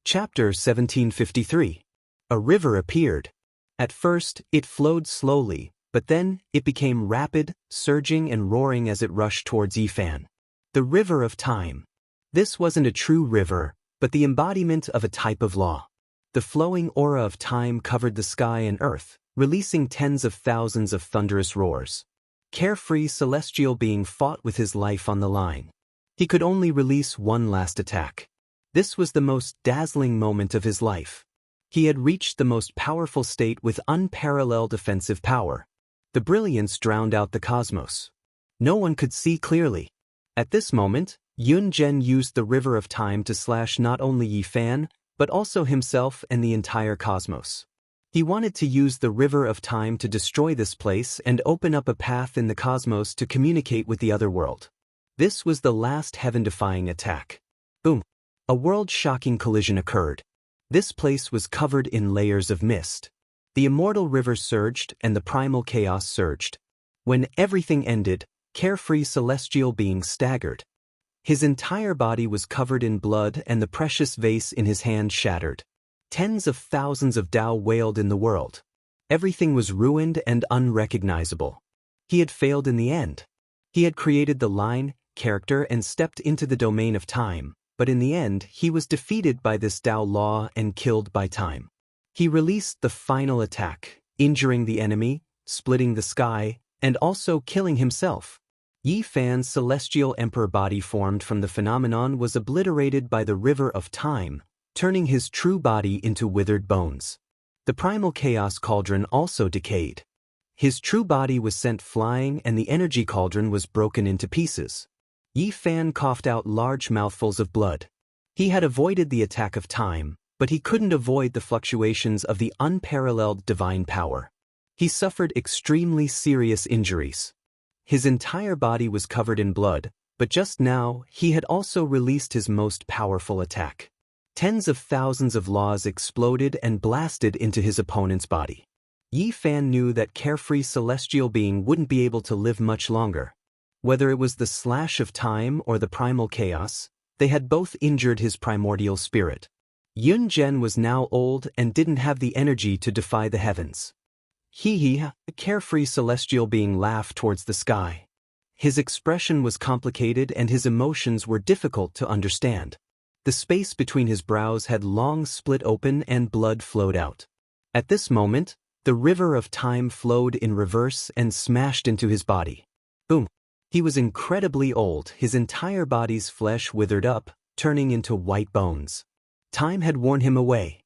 Chapter 1753. A river appeared. At first, it flowed slowly, but then, it became rapid, surging and roaring as it rushed towards Yifan. The River of Time. This wasn't a true river, but the embodiment of a type of law. The flowing aura of time covered the sky and earth, releasing tens of thousands of thunderous roars. Carefree celestial being fought with his life on the line. He could only release one last attack. This was the most dazzling moment of his life. He had reached the most powerful state with unparalleled offensive power. The brilliance drowned out the cosmos. No one could see clearly. At this moment, Yun Zhen used the River of Time to slash not only Yifan, but also himself and the entire cosmos. He wanted to use the River of Time to destroy this place and open up a path in the cosmos to communicate with the other world. This was the last heaven-defying attack. Boom! A world-shocking collision occurred. This place was covered in layers of mist. The immortal river surged and the primal chaos surged. When everything ended, carefree celestial being staggered. His entire body was covered in blood and the precious vase in his hand shattered. Tens of thousands of Tao wailed in the world. Everything was ruined and unrecognizable. He had failed in the end. He had created the line, character and stepped into the domain of time, but in the end he was defeated by this Tao law and killed by time. He released the final attack, injuring the enemy, splitting the sky, and also killing himself. Yifan's celestial emperor body formed from the phenomenon was obliterated by the River of Time, turning his true body into withered bones. The primal chaos cauldron also decayed. His true body was sent flying and the energy cauldron was broken into pieces. Yifan coughed out large mouthfuls of blood. He had avoided the attack of time, but he couldn't avoid the fluctuations of the unparalleled divine power. He suffered extremely serious injuries. His entire body was covered in blood, but just now he had also released his most powerful attack. Tens of thousands of laws exploded and blasted into his opponent's body. Yifan knew that carefree celestial being wouldn't be able to live much longer. Whether it was the slash of time or the primal chaos, they had both injured his primordial spirit. Yun Zhen was now old and didn't have the energy to defy the heavens. A carefree celestial being laughed towards the sky. His expression was complicated and his emotions were difficult to understand. The space between his brows had long split open and blood flowed out. At this moment, the River of Time flowed in reverse and smashed into his body. Boom! He was incredibly old, his entire body's flesh withered up, turning into white bones. Time had worn him away.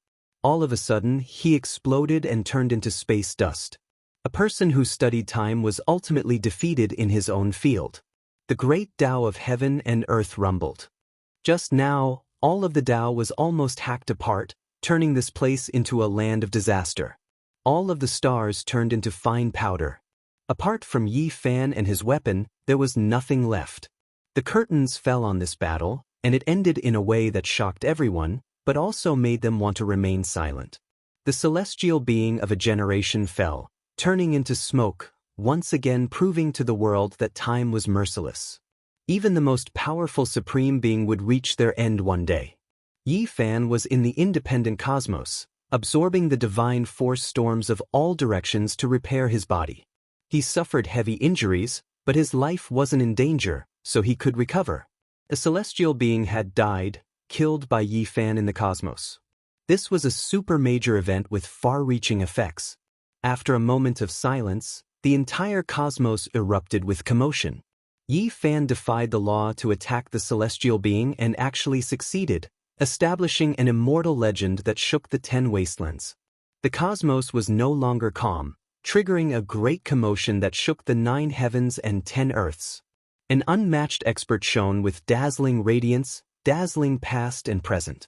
All of a sudden, he exploded and turned into space dust. A person who studied time was ultimately defeated in his own field. The great Tao of heaven and earth rumbled. Just now, all of the Tao was almost hacked apart, turning this place into a land of disaster. All of the stars turned into fine powder. Apart from Yifan and his weapon, there was nothing left. The curtains fell on this battle, and it ended in a way that shocked everyone, but also made them want to remain silent. The celestial being of a generation fell, turning into smoke, once again proving to the world that time was merciless. Even the most powerful supreme being would reach their end one day. Yifan was in the independent cosmos, absorbing the divine force storms of all directions to repair his body. He suffered heavy injuries, but his life wasn't in danger, so he could recover. A celestial being had died, killed by Yifan in the cosmos. This was a super major event with far-reaching effects. After a moment of silence, the entire cosmos erupted with commotion. Yifan defied the law to attack the celestial being and actually succeeded, establishing an immortal legend that shook the 10 wastelands. The cosmos was no longer calm, triggering a great commotion that shook the 9 heavens and 10 earths. An unmatched expert shone with dazzling radiance, dazzling past and present.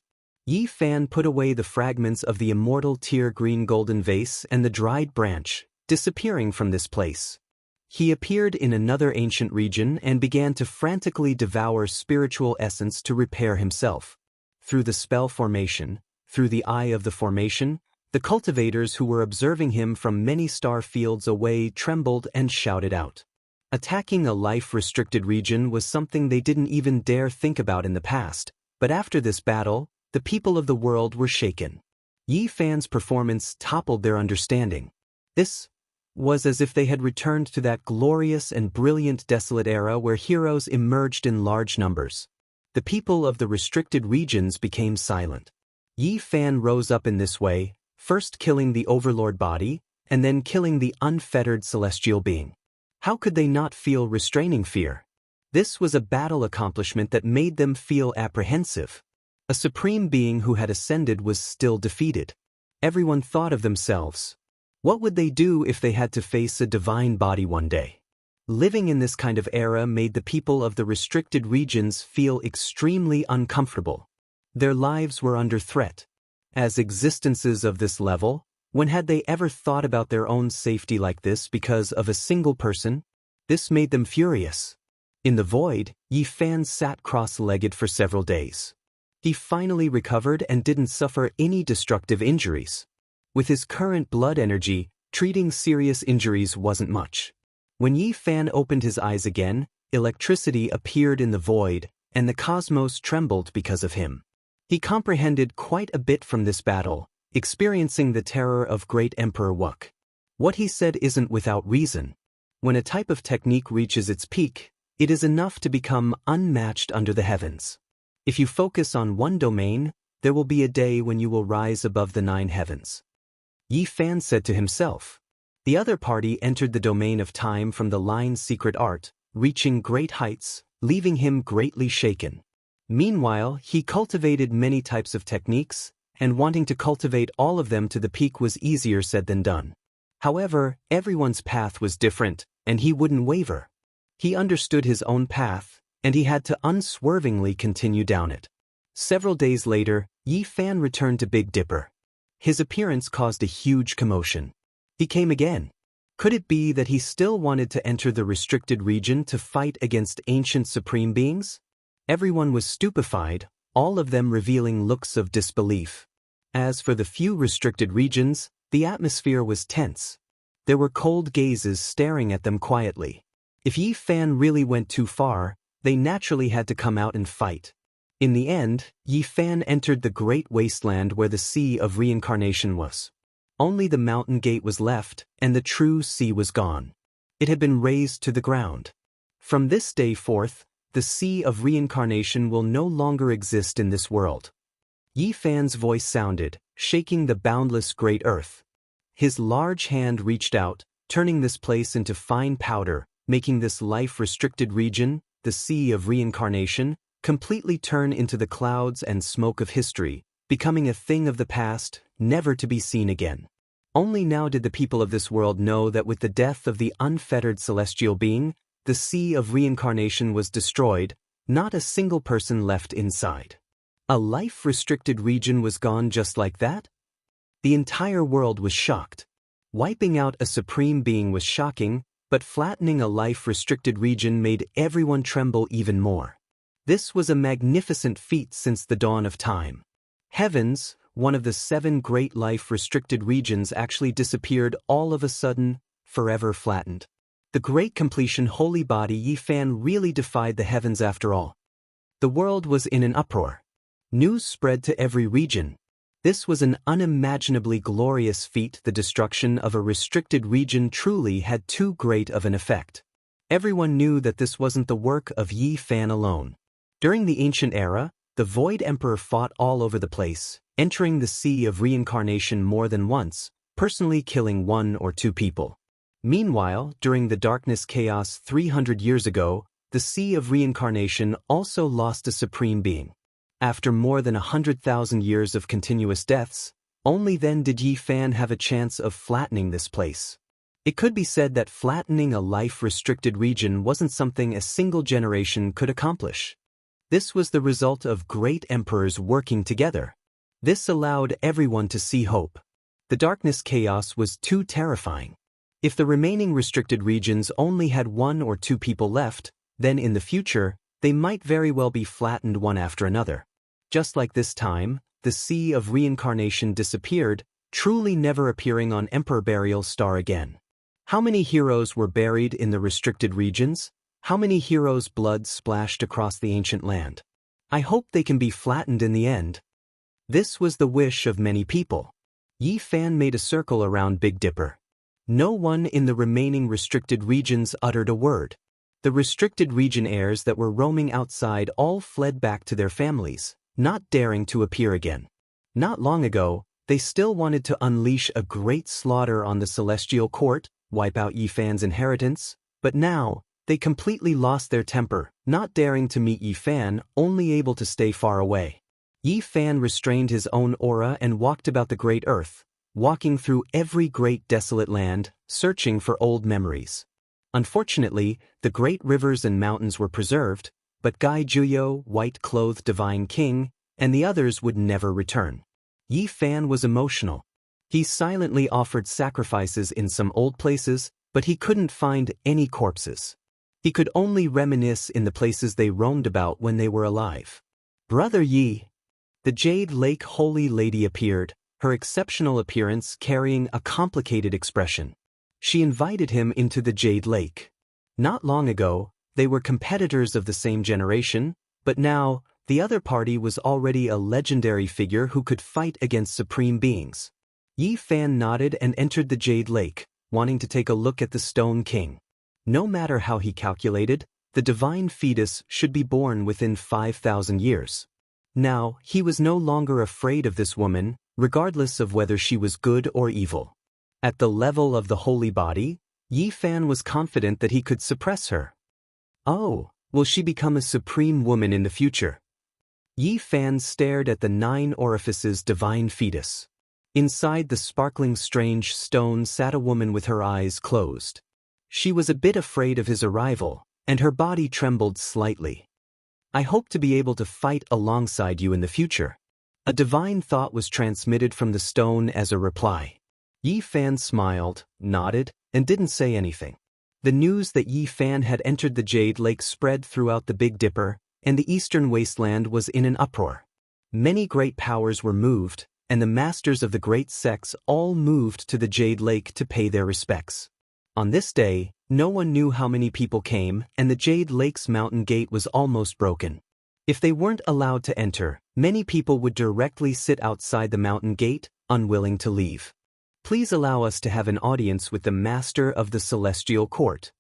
Yifan put away the fragments of the immortal tear-green golden vase and the dried branch, disappearing from this place. He appeared in another ancient region and began to frantically devour spiritual essence to repair himself. Through the spell formation, through the eye of the formation, the cultivators who were observing him from many star fields away trembled and shouted out. Attacking a life-restricted region was something they didn't even dare think about in the past, but after this battle, The people of the world were shaken. Yi Fan's performance toppled their understanding. This was as if they had returned to that glorious and brilliant desolate era where heroes emerged in large numbers. The people of the restricted regions became silent. Yi Fan rose up in this way, first killing the overlord body, and then killing the unfettered celestial being. How could they not feel restraining fear? This was a battle accomplishment that made them feel apprehensive. A supreme being who had ascended was still defeated. Everyone thought of themselves. What would they do if they had to face a divine body one day? Living in this kind of era made the people of the restricted regions feel extremely uncomfortable. Their lives were under threat. As existences of this level, when had they ever thought about their own safety like this because of a single person? This made them furious. In the void, Yi Fan sat cross-legged for several days. He finally recovered and didn't suffer any destructive injuries. With his current blood energy, treating serious injuries wasn't much. When Yi Fan opened his eyes again, electricity appeared in the void, and the cosmos trembled because of him. He comprehended quite a bit from this battle, experiencing the terror of great Emperor Wuxia. What he said isn't without reason. When a type of technique reaches its peak, it is enough to become unmatched under the heavens. If you focus on one domain, there will be a day when you will rise above the 9 heavens. Yi Fan said to himself. The other party entered the domain of time from the line's secret art, reaching great heights, leaving him greatly shaken. Meanwhile, he cultivated many types of techniques, and wanting to cultivate all of them to the peak was easier said than done. However, everyone's path was different, and he wouldn't waver. He understood his own path, and he had to unswervingly continue down it. Several days later, Yi Fan returned to Big Dipper. His appearance caused a huge commotion. He came again. Could it be that he still wanted to enter the restricted region to fight against ancient supreme beings? Everyone was stupefied, all of them revealing looks of disbelief. As for the few restricted regions, the atmosphere was tense. There were cold gazes staring at them quietly. If Yi Fan really went too far, they naturally had to come out and fight. In the end, Yi Fan entered the great wasteland where the Sea of Reincarnation was. Only the mountain gate was left, and the true sea was gone. It had been razed to the ground. From this day forth, the Sea of Reincarnation will no longer exist in this world. Yi Fan's voice sounded, shaking the boundless great earth. His large hand reached out, turning this place into fine powder, making this life-restricted region, the Sea of Reincarnation, completely turn into the clouds and smoke of history, becoming a thing of the past, never to be seen again. Only now did the people of this world know that with the death of the unfettered celestial being, the Sea of Reincarnation was destroyed, not a single person left inside. A life-restricted region was gone just like that? The entire world was shocked. Wiping out a supreme being was shocking, but flattening a life-restricted region made everyone tremble even more. This was a magnificent feat since the dawn of time. Heavens, one of the 7 great life-restricted regions, actually disappeared all of a sudden, forever flattened. The great completion holy body Yi Fan really defied the heavens after all. The world was in an uproar. News spread to every region. This was an unimaginably glorious feat. The destruction of a restricted region truly had too great of an effect. Everyone knew that this wasn't the work of Yi Fan alone. During the ancient era, the Void Emperor fought all over the place, entering the Sea of Reincarnation more than once, personally killing 1 or 2 people. Meanwhile, during the Darkness Chaos 300 years ago, the Sea of Reincarnation also lost a supreme being. After more than 100,000 years of continuous deaths, only then did Yi Fan have a chance of flattening this place. It could be said that flattening a life-restricted region wasn't something a single generation could accomplish. This was the result of great emperors working together. This allowed everyone to see hope. The Darkness Chaos was too terrifying. If the remaining restricted regions only had 1 or 2 people left, then in the future, they might very well be flattened one after another. Just like this time, the Sea of Reincarnation disappeared, truly never appearing on Emperor Burial Star again. How many heroes were buried in the restricted regions? How many heroes' blood splashed across the ancient land? I hope they can be flattened in the end. This was the wish of many people. Yi Fan made a circle around Big Dipper. No one in the remaining restricted regions uttered a word. The restricted region heirs that were roaming outside all fled back to their families, not daring to appear again. Not long ago, they still wanted to unleash a great slaughter on the celestial court, wipe out Yi Fan's inheritance, but now, they completely lost their temper, not daring to meet Yi Fan, only able to stay far away. Yi Fan restrained his own aura and walked about the great earth, walking through every great desolate land, searching for old memories. Unfortunately, the great rivers and mountains were preserved, but Gai Juyo, white-clothed divine king, and the others would never return. Yi Fan was emotional. He silently offered sacrifices in some old places, but he couldn't find any corpses. He could only reminisce in the places they roamed about when they were alive. Brother Yi. The Jade Lake Holy Lady appeared, her exceptional appearance carrying a complicated expression. She invited him into the Jade Lake. Not long ago, they were competitors of the same generation, but now, the other party was already a legendary figure who could fight against supreme beings. Yi Fan nodded and entered the Jade Lake, wanting to take a look at the Stone King. No matter how he calculated, the divine fetus should be born within 5,000 years. Now, he was no longer afraid of this woman, regardless of whether she was good or evil. At the level of the holy body, Yi Fan was confident that he could suppress her. Oh, will she become a supreme woman in the future? Yi Fan stared at the 9 orifices divine fetus. Inside the sparkling strange stone sat a woman with her eyes closed. She was a bit afraid of his arrival, and her body trembled slightly. I hope to be able to fight alongside you in the future. A divine thought was transmitted from the stone as a reply. Yi Fan smiled, nodded, and didn't say anything. The news that Yi Fan had entered the Jade Lake spread throughout the Big Dipper, and the eastern wasteland was in an uproar. Many great powers were moved, and the masters of the great sects all moved to the Jade Lake to pay their respects. On this day, no one knew how many people came, and the Jade Lake's mountain gate was almost broken. If they weren't allowed to enter, many people would directly sit outside the mountain gate, unwilling to leave. Please allow us to have an audience with the master of the celestial court.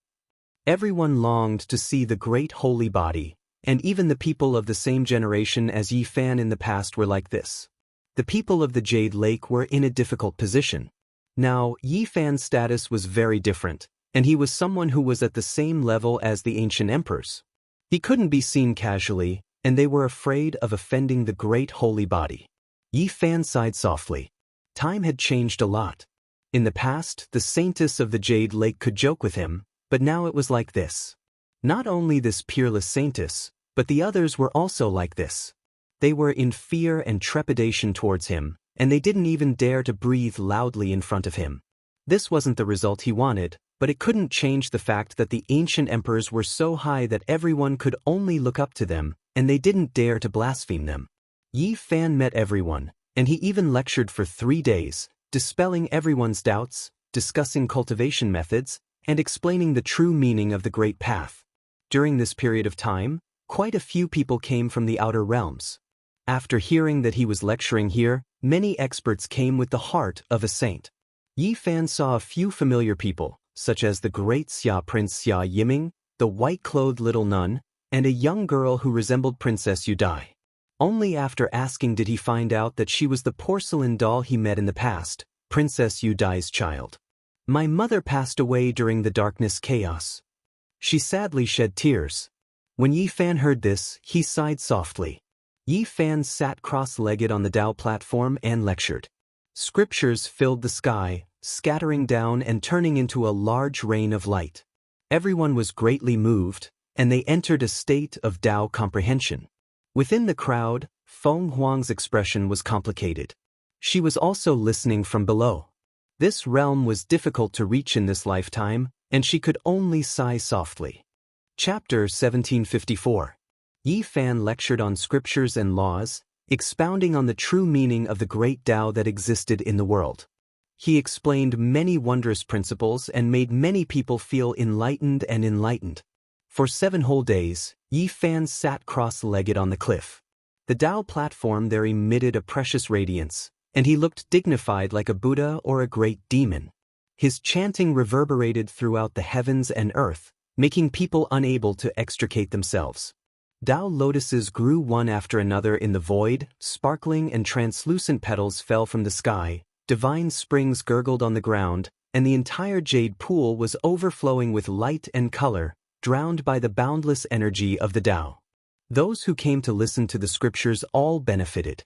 Everyone longed to see the great holy body, and even the people of the same generation as Yi Fan in the past were like this. The people of the Jade Lake were in a difficult position. Now, Yi Fan's status was very different, and he was someone who was at the same level as the ancient emperors. He couldn't be seen casually, and they were afraid of offending the great holy body. Yi Fan sighed softly. Time had changed a lot. In the past, the saintess of the Jade Lake could joke with him, but now it was like this. Not only this peerless saintess, but the others were also like this. They were in fear and trepidation towards him, and they didn't even dare to breathe loudly in front of him. This wasn't the result he wanted, but it couldn't change the fact that the ancient emperors were so high that everyone could only look up to them, and they didn't dare to blaspheme them. Yi Fan met everyone, and he even lectured for 3 days, dispelling everyone's doubts, discussing cultivation methods, and explaining the true meaning of the Great Path. During this period of time, quite a few people came from the outer realms. After hearing that he was lecturing here, many experts came with the heart of a saint. Yi Fan saw a few familiar people, such as the great Xia Prince Xia Yiming, the white-clothed little nun, and a young girl who resembled Princess Yudai. Only after asking did he find out that she was the porcelain doll he met in the past, Princess Yudai's child. My mother passed away during the darkness chaos. She sadly shed tears. When Yi Fan heard this, he sighed softly. Yi Fan sat cross-legged on the Dao platform and lectured. Scriptures filled the sky, scattering down and turning into a large rain of light. Everyone was greatly moved, and they entered a state of Dao comprehension. Within the crowd, Feng Huang's expression was complicated. She was also listening from below. This realm was difficult to reach in this lifetime, and she could only sigh softly. Chapter 1754. Yi Fan lectured on scriptures and laws, expounding on the true meaning of the great Tao that existed in the world. He explained many wondrous principles and made many people feel enlightened and enlightened. For 7 whole days, Yi Fan sat cross-legged on the cliff. The Tao platform there emitted a precious radiance, and he looked dignified like a Buddha or a great demon. His chanting reverberated throughout the heavens and earth, making people unable to extricate themselves. Tao lotuses grew one after another in the void, sparkling and translucent petals fell from the sky, divine springs gurgled on the ground, and the entire jade pool was overflowing with light and color, drowned by the boundless energy of the Tao. Those who came to listen to the scriptures all benefited.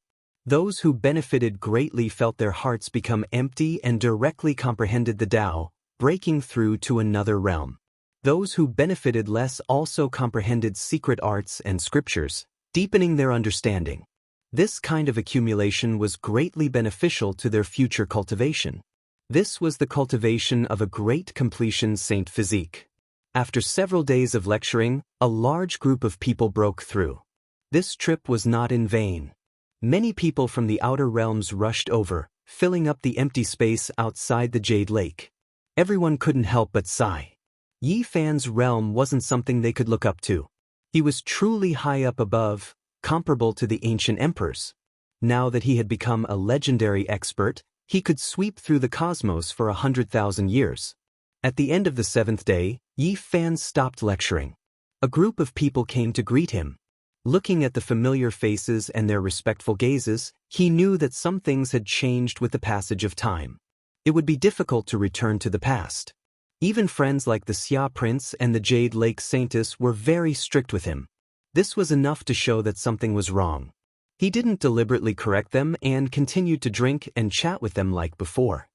Those who benefited greatly felt their hearts become empty and directly comprehended the Tao, breaking through to another realm. Those who benefited less also comprehended secret arts and scriptures, deepening their understanding. This kind of accumulation was greatly beneficial to their future cultivation. This was the cultivation of a great completion saint physique. After several days of lecturing, a large group of people broke through. This trip was not in vain. Many people from the outer realms rushed over, filling up the empty space outside the Jade Lake. Everyone couldn't help but sigh. Yi Fan's realm wasn't something they could look up to. He was truly high up above, comparable to the ancient emperors. Now that he had become a legendary expert, he could sweep through the cosmos for 100,000 years. At the end of the 7th day, Yi Fan stopped lecturing. A group of people came to greet him. Looking at the familiar faces and their respectful gazes, he knew that some things had changed with the passage of time. It would be difficult to return to the past. Even friends like the Xia Prince and the Jade Lake Saintess were very strict with him. This was enough to show that something was wrong. He didn't deliberately correct them and continued to drink and chat with them like before.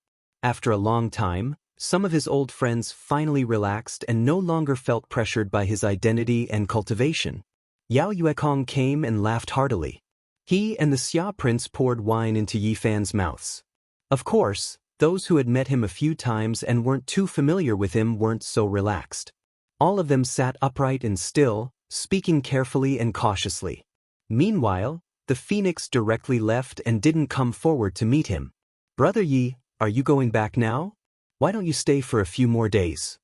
After a long time, some of his old friends finally relaxed and no longer felt pressured by his identity and cultivation. Yao Yuekong came and laughed heartily. He and the Xia Prince poured wine into Yi Fan's mouths. Of course, those who had met him a few times and weren't too familiar with him weren't so relaxed. All of them sat upright and still, speaking carefully and cautiously. Meanwhile, the phoenix directly left and didn't come forward to meet him. "Brother Yi, are you going back now? Why don't you stay for a few more days?"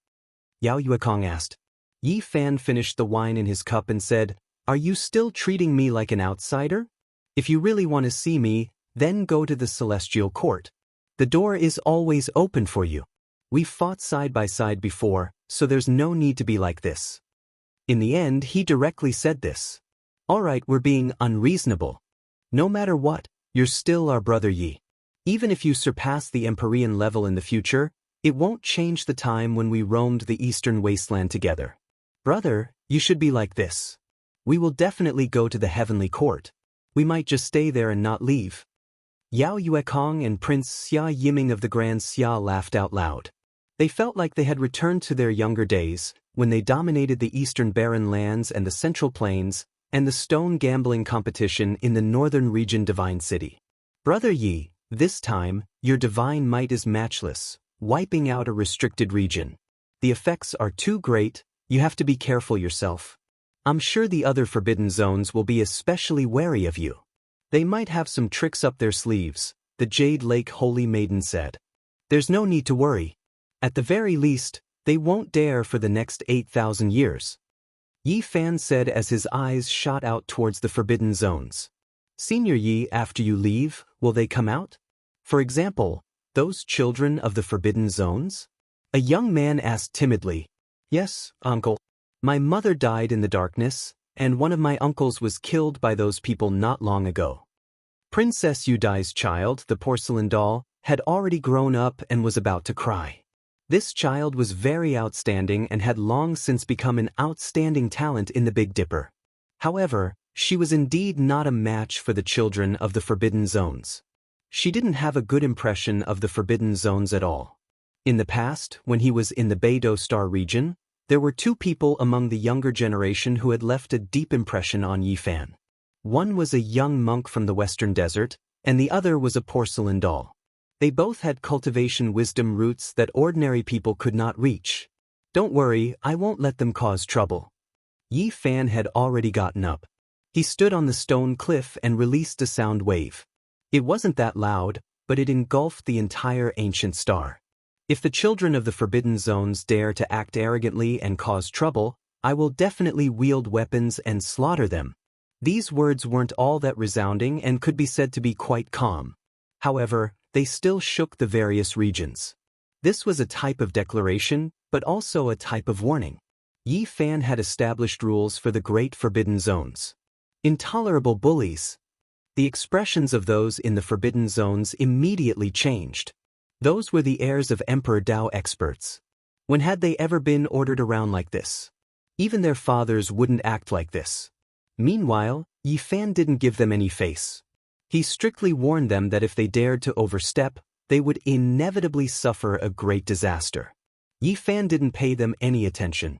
Yao Yuekong asked. Yi Fan finished the wine in his cup and said, "Are you still treating me like an outsider? If you really want to see me, then go to the celestial court. The door is always open for you. We've fought side by side before, so there's no need to be like this." In the end, he directly said this. "All right, we're being unreasonable. No matter what, you're still our brother Yi. Even if you surpass the Empyrean level in the future, it won't change the time when we roamed the eastern wasteland together. Brother, you should be like this. We will definitely go to the heavenly court. We might just stay there and not leave." Yao Yuekong and Prince Xia Yiming of the Grand Xia laughed out loud. They felt like they had returned to their younger days, when they dominated the eastern barren lands and the central plains, and the stone gambling competition in the northern region Divine City. "Brother Yi, this time, your divine might is matchless, wiping out a restricted region. The effects are too great, you have to be careful yourself. I'm sure the other forbidden zones will be especially wary of you. They might have some tricks up their sleeves," the Jade Lake Holy Maiden said. "There's no need to worry. At the very least, they won't dare for the next 8,000 years. Yi Fan said as his eyes shot out towards the forbidden zones. "Senior Yi, after you leave, will they come out? For example, those children of the forbidden zones?" A young man asked timidly. "Yes, uncle. My mother died in the darkness, and one of my uncles was killed by those people not long ago." Princess Yudai's child, the porcelain doll, had already grown up and was about to cry. This child was very outstanding and had long since become an outstanding talent in the Big Dipper. However, she was indeed not a match for the children of the Forbidden Zones. She didn't have a good impression of the Forbidden Zones at all. In the past, when he was in the Beidou Star region, there were two people among the younger generation who had left a deep impression on Yi Fan. One was a young monk from the Western Desert, and the other was a porcelain doll. They both had cultivation wisdom roots that ordinary people could not reach. "Don't worry, I won't let them cause trouble." Yi Fan had already gotten up. He stood on the stone cliff and released a sound wave. It wasn't that loud, but it engulfed the entire ancient star. "If the children of the Forbidden Zones dare to act arrogantly and cause trouble, I will definitely wield weapons and slaughter them." These words weren't all that resounding and could be said to be quite calm. However, they still shook the various regions. This was a type of declaration, but also a type of warning. Yi Fan had established rules for the Great Forbidden Zones. Intolerable bullies. The expressions of those in the Forbidden Zones immediately changed. Those were the heirs of Emperor Dao experts. When had they ever been ordered around like this? Even their fathers wouldn't act like this. Meanwhile, Yi Fan didn't give them any face. He strictly warned them that if they dared to overstep, they would inevitably suffer a great disaster. Yi Fan didn't pay them any attention.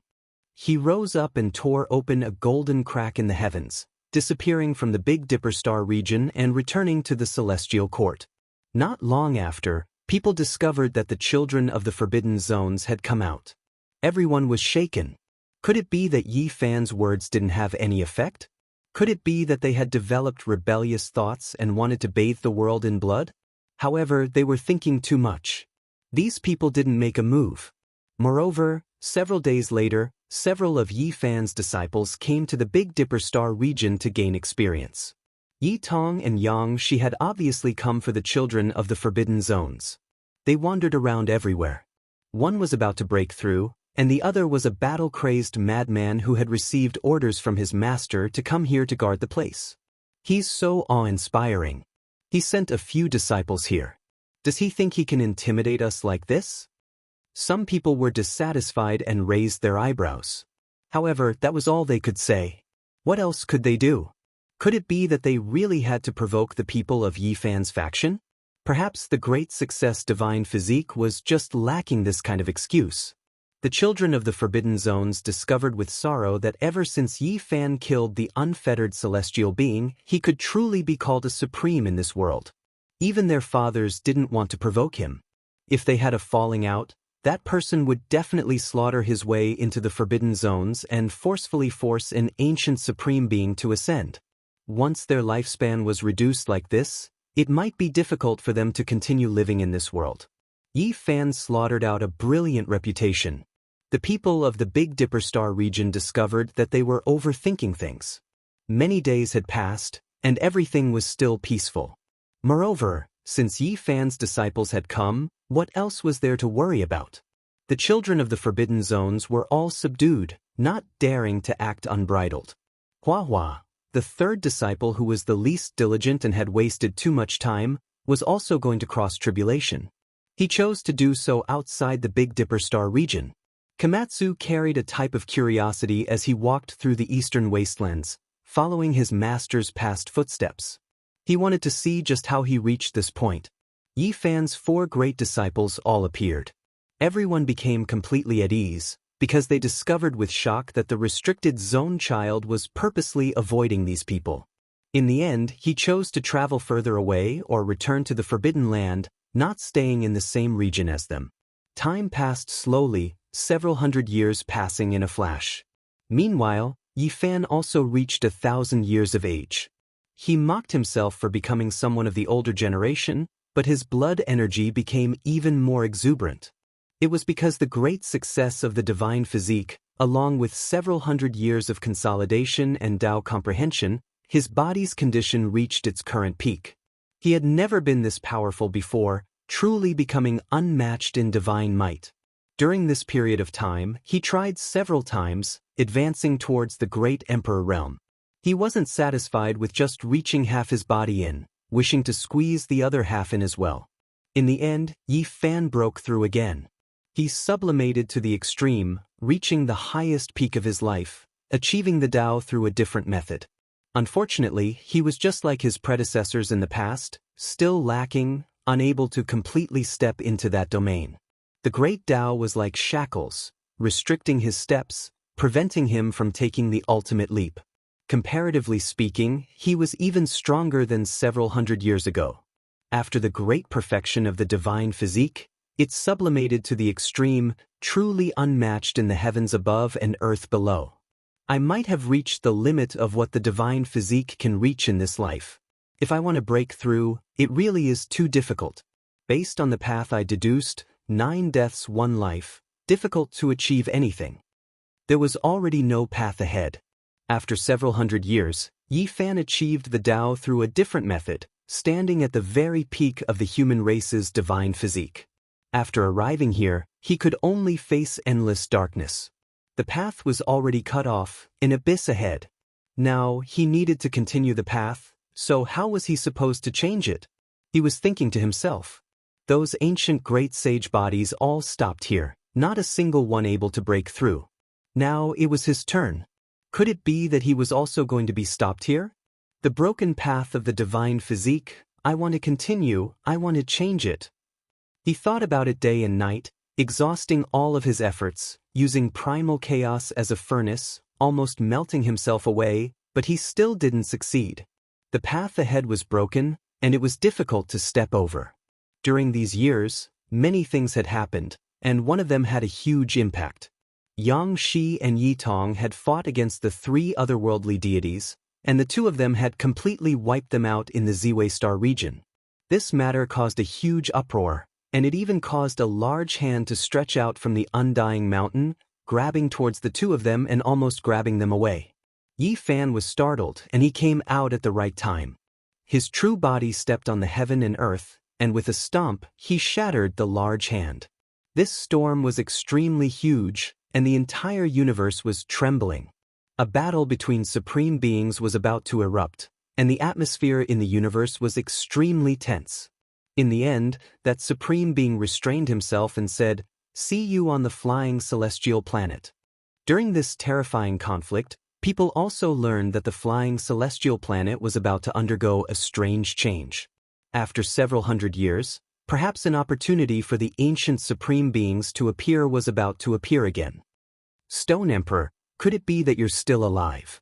He rose up and tore open a golden crack in the heavens, disappearing from the Big Dipper star region and returning to the celestial court. Not long after, people discovered that the children of the Forbidden Zones had come out. Everyone was shaken. Could it be that Yi Fan's words didn't have any effect? Could it be that they had developed rebellious thoughts and wanted to bathe the world in blood? However, they were thinking too much. These people didn't make a move. Moreover, several days later, several of Yi Fan's disciples came to the Big Dipper star region to gain experience. Yi Tong and Yang Shi had obviously come for the children of the Forbidden Zones. They wandered around everywhere. One was about to break through, and the other was a battle-crazed madman who had received orders from his master to come here to guard the place. He's so awe-inspiring. He sent a few disciples here. Does he think he can intimidate us like this? Some people were dissatisfied and raised their eyebrows. However, that was all they could say. What else could they do? Could it be that they really had to provoke the people of Yi Fan's faction? Perhaps the great success Divine Physique was just lacking this kind of excuse. The children of the Forbidden Zones discovered with sorrow that ever since Yi Fan killed the unfettered celestial being, he could truly be called a supreme in this world. Even their fathers didn't want to provoke him. If they had a falling out, that person would definitely slaughter his way into the Forbidden Zones and forcefully force an ancient supreme being to ascend. Once their lifespan was reduced like this, it might be difficult for them to continue living in this world. Yi Fan slaughtered out a brilliant reputation. The people of the Big Dipper star region discovered that they were overthinking things. Many days had passed, and everything was still peaceful. Moreover, since Yi Fan's disciples had come, what else was there to worry about? The children of the Forbidden Zones were all subdued, not daring to act unbridled. Hua Hua, the third disciple who was the least diligent and had wasted too much time, was also going to cross tribulation. He chose to do so outside the Big Dipper star region. Komatsu carried a type of curiosity as he walked through the eastern wastelands, following his master's past footsteps. He wanted to see just how he reached this point. Yi Fan's 4 great disciples all appeared. Everyone became completely at ease, because they discovered with shock that the restricted zone child was purposely avoiding these people. In the end, he chose to travel further away or return to the Forbidden Land, not staying in the same region as them. Time passed slowly, several hundred years passing in a flash. Meanwhile, Yi Fan also reached 1,000 years of age. He mocked himself for becoming someone of the older generation, but his blood energy became even more exuberant. It was because the great success of the Divine Physique, along with several hundred years of consolidation and Tao comprehension, his body's condition reached its current peak. He had never been this powerful before, truly becoming unmatched in divine might. During this period of time, he tried several times, advancing towards the great Emperor realm. He wasn't satisfied with just reaching half his body in, wishing to squeeze the other half in as well. In the end, Yi Fan broke through again. He sublimated to the extreme, reaching the highest peak of his life, achieving the Tao through a different method. Unfortunately, he was just like his predecessors in the past, still lacking, unable to completely step into that domain. The great Tao was like shackles, restricting his steps, preventing him from taking the ultimate leap. Comparatively speaking, he was even stronger than several hundred years ago. After the great perfection of the Divine Physique, it sublimated to the extreme, truly unmatched in the heavens above and earth below. I might have reached the limit of what the Divine Physique can reach in this life. If I want to break through, it really is too difficult. Based on the path I deduced, 9 deaths 1 life, difficult to achieve anything. There was already no path ahead. After several hundred years, Yi Fan achieved the Tao through a different method, standing at the very peak of the human race's divine physique. After arriving here, he could only face endless darkness. The path was already cut off, an abyss ahead. Now, he needed to continue the path, so how was he supposed to change it? He was thinking to himself. Those ancient great sage bodies all stopped here, not a single one able to break through. Now it was his turn. Could it be that he was also going to be stopped here? The broken path of the divine physique, I want to continue, I want to change it. He thought about it day and night, exhausting all of his efforts, using primal chaos as a furnace, almost melting himself away, but he still didn't succeed. The path ahead was broken, and it was difficult to step over. During these years, many things had happened, and one of them had a huge impact. Xianxia and Yitong had fought against the three otherworldly deities, and the two of them had completely wiped them out in the Ziwei Star region. This matter caused a huge uproar, and it even caused a large hand to stretch out from the undying mountain, grabbing towards the two of them and almost grabbing them away. Yi Fan was startled, and he came out at the right time. His true body stepped on the heaven and earth, and with a stomp, he shattered the large hand. This storm was extremely huge, and the entire universe was trembling. A battle between supreme beings was about to erupt, and the atmosphere in the universe was extremely tense. In the end, that supreme being restrained himself and said, "See you on the flying celestial planet." During this terrifying conflict, people also learned that the flying celestial planet was about to undergo a strange change. After several hundred years, perhaps an opportunity for the ancient supreme beings to appear was about to appear again. Stone Emperor, could it be that you're still alive?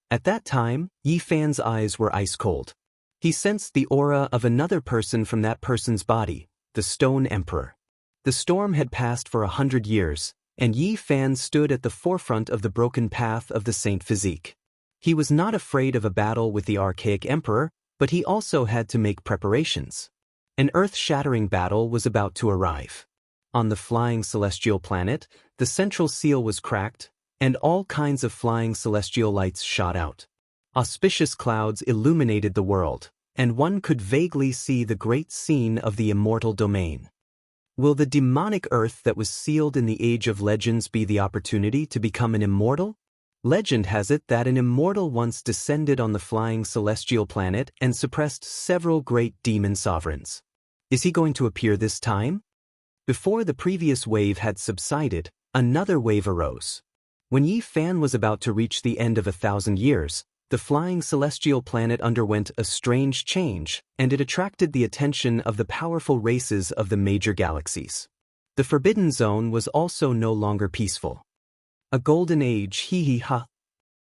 At that time, Yi Fan's eyes were ice cold. He sensed the aura of another person from that person's body, the Stone Emperor. The storm had passed for 100 years, and Yi Fan stood at the forefront of the broken path of the Saint Physique. He was not afraid of a battle with the archaic emperor, but he also had to make preparations. An earth-shattering battle was about to arrive. On the flying celestial planet, the central seal was cracked, and all kinds of flying celestial lights shot out. Auspicious clouds illuminated the world, and one could vaguely see the great scene of the immortal domain. Will the demonic earth that was sealed in the Age of Legends be the opportunity to become an immortal? Legend has it that an immortal once descended on the flying celestial planet and suppressed several great demon sovereigns. Is he going to appear this time? Before the previous wave had subsided, another wave arose. When Yi Fan was about to reach the end of 1,000 years, the flying celestial planet underwent a strange change, and it attracted the attention of the powerful races of the major galaxies. The Forbidden Zone was also no longer peaceful. A golden age, hee hee ha.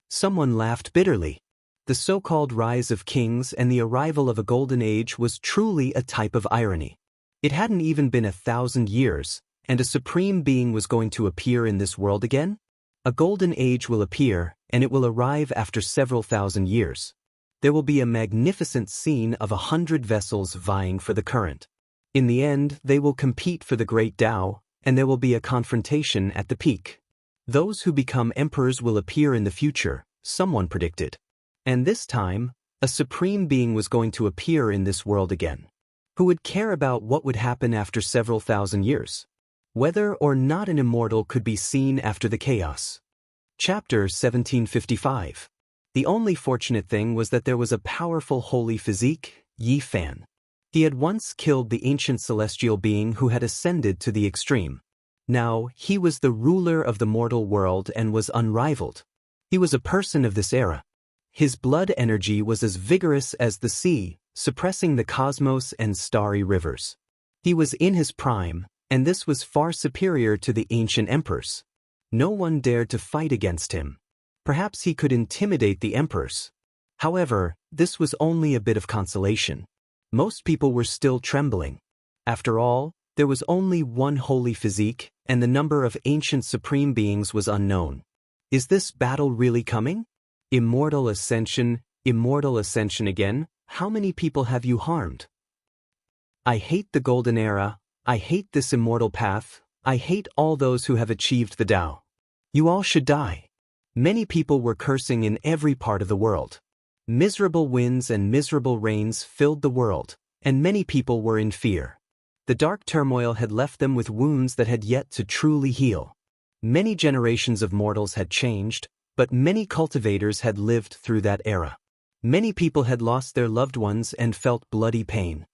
Someone laughed bitterly. The so-called rise of kings and the arrival of a golden age was truly a type of irony. It hadn't even been 1,000 years, and a supreme being was going to appear in this world again? A golden age will appear, and it will arrive after several thousand years. There will be a magnificent scene of 100 vessels vying for the current. In the end, they will compete for the great Tao, and there will be a confrontation at the peak. Those who become emperors will appear in the future, someone predicted. And this time, a supreme being was going to appear in this world again. Who would care about what would happen after several thousand years? Whether or not an immortal could be seen after the chaos. Chapter 1755. The only fortunate thing was that there was a powerful holy physique, Yi Fan. He had once killed the ancient celestial being who had ascended to the extreme. Now, he was the ruler of the mortal world and was unrivaled. He was a person of this era. His blood energy was as vigorous as the sea, suppressing the cosmos and starry rivers. He was in his prime, and this was far superior to the ancient emperors. No one dared to fight against him. Perhaps he could intimidate the emperors. However, this was only a bit of consolation. Most people were still trembling. After all, there was only one holy physique, and the number of ancient supreme beings was unknown. Is this battle really coming? Immortal ascension again? How many people have you harmed? I hate the golden era. I hate this immortal path. I hate all those who have achieved the Tao. You all should die. Many people were cursing in every part of the world. Miserable winds and miserable rains filled the world, and many people were in fear. The dark turmoil had left them with wounds that had yet to truly heal. Many generations of mortals had changed, but many cultivators had lived through that era. Many people had lost their loved ones and felt bloody pain.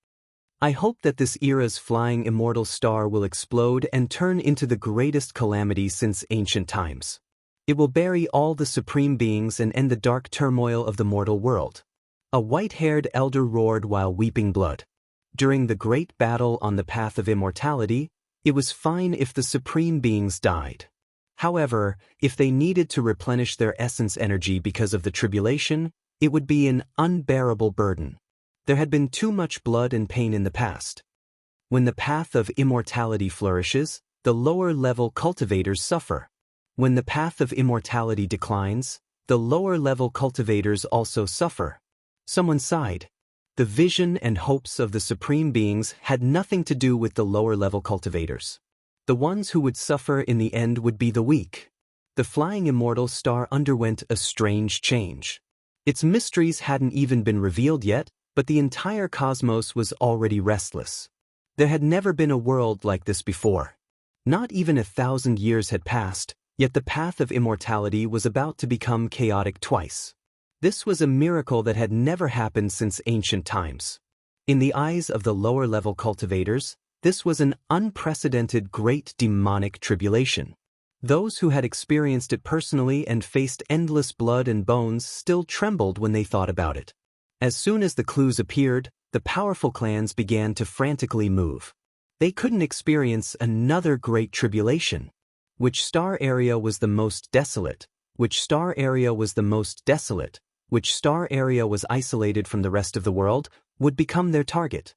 I hope that this era's flying immortal star will explode and turn into the greatest calamity since ancient times. It will bury all the supreme beings and end the dark turmoil of the mortal world. A white-haired elder roared while weeping blood. During the great battle on the path of immortality, it was fine if the supreme beings died. However, if they needed to replenish their essence energy because of the tribulation, it would be an unbearable burden. There had been too much blood and pain in the past. When the path of immortality flourishes, the lower-level cultivators suffer. When the path of immortality declines, the lower-level cultivators also suffer. Someone sighed. The vision and hopes of the supreme beings had nothing to do with the lower-level cultivators. The ones who would suffer in the end would be the weak. The flying immortal star underwent a strange change. Its mysteries hadn't even been revealed yet, but the entire cosmos was already restless. There had never been a world like this before. Not even 1,000 years had passed, yet the path of immortality was about to become chaotic twice. This was a miracle that had never happened since ancient times. In the eyes of the lower-level cultivators, this was an unprecedented great demonic tribulation. Those who had experienced it personally and faced endless blood and bones still trembled when they thought about it. As soon as the clues appeared, the powerful clans began to frantically move. They couldn't experience another great tribulation. Which star area was the most desolate? Which star area was the most desolate? Which star area was isolated from the rest of the world, would become their target.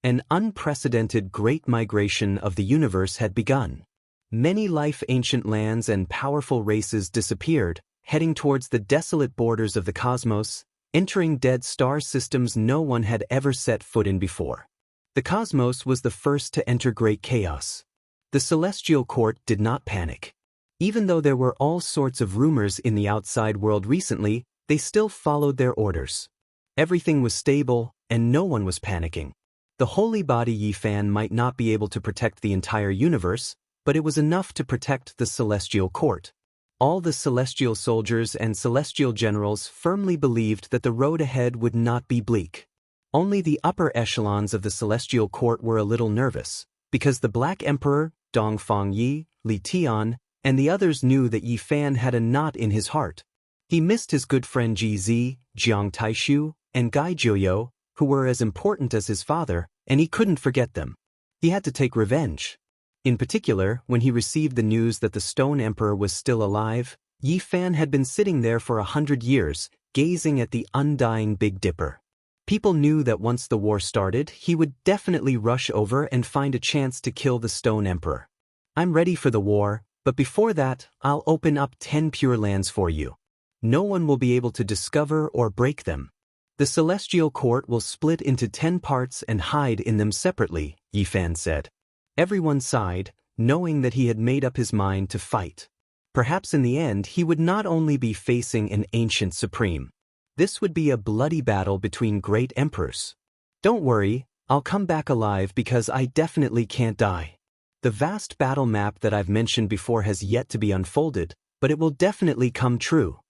An unprecedented great migration of the universe had begun. Many ancient lands and powerful races disappeared, heading towards the desolate borders of the cosmos, entering dead star systems no one had ever set foot in before. The cosmos was the first to enter great chaos. The celestial court did not panic. Even though there were all sorts of rumors in the outside world recently, they still followed their orders. Everything was stable, and no one was panicking. The holy body Yifan might not be able to protect the entire universe, but it was enough to protect the celestial court. All the celestial soldiers and celestial generals firmly believed that the road ahead would not be bleak. Only the upper echelons of the celestial court were a little nervous, because the Black Emperor, Dongfang Yi, Li Tian, and the others knew that Yi Fan had a knot in his heart. He missed his good friend Ji Zi, Jiang Taishu, and Gai Jiuyo, who were as important as his father, and he couldn't forget them. He had to take revenge. In particular, when he received the news that the Stone Emperor was still alive, Yi Fan had been sitting there for 100 years, gazing at the undying Big Dipper. People knew that once the war started, he would definitely rush over and find a chance to kill the Stone Emperor. I'm ready for the war, but before that, I'll open up 10 pure lands for you. No one will be able to discover or break them. The celestial court will split into 10 parts and hide in them separately, Yi Fan said. Everyone sighed, knowing that he had made up his mind to fight. Perhaps in the end he would not only be facing an ancient supreme. This would be a bloody battle between great emperors. Don't worry, I'll come back alive because I definitely can't die. The vast battle map that I've mentioned before has yet to be unfolded, but it will definitely come true.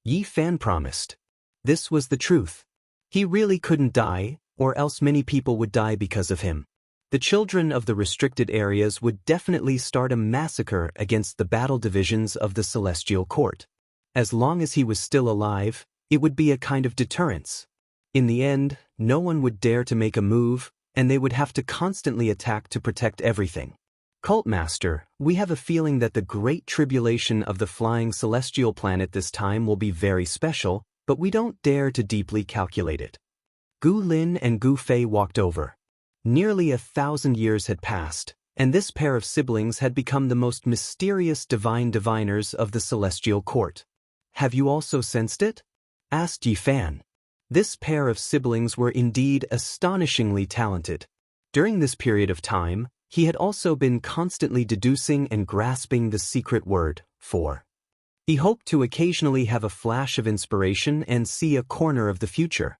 Yi Fan promised. This was the truth. He really couldn't die, or else many people would die because of him. The children of the restricted areas would definitely start a massacre against the battle divisions of the celestial court. As long as he was still alive, it would be a kind of deterrence. In the end, no one would dare to make a move, and they would have to constantly attack to protect everything. Cultmaster, we have a feeling that the great tribulation of the flying celestial planet this time will be very special, but we don't dare to deeply calculate it. Gu Lin and Gu Fei walked over. Nearly 1,000 years had passed, and this pair of siblings had become the most mysterious divine diviners of the celestial court. Have you also sensed it? Asked Yi Fan. This pair of siblings were indeed astonishingly talented. During this period of time, he had also been constantly deducing and grasping the secret word, for. He hoped to occasionally have a flash of inspiration and see a corner of the future.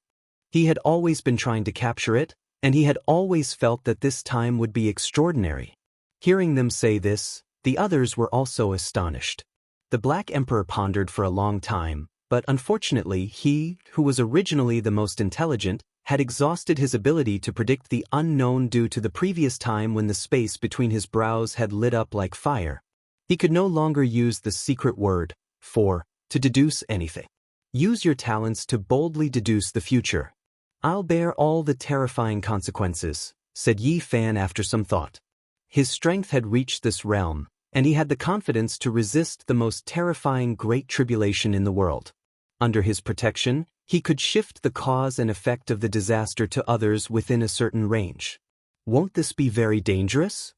He had always been trying to capture it, and he had always felt that this time would be extraordinary. Hearing them say this, the others were also astonished. The Black Emperor pondered for a long time, but unfortunately he, who was originally the most intelligent, had exhausted his ability to predict the unknown due to the previous time when the space between his brows had lit up like fire. He could no longer use the secret word, to deduce anything. Use your talents to boldly deduce the future. I'll bear all the terrifying consequences, said Yi Fan after some thought. His strength had reached this realm, and he had the confidence to resist the most terrifying great tribulation in the world. Under his protection, he could shift the cause and effect of the disaster to others within a certain range. Won't this be very dangerous?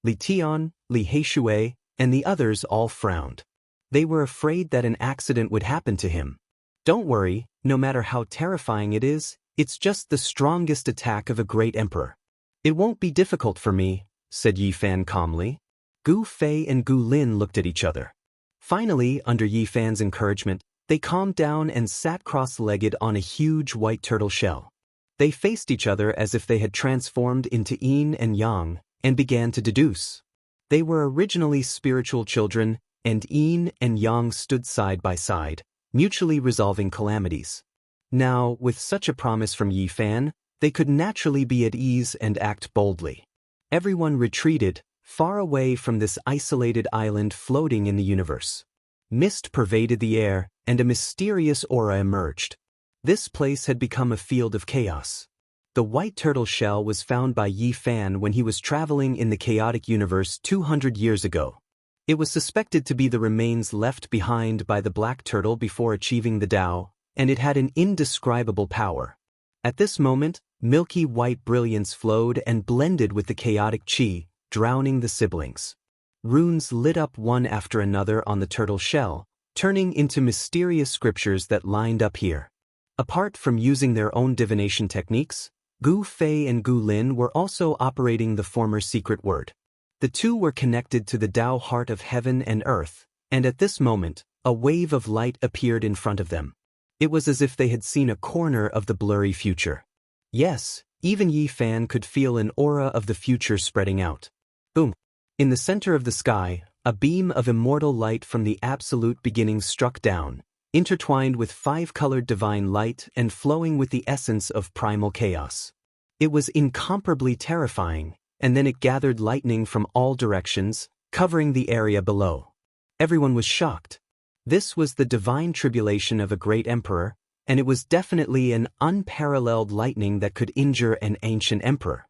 Li Tian, Li Heishui, and the others all frowned. They were afraid that an accident would happen to him. Don't worry, no matter how terrifying it is, it's just the strongest attack of a great emperor. It won't be difficult for me, said Yi Fan calmly. Gu Fei and Gu Lin looked at each other. Finally, under Yi Fan's encouragement, they calmed down and sat cross-legged on a huge white turtle shell. They faced each other as if they had transformed into yin and yang, and began to deduce. They were originally spiritual children, and yin and yang stood side by side, mutually resolving calamities. Now, with such a promise from Yi Fan, they could naturally be at ease and act boldly. Everyone retreated, far away from this isolated island floating in the universe. Mist pervaded the air, and a mysterious aura emerged. This place had become a field of chaos. The white turtle shell was found by Yi Fan when he was traveling in the chaotic universe 200 years ago. It was suspected to be the remains left behind by the black turtle before achieving the Tao, and it had an indescribable power. At this moment, milky white brilliance flowed and blended with the chaotic qi, drowning the siblings. Runes lit up one after another on the turtle shell, turning into mysterious scriptures that lined up here. Apart from using their own divination techniques, Gu Fei and Gu Lin were also operating the former secret word. The two were connected to the Tao heart of heaven and earth, and at this moment, a wave of light appeared in front of them. It was as if they had seen a corner of the blurry future. Yes, even Yi Fan could feel an aura of the future spreading out. Boom! In the center of the sky, a beam of immortal light from the absolute beginning struck down, intertwined with five-colored divine light and flowing with the essence of primal chaos. It was incomparably terrifying, and then it gathered lightning from all directions, covering the area below. Everyone was shocked. This was the divine tribulation of a great emperor, and it was definitely an unparalleled lightning that could injure an ancient emperor.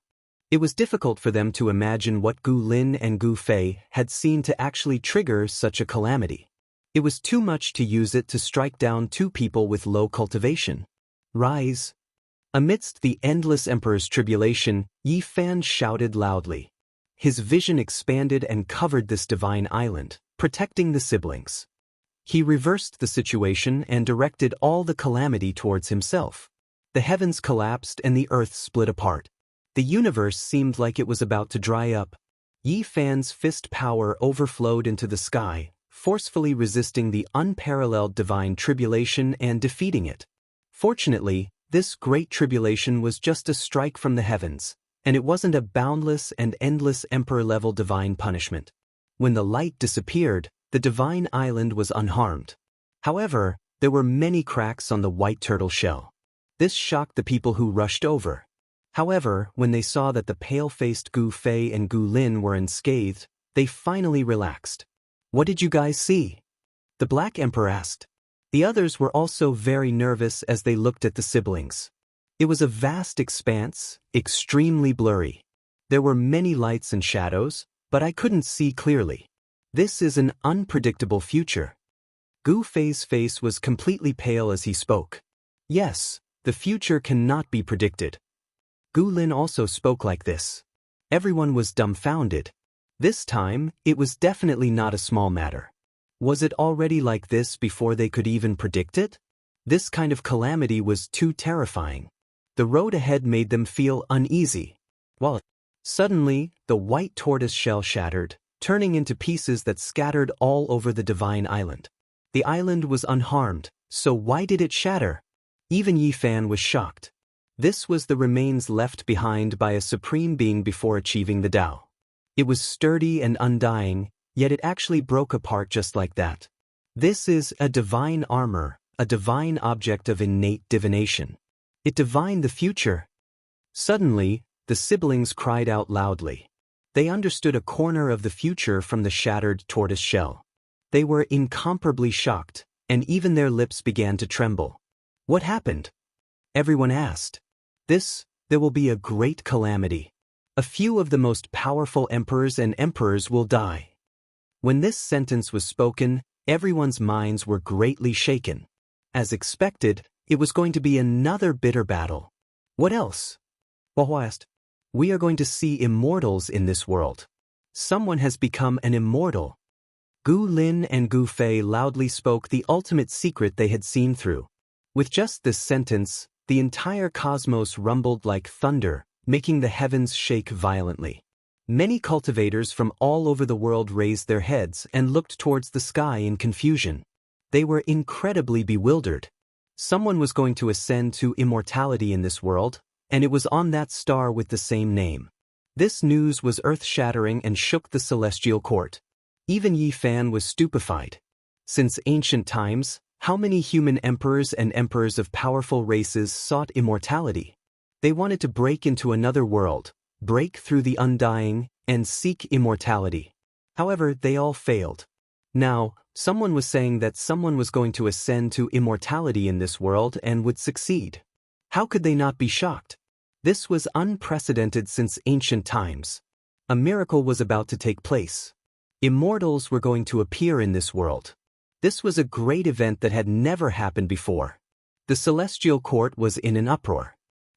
It was difficult for them to imagine what Gu Lin and Gu Fei had seen to actually trigger such a calamity. It was too much to use it to strike down two people with low cultivation. Rise! Amidst the endless emperor's tribulation, Yi Fan shouted loudly. His vision expanded and covered this divine island, protecting the siblings. He reversed the situation and directed all the calamity towards himself. The heavens collapsed and the earth split apart. The universe seemed like it was about to dry up. Yi Fan's fist power overflowed into the sky, forcefully resisting the unparalleled divine tribulation and defeating it. Fortunately, this great tribulation was just a strike from the heavens, and it wasn't a boundless and endless emperor-level divine punishment. When the light disappeared, the divine island was unharmed. However, there were many cracks on the white turtle shell. This shocked the people who rushed over. However, when they saw that the pale-faced Gu Fei and Gu Lin were unscathed, they finally relaxed. What did you guys see? The Black Emperor asked. The others were also very nervous as they looked at the siblings. It was a vast expanse, extremely blurry. There were many lights and shadows, but I couldn't see clearly. This is an unpredictable future. Gu Fei's face was completely pale as he spoke. Yes, the future cannot be predicted. Gu Lin also spoke like this. Everyone was dumbfounded. This time, it was definitely not a small matter. Was it already like this before they could even predict it? This kind of calamity was too terrifying. The road ahead made them feel uneasy. Suddenly, the white tortoise shell shattered, turning into pieces that scattered all over the divine island. The island was unharmed, so why did it shatter? Even Yi Fan was shocked. This was the remains left behind by a supreme being before achieving the Tao. It was sturdy and undying, yet it actually broke apart just like that. This is a divine armor, a divine object of innate divination. It divined the future. Suddenly, the siblings cried out loudly. They understood a corner of the future from the shattered tortoise shell. They were incomparably shocked, and even their lips began to tremble. What happened? Everyone asked. There will be a great calamity. A few of the most powerful emperors and emperors will die. When this sentence was spoken, everyone's minds were greatly shaken. As expected, it was going to be another bitter battle. What else? Hua asked. We are going to see immortals in this world. Someone has become an immortal. Gu Lin and Gu Fei loudly spoke the ultimate secret they had seen through. With just this sentence, the entire cosmos rumbled like thunder, making the heavens shake violently. Many cultivators from all over the world raised their heads and looked towards the sky in confusion. They were incredibly bewildered. Someone was going to ascend to immortality in this world, and it was on that star with the same name. This news was earth-shattering and shook the celestial court. Even Yi Fan was stupefied. Since ancient times, how many human emperors and emperors of powerful races sought immortality? They wanted to break into another world, break through the undying, and seek immortality. However, they all failed. Now, someone was saying that someone was going to ascend to immortality in this world and would succeed. How could they not be shocked? This was unprecedented since ancient times. A miracle was about to take place. Immortals were going to appear in this world. This was a great event that had never happened before. The celestial court was in an uproar.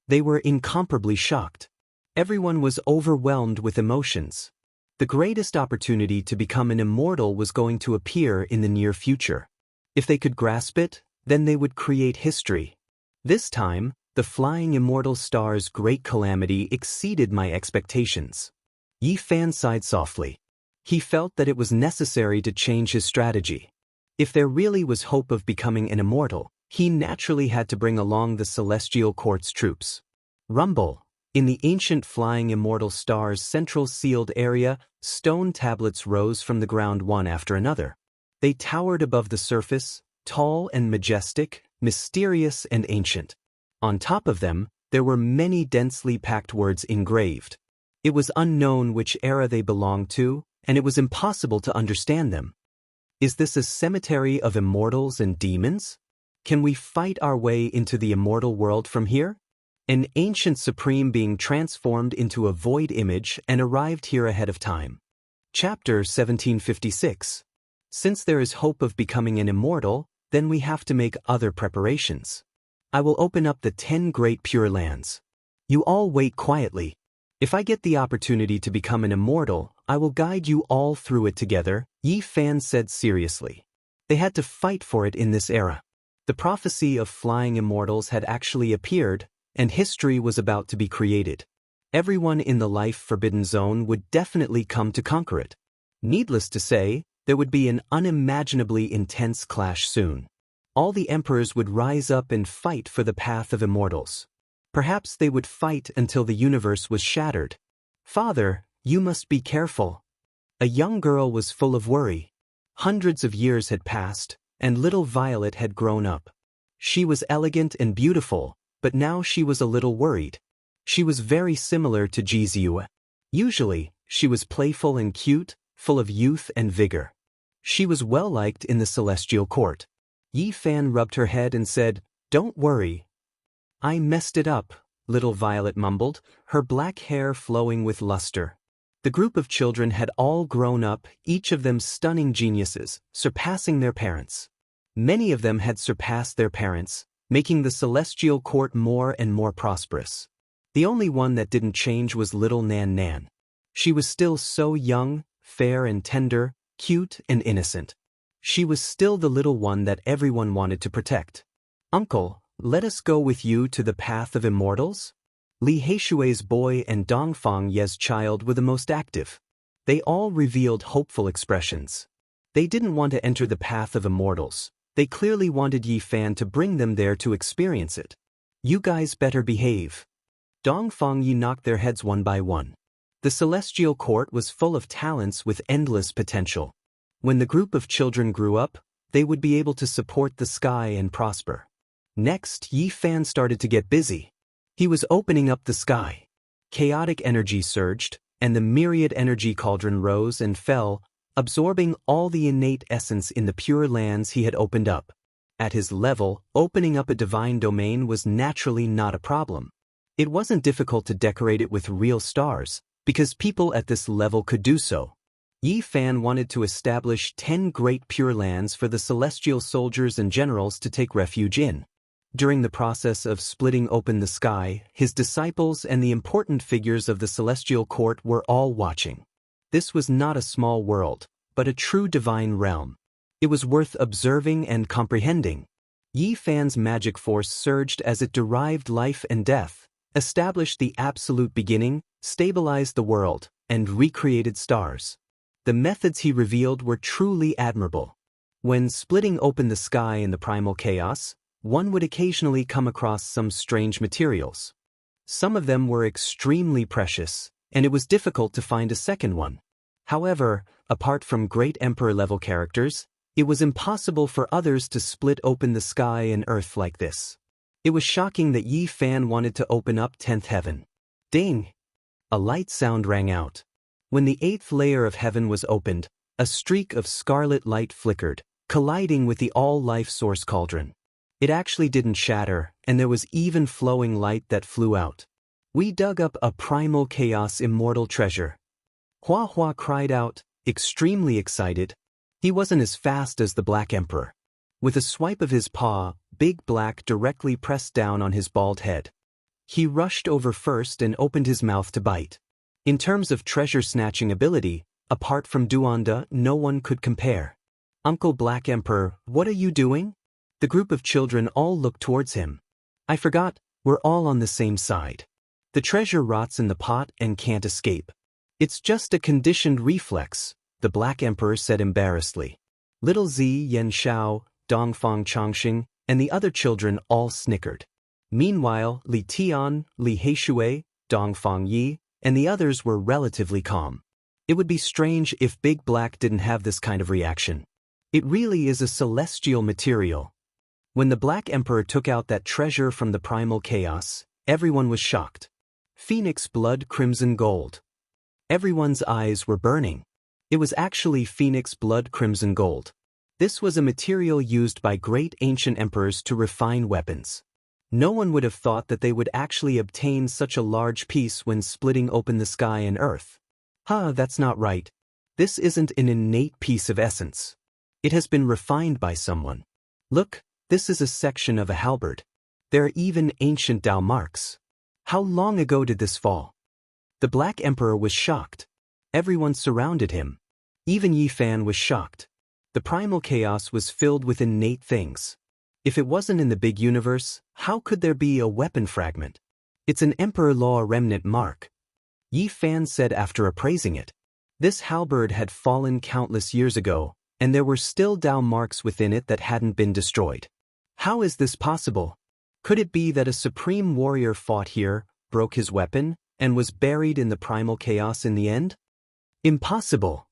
They were incomparably shocked. Everyone was overwhelmed with emotions. The greatest opportunity to become an immortal was going to appear in the near future. If they could grasp it, then they would create history. This time, the flying immortal star's great calamity exceeded my expectations. Yi Fan sighed softly. He felt that it was necessary to change his strategy. If there really was hope of becoming an immortal, he naturally had to bring along the celestial court's troops. Rumble. In the ancient flying immortal star's central sealed area, stone tablets rose from the ground one after another. They towered above the surface, tall and majestic, mysterious and ancient. On top of them, there were many densely packed words engraved. It was unknown which era they belonged to, and it was impossible to understand them. Is this a cemetery of immortals and demons? Can we fight our way into the immortal world from here? An ancient supreme being transformed into a void image and arrived here ahead of time. Chapter 1756. Since there is hope of becoming an immortal, then we have to make other preparations. I will open up the 10 great pure lands. You all wait quietly. If I get the opportunity to become an immortal, I will guide you all through it together, Yi Fan said seriously. They had to fight for it in this era. The prophecy of flying immortals had actually appeared, and history was about to be created. Everyone in the life forbidden zone would definitely come to conquer it. Needless to say, there would be an unimaginably intense clash soon. All the emperors would rise up and fight for the path of immortals. Perhaps they would fight until the universe was shattered. Father, you must be careful. A young girl was full of worry. Hundreds of years had passed, and little Violet had grown up. She was elegant and beautiful, but now she was a little worried. She was very similar to Jiziue. Usually, she was playful and cute, full of youth and vigor. She was well liked in the celestial court. Yi Fan rubbed her head and said, "Don't worry." "I messed it up," little Violet mumbled, her black hair flowing with luster. The group of children had all grown up, each of them stunning geniuses, surpassing their parents. Many of them had surpassed their parents, making the celestial court more and more prosperous. The only one that didn't change was little Nan Nan. She was still so young, fair and tender, cute and innocent. She was still the little one that everyone wanted to protect. "Uncle, let us go with you to the path of immortals?" Li Heishui's boy and Dongfang Ye's child were the most active. They all revealed hopeful expressions. They didn't want to enter the path of immortals. They clearly wanted Yi Fan to bring them there to experience it. You guys better behave. Dongfang Yi knocked their heads one by one. The celestial court was full of talents with endless potential. When the group of children grew up, they would be able to support the sky and prosper. Next, Yi Fan started to get busy. He was opening up the sky. Chaotic energy surged, and the myriad energy cauldron rose and fell, absorbing all the innate essence in the pure lands he had opened up. At his level, opening up a divine domain was naturally not a problem. It wasn't difficult to decorate it with real stars, because people at this level could do so. Yi Fan wanted to establish 10 great pure lands for the celestial soldiers and generals to take refuge in. During the process of splitting open the sky, his disciples and the important figures of the celestial court were all watching. This was not a small world, but a true divine realm. It was worth observing and comprehending. Yi Fan's magic force surged as it derived life and death, established the absolute beginning, stabilized the world, and recreated stars. The methods he revealed were truly admirable. When splitting open the sky in the primal chaos, one would occasionally come across some strange materials. Some of them were extremely precious, and it was difficult to find a second one. However, apart from great emperor-level characters, it was impossible for others to split open the sky and earth like this. It was shocking that Yi Fan wanted to open up 10th heaven. Ding! A light sound rang out. When the 8th layer of heaven was opened, a streak of scarlet light flickered, colliding with the all-life source cauldron. It actually didn't shatter, and there was even flowing light that flew out. We dug up a primal chaos immortal treasure. Hua Hua cried out, extremely excited. He wasn't as fast as the Black Emperor. With a swipe of his paw, Big Black directly pressed down on his bald head. He rushed over first and opened his mouth to bite. In terms of treasure-snatching ability, apart from Duanda, no one could compare. Uncle Black Emperor, what are you doing? The group of children all looked towards him. I forgot, we're all on the same side. The treasure rots in the pot and can't escape. It's just a conditioned reflex, the Black Emperor said embarrassedly. Little Zi Yanxiao, Dongfang Changxing, and the other children all snickered. Meanwhile, Li Tian, Li Heishui, Dongfang Yi, and the others were relatively calm. It would be strange if Big Black didn't have this kind of reaction. It really is a celestial material. When the Black Emperor took out that treasure from the primal chaos, everyone was shocked. Phoenix blood crimson gold. Everyone's eyes were burning. It was actually Phoenix blood crimson gold. This was a material used by great ancient emperors to refine weapons. No one would have thought that they would actually obtain such a large piece when splitting open the sky and earth. That's not right. This isn't an innate piece of essence. It has been refined by someone. Look, this is a section of a halberd. There are even ancient Dao marks. How long ago did this fall? The Black Emperor was shocked. Everyone surrounded him. Even Yi Fan was shocked. The primal chaos was filled with innate things. If it wasn't in the big universe, how could there be a weapon fragment? It's an Emperor Law remnant mark. Yi Fan said after appraising it. This halberd had fallen countless years ago, and there were still Dao marks within it that hadn't been destroyed. How is this possible? Could it be that a supreme warrior fought here, broke his weapon, and was buried in the primal chaos in the end? Impossible.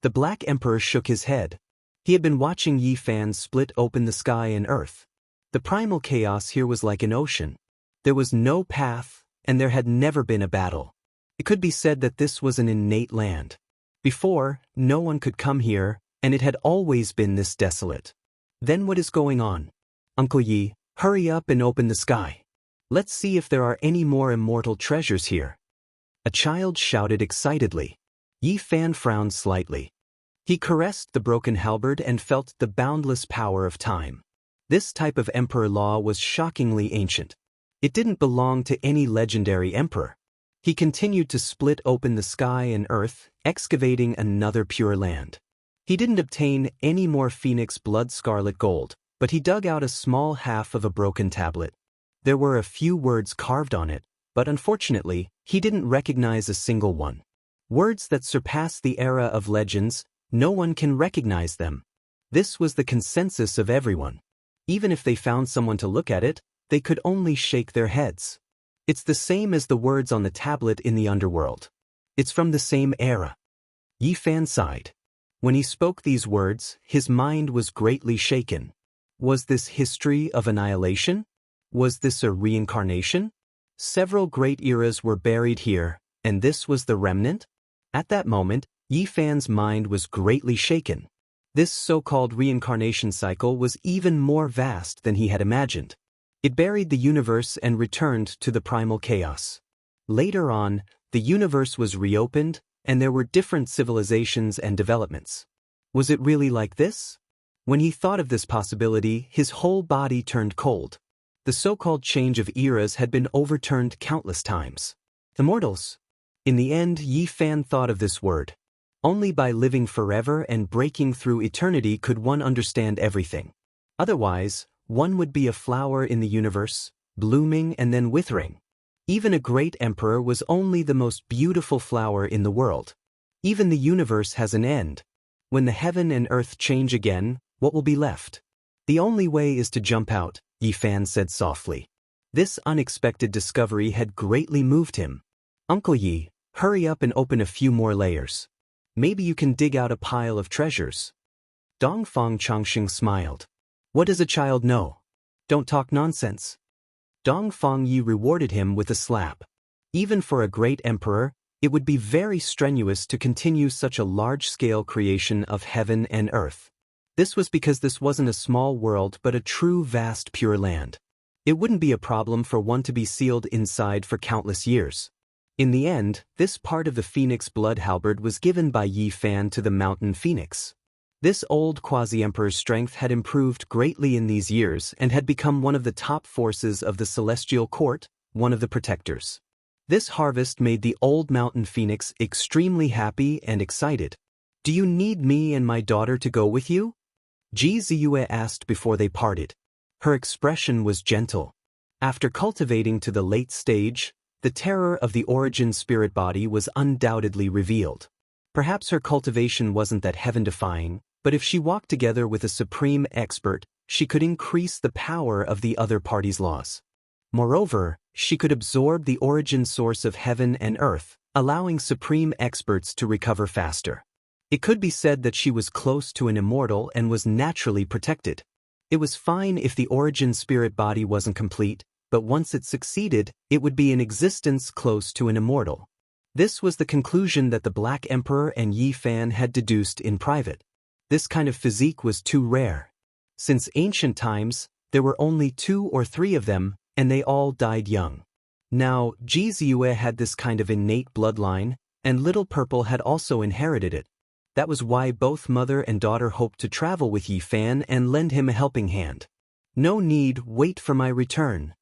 The Black Emperor shook his head. He had been watching Yi Fan split open the sky and earth. The primal chaos here was like an ocean. There was no path, and there had never been a battle. It could be said that this was an innate land. Before, no one could come here, and it had always been this desolate. Then what is going on? Uncle Yi, hurry up and open the sky. Let's see if there are any more immortal treasures here. A child shouted excitedly. Yi Fan frowned slightly. He caressed the broken halberd and felt the boundless power of time. This type of emperor law was shockingly ancient. It didn't belong to any legendary emperor. He continued to split open the sky and earth, excavating another pure land. He didn't obtain any more Phoenix blood scarlet gold, but he dug out a small half of a broken tablet. There were a few words carved on it, but unfortunately, he didn't recognize a single one. Words that surpassed the era of legends, No one can recognize them. This was the consensus of everyone. Even if they found someone to look at it, they could only shake their heads. It's the same as the words on the tablet in the underworld. It's from the same era. Yi Fan sighed. When he spoke these words, his mind was greatly shaken. Was this history of annihilation? Was this a reincarnation? Several great eras were buried here, and this was the remnant? At that moment, Yi Fan's mind was greatly shaken. This so-called reincarnation cycle was even more vast than he had imagined. It buried the universe and returned to the primal chaos. Later on, the universe was reopened, and there were different civilizations and developments. Was it really like this? When he thought of this possibility, his whole body turned cold. The so-called change of eras had been overturned countless times. Immortals. In the end, Yi Fan thought of this word. Only by living forever and breaking through eternity could one understand everything. Otherwise, one would be a flower in the universe, blooming and then withering. Even a great emperor was only the most beautiful flower in the world. Even the universe has an end. When the heaven and earth change again, what will be left? The only way is to jump out, Yi Fan said softly. This unexpected discovery had greatly moved him. Uncle Yi, hurry up and open a few more layers. Maybe you can dig out a pile of treasures. Dongfang Changxing smiled. What does a child know? Don't talk nonsense. Dongfang Yi rewarded him with a slap. Even for a great emperor, it would be very strenuous to continue such a large-scale creation of heaven and earth. This was because this wasn't a small world but a true vast pure land. It wouldn't be a problem for one to be sealed inside for countless years. In the end, this part of the phoenix blood halberd was given by Yi Fan to the mountain phoenix. This old quasi-emperor's strength had improved greatly in these years and had become one of the top forces of the celestial court, one of the protectors. This harvest made the old mountain phoenix extremely happy and excited. Do you need me and my daughter to go with you? Ji Ziyue asked before they parted. Her expression was gentle. After cultivating to the late stage, the terror of the origin spirit body was undoubtedly revealed. Perhaps her cultivation wasn't that heaven-defying, but if she walked together with a supreme expert, she could increase the power of the other party's laws. Moreover, she could absorb the origin source of heaven and earth, allowing supreme experts to recover faster. It could be said that she was close to an immortal and was naturally protected. It was fine if the origin spirit body wasn't complete, but once it succeeded, it would be in existence close to an immortal. This was the conclusion that the Black Emperor and Yi Fan had deduced in private. This kind of physique was too rare. Since ancient times, there were only 2 or 3 of them, and they all died young. Now, Ji Ziyue had this kind of innate bloodline, and Little Purple had also inherited it. That was why both mother and daughter hoped to travel with Yi Fan and lend him a helping hand. No need, wait for my return.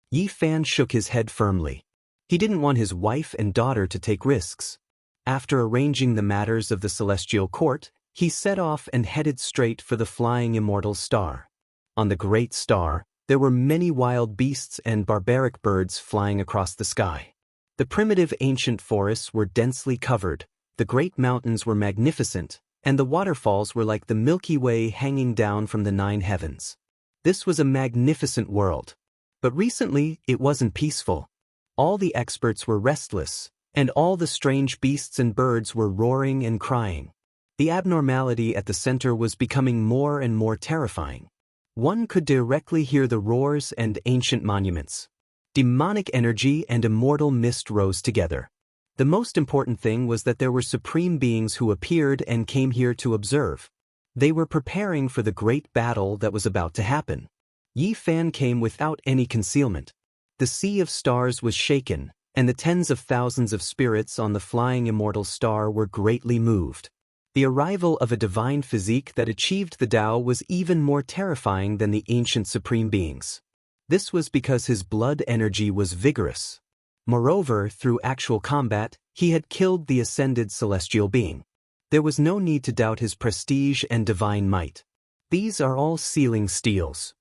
Yi Fan shook his head firmly. He didn't want his wife and daughter to take risks. After arranging the matters of the celestial court, he set off and headed straight for the flying immortal star. On the great star, there were many wild beasts and barbaric birds flying across the sky. The primitive ancient forests were densely covered, the great mountains were magnificent, and the waterfalls were like the Milky Way hanging down from the 9 heavens. This was a magnificent world. But recently, it wasn't peaceful. All the experts were restless, and all the strange beasts and birds were roaring and crying. The abnormality at the center was becoming more and more terrifying. One could directly hear the roars and ancient monuments. Demonic energy and immortal mist rose together. The most important thing was that there were supreme beings who appeared and came here to observe. They were preparing for the great battle that was about to happen. Yi Fan came without any concealment. The sea of stars was shaken, and the tens of thousands of spirits on the flying immortal star were greatly moved. The arrival of a divine physique that achieved the Tao was even more terrifying than the ancient supreme beings. This was because his blood energy was vigorous. Moreover, through actual combat, he had killed the ascended celestial being. There was no need to doubt his prestige and divine might. These are all sealing steels.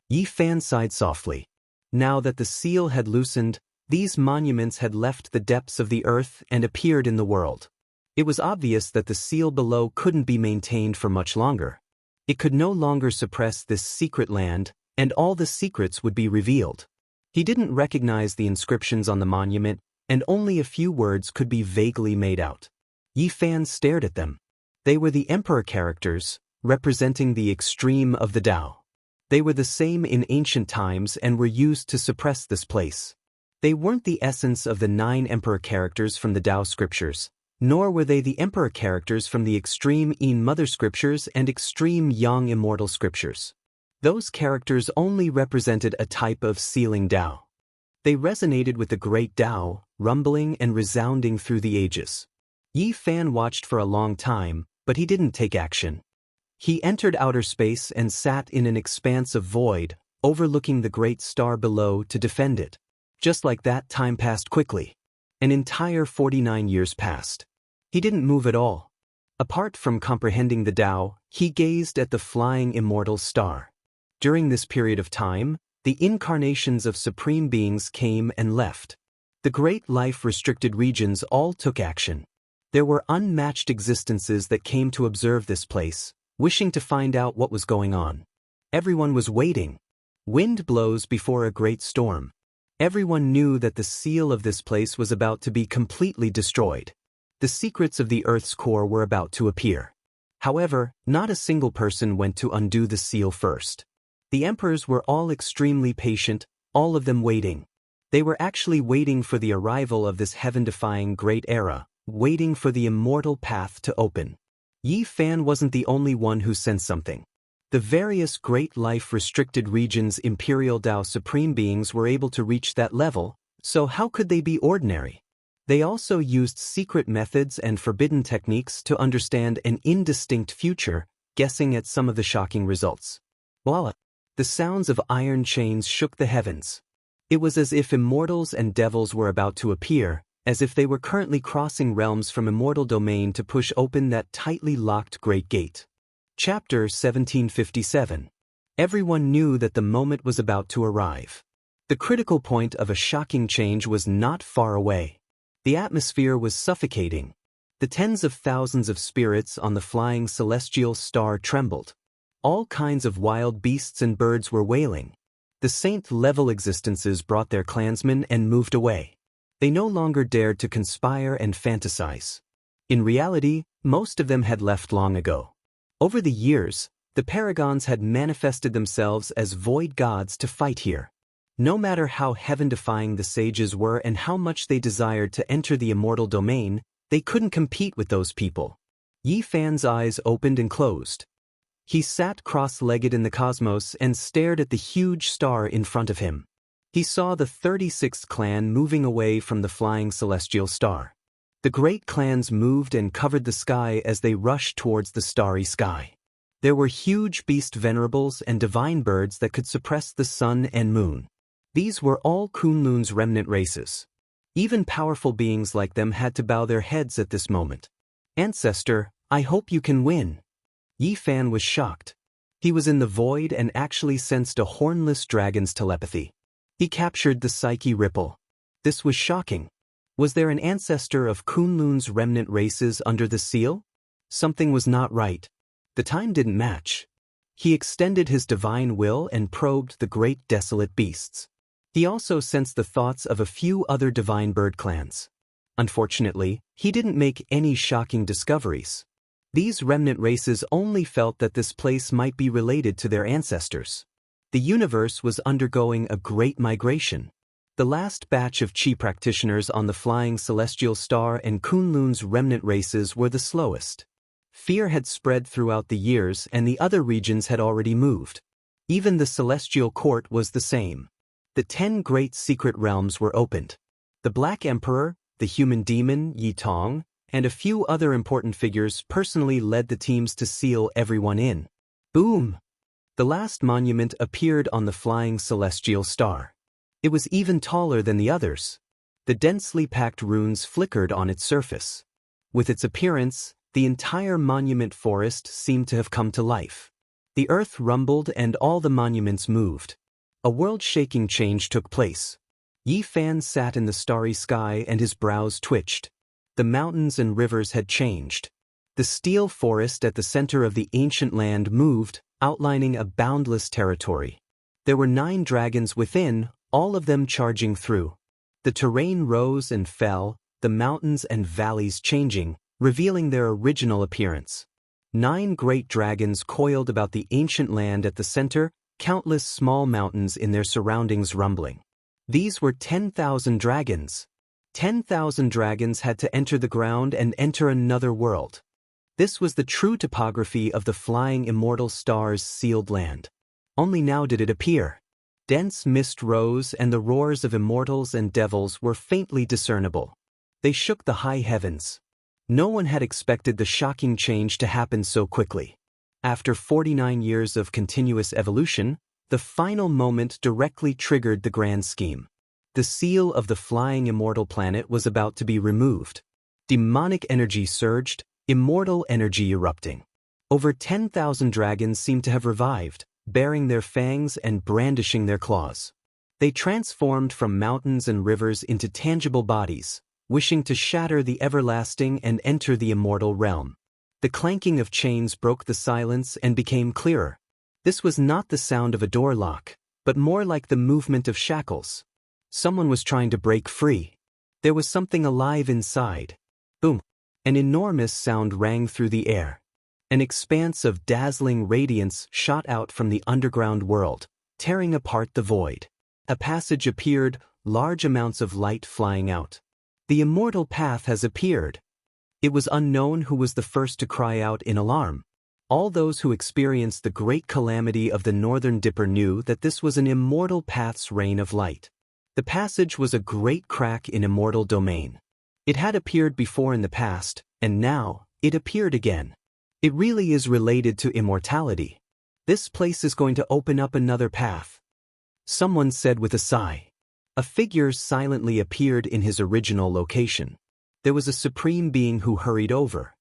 Yi Fan sighed softly. Now that the seal had loosened, these monuments had left the depths of the earth and appeared in the world. It was obvious that the seal below couldn't be maintained for much longer. It could no longer suppress this secret land, and all the secrets would be revealed. He didn't recognize the inscriptions on the monument, and only a few words could be vaguely made out. Yi Fan stared at them. They were the emperor characters, representing the extreme of the Tao. They were the same in ancient times and were used to suppress this place. They weren't the essence of the 9 emperor characters from the Tao scriptures, nor were they the emperor characters from the extreme Yin Mother scriptures and extreme Yang Immortal scriptures. Those characters only represented a type of sealing Tao. They resonated with the great Tao, rumbling and resounding through the ages. Yi Fan watched for a long time, but he didn't take action. He entered outer space and sat in an expanse of void, overlooking the great star below to defend it. Just like that, time passed quickly. An entire 49 years passed. He didn't move at all. Apart from comprehending the Tao, he gazed at the flying immortal star. During this period of time, the incarnations of supreme beings came and left. The great life-restricted regions all took action. There were unmatched existences that came to observe this place, wishing to find out what was going on. Everyone was waiting. Wind blows before a great storm. Everyone knew that the seal of this place was about to be completely destroyed. The secrets of the Earth's core were about to appear. However, not a single person went to undo the seal first. The emperors were all extremely patient, all of them waiting. They were actually waiting for the arrival of this heaven-defying great era, waiting for the immortal path to open. Yi Fan wasn't the only one who sensed something. The various great life-restricted regions' imperial Tao supreme beings were able to reach that level, so how could they be ordinary? They also used secret methods and forbidden techniques to understand an indistinct future, guessing at some of the shocking results. Voila! The sounds of iron chains shook the heavens. It was as if immortals and devils were about to appear, as if they were currently crossing realms from immortal domain to push open that tightly locked great gate. Chapter 1757. Everyone knew that the moment was about to arrive. The critical point of a shocking change was not far away. The atmosphere was suffocating. The tens of thousands of spirits on the flying celestial star trembled. All kinds of wild beasts and birds were wailing. The saint-level existences brought their clansmen and moved away. They no longer dared to conspire and fantasize. In reality, most of them had left long ago. Over the years, the paragons had manifested themselves as void gods to fight here. No matter how heaven-defying the sages were and how much they desired to enter the immortal domain, they couldn't compete with those people. Yi Fan's eyes opened and closed. He sat cross-legged in the cosmos and stared at the huge star in front of him. He saw the 36th clan moving away from the flying celestial star. The great clans moved and covered the sky as they rushed towards the starry sky. There were huge beast venerables and divine birds that could suppress the sun and moon. These were all Kunlun's remnant races. Even powerful beings like them had to bow their heads at this moment. Ancestor, I hope you can win. Yi Fan was shocked. He was in the void and actually sensed a hornless dragon's telepathy. He captured the psyche ripple. This was shocking. Was there an ancestor of Kunlun's remnant races under the seal? Something was not right. The time didn't match. He extended his divine will and probed the great desolate beasts. He also sensed the thoughts of a few other divine bird clans. Unfortunately, he didn't make any shocking discoveries. These remnant races only felt that this place might be related to their ancestors. The universe was undergoing a great migration. The last batch of Qi practitioners on the flying celestial star and Kunlun's remnant races were the slowest. Fear had spread throughout the years and the other regions had already moved. Even the celestial court was the same. The 10 great secret realms were opened. The Black Emperor, the human demon Yi Tong, and a few other important figures personally led the teams to seal everyone in. Boom! The last monument appeared on the flying celestial star. It was even taller than the others. The densely packed runes flickered on its surface. With its appearance, the entire monument forest seemed to have come to life. The earth rumbled and all the monuments moved. A world-shaking change took place. Yi Fan sat in the starry sky and his brows twitched. The mountains and rivers had changed. The steel forest at the center of the ancient land moved, outlining a boundless territory. There were 9 dragons within, all of them charging through. The terrain rose and fell, the mountains and valleys changing, revealing their original appearance. 9 great dragons coiled about the ancient land at the center, countless small mountains in their surroundings rumbling. These were 10,000 dragons. 10,000 dragons had to enter the ground and enter another world. This was the true topography of the flying immortal star's sealed land. Only now did it appear. Dense mist rose and the roars of immortals and devils were faintly discernible. They shook the high heavens. No one had expected the shocking change to happen so quickly. After 49 years of continuous evolution, the final moment directly triggered the grand scheme. The seal of the flying immortal planet was about to be removed. Demonic energy surged, immortal energy erupting. Over 10,000 dragons seemed to have revived, baring their fangs and brandishing their claws. They transformed from mountains and rivers into tangible bodies, wishing to shatter the everlasting and enter the immortal realm. The clanking of chains broke the silence and became clearer. This was not the sound of a door lock, but more like the movement of shackles. Someone was trying to break free. There was something alive inside. Boom! An enormous sound rang through the air. An expanse of dazzling radiance shot out from the underground world, tearing apart the void. A passage appeared, large amounts of light flying out. The immortal path has appeared. It was unknown who was the first to cry out in alarm. All those who experienced the great calamity of the Northern Dipper knew that this was an immortal path's reign of light. The passage was a great crack in immortal domain. It had appeared before in the past, and now, it appeared again. It really is related to immortality. This place is going to open up another path. Someone said with a sigh. A figure silently appeared in his original location. There was a supreme being who hurried over.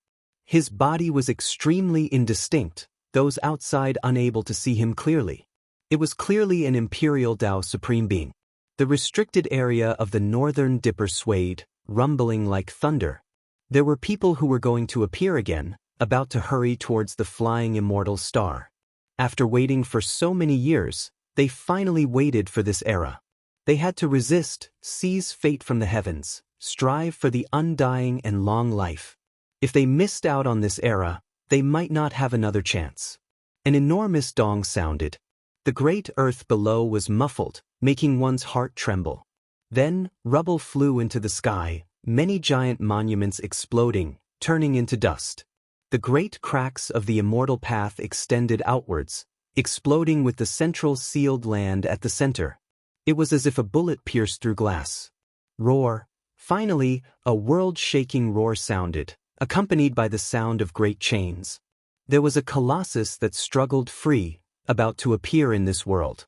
His body was extremely indistinct, those outside unable to see him clearly. It was clearly an Imperial Dao Supreme Being. The restricted area of the Northern Dipper swayed, rumbling like thunder. There were people who were going to appear again, about to hurry towards the flying immortal star. After waiting for so many years, they finally waited for this era. They had to resist, seize fate from the heavens, strive for the undying and long life. If they missed out on this era, they might not have another chance. An enormous dong sounded. The great earth below was muffled, making one's heart tremble. Then, rubble flew into the sky, many giant monuments exploding, turning into dust. The great cracks of the immortal path extended outwards, exploding with the central sealed land at the center. It was as if a bullet pierced through glass. Roar. Finally, a world-shaking roar sounded, accompanied by the sound of great chains. There was a colossus that struggled free, about to appear in this world.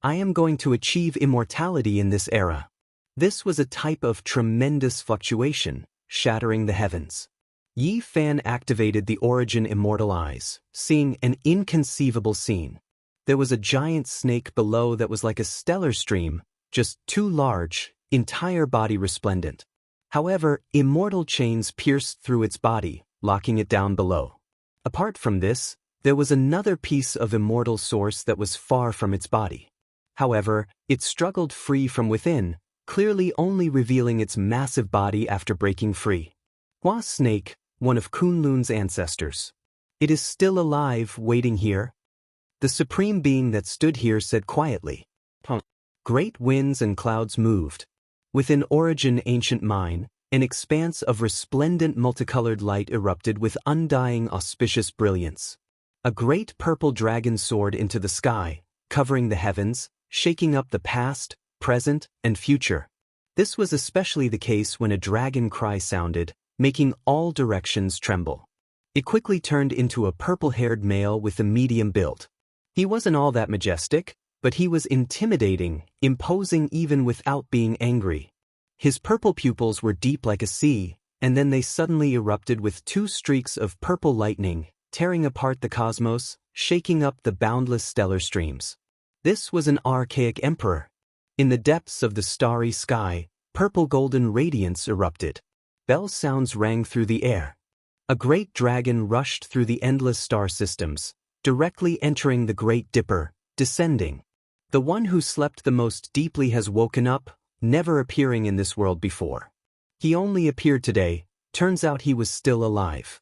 I am going to achieve immortality in this era. This was a type of tremendous fluctuation, shattering the heavens. Yi Fan activated the Origin Immortal Eyes, seeing an inconceivable scene. There was a giant snake below that was like a stellar stream, just too large, entire body resplendent. However, immortal chains pierced through its body, locking it down below. Apart from this, there was another piece of immortal source that was far from its body. However, it struggled free from within, clearly only revealing its massive body after breaking free. Hua Snake, one of Kunlun's ancestors. It is still alive, waiting here. The supreme being that stood here said quietly. Great winds and clouds moved. Within Origin Ancient Mine, an expanse of resplendent multicolored light erupted with undying auspicious brilliance. A great purple dragon soared into the sky, covering the heavens, shaking up the past, present, and future. This was especially the case when a dragon cry sounded, making all directions tremble. It quickly turned into a purple-haired male with a medium build. He wasn't all that majestic, but he was intimidating, imposing even without being angry. His purple pupils were deep like a sea, and then they suddenly erupted with 2 streaks of purple lightning, tearing apart the cosmos, shaking up the boundless stellar streams. This was an archaic emperor. In the depths of the starry sky, purple-golden radiance erupted. Bell sounds rang through the air. A great dragon rushed through the endless star systems, directly entering the Great Dipper, descending. The one who slept the most deeply has woken up, never appearing in this world before. He only appeared today, turns out he was still alive.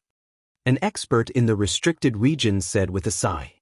An expert in the restricted region said with a sigh.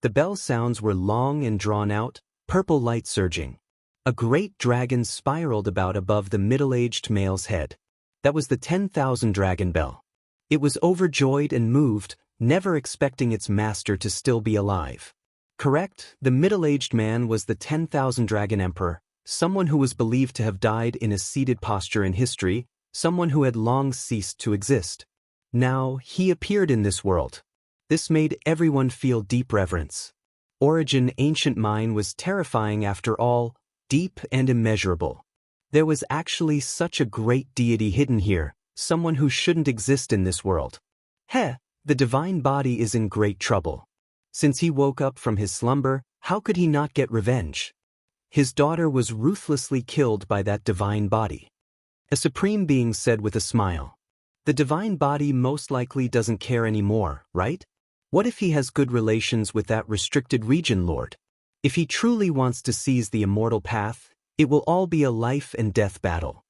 The bell sounds were long and drawn out, purple light surging. A great dragon spiraled about above the middle-aged male's head. That was the 10,000 dragon bell. It was overjoyed and moved, never expecting its master to still be alive. Correct, the middle-aged man was the 10,000 dragon emperor, someone who was believed to have died in a seated posture in history, someone who had long ceased to exist. Now, he appeared in this world. This made everyone feel deep reverence. Origin ancient mine was terrifying after all, deep and immeasurable. There was actually such a great deity hidden here, someone who shouldn't exist in this world. The divine body is in great trouble. Since he woke up from his slumber, how could he not get revenge? His daughter was ruthlessly killed by that divine body. A supreme being said with a smile. The divine body most likely doesn't care anymore, right? What if he has good relations with that restricted region lord? If he truly wants to seize the immortal path, it will all be a life and death battle.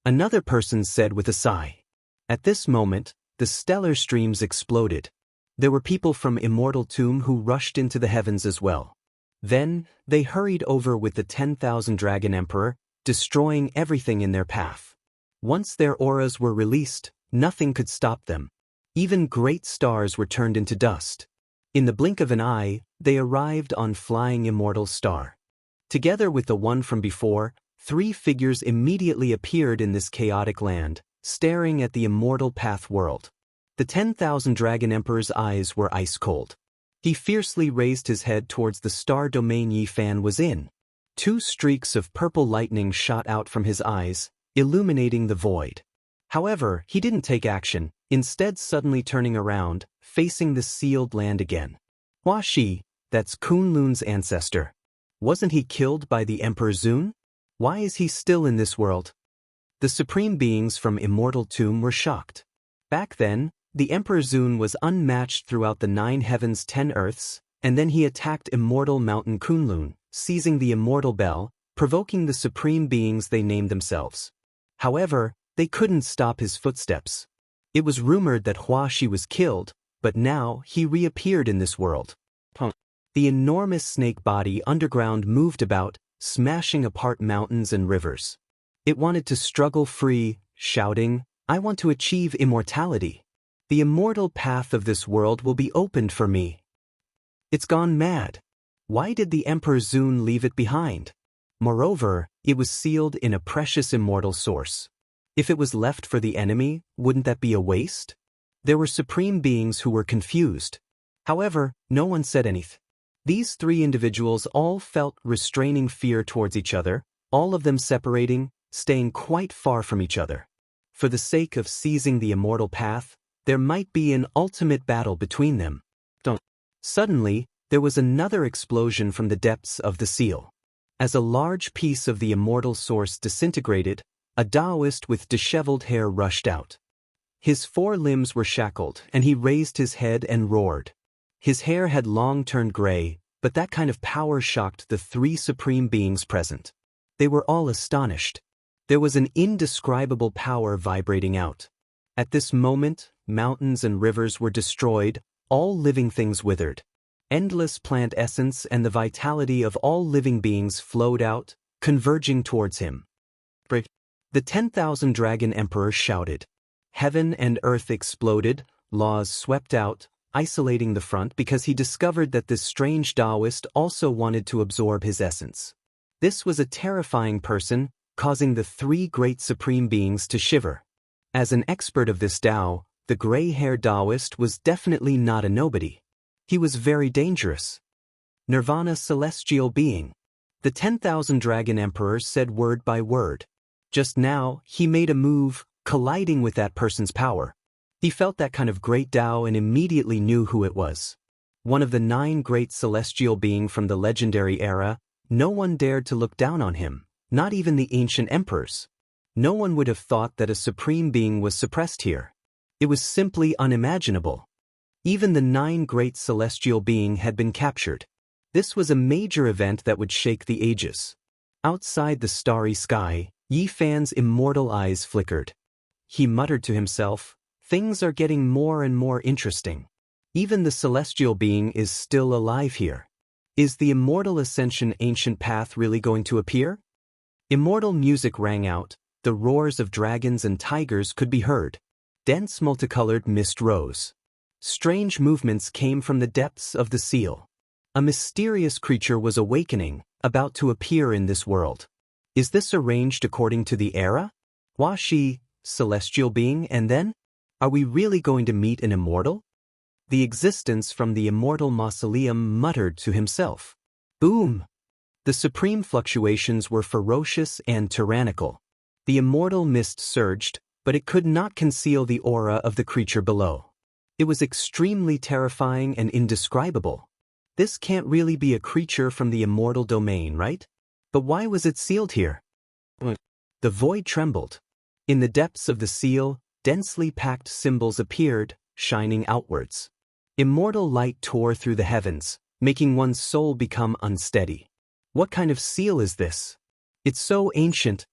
Another person said with a sigh. At this moment, the stellar streams exploded. There were people from Immortal Tomb who rushed into the heavens as well. Then, they hurried over with the 10,000 Dragon Emperor, destroying everything in their path. Once their auras were released, nothing could stop them. Even great stars were turned into dust. In the blink of an eye, they arrived on Flying Immortal Star. Together with the one from before, 3 figures immediately appeared in this chaotic land, staring at the Immortal Path world. The 10,000 Dragon Emperor's eyes were ice cold. He fiercely raised his head towards the star domain Yifan was in. 2 streaks of purple lightning shot out from his eyes, illuminating the void. However, he didn't take action, instead suddenly turning around, facing the sealed land again. Hua Shi, that's Kunlun's ancestor. Wasn't he killed by the Emperor Zun? Why is he still in this world? The supreme beings from Immortal Tomb were shocked. Back then, the Emperor Zun was unmatched throughout the 9 heavens 10 earths, and then he attacked Immortal Mountain Kunlun, seizing the Immortal Bell, provoking the supreme beings they named themselves. However, they couldn't stop his footsteps. It was rumored that Hua Shi was killed, but now he reappeared in this world. The enormous snake body underground moved about, smashing apart mountains and rivers. It wanted to struggle free, shouting, "I want to achieve immortality. The immortal path of this world will be opened for me." It's gone mad. Why did the Emperor Zun leave it behind? Moreover, it was sealed in a precious immortal source. If it was left for the enemy, wouldn't that be a waste? There were supreme beings who were confused. However, no one said anything. These 3 individuals all felt restraining fear towards each other, all of them separating, staying quite far from each other. For the sake of seizing the immortal path, there might be an ultimate battle between them. Suddenly, there was another explosion from the depths of the seal. As a large piece of the immortal source disintegrated, a Taoist with disheveled hair rushed out. His 4 limbs were shackled, and he raised his head and roared. His hair had long turned gray, but that kind of power shocked the 3 supreme beings present. They were all astonished. There was an indescribable power vibrating out. At this moment, mountains and rivers were destroyed, all living things withered. Endless plant essence and the vitality of all living beings flowed out, converging towards him. The 10,000 Dragon Emperor shouted. Heaven and earth exploded, laws swept out, isolating the front because he discovered that this strange Taoist also wanted to absorb his essence. This was a terrifying person, causing the 3 great supreme beings to shiver. As an expert of this Tao, the gray-haired Taoist was definitely not a nobody. He was very dangerous. Nirvana celestial being. The 10,000 Dragon Emperor said word by word. Just now, he made a move, colliding with that person's power. He felt that kind of great Tao and immediately knew who it was. One of the 9 great celestial being from the legendary era, no one dared to look down on him, not even the ancient emperors. No one would have thought that a supreme being was suppressed here. It was simply unimaginable. Even the 9 great celestial beings had been captured. This was a major event that would shake the ages. Outside the starry sky, Yi Fan's immortal eyes flickered. He muttered to himself, "Things are getting more and more interesting. Even the celestial being is still alive here. Is the immortal ascension ancient path really going to appear?" Immortal music rang out, the roars of dragons and tigers could be heard. Dense multicolored mist rose. Strange movements came from the depths of the seal. A mysterious creature was awakening, about to appear in this world. Is this arranged according to the era? Wa Shi, celestial being, and then? Are we really going to meet an immortal? The existence from the immortal mausoleum muttered to himself. Boom! The supreme fluctuations were ferocious and tyrannical. The immortal mist surged, but it could not conceal the aura of the creature below. It was extremely terrifying and indescribable. This can't really be a creature from the immortal domain, right? But why was it sealed here? The void trembled. In the depths of the seal, densely packed symbols appeared, shining outwards. Immortal light tore through the heavens, making one's soul become unsteady. What kind of seal is this? It's so ancient.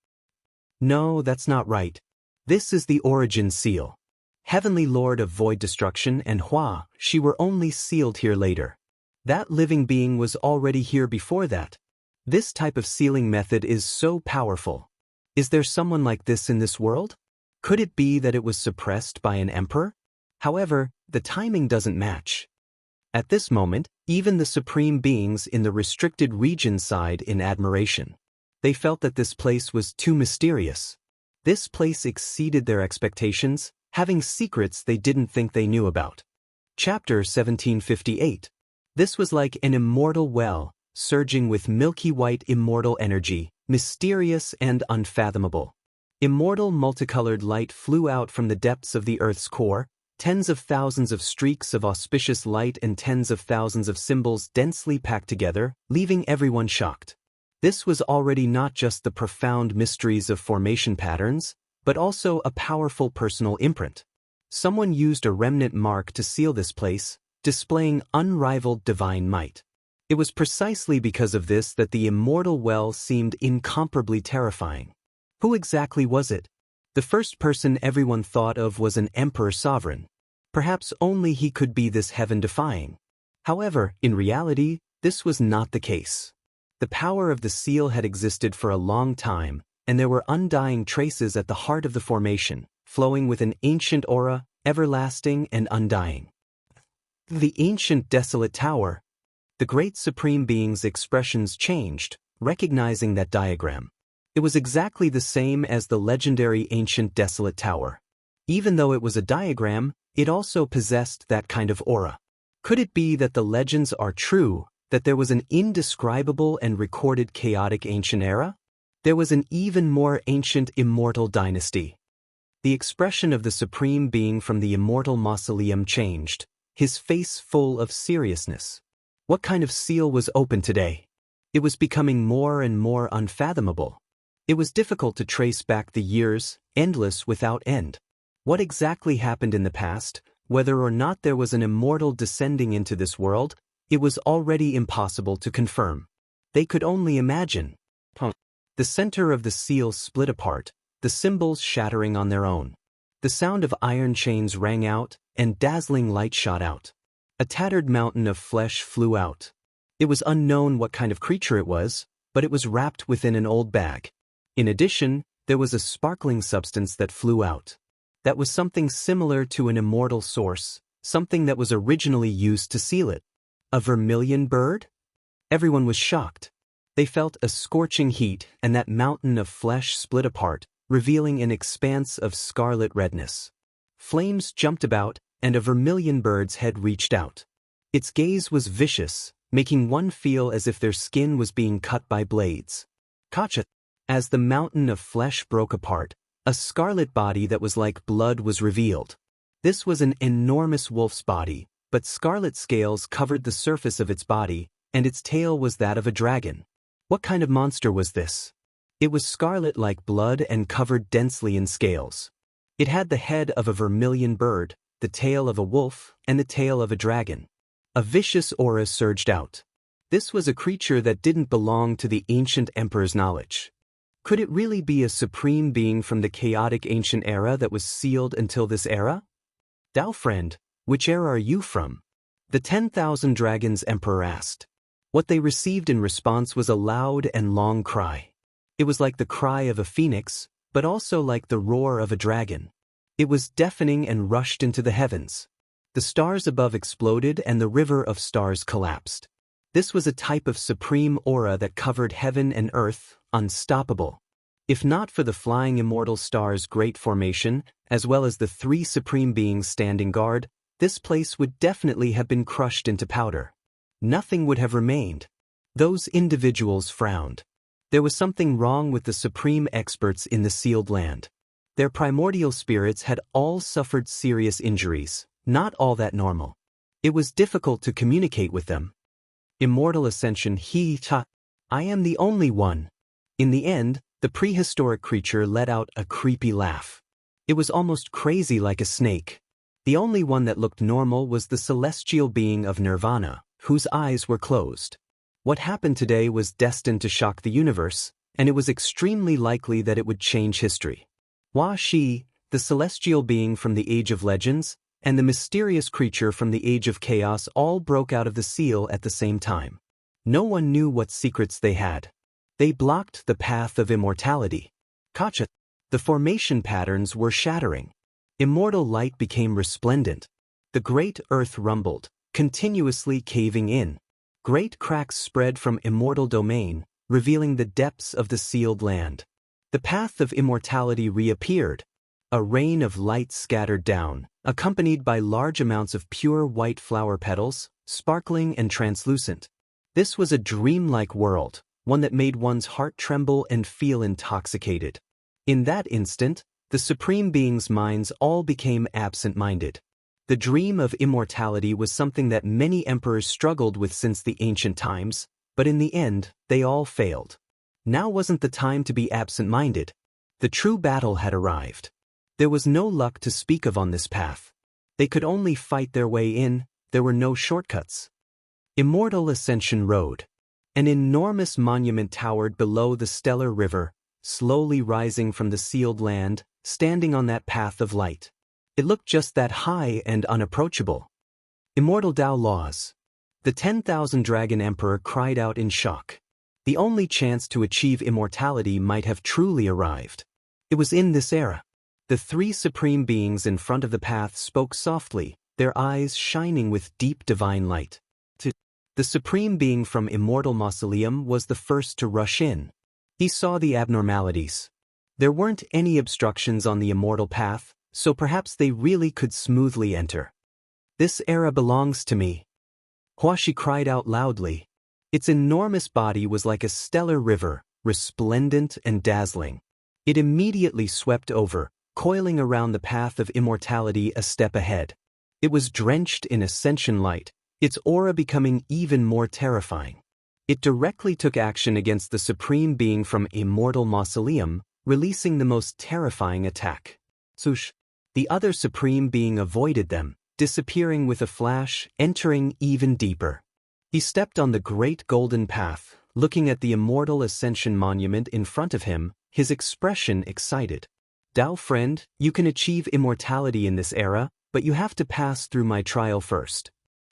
No, that's not right. This is the origin seal. Heavenly Lord of Void Destruction and Hua Shi were only sealed here later. That living being was already here before that. This type of sealing method is so powerful. Is there someone like this in this world? Could it be that it was suppressed by an emperor? However, the timing doesn't match. At this moment, even the supreme beings in the restricted region sighed in admiration. They felt that this place was too mysterious. This place exceeded their expectations, having secrets they didn't think they knew about. Chapter 1758. This was like an immortal well, surging with milky white immortal energy, mysterious and unfathomable. Immortal multicolored light flew out from the depths of the Earth's core, tens of thousands of streaks of auspicious light and tens of thousands of symbols densely packed together, leaving everyone shocked. This was already not just the profound mysteries of formation patterns, but also a powerful personal imprint. Someone used a remnant mark to seal this place, displaying unrivaled divine might. It was precisely because of this that the immortal well seemed incomparably terrifying. Who exactly was it? The first person everyone thought of was an emperor sovereign. Perhaps only he could be this heaven-defying. However, in reality, this was not the case. The power of the seal had existed for a long time, and there were undying traces at the heart of the formation, flowing with an ancient aura, everlasting and undying. The ancient desolate tower. The great supreme being's expressions changed, recognizing that diagram. It was exactly the same as the legendary ancient desolate tower. Even though it was a diagram, it also possessed that kind of aura. Could it be that the legends are true, that there was an indescribable and recorded chaotic ancient era? There was an even more ancient immortal dynasty. The expression of the supreme being from the immortal mausoleum changed, his face full of seriousness. What kind of seal was open today? It was becoming more and more unfathomable. It was difficult to trace back the years, endless without end. What exactly happened in the past, whether or not there was an immortal descending into this world, it was already impossible to confirm. They could only imagine. The center of the seal split apart, the symbols shattering on their own. The sound of iron chains rang out, and dazzling light shot out. A tattered mountain of flesh flew out. It was unknown what kind of creature it was, but it was wrapped within an old bag. In addition, there was a sparkling substance that flew out. That was something similar to an immortal source, something that was originally used to seal it. A vermilion bird? Everyone was shocked. They felt a scorching heat, and that mountain of flesh split apart, revealing an expanse of scarlet redness. Flames jumped about, and a vermilion bird's head reached out. Its gaze was vicious, making one feel as if their skin was being cut by blades. Kacha! As the mountain of flesh broke apart, a scarlet body that was like blood was revealed. This was an enormous wolf's body, but scarlet scales covered the surface of its body, and its tail was that of a dragon. What kind of monster was this? It was scarlet like blood and covered densely in scales. It had the head of a vermilion bird, the tail of a wolf, and the tail of a dragon. A vicious aura surged out. This was a creature that didn't belong to the ancient emperor's knowledge. Could it really be a supreme being from the chaotic ancient era that was sealed until this era? Dao friend, which era are you from? The 10,000 Dragons Emperor asked. What they received in response was a loud and long cry. It was like the cry of a phoenix, but also like the roar of a dragon. It was deafening and rushed into the heavens. The stars above exploded and the river of stars collapsed. This was a type of supreme aura that covered heaven and earth, unstoppable. If not for the flying immortal star's great formation, as well as the three supreme beings standing guard, this place would definitely have been crushed into powder. Nothing would have remained. Those individuals frowned. There was something wrong with the supreme experts in the sealed land. Their primordial spirits had all suffered serious injuries, not all that normal. It was difficult to communicate with them. Immortal Ascension I am the only one. In the end, the prehistoric creature let out a creepy laugh. It was almost crazy like a snake. The only one that looked normal was the celestial being of Nirvana, whose eyes were closed. What happened today was destined to shock the universe, and it was extremely likely that it would change history. Hua Shi, the celestial being from the Age of Legends, and the mysterious creature from the Age of Chaos all broke out of the seal at the same time. No one knew what secrets they had. They blocked the path of immortality. Kacha. The formation patterns were shattering. Immortal light became resplendent. The great earth rumbled, continuously caving in. Great cracks spread from immortal domain, revealing the depths of the sealed land. The path of immortality reappeared. A rain of light scattered down, accompanied by large amounts of pure white flower petals, sparkling and translucent. This was a dreamlike world, one that made one's heart tremble and feel intoxicated. In that instant, the Supreme Being's minds all became absent-minded. The dream of immortality was something that many emperors struggled with since the ancient times, but in the end, they all failed. Now wasn't the time to be absent-minded. The true battle had arrived. There was no luck to speak of on this path. They could only fight their way in, there were no shortcuts. Immortal Ascension Road. An enormous monument towered below the stellar river, slowly rising from the sealed land, standing on that path of light. It looked just that high and unapproachable. Immortal Dao laws. The 10,000 Dragon Emperor cried out in shock. The only chance to achieve immortality might have truly arrived. It was in this era. The three supreme beings in front of the path spoke softly, their eyes shining with deep divine light. The supreme being from Immortal Mausoleum was the first to rush in. He saw the abnormalities. There weren't any obstructions on the immortal path, so perhaps they really could smoothly enter. This era belongs to me. Huashi cried out loudly. Its enormous body was like a stellar river, resplendent and dazzling. It immediately swept over, coiling around the path of immortality a step ahead. It was drenched in ascension light, its aura becoming even more terrifying. It directly took action against the supreme being from Immortal Mausoleum, releasing the most terrifying attack. Sush. The other supreme being avoided them, disappearing with a flash, entering even deeper. He stepped on the great golden path, looking at the Immortal Ascension monument in front of him, his expression excited. Dao friend, you can achieve immortality in this era, but you have to pass through my trial first.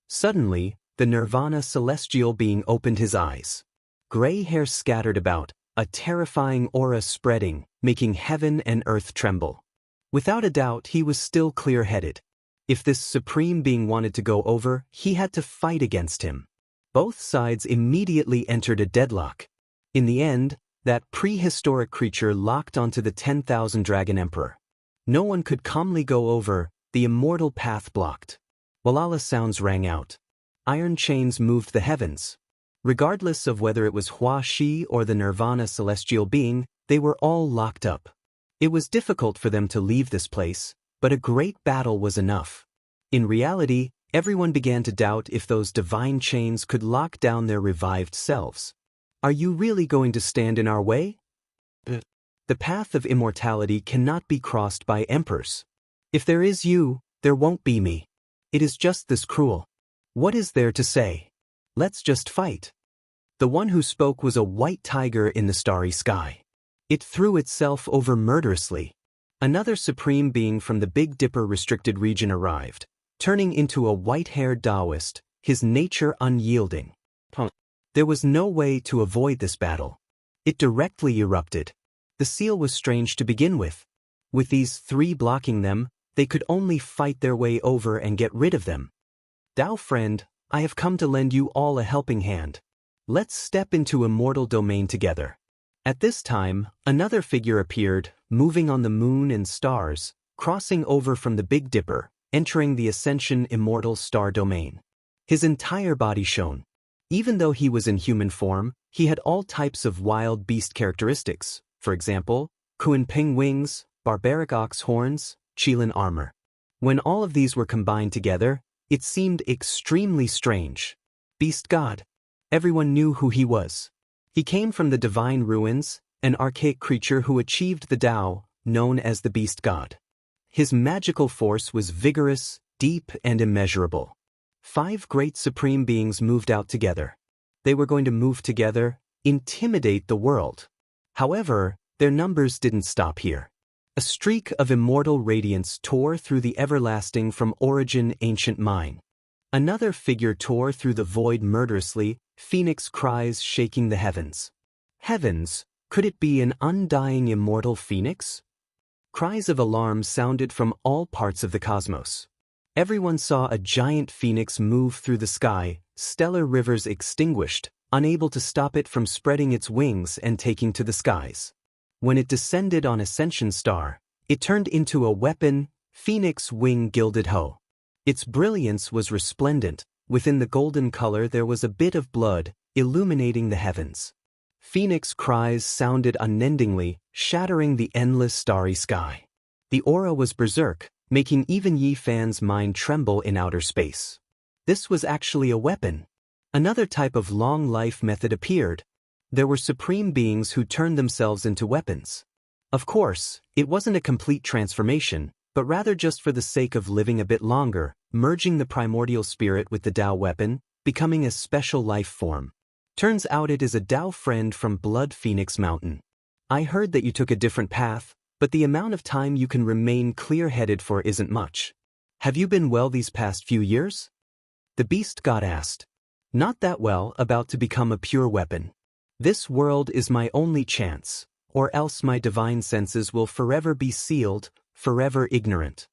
Suddenly, the Nirvana celestial being opened his eyes. Gray hair scattered about, a terrifying aura spreading, making heaven and earth tremble. Without a doubt, he was still clear-headed. If this supreme being wanted to go over, he had to fight against him. Both sides immediately entered a deadlock. In the end, that prehistoric creature locked onto the 10,000 Dragon Emperor. No one could calmly go over, the immortal path blocked. Walala sounds rang out. Iron chains moved the heavens. Regardless of whether it was Hua Shi or the Nirvana celestial being, they were all locked up. It was difficult for them to leave this place, but a great battle was enough. In reality, everyone began to doubt if those divine chains could lock down their revived selves. Are you really going to stand in our way? The path of immortality cannot be crossed by emperors. If there is you, there won't be me. It is just this cruel. What is there to say? Let's just fight. The one who spoke was a white tiger in the starry sky. It threw itself over murderously. Another supreme being from the Big Dipper restricted region arrived, turning into a white-haired Taoist, his nature unyielding. There was no way to avoid this battle. It directly erupted. The seal was strange to begin with. With these three blocking them, they could only fight their way over and get rid of them. Tao friend, I have come to lend you all a helping hand. Let's step into immortal domain together. At this time, another figure appeared, moving on the moon and stars, crossing over from the Big Dipper, entering the Ascension immortal star domain. His entire body shone. Even though he was in human form, he had all types of wild beast characteristics. For example, Kuan-Ping wings, barbaric ox horns, Qilin armor. When all of these were combined together, it seemed extremely strange. Beast God. Everyone knew who he was. He came from the divine ruins, an archaic creature who achieved the Tao, known as the Beast God. His magical force was vigorous, deep, and immeasurable. 5 great supreme beings moved out together. They were going to move together, intimidate the world. However, their numbers didn't stop here. A streak of immortal radiance tore through the everlasting from origin ancient mine. Another figure tore through the void murderously, phoenix cries shaking the heavens. Heavens, could it be an undying immortal phoenix? Cries of alarm sounded from all parts of the cosmos. Everyone saw a giant phoenix move through the sky, stellar rivers extinguished, unable to stop it from spreading its wings and taking to the skies. When it descended on Ascension Star, it turned into a weapon, Phoenix Wing Gilded Hoe. Its brilliance was resplendent. Within the golden color there was a bit of blood, illuminating the heavens. Phoenix cries sounded unendingly, shattering the endless starry sky. The aura was berserk, making even Yi Fan's mind tremble in outer space. This was actually a weapon. Another type of long life method appeared. There were supreme beings who turned themselves into weapons. Of course, it wasn't a complete transformation, but rather just for the sake of living a bit longer, merging the primordial spirit with the Tao weapon, becoming a special life form. Turns out it is a Tao friend from Blood Phoenix Mountain. I heard that you took a different path, but the amount of time you can remain clear-headed for isn't much. Have you been well these past few years? The beast god asked. Not that well, about to become a pure weapon. This world is my only chance, or else my divine senses will forever be sealed, forever ignorant.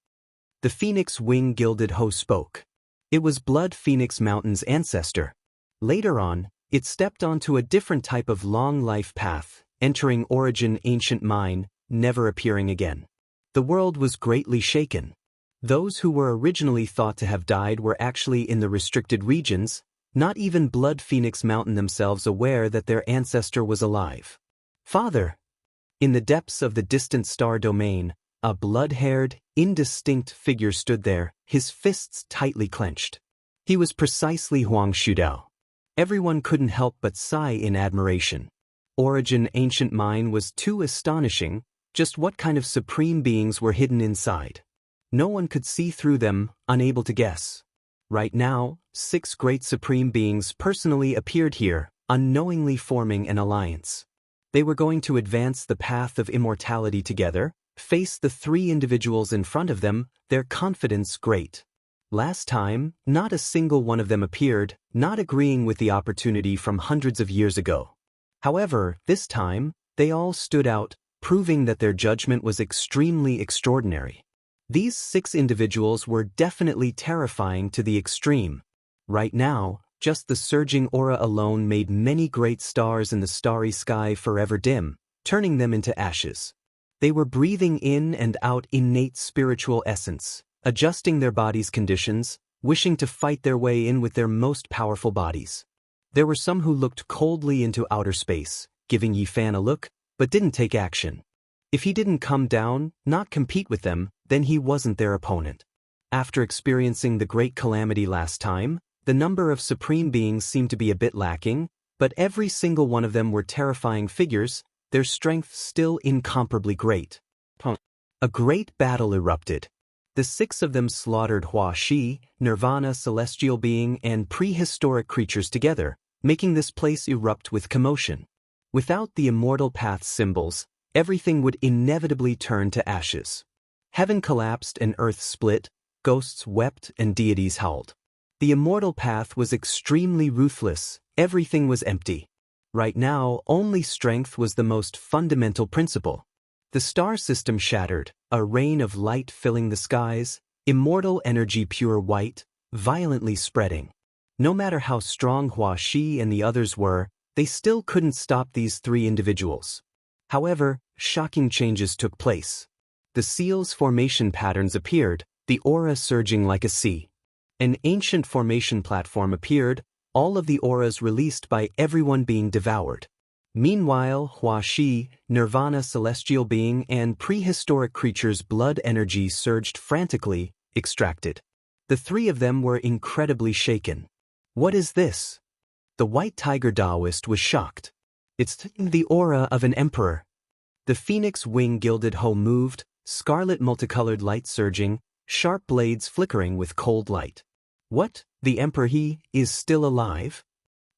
The Phoenix Wing Gilded Hoe spoke. It was Blood Phoenix Mountain's ancestor. Later on, it stepped onto a different type of long life path, entering origin ancient mine, never appearing again. The world was greatly shaken. Those who were originally thought to have died were actually in the restricted regions, not even Blood Phoenix Mountain themselves aware that their ancestor was alive. Father! In the depths of the distant star domain, a blood-haired, indistinct figure stood there, his fists tightly clenched. He was precisely Huang Shudao. Everyone couldn't help but sigh in admiration. Origin ancient mine was too astonishing. Just what kind of supreme beings were hidden inside? No one could see through them, unable to guess. Right now, 6 great supreme beings personally appeared here, unknowingly forming an alliance. They were going to advance the path of immortality together, face the 3 individuals in front of them, their confidence great. Last time, not a single one of them appeared, not agreeing with the opportunity from hundreds of years ago. However, this time, they all stood out, proving that their judgment was extremely extraordinary. These 6 individuals were definitely terrifying to the extreme. Right now, just the surging aura alone made many great stars in the starry sky forever dim, turning them into ashes. They were breathing in and out innate spiritual essence, adjusting their bodies' conditions, wishing to fight their way in with their most powerful bodies. There were some who looked coldly into outer space, giving Yi Fan a look, but didn't take action. If he didn't come down, not compete with them, then he wasn't their opponent. After experiencing the great calamity last time, the number of supreme beings seemed to be a bit lacking, but every single one of them were terrifying figures. their strength still incomparably great. A great battle erupted. The 6 of them slaughtered Wuxia, Nirvana celestial being and prehistoric creatures together, making this place erupt with commotion. Without the immortal path's symbols, everything would inevitably turn to ashes. Heaven collapsed and earth split, ghosts wept and deities howled. The immortal path was extremely ruthless, everything was empty. Right now, only strength was the most fundamental principle. The star system shattered, a rain of light filling the skies, immortal energy pure white, violently spreading. No matter how strong Wuxia and the others were, they still couldn't stop these 3 individuals. However, shocking changes took place. The seal's formation patterns appeared, the aura surging like a sea. An ancient formation platform appeared, all of the auras released by everyone being devoured. Meanwhile, Wuxia, Nirvana celestial being and prehistoric creatures' blood energy surged frantically, extracted. The 3 of them were incredibly shaken. What is this? The white tiger Taoist was shocked. It's the aura of an emperor. The phoenix wing gilded hoe moved, scarlet multicolored light surging, sharp blades flickering with cold light. What? The emperor he is still alive?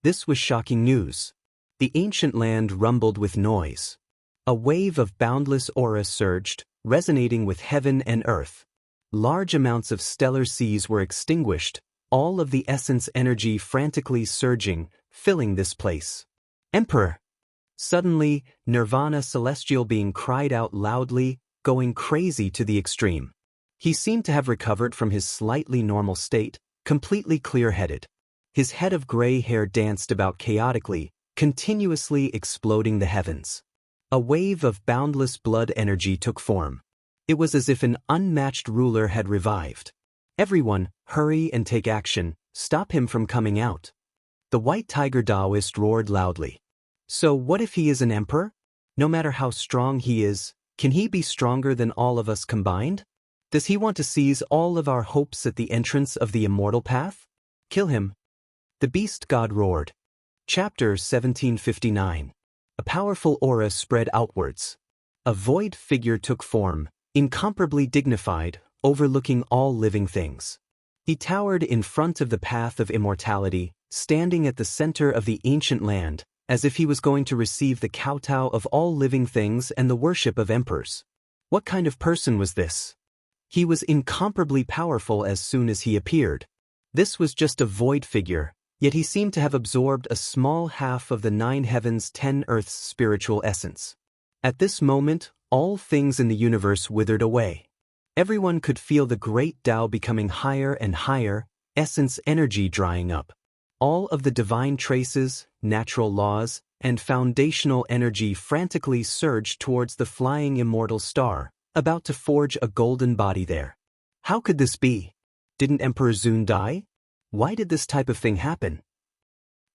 This was shocking news. The ancient land rumbled with noise. A wave of boundless aura surged, resonating with heaven and earth. Large amounts of stellar seas were extinguished, all of the essence energy frantically surging, filling this place. Emperor! Suddenly, Nirvana celestial being cried out loudly, going crazy to the extreme. He seemed to have recovered from his slightly normal state, completely clear-headed. His head of gray hair danced about chaotically, continuously exploding the heavens. A wave of boundless blood energy took form. It was as if an unmatched ruler had revived. Everyone, hurry and take action, stop him from coming out. The white tiger Taoist roared loudly. So what if he is an emperor? No matter how strong he is, can he be stronger than all of us combined? Does he want to seize all of our hopes at the entrance of the immortal path? Kill him. The beast god roared. Chapter 1759. A powerful aura spread outwards. A void figure took form, incomparably dignified, overlooking all living things. He towered in front of the path of immortality, standing at the center of the ancient land, as if he was going to receive the kowtow of all living things and the worship of emperors. What kind of person was this? He was incomparably powerful as soon as he appeared. This was just a void figure, yet he seemed to have absorbed a small half of the 9 heavens 10 earths spiritual essence. At this moment, all things in the universe withered away. Everyone could feel the great Tao becoming higher and higher, essence energy drying up. All of the divine traces, natural laws, and foundational energy frantically surged towards the flying immortal star, about to forge a golden body there. How could this be? Didn't Emperor Zun die? Why did this type of thing happen?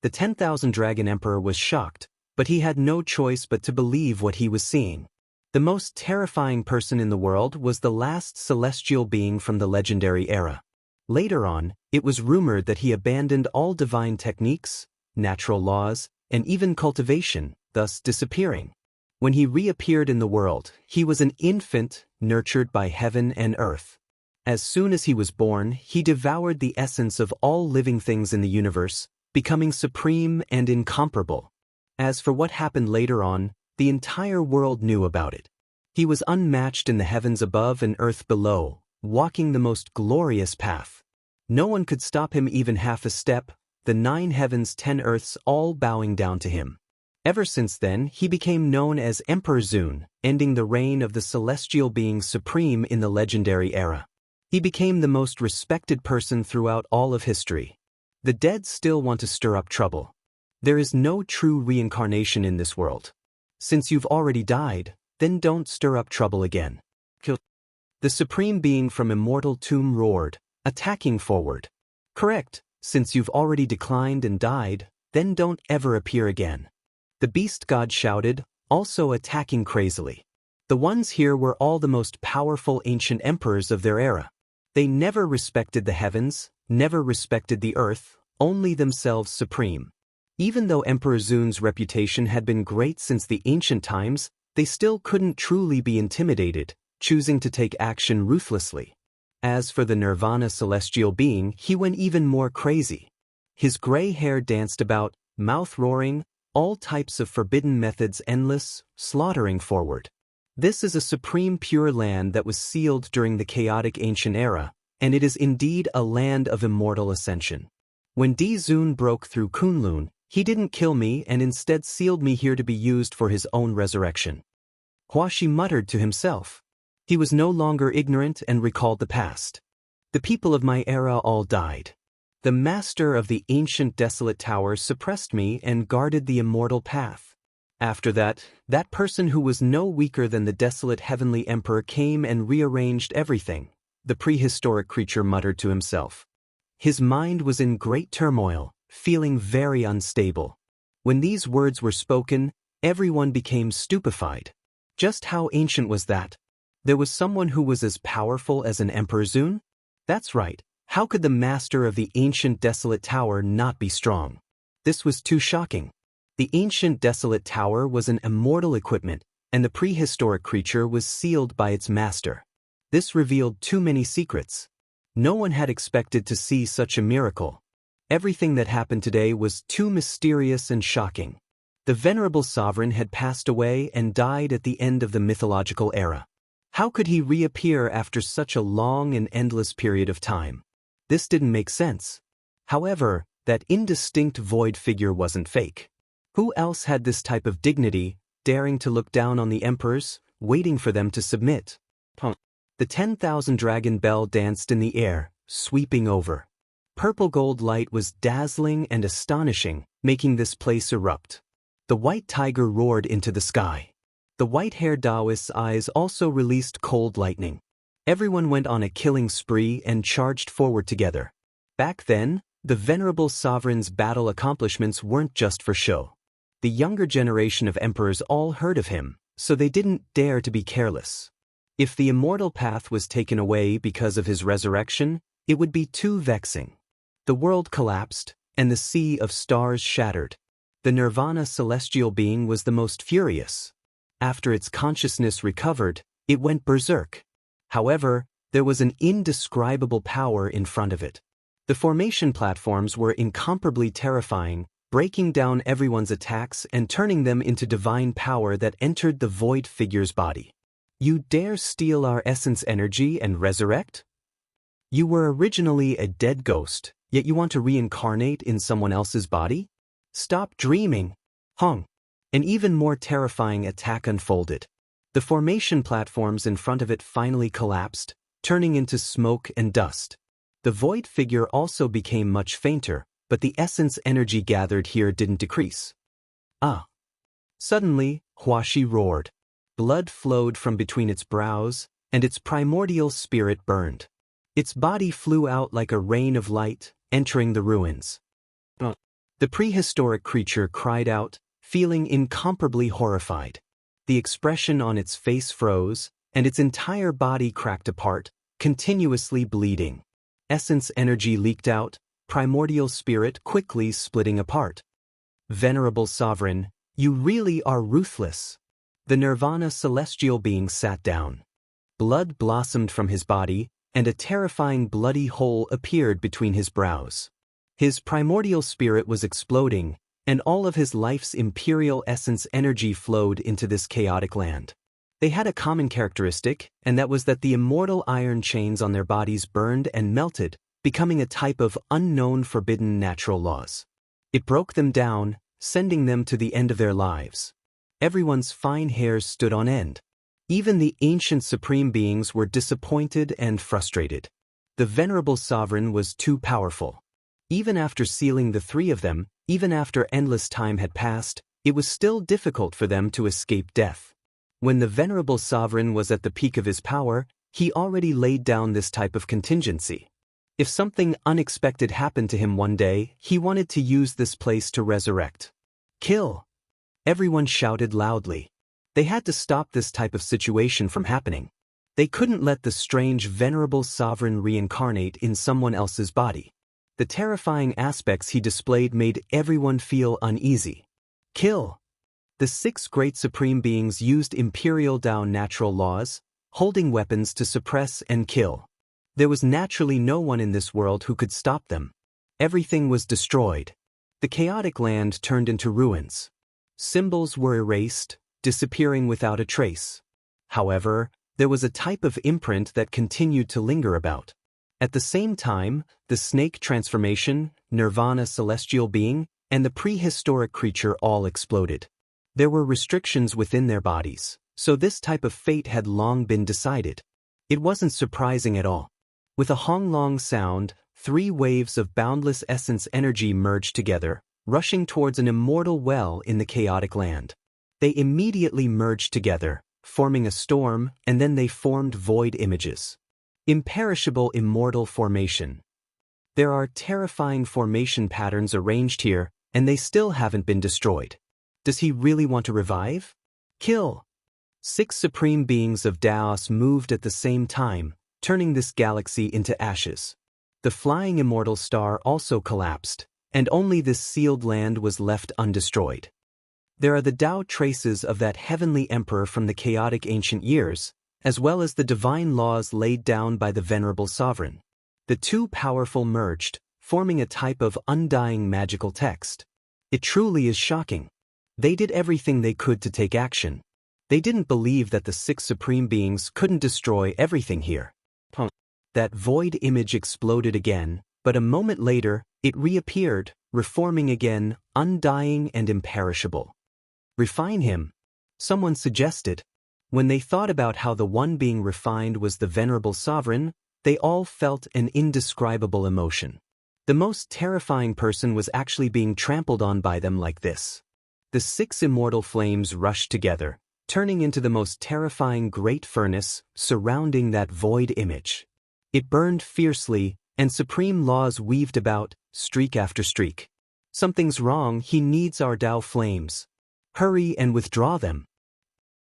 The 10,000 Dragon Emperor was shocked, but he had no choice but to believe what he was seeing. The most terrifying person in the world was the last celestial being from the legendary era. Later on, it was rumored that he abandoned all divine techniques, natural laws, and even cultivation, thus disappearing. When he reappeared in the world, he was an infant, nurtured by heaven and earth. As soon as he was born, he devoured the essence of all living things in the universe, becoming supreme and incomparable. As for what happened later on, the entire world knew about it. He was unmatched in the heavens above and earth below, walking the most glorious path. No one could stop him even half a step, the 9 heavens 10 earths all bowing down to him. Ever since then, he became known as Emperor Zun, ending the reign of the celestial being supreme in the legendary era. He became the most respected person throughout all of history. The dead still want to stir up trouble. There is no true reincarnation in this world. Since you've already died, then don't stir up trouble again. The supreme being from immortal tomb roared, attacking forward. Correct, since you've already declined and died, then don't ever appear again. The beast god shouted, also attacking crazily. The ones here were all the most powerful ancient emperors of their era. They never respected the heavens, never respected the earth, only themselves supreme. Even though Emperor Zun's reputation had been great since the ancient times, they still couldn't truly be intimidated, choosing to take action ruthlessly. As for the Nirvana celestial being, he went even more crazy. His gray hair danced about, mouth roaring, all types of forbidden methods endless, slaughtering forward. This is a supreme pure land that was sealed during the chaotic ancient era, and it is indeed a land of immortal ascension. When Di Zun broke through Kunlun, he didn't kill me and instead sealed me here to be used for his own resurrection. Huashi muttered to himself. He was no longer ignorant and recalled the past. The people of my era all died. The master of the ancient desolate tower suppressed me and guarded the immortal path. After that person who was no weaker than the desolate heavenly emperor came and rearranged everything, the prehistoric creature muttered to himself. His mind was in great turmoil, feeling very unstable. When these words were spoken, everyone became stupefied. Just how ancient was that? There was someone who was as powerful as an Emperor Zun? That's right. How could the master of the ancient desolate tower not be strong? This was too shocking. The ancient desolate tower was an immortal equipment, and the prehistoric creature was sealed by its master. This revealed too many secrets. No one had expected to see such a miracle. Everything that happened today was too mysterious and shocking. The venerable sovereign had passed away and died at the end of the mythological era. How could he reappear after such a long and endless period of time? This didn't make sense. However, that indistinct void figure wasn't fake. Who else had this type of dignity, daring to look down on the emperors, waiting for them to submit? The 10,000 dragon bell danced in the air, sweeping over. Purple gold light was dazzling and astonishing, making this place erupt. The white tiger roared into the sky. The white-haired Taoist's eyes also released cold lightning. Everyone went on a killing spree and charged forward together. Back then, the venerable sovereign's battle accomplishments weren't just for show. The younger generation of emperors all heard of him, so they didn't dare to be careless. If the immortal path was taken away because of his resurrection, it would be too vexing. The world collapsed, and the sea of stars shattered. The Nirvana celestial being was the most furious. After its consciousness recovered, it went berserk. However, there was an indescribable power in front of it. The formation platforms were incomparably terrifying, breaking down everyone's attacks and turning them into divine power that entered the void figure's body. You dare steal our essence energy and resurrect? You were originally a dead ghost, yet you want to reincarnate in someone else's body? Stop dreaming. Hung. An even more terrifying attack unfolded. The formation platforms in front of it finally collapsed, turning into smoke and dust. The void figure also became much fainter, but the essence energy gathered here didn't decrease. Ah! Suddenly, Huashi roared. Blood flowed from between its brows, and its primordial spirit burned. Its body flew out like a rain of light, entering the ruins. The prehistoric creature cried out, feeling incomparably horrified. The expression on its face froze, and its entire body cracked apart, continuously bleeding. Essence energy leaked out, primordial spirit quickly splitting apart. Venerable sovereign, you really are ruthless. The Nirvana celestial being sat down. Blood blossomed from his body, and a terrifying bloody hole appeared between his brows. His primordial spirit was exploding, and all of his life's imperial essence energy flowed into this chaotic land. They had a common characteristic, and that was that the immortal iron chains on their bodies burned and melted, becoming a type of unknown forbidden natural laws. It broke them down, sending them to the end of their lives. Everyone's fine hairs stood on end. Even the ancient supreme beings were disappointed and frustrated. The venerable sovereign was too powerful. Even after sealing the three of them, even after endless time had passed, it was still difficult for them to escape death. When the venerable sovereign was at the peak of his power, he already laid down this type of contingency. If something unexpected happened to him one day, he wanted to use this place to resurrect. Kill! Everyone shouted loudly. They had to stop this type of situation from happening. They couldn't let the strange venerable sovereign reincarnate in someone else's body. The terrifying aspects he displayed made everyone feel uneasy. Kill! The 6 great supreme beings used Imperial Tao natural laws, holding weapons to suppress and kill. There was naturally no one in this world who could stop them. Everything was destroyed. The chaotic land turned into ruins. Symbols were erased, disappearing without a trace. However, there was a type of imprint that continued to linger about. At the same time, the snake transformation, Nirvana celestial being, and the prehistoric creature all exploded. There were restrictions within their bodies, so this type of fate had long been decided. It wasn't surprising at all. With a honglong sound, 3 waves of boundless essence energy merged together, rushing towards an immortal well in the chaotic land. They immediately merged together, forming a storm, and then they formed void images. Imperishable immortal formation. There are terrifying formation patterns arranged here, and they still haven't been destroyed. Does he really want to revive? Kill! 6 supreme beings of Daos moved at the same time, turning this galaxy into ashes. The flying immortal star also collapsed, and only this sealed land was left undestroyed. There are the Tao traces of that heavenly emperor from the chaotic ancient years, as well as the divine laws laid down by the venerable sovereign. The 2 powerful merged, forming a type of undying magical text. It truly is shocking. They did everything they could to take action. They didn't believe that the 6 supreme beings couldn't destroy everything here. That void image exploded again, but a moment later, it reappeared, reforming again, undying and imperishable. Refine him, someone suggested. When they thought about how the one being refined was the venerable sovereign, they all felt an indescribable emotion. The most terrifying person was actually being trampled on by them like this. The 6 immortal flames rushed together, turning into the most terrifying great furnace surrounding that void image. It burned fiercely, and supreme laws weaved about, streak after streak. Something's wrong, he needs our Tao flames. Hurry and withdraw them.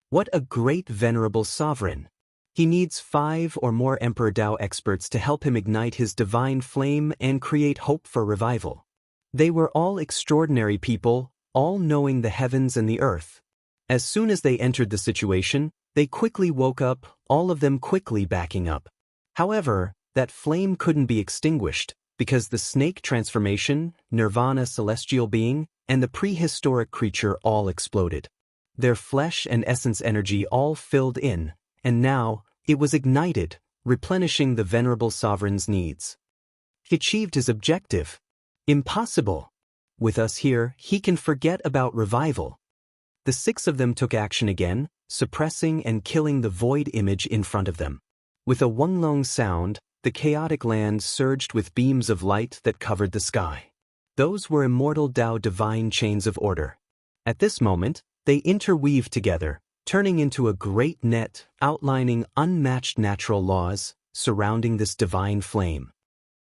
What a great venerable sovereign. He needs 5 or more Emperor Tao experts to help him ignite his divine flame and create hope for revival. They were all extraordinary people, all knowing the heavens and the earth. As soon as they entered the situation, they quickly woke up, all of them quickly backing up. However, that flame couldn't be extinguished, because the snake transformation, Nirvana celestial being, and the prehistoric creature all exploded. Their flesh and essence energy all filled in, and now, it was ignited, replenishing the venerable sovereign's needs. He achieved his objective. Impossible. With us here, he can forget about revival. The 6 of them took action again, suppressing and killing the void image in front of them. With a wonglong sound, the chaotic land surged with beams of light that covered the sky. Those were immortal Tao divine chains of order. At this moment, they interweaved together, turning into a great net outlining unmatched natural laws surrounding this divine flame.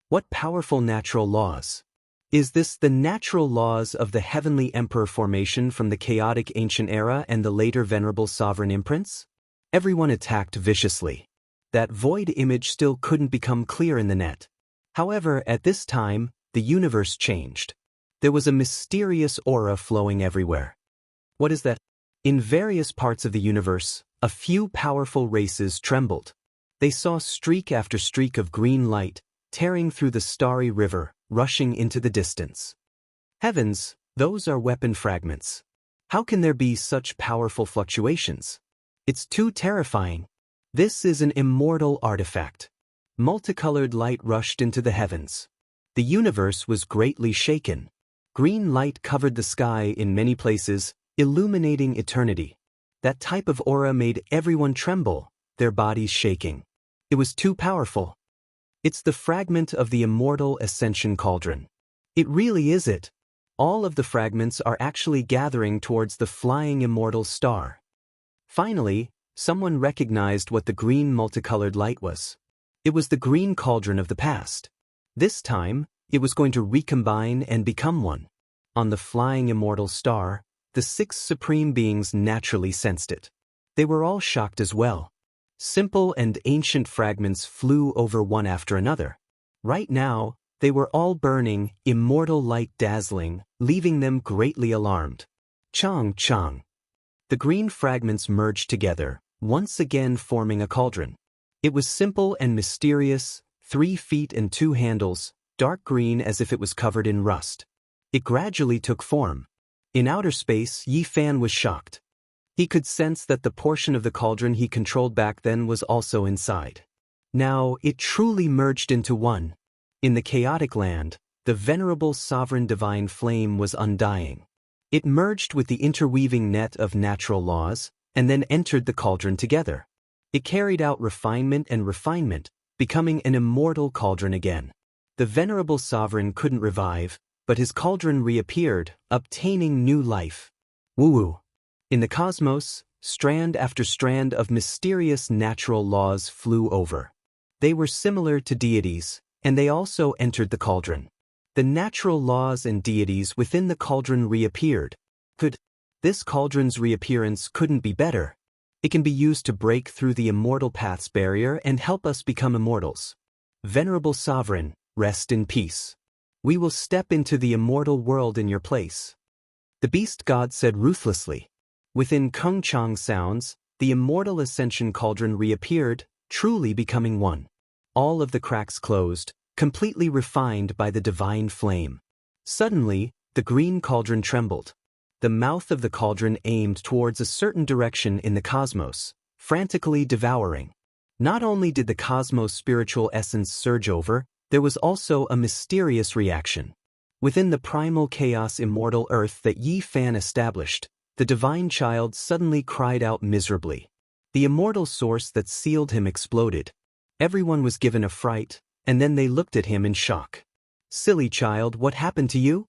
What powerful natural laws! Is this the natural laws of the heavenly emperor formation from the chaotic ancient era and the later venerable sovereign imprints? Everyone attacked viciously. That void image still couldn't become clear in the net. However, at this time, the universe changed. There was a mysterious aura flowing everywhere. What is that? In various parts of the universe, a few powerful races trembled. They saw streak after streak of green light, tearing through the starry river, rushing into the distance. Heavens, those are weapon fragments. How can there be such powerful fluctuations? It's too terrifying. This is an immortal artifact. Multicolored light rushed into the heavens. The universe was greatly shaken. Green light covered the sky in many places, illuminating eternity. That type of aura made everyone tremble, their bodies shaking. It was too powerful. It's the fragment of the immortal ascension cauldron. It really is it. All of the fragments are actually gathering towards the flying immortal star. Finally, someone recognized what the green multicolored light was. It was the green cauldron of the past. This time, it was going to recombine and become one. On the flying immortal star, the 6 supreme beings naturally sensed it. They were all shocked as well. Simple and ancient fragments flew over one after another. Right now, They were all burning, immortal light dazzling, leaving them greatly alarmed. Chang chang. The green fragments merged together, once again forming a cauldron. It was simple and mysterious, 3 feet and 2 handles, dark green as if it was covered in rust. It gradually took form. In outer space, Yi Fan was shocked. He could sense that the portion of the cauldron he controlled back then was also inside. Now, it truly merged into one. In the chaotic land, the venerable sovereign divine flame was undying. It merged with the interweaving net of natural laws, and then entered the cauldron together. It carried out refinement and refinement, becoming an immortal cauldron again. The venerable sovereign couldn't revive, but his cauldron reappeared, obtaining new life. Woo-woo. In the cosmos, strand after strand of mysterious natural laws flew over. They were similar to deities, and they also entered the cauldron. The natural laws and deities within the cauldron reappeared. This cauldron's reappearance couldn't be better. It can be used to break through the immortal path's barrier and help us become immortals. Venerable sovereign, rest in peace. We will step into the immortal world in your place. The beast god said ruthlessly. Within Kung Chang sounds, the immortal ascension cauldron reappeared, truly becoming one. All of the cracks closed, completely refined by the divine flame. Suddenly, the green cauldron trembled. The mouth of the cauldron aimed towards a certain direction in the cosmos, frantically devouring. Not only did the cosmos' spiritual essence surge over, there was also a mysterious reaction. Within the primal chaos immortal earth that Yi Fan established, the divine child suddenly cried out miserably. The immortal source that sealed him exploded. Everyone was given a fright, and then they looked at him in shock. Silly child, what happened to you?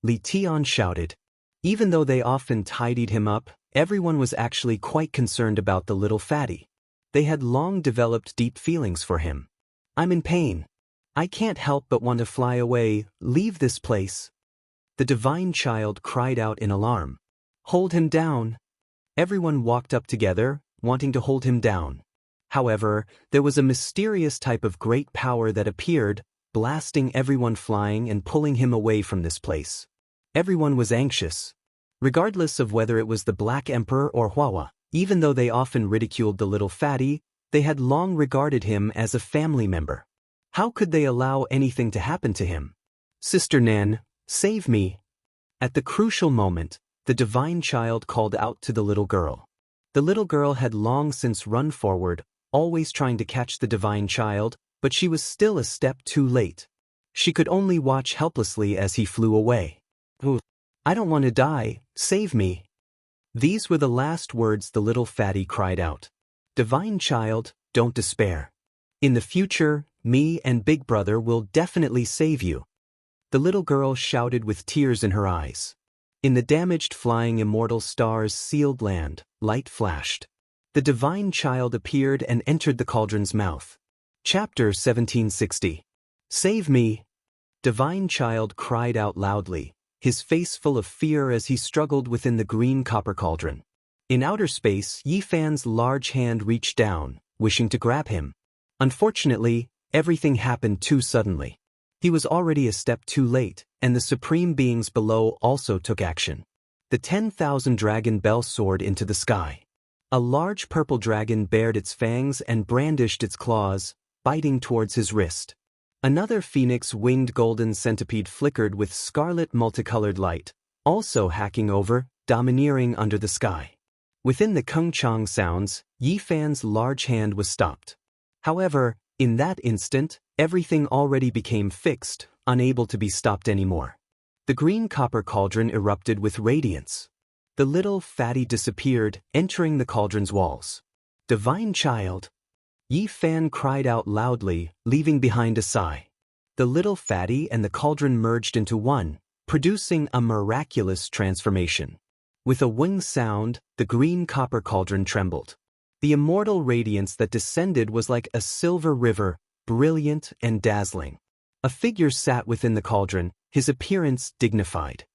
Li Tian shouted. Even though they often tidied him up, everyone was actually quite concerned about the little fatty. They had long developed deep feelings for him. I'm in pain. I can't help but want to fly away, leave this place. The divine child cried out in alarm. Hold him down. Everyone walked up together, wanting to hold him down. However, there was a mysterious type of great power that appeared, blasting everyone flying and pulling him away from this place. Everyone was anxious. Regardless of whether it was the Black Emperor or Huawa, even though they often ridiculed the little fatty, they had long regarded him as a family member. How could they allow anything to happen to him? Sister Nan, save me. At the crucial moment, the divine child called out to the little girl. The little girl had long since run forward, always trying to catch the divine child, but she was still a step too late. She could only watch helplessly as he flew away. I don't want to die, save me. These were the last words the little fatty cried out. Divine child, don't despair. In the future, me and Big Brother will definitely save you. The little girl shouted with tears in her eyes. In the damaged flying immortal star's sealed land, light flashed. The divine child appeared and entered the cauldron's mouth. Chapter 1760. Save me! Divine child cried out loudly, his face full of fear as he struggled within the green copper cauldron. In outer space, Yi Fan's large hand reached down, wishing to grab him. Unfortunately, everything happened too suddenly. He was already a step too late, and the supreme beings below also took action. The 10,000 dragon bell soared into the sky. A large purple dragon bared its fangs and brandished its claws, biting towards his wrist. Another phoenix-winged golden centipede flickered with scarlet multicolored light, also hacking over, domineering under the sky. Within the Kung Chang sounds, Yi Fan's large hand was stopped. However, in that instant, everything already became fixed, unable to be stopped anymore. The green copper cauldron erupted with radiance. The little fatty disappeared, entering the cauldron's walls. Divine child! Yi Fan cried out loudly, leaving behind a sigh. The little fatty and the cauldron merged into one, producing a miraculous transformation. With a wing sound, the green copper cauldron trembled. The immortal radiance that descended was like a silver river, brilliant and dazzling. A figure sat within the cauldron, his appearance dignified.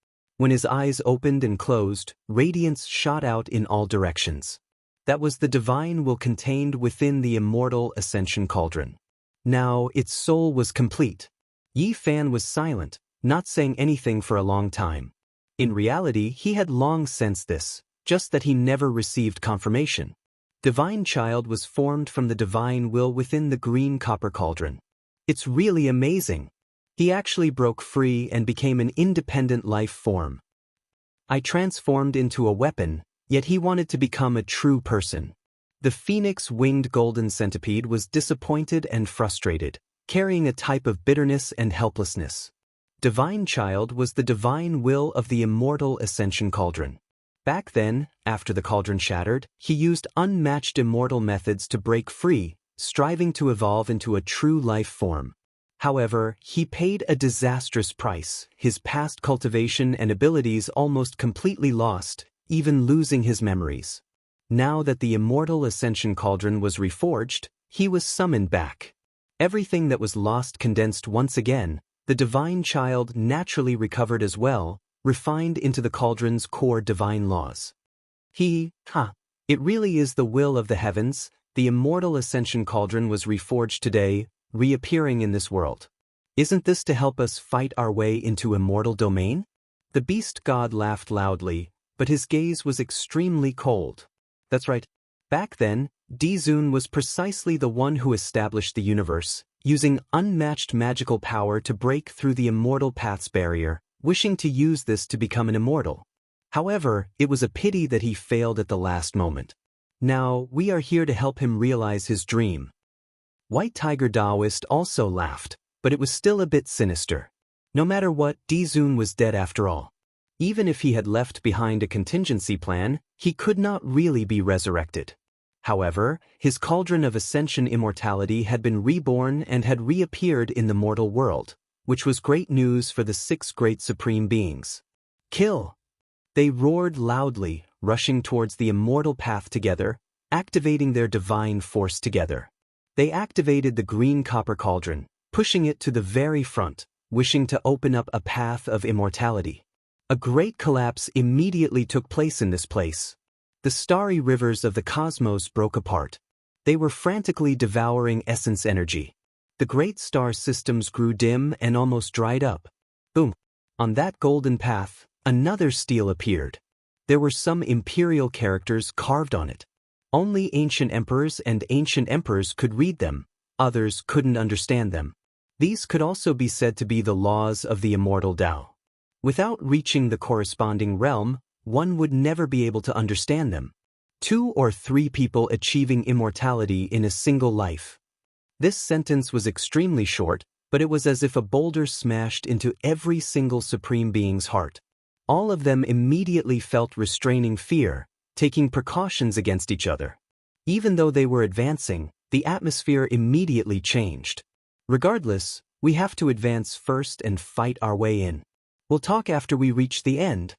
When his eyes opened and closed, radiance shot out in all directions. That was the divine will contained within the immortal ascension cauldron. Now its soul was complete. Yi Fan was silent, not saying anything for a long time. In reality, he had long sensed this, just that he never received confirmation. Divine Child was formed from the divine will within the green copper cauldron. It's really amazing. He actually broke free and became an independent life form. I transformed into a weapon, yet he wanted to become a true person. The phoenix-winged golden centipede was disappointed and frustrated, carrying a type of bitterness and helplessness. Divine Child was the divine will of the immortal ascension cauldron. Back then, after the cauldron shattered, he used unmatched immortal methods to break free, striving to evolve into a true life form. However, he paid a disastrous price, his past cultivation and abilities almost completely lost, even losing his memories. Now that the immortal ascension cauldron was reforged, he was summoned back. Everything that was lost condensed once again, the Divine Child naturally recovered as well, refined into the cauldron's core divine laws. It really is the will of the heavens. The immortal ascension cauldron was reforged today, reappearing in this world. Isn't this to help us fight our way into immortal domain? The beast god laughed loudly, but his gaze was extremely cold. That's right. Back then, Dizun was precisely the one who established the universe, using unmatched magical power to break through the immortal path's barrier, wishing to use this to become an immortal. However, it was a pity that he failed at the last moment. Now, we are here to help him realize his dream. White Tiger Daoist also laughed, but it was still a bit sinister. No matter what, Dizun was dead after all. Even if he had left behind a contingency plan, he could not really be resurrected. However, his cauldron of ascension immortality had been reborn and had reappeared in the mortal world, which was great news for the 6 great supreme beings. Kill! They roared loudly, rushing towards the immortal path together, activating their divine force together. They activated the green copper cauldron, pushing it to the very front, wishing to open up a path of immortality. A great collapse immediately took place in this place. The starry rivers of the cosmos broke apart. They were frantically devouring essence energy. The great star systems grew dim and almost dried up. Boom! On that golden path, another stele appeared. There were some imperial characters carved on it. Only ancient emperors and ancient emperors could read them, others couldn't understand them. These could also be said to be the laws of the immortal Tao. Without reaching the corresponding realm, one would never be able to understand them. 2 or 3 people achieving immortality in a single life. This sentence was extremely short, but it was as if a boulder smashed into every single supreme being's heart. All of them immediately felt restraining fear, taking precautions against each other. Even though they were advancing, the atmosphere immediately changed. Regardless, we have to advance first and fight our way in. We'll talk after we reach the end.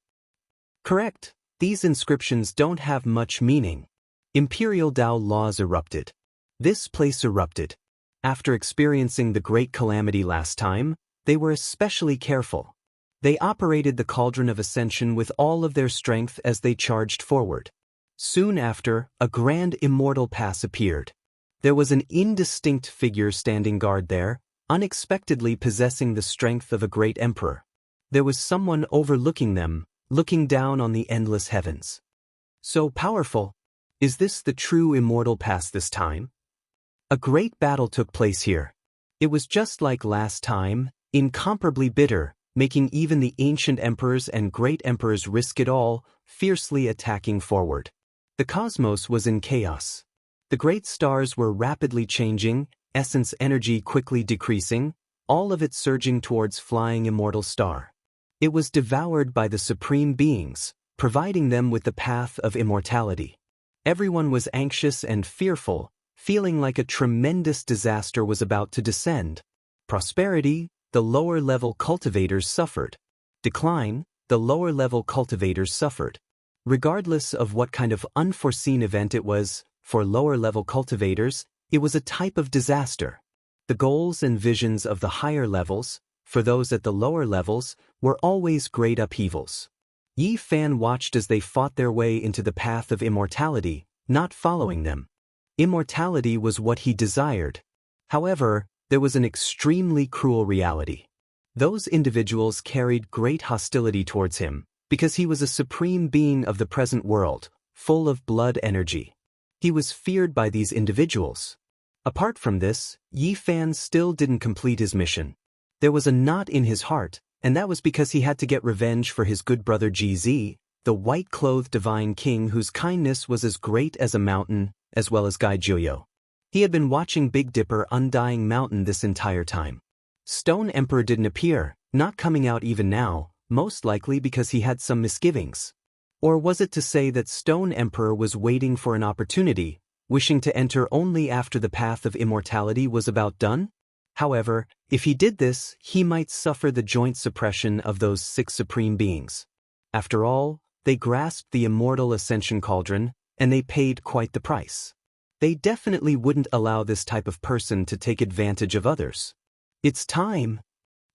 Correct. These inscriptions don't have much meaning. Imperial Tao laws erupted. This place erupted. After experiencing the great calamity last time, they were especially careful. They operated the cauldron of ascension with all of their strength as they charged forward. Soon after, a grand immortal pass appeared. There was an indistinct figure standing guard there, unexpectedly possessing the strength of a great emperor. There was someone overlooking them, looking down on the endless heavens. So powerful. Is this the true immortal pass this time? A great battle took place here. It was just like last time, incomparably bitter, making even the ancient emperors and great emperors risk it all, fiercely attacking forward. The cosmos was in chaos. The great stars were rapidly changing, essence energy quickly decreasing, all of it surging towards flying immortal star. It was devoured by the supreme beings, providing them with the path of immortality. Everyone was anxious and fearful, feeling like a tremendous disaster was about to descend. Prosperity, the lower-level cultivators suffered. Decline, the lower-level cultivators suffered. Regardless of what kind of unforeseen event it was, for lower-level cultivators, it was a type of disaster. The goals and visions of the higher levels, for those at the lower levels, were always great upheavals. Yi Fan watched as they fought their way into the path of immortality, not following them. Immortality was what he desired. However, there was an extremely cruel reality. Those individuals carried great hostility towards him, because he was a supreme being of the present world, full of blood energy. He was feared by these individuals. Apart from this, Yi Fan still didn't complete his mission. There was a knot in his heart, and that was because he had to get revenge for his good brother GZ, the white-clothed divine king whose kindness was as great as a mountain, as well as Gai Juyo. He had been watching Big Dipper Undying Mountain this entire time. Stone Emperor didn't appear, not coming out even now, most likely because he had some misgivings. Or was it to say that Stone Emperor was waiting for an opportunity, wishing to enter only after the path of immortality was about done? However, if he did this, he might suffer the joint suppression of those 6 supreme beings. After all, they grasped the immortal ascension cauldron, and they paid quite the price. They definitely wouldn't allow this type of person to take advantage of others. It's time.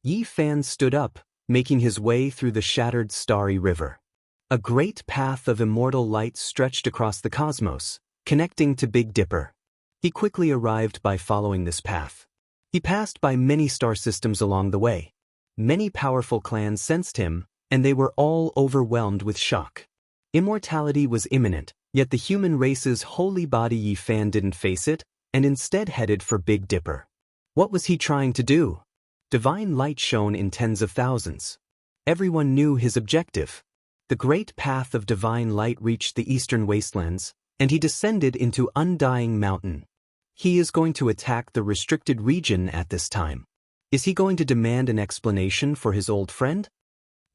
Yi Fan stood up, making his way through the shattered starry river. A great path of immortal light stretched across the cosmos, connecting to Big Dipper. He quickly arrived by following this path. He passed by many star systems along the way. Many powerful clans sensed him, and they were all overwhelmed with shock. Immortality was imminent, yet the human race's holy body Yi Fan didn't face it, and instead headed for Big Dipper. What was he trying to do? Divine light shone in tens of thousands. Everyone knew his objective. The great path of divine light reached the eastern wastelands, and he descended into Undying Mountain. He is going to attack the restricted region at this time. Is he going to demand an explanation for his old friend?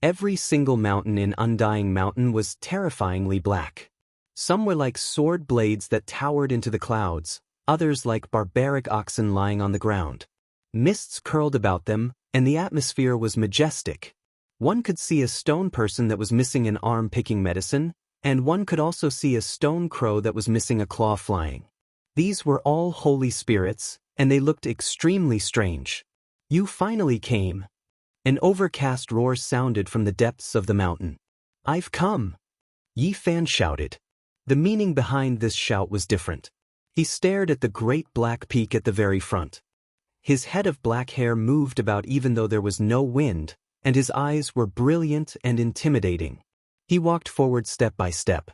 Every single mountain in Undying Mountain was terrifyingly black. Some were like sword blades that towered into the clouds, others like barbaric oxen lying on the ground. Mists curled about them, and the atmosphere was majestic. One could see a stone person that was missing an arm picking medicine, and one could also see a stone crow that was missing a claw flying. These were all holy spirits, and they looked extremely strange. You finally came. An overcast roar sounded from the depths of the mountain. I've come. Yi Fan shouted. The meaning behind this shout was different. He stared at the great black peak at the very front. His head of black hair moved about even though there was no wind, and his eyes were brilliant and intimidating. He walked forward step by step.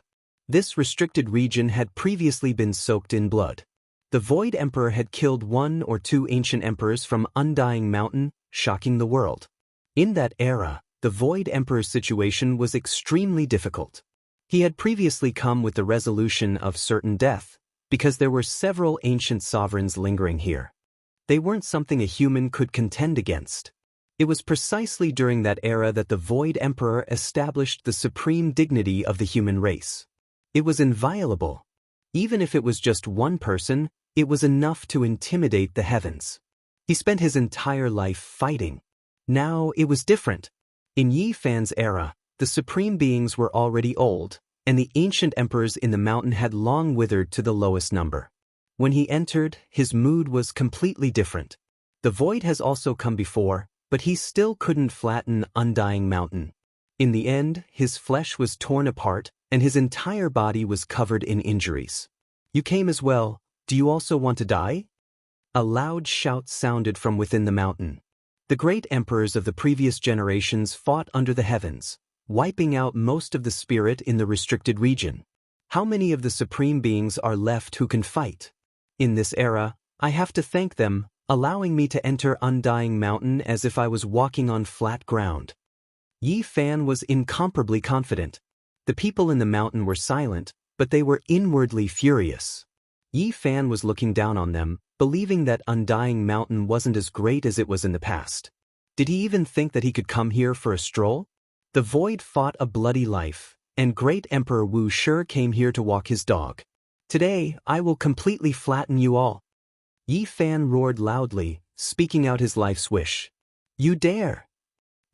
This restricted region had previously been soaked in blood. The Void Emperor had killed 1 or 2 ancient emperors from Undying Mountain, shocking the world. In that era, the Void Emperor's situation was extremely difficult. He had previously come with the resolution of certain death, because there were several ancient sovereigns lingering here. They weren't something a human could contend against. It was precisely during that era that the Void Emperor established the supreme dignity of the human race. It was inviolable. Even if it was just one person, it was enough to intimidate the heavens. He spent his entire life fighting. Now it was different. In Yi Fan's era, the supreme beings were already old, and the ancient emperors in the mountain had long withered to the lowest number. When he entered, his mood was completely different. The void has also come before, but he still couldn't flatten Undying Mountain. In the end, his flesh was torn apart, and his entire body was covered in injuries. You came as well. Do you also want to die? A loud shout sounded from within the mountain. The great emperors of the previous generations fought under the heavens, wiping out most of the spirit in the restricted region. How many of the supreme beings are left who can fight? In this era, I have to thank them, allowing me to enter Undying Mountain as if I was walking on flat ground. Yi Fan was incomparably confident. The people in the mountain were silent, but they were inwardly furious. Yi Fan was looking down on them, believing that Undying Mountain wasn't as great as it was in the past. Did he even think that he could come here for a stroll? The void fought a bloody life, and Great Emperor Wuxia came here to walk his dog. Today, I will completely flatten you all. Yi Fan roared loudly, speaking out his life's wish. You dare!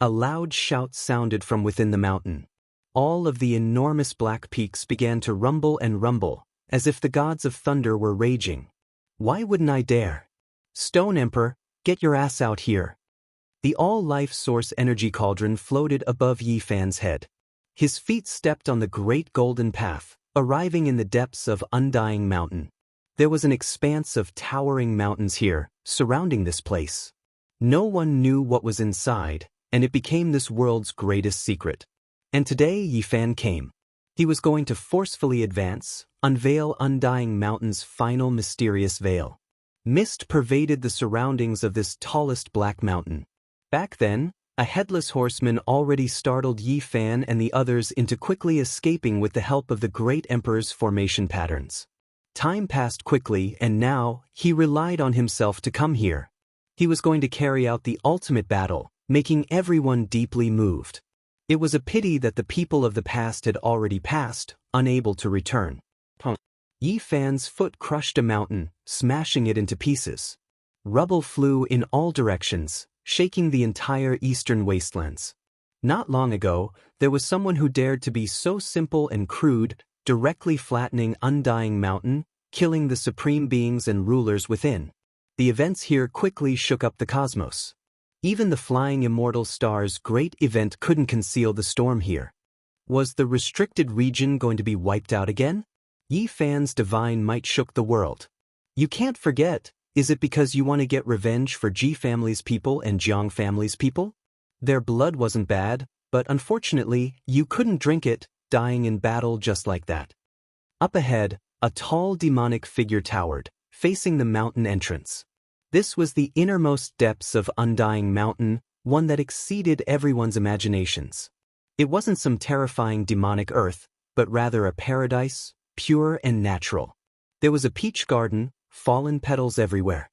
A loud shout sounded from within the mountain. All of the enormous black peaks began to rumble and rumble, as if the gods of thunder were raging. Why wouldn't I dare? Stone Emperor, get your ass out here. The all-life source energy cauldron floated above Yi Fan's head. His feet stepped on the great golden path, arriving in the depths of Undying Mountain. There was an expanse of towering mountains here, surrounding this place. No one knew what was inside, and it became this world's greatest secret. And today Yifan came. He was going to forcefully advance, unveil Undying Mountain's final mysterious veil. Mist pervaded the surroundings of this tallest black mountain. Back then, a headless horseman already startled Yifan and the others into quickly escaping with the help of the great emperor's formation patterns. Time passed quickly, and now he relied on himself to come here. He was going to carry out the ultimate battle, making everyone deeply moved. It was a pity that the people of the past had already passed, unable to return. Yifan's foot crushed a mountain, smashing it into pieces. Rubble flew in all directions, shaking the entire eastern wastelands. Not long ago, there was someone who dared to be so simple and crude, directly flattening Undying Mountain, killing the supreme beings and rulers within. The events here quickly shook up the cosmos. Even the flying immortal star's great event couldn't conceal the storm here. Was the restricted region going to be wiped out again? Yifan's divine might shook the world. You can't forget, is it because you want to get revenge for Ji family's people and Jiang family's people? Their blood wasn't bad, but unfortunately, you couldn't drink it, dying in battle just like that. Up ahead, a tall demonic figure towered, facing the mountain entrance. This was the innermost depths of Undying Mountain, one that exceeded everyone's imaginations. It wasn't some terrifying demonic earth, but rather a paradise, pure and natural. There was a peach garden, fallen petals everywhere.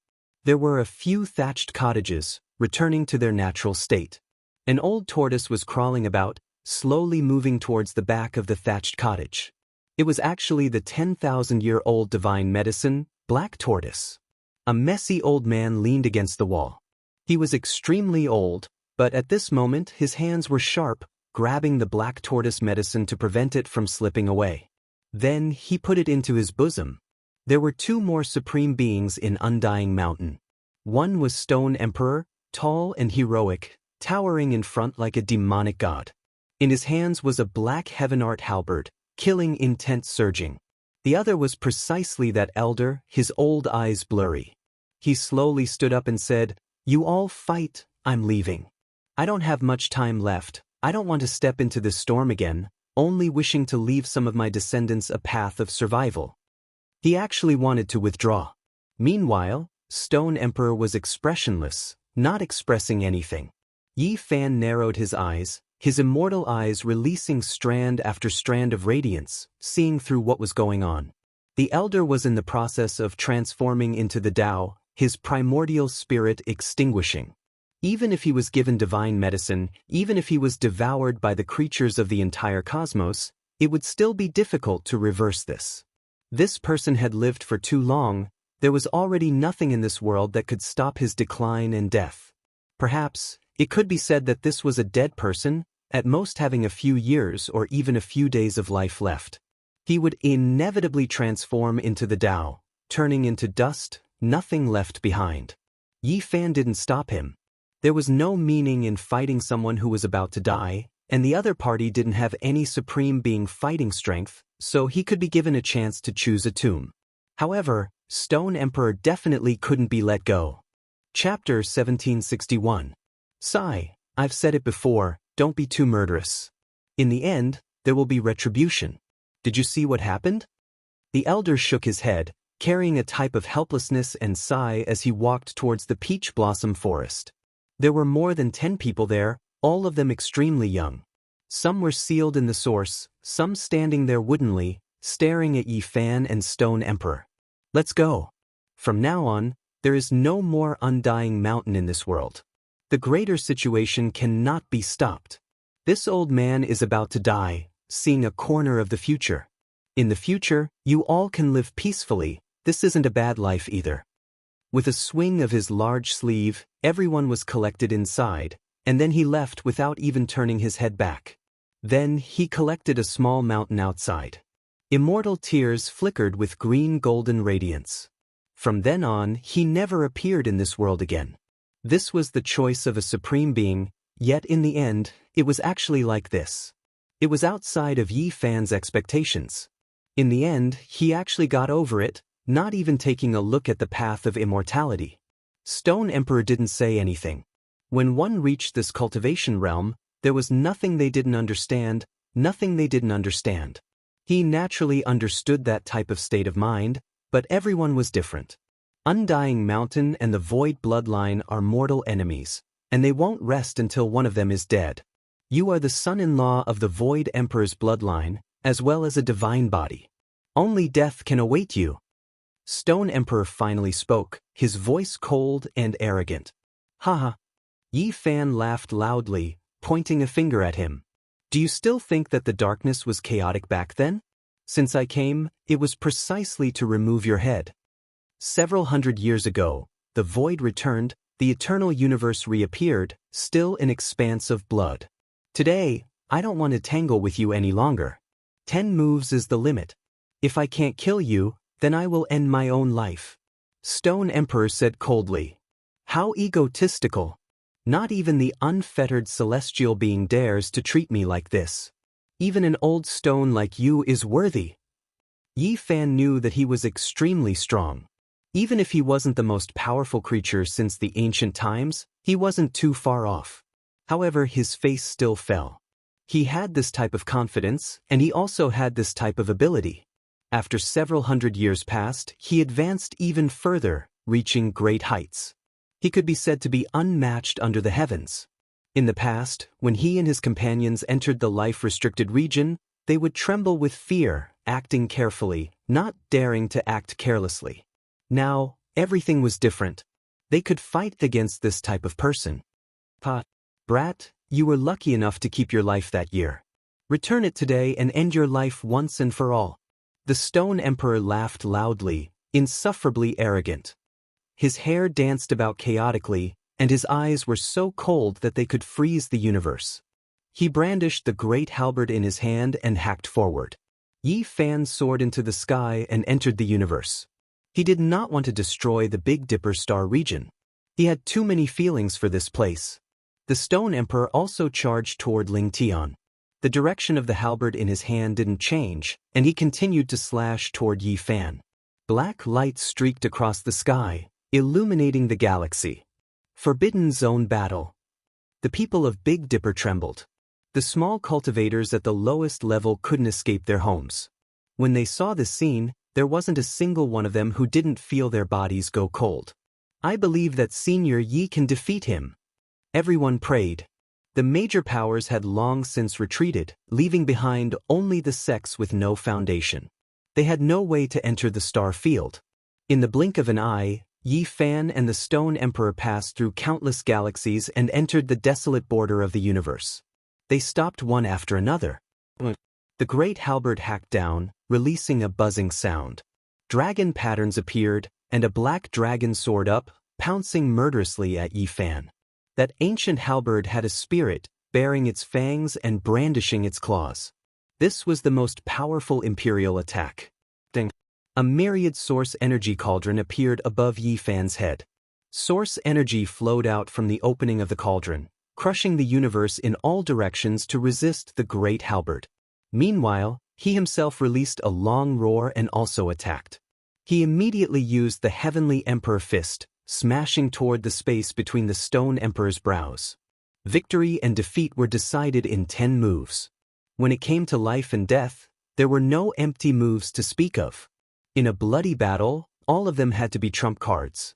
There were a few thatched cottages, returning to their natural state. An old tortoise was crawling about, slowly moving towards the back of the thatched cottage. It was actually the 10,000-year-old divine medicine, Black Tortoise. A messy old man leaned against the wall. He was extremely old, but at this moment his hands were sharp, grabbing the Black Tortoise medicine to prevent it from slipping away. Then he put it into his bosom. There were two more supreme beings in Undying Mountain. One was Stone Emperor, tall and heroic, towering in front like a demonic god. In his hands was a black heavenart halberd, killing intent surging. The other was precisely that elder, his old eyes blurry. He slowly stood up and said, "You all fight, I'm leaving. I don't have much time left, I don't want to step into this storm again, only wishing to leave some of my descendants a path of survival." He actually wanted to withdraw. Meanwhile, Stone Emperor was expressionless, not expressing anything. Yifan narrowed his eyes, his immortal eyes releasing strand after strand of radiance, seeing through what was going on. The elder was in the process of transforming into the Tao, his primordial spirit extinguishing. Even if he was given divine medicine, even if he was devoured by the creatures of the entire cosmos, it would still be difficult to reverse this. This person had lived for too long, there was already nothing in this world that could stop his decline and death. Perhaps, it could be said that this was a dead person, at most having a few years or even a few days of life left. He would inevitably transform into the Tao, turning into dust, nothing left behind. Yifan didn't stop him. There was no meaning in fighting someone who was about to die, and the other party didn't have any supreme being fighting strength, so he could be given a chance to choose a tomb. However, Stone Emperor definitely couldn't be let go. Chapter 1761. Sigh, I've said it before, don't be too murderous. In the end, there will be retribution. Did you see what happened? The elder shook his head, carrying a type of helplessness and sigh as he walked towards the peach blossom forest. There were more than 10 people there, all of them extremely young. Some were sealed in the source, some standing there woodenly, staring at Yifan and Stone Emperor. Let's go. From now on, there is no more Undying Mountain in this world. The greater situation cannot be stopped. This old man is about to die, seeing a corner of the future. In the future, you all can live peacefully, this isn't a bad life either. With a swing of his large sleeve, everyone was collected inside, and then he left without even turning his head back. Then he collected a small mountain outside. Immortal tears flickered with green-golden radiance. From then on, he never appeared in this world again. This was the choice of a supreme being, yet in the end, it was actually like this. It was outside of Yifan's expectations. In the end, he actually got over it, not even taking a look at the path of immortality. Stone Emperor didn't say anything. When one reached this cultivation realm, there was nothing they didn't understand, nothing they didn't understand. He naturally understood that type of state of mind, but everyone was different. Undying Mountain and the Void Bloodline are mortal enemies, and they won't rest until one of them is dead. You are the son-in-law of the Void Emperor's bloodline, as well as a divine body. Only death can await you. Stone Emperor finally spoke, his voice cold and arrogant. Haha. Yi Fan laughed loudly, pointing a finger at him. Do you still think that the darkness was chaotic back then? Since I came, it was precisely to remove your head. Several hundred years ago, the void returned, the eternal universe reappeared, still an expanse of blood. Today, I don't want to tangle with you any longer. 10 moves is the limit. If I can't kill you, then I will end my own life. Stone Emperor said coldly. How egotistical. Not even the unfettered celestial being dares to treat me like this. Even an old stone like you is worthy. Yi Fan knew that he was extremely strong. Even if he wasn't the most powerful creature since the ancient times, he wasn't too far off. However, his face still fell. He had this type of confidence, and he also had this type of ability. After several hundred years passed, he advanced even further, reaching great heights. He could be said to be unmatched under the heavens. In the past, when he and his companions entered the life-restricted region, they would tremble with fear, acting carefully, not daring to act carelessly. Now, everything was different. They could fight against this type of person. Brat, you were lucky enough to keep your life that year. Return it today and end your life once and for all. The Stone Emperor laughed loudly, insufferably arrogant. His hair danced about chaotically, and his eyes were so cold that they could freeze the universe. He brandished the great halberd in his hand and hacked forward. Yi Fan soared into the sky and entered the universe. He did not want to destroy the Big Dipper star region. He had too many feelings for this place. The Stone Emperor also charged toward Ling Tian. The direction of the halberd in his hand didn't change, and he continued to slash toward Yi Fan. Black light streaked across the sky, illuminating the galaxy. Forbidden Zone Battle. The people of Big Dipper trembled. The small cultivators at the lowest level couldn't escape their homes. When they saw this scene, there wasn't a single one of them who didn't feel their bodies go cold. I believe that Senior Yi can defeat him. Everyone prayed. The major powers had long since retreated, leaving behind only the sects with no foundation. They had no way to enter the star field. In the blink of an eye, Yi Fan and the Stone Emperor passed through countless galaxies and entered the desolate border of the universe. They stopped one after another. The great halberd hacked down, releasing a buzzing sound. Dragon patterns appeared, and a black dragon soared up, pouncing murderously at Yi Fan. That ancient halberd had a spirit, baring its fangs and brandishing its claws. This was the most powerful imperial attack. A myriad source energy cauldron appeared above Yi Fan's head. Source energy flowed out from the opening of the cauldron, crushing the universe in all directions to resist the great halberd. Meanwhile, he himself released a long roar and also attacked. He immediately used the Heavenly Emperor Fist, smashing toward the space between the Stone Emperor's brows. Victory and defeat were decided in 10 moves. When it came to life and death, there were no empty moves to speak of. In a bloody battle, all of them had to be trump cards.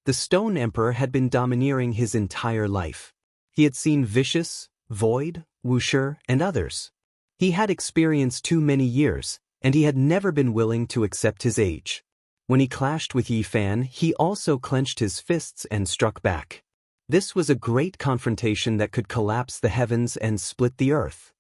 The Stone Emperor had been domineering his entire life. He had seen Vicious, Void, Wuxia, and others. He had experienced too many years, and he had never been willing to accept his age. When he clashed with Yi Fan, he also clenched his fists and struck back. This was a great confrontation that could collapse the heavens and split the earth.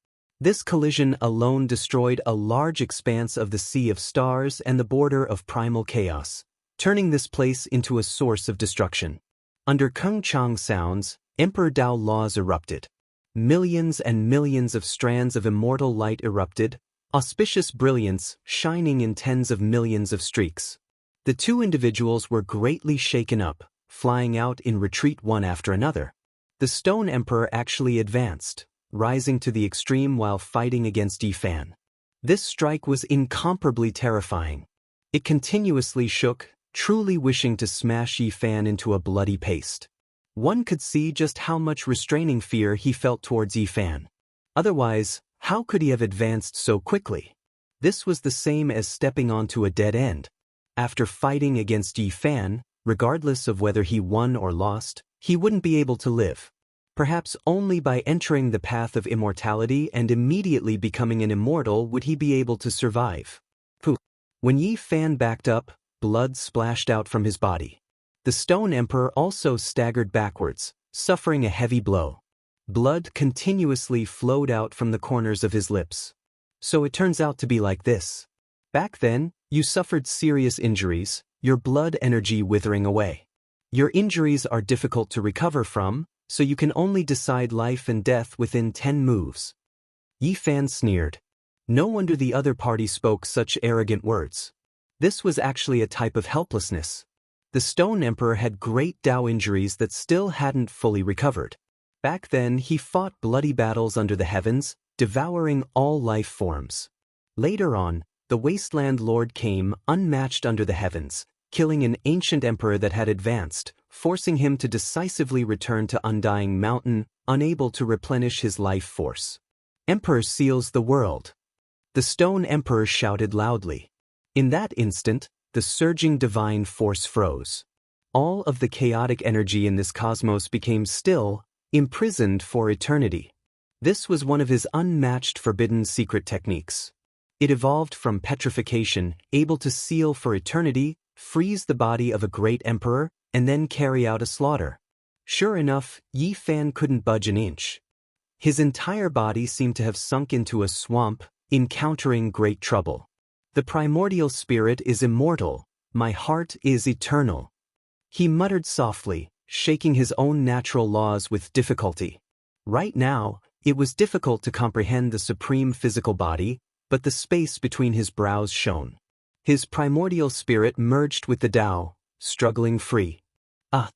This collision alone destroyed a large expanse of the Sea of Stars and the border of primal chaos, turning this place into a source of destruction. Under Kung Chang sounds, Emperor Dao laws erupted. Millions and millions of strands of immortal light erupted, auspicious brilliance shining in tens of millions of streaks. The two individuals were greatly shaken up, flying out in retreat one after another. The Stone Emperor actually advanced, rising to the extreme while fighting against Yi Fan. This strike was incomparably terrifying. It continuously shook, truly wishing to smash Yi Fan into a bloody paste. One could see just how much restraining fear he felt towards Yi Fan. Otherwise, how could he have advanced so quickly? This was the same as stepping onto a dead end. After fighting against Yi Fan, regardless of whether he won or lost, he wouldn't be able to live. Perhaps only by entering the path of immortality and immediately becoming an immortal would he be able to survive. Poof. When Yi Fan backed up, blood splashed out from his body. The Stone Emperor also staggered backwards, suffering a heavy blow. Blood continuously flowed out from the corners of his lips. So it turns out to be like this. Back then, you suffered serious injuries, your blood energy withering away. Your injuries are difficult to recover from, so you can only decide life and death within 10 moves. Yi Fan sneered. No wonder the other party spoke such arrogant words. This was actually a type of helplessness. The Stone Emperor had great Dao injuries that still hadn't fully recovered. Back then, he fought bloody battles under the heavens, devouring all life forms. Later on, the Wasteland Lord came unmatched under the heavens, killing an ancient emperor that had advanced, forcing him to decisively return to Undying Mountain, unable to replenish his life force. Emperor seals the world. The Stone Emperor shouted loudly. In that instant, the surging divine force froze. All of the chaotic energy in this cosmos became still, imprisoned for eternity. This was one of his unmatched forbidden secret techniques. It evolved from petrification, able to seal for eternity, freeze the body of a great emperor, and then carry out a slaughter. Sure enough, Yi Fan couldn't budge an inch. His entire body seemed to have sunk into a swamp, encountering great trouble. The primordial spirit is immortal, my heart is eternal. He muttered softly, shaking his own natural laws with difficulty. Right now, it was difficult to comprehend the supreme physical body, but the space between his brows shone. His primordial spirit merged with the Tao, struggling free. Ah!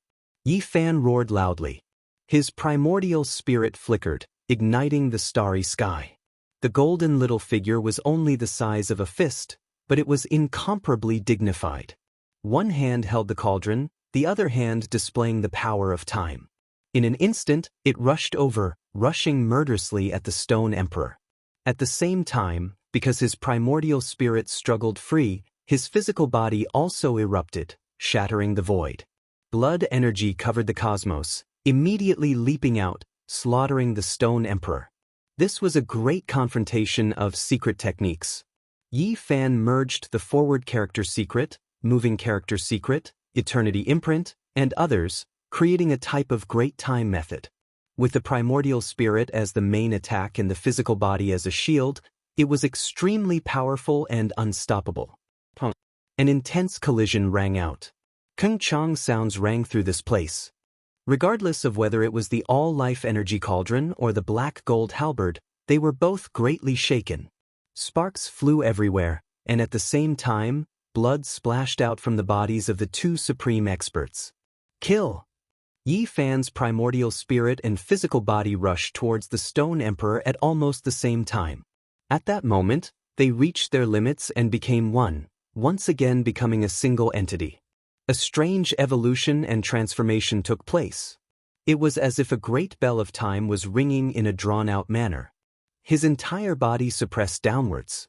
Yi Fan roared loudly. His primordial spirit flickered, igniting the starry sky. The golden little figure was only the size of a fist, but it was incomparably dignified. One hand held the cauldron, the other hand displaying the power of time. In an instant, it rushed over, rushing murderously at the Stone Emperor. At the same time, because his primordial spirit struggled free, his physical body also erupted, shattering the void. Blood energy covered the cosmos, immediately leaping out, slaughtering the Stone Emperor. This was a great confrontation of secret techniques. Yi Fan merged the forward character secret, moving character secret, eternity imprint, and others, creating a type of great time method. With the primordial spirit as the main attack and the physical body as a shield, it was extremely powerful and unstoppable. An intense collision rang out. Kung Chang sounds rang through this place. Regardless of whether it was the all-life energy cauldron or the black gold halberd, they were both greatly shaken. Sparks flew everywhere, and at the same time, blood splashed out from the bodies of the two supreme experts. Kill! Yi Fan's primordial spirit and physical body rushed towards the Stone Emperor at almost the same time. At that moment, they reached their limits and became one, once again becoming a single entity. A strange evolution and transformation took place. It was as if a great bell of time was ringing in a drawn-out manner. His entire body suppressed downwards.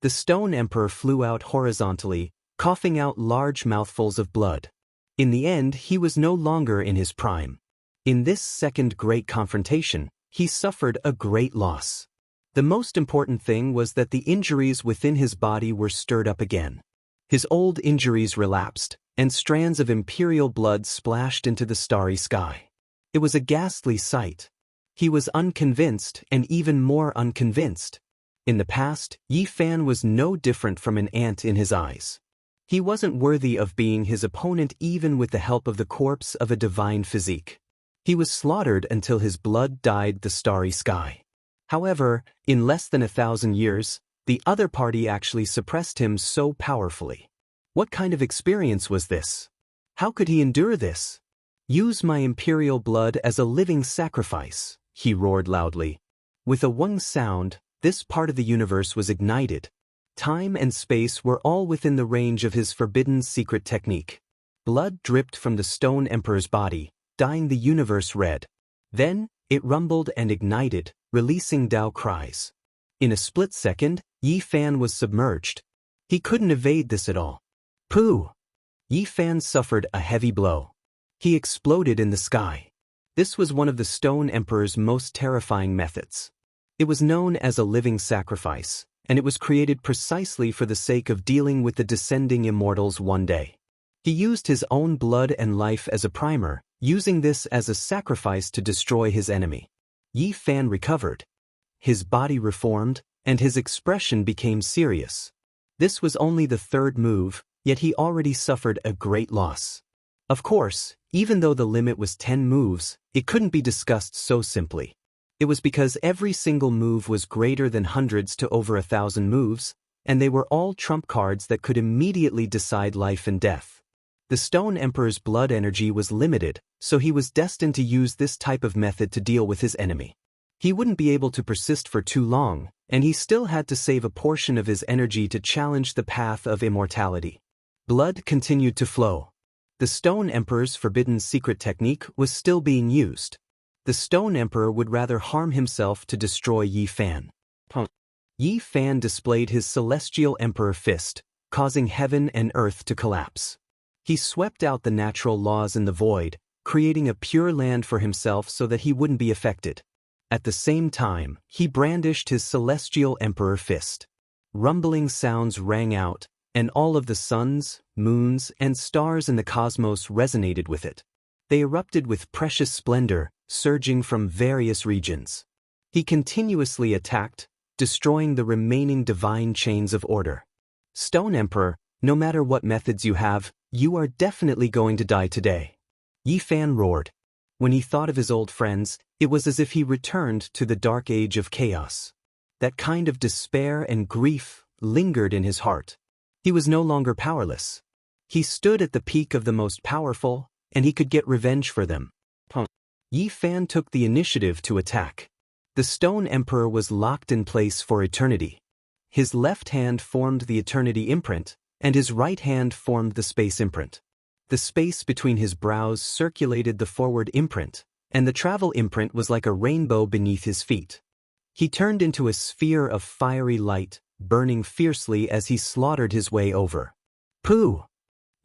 The Stone Emperor flew out horizontally, coughing out large mouthfuls of blood. In the end, he was no longer in his prime. In this second great confrontation, he suffered a great loss. The most important thing was that the injuries within his body were stirred up again. His old injuries relapsed, and strands of imperial blood splashed into the starry sky. It was a ghastly sight. He was unconvinced and even more unconvinced. In the past, Yi Fan was no different from an ant in his eyes. He wasn't worthy of being his opponent even with the help of the corpse of a divine physique. He was slaughtered until his blood dyed the starry sky. However, in less than 1,000 years, the other party actually suppressed him so powerfully. What kind of experience was this? How could he endure this? Use my imperial blood as a living sacrifice, he roared loudly. With a wung sound, this part of the universe was ignited. Time and space were all within the range of his forbidden secret technique. Blood dripped from the Stone Emperor's body, dyeing the universe red. Then, it rumbled and ignited, releasing Dao cries. In a split second, Yi Fan was submerged. He couldn't evade this at all. Pooh! Yi Fan suffered a heavy blow. He exploded in the sky. This was one of the Stone Emperor's most terrifying methods. It was known as a living sacrifice, and it was created precisely for the sake of dealing with the descending immortals one day. He used his own blood and life as a primer, using this as a sacrifice to destroy his enemy. Yi Fan recovered. His body reformed, and his expression became serious. This was only the third move, yet he already suffered a great loss. Of course, even though the limit was 10 moves, it couldn't be discussed so simply. It was because every single move was greater than hundreds to over 1,000 moves, and they were all trump cards that could immediately decide life and death. The Stone Emperor's blood energy was limited, so he was destined to use this type of method to deal with his enemy. He wouldn't be able to persist for too long, and he still had to save a portion of his energy to challenge the path of immortality. Blood continued to flow. The Stone Emperor's forbidden secret technique was still being used. The Stone Emperor would rather harm himself to destroy Yi Fan. Yi Fan displayed his Celestial Emperor fist, causing heaven and earth to collapse. He swept out the natural laws in the void, creating a pure land for himself so that he wouldn't be affected. At the same time, he brandished his Celestial Emperor fist. Rumbling sounds rang out, and all of the suns, moons, and stars in the cosmos resonated with it. They erupted with precious splendor, surging from various regions. He continuously attacked, destroying the remaining divine chains of order. Stone Emperor, no matter what methods you have, you are definitely going to die today. Yi Fan roared. When he thought of his old friends, it was as if he returned to the dark age of chaos. That kind of despair and grief lingered in his heart. He was no longer powerless. He stood at the peak of the most powerful, and he could get revenge for them. Yi Fan took the initiative to attack. The Stone Emperor was locked in place for eternity. His left hand formed the eternity imprint, and his right hand formed the space imprint. The space between his brows circulated the forward imprint, and the travel imprint was like a rainbow beneath his feet. He turned into a sphere of fiery light, burning fiercely as he slaughtered his way over. Pooh!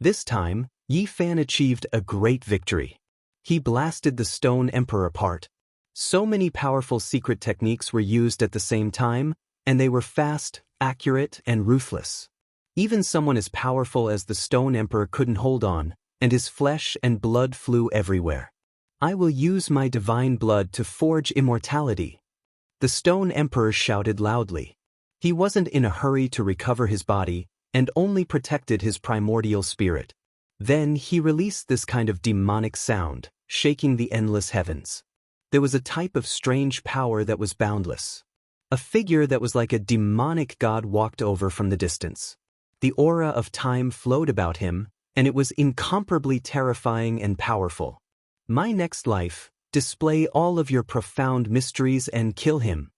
This time, Yi Fan achieved a great victory. He blasted the Stone Emperor apart. So many powerful secret techniques were used at the same time, and they were fast, accurate, and ruthless. Even someone as powerful as the Stone Emperor couldn't hold on, and his flesh and blood flew everywhere. I will use my divine blood to forge immortality. The Stone Emperor shouted loudly. He wasn't in a hurry to recover his body, and only protected his primordial spirit. Then he released this kind of demonic sound, shaking the endless heavens. There was a type of strange power that was boundless. A figure that was like a demonic god walked over from the distance. The aura of time flowed about him, and it was incomparably terrifying and powerful. My next life, display all of your profound mysteries and kill him.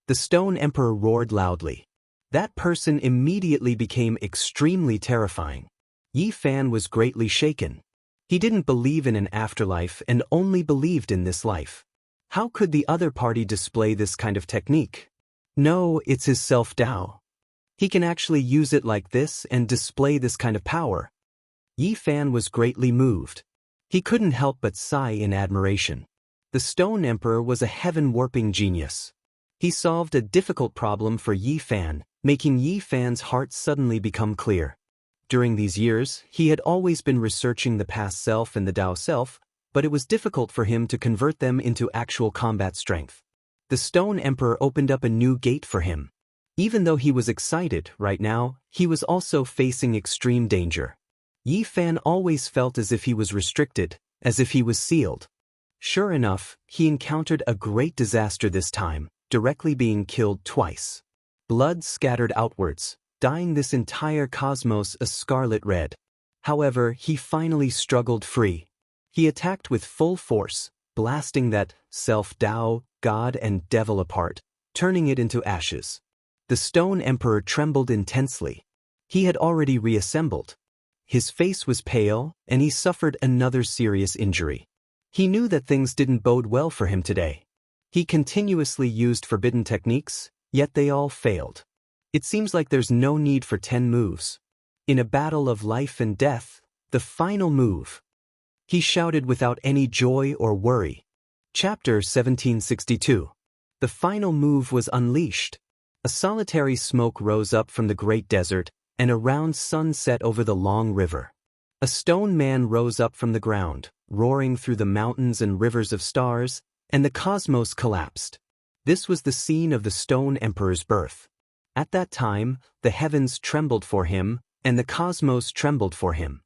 The Stone Emperor roared loudly. That person immediately became extremely terrifying. Yi Fan was greatly shaken. He didn't believe in an afterlife and only believed in this life. How could the other party display this kind of technique? No, it's his self-Tao. He can actually use it like this and display this kind of power. Yi Fan was greatly moved. He couldn't help but sigh in admiration. The Stone Emperor was a heaven-warping genius. He solved a difficult problem for Yi Fan, making Yi Fan's heart suddenly become clear. During these years, he had always been researching the past self and the Tao self, but it was difficult for him to convert them into actual combat strength. The Stone Emperor opened up a new gate for him. Even though he was excited right now, he was also facing extreme danger. Yi Fan always felt as if he was restricted, as if he was sealed. Sure enough, he encountered a great disaster this time, directly being killed twice. Blood scattered outwards, dyeing this entire cosmos a scarlet red. However, he finally struggled free. He attacked with full force, blasting that self-Tao, God and devil apart, turning it into ashes. The Stone Emperor trembled intensely. He had already reassembled. His face was pale, and he suffered another serious injury. He knew that things didn't bode well for him today. He continuously used forbidden techniques, yet they all failed. It seems like there's no need for 10 moves. In a battle of life and death, the final move. He shouted without any joy or worry. Chapter 1762. The final move was unleashed. A solitary smoke rose up from the great desert, and a round sun set over the long river. A stone man rose up from the ground, roaring through the mountains and rivers of stars, and the cosmos collapsed. This was the scene of the Stone Emperor's birth. At that time, the heavens trembled for him, and the cosmos trembled for him.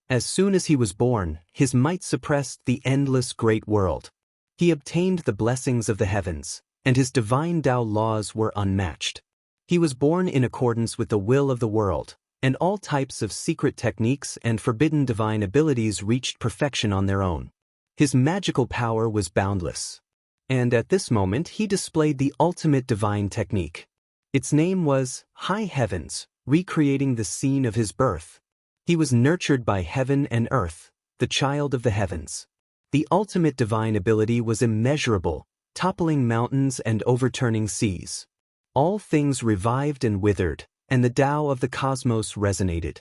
As soon as he was born, his might suppressed the endless great world. He obtained the blessings of the heavens, and his divine Tao laws were unmatched. He was born in accordance with the will of the world, and all types of secret techniques and forbidden divine abilities reached perfection on their own. His magical power was boundless. And at this moment he displayed the ultimate divine technique. Its name was High Heavens, recreating the scene of his birth. He was nurtured by heaven and earth, the child of the heavens. The ultimate divine ability was immeasurable, toppling mountains and overturning seas. All things revived and withered, and the Tao of the cosmos resonated.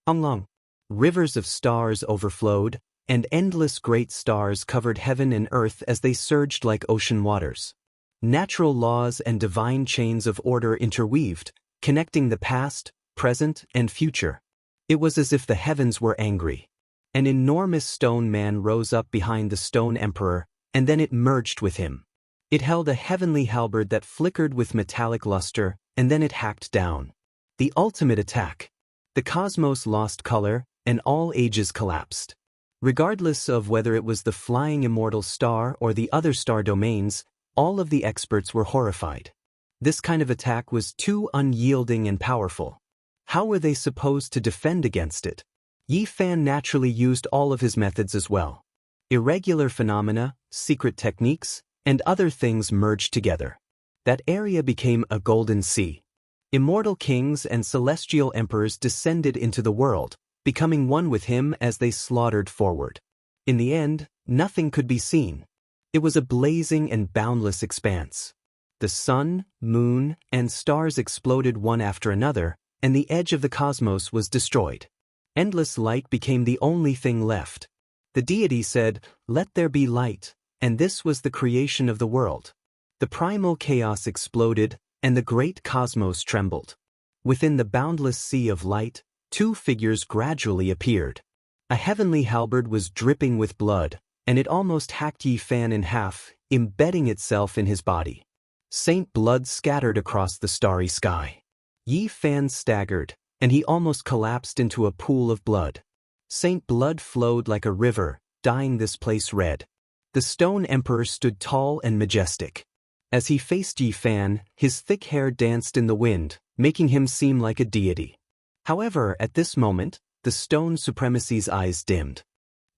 Long rivers of stars overflowed, and endless great stars covered heaven and earth as they surged like ocean waters. Natural laws and divine chains of order interweaved, connecting the past, present, and future. It was as if the heavens were angry. An enormous stone man rose up behind the Stone Emperor, and then it merged with him. It held a heavenly halberd that flickered with metallic luster, and then it hacked down. The ultimate attack. The cosmos lost color, and all ages collapsed. Regardless of whether it was the flying immortal star or the other star domains, all of the experts were horrified. This kind of attack was too unyielding and powerful. How were they supposed to defend against it? Yi Fan naturally used all of his methods as well. Irregular phenomena, secret techniques, and other things merged together. That area became a golden sea. Immortal kings and celestial emperors descended into the world, becoming one with him as they slaughtered forward. In the end, nothing could be seen. It was a blazing and boundless expanse. The sun, moon, and stars exploded one after another, and the edge of the cosmos was destroyed. Endless light became the only thing left. The deity said, "Let there be light," and this was the creation of the world. The primal chaos exploded, and the great cosmos trembled. Within the boundless sea of light, two figures gradually appeared. A heavenly halberd was dripping with blood, and it almost hacked Yi Fan in half, embedding itself in his body. Saint blood scattered across the starry sky. Yi Fan staggered, and he almost collapsed into a pool of blood. Saint blood flowed like a river, dyeing this place red. The Stone Emperor stood tall and majestic. As he faced Yi Fan, his thick hair danced in the wind, making him seem like a deity. However, at this moment, the Stone Supremacy's eyes dimmed.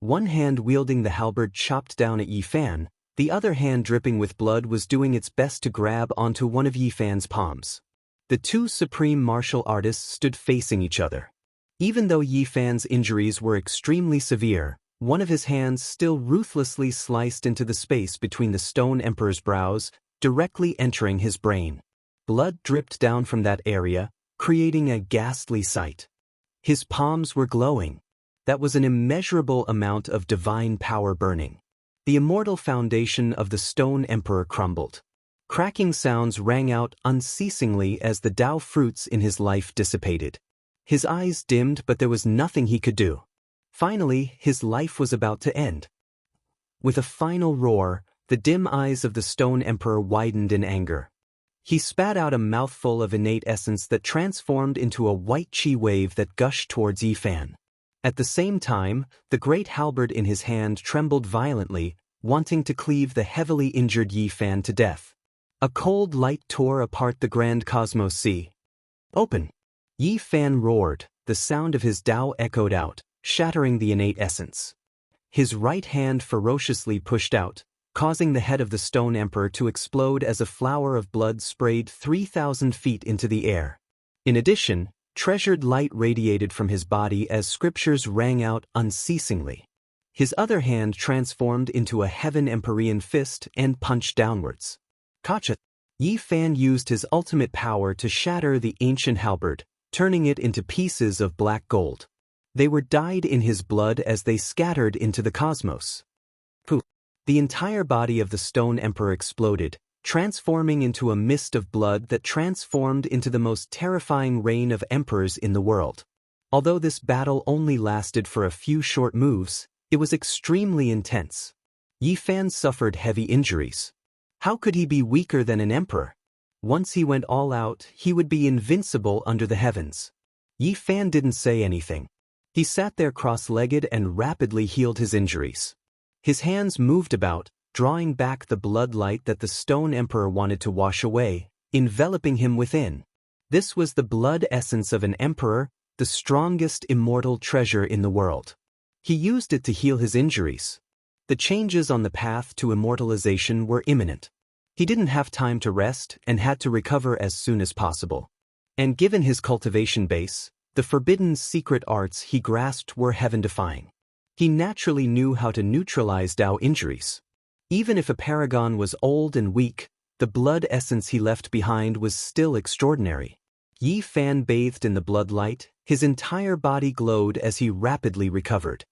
One hand wielding the halberd chopped down at Yi Fan, the other hand dripping with blood was doing its best to grab onto one of Yi Fan's palms. The two supreme martial artists stood facing each other. Even though Yi Fan's injuries were extremely severe, one of his hands still ruthlessly sliced into the space between the Stone Emperor's brows, directly entering his brain. Blood dripped down from that area, creating a ghastly sight. His palms were glowing. That was an immeasurable amount of divine power burning. The immortal foundation of the Stone Emperor crumbled. Cracking sounds rang out unceasingly as the Tao fruits in his life dissipated. His eyes dimmed, but there was nothing he could do. Finally, his life was about to end. With a final roar, the dim eyes of the Stone Emperor widened in anger. He spat out a mouthful of innate essence that transformed into a white chi wave that gushed towards Yi Fan. At the same time, the great halberd in his hand trembled violently, wanting to cleave the heavily injured Yi Fan to death. A cold light tore apart the grand cosmos sea. "Open!" Yi Fan roared, the sound of his Tao echoed out, shattering the innate essence. His right hand ferociously pushed out, causing the head of the Stone Emperor to explode as a flower of blood sprayed 3,000 feet into the air. In addition, treasured light radiated from his body as scriptures rang out unceasingly. His other hand transformed into a heaven Empyrean fist and punched downwards. Kacha! Yi Fan used his ultimate power to shatter the ancient halberd, turning it into pieces of black gold. They were dyed in his blood as they scattered into the cosmos. Poof! The entire body of the Stone Emperor exploded, transforming into a mist of blood that transformed into the most terrifying reign of emperors in the world. Although this battle only lasted for a few short moves, it was extremely intense. Yi Fan suffered heavy injuries. How could he be weaker than an emperor? Once he went all out, he would be invincible under the heavens. Yi Fan didn't say anything. He sat there cross-legged and rapidly healed his injuries. His hands moved about, drawing back the blood light that the Stone Emperor wanted to wash away, enveloping him within. This was the blood essence of an emperor, the strongest immortal treasure in the world. He used it to heal his injuries. The changes on the path to immortalization were imminent. He didn't have time to rest and had to recover as soon as possible. And given his cultivation base, the forbidden secret arts he grasped were heaven-defying. He naturally knew how to neutralize Dao injuries. Even if a paragon was old and weak, the blood essence he left behind was still extraordinary. Yi Fan bathed in the blood light, his entire body glowed as he rapidly recovered.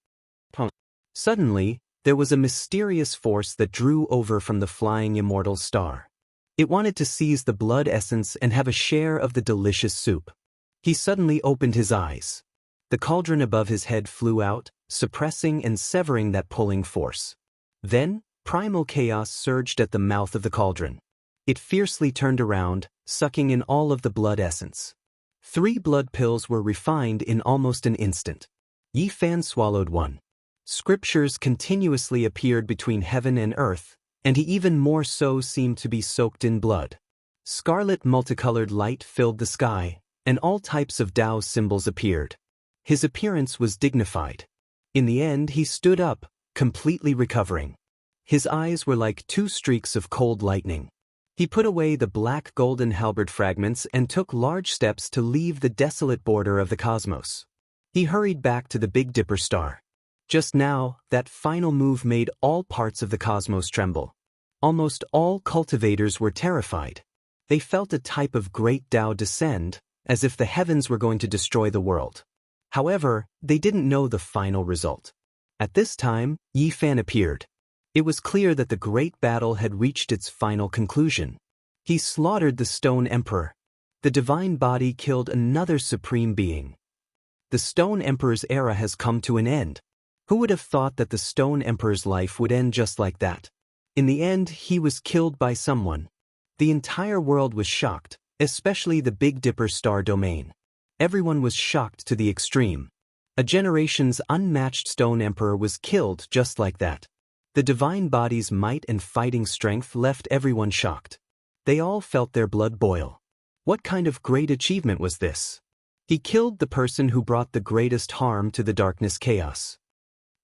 Suddenly, there was a mysterious force that drew over from the flying immortal star. It wanted to seize the blood essence and have a share of the delicious soup. He suddenly opened his eyes. The cauldron above his head flew out, suppressing and severing that pulling force. Then, primal chaos surged at the mouth of the cauldron. It fiercely turned around, sucking in all of the blood essence. 3 blood pills were refined in almost an instant. Yi Fan swallowed one. Scriptures continuously appeared between heaven and earth, and he even more so seemed to be soaked in blood. Scarlet multicolored light filled the sky, and all types of Dao symbols appeared. His appearance was dignified. In the end, he stood up, completely recovering. His eyes were like 2 streaks of cold lightning. He put away the black golden halberd fragments and took large steps to leave the desolate border of the cosmos. He hurried back to the Big Dipper star. Just now, that final move made all parts of the cosmos tremble. Almost all cultivators were terrified. They felt a type of great Dao descend, as if the heavens were going to destroy the world. However, they didn't know the final result. At this time, Yi Fan appeared. It was clear that the great battle had reached its final conclusion. He slaughtered the Stone Emperor. The divine body killed another supreme being. The Stone Emperor's era has come to an end. Who would have thought that the Stone Emperor's life would end just like that? In the end, he was killed by someone. The entire world was shocked, especially the Big Dipper star domain. Everyone was shocked to the extreme. A generation's unmatched Stone Emperor was killed just like that. The divine body's might and fighting strength left everyone shocked. They all felt their blood boil. What kind of great achievement was this? He killed the person who brought the greatest harm to the darkness chaos.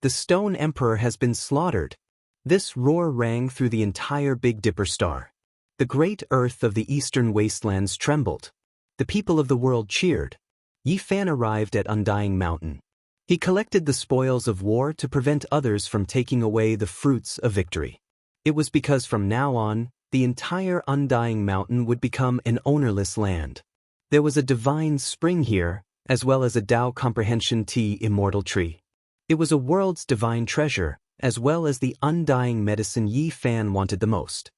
The Stone Emperor has been slaughtered. This roar rang through the entire Big Dipper star. The great earth of the eastern wastelands trembled. The people of the world cheered. Yi Fan arrived at Undying Mountain. He collected the spoils of war to prevent others from taking away the fruits of victory. It was because from now on, the entire Undying Mountain would become an ownerless land. There was a divine spring here, as well as a Dao Comprehension Tea immortal tree. It was a world's divine treasure, as well as the undying medicine Yi Fan wanted the most.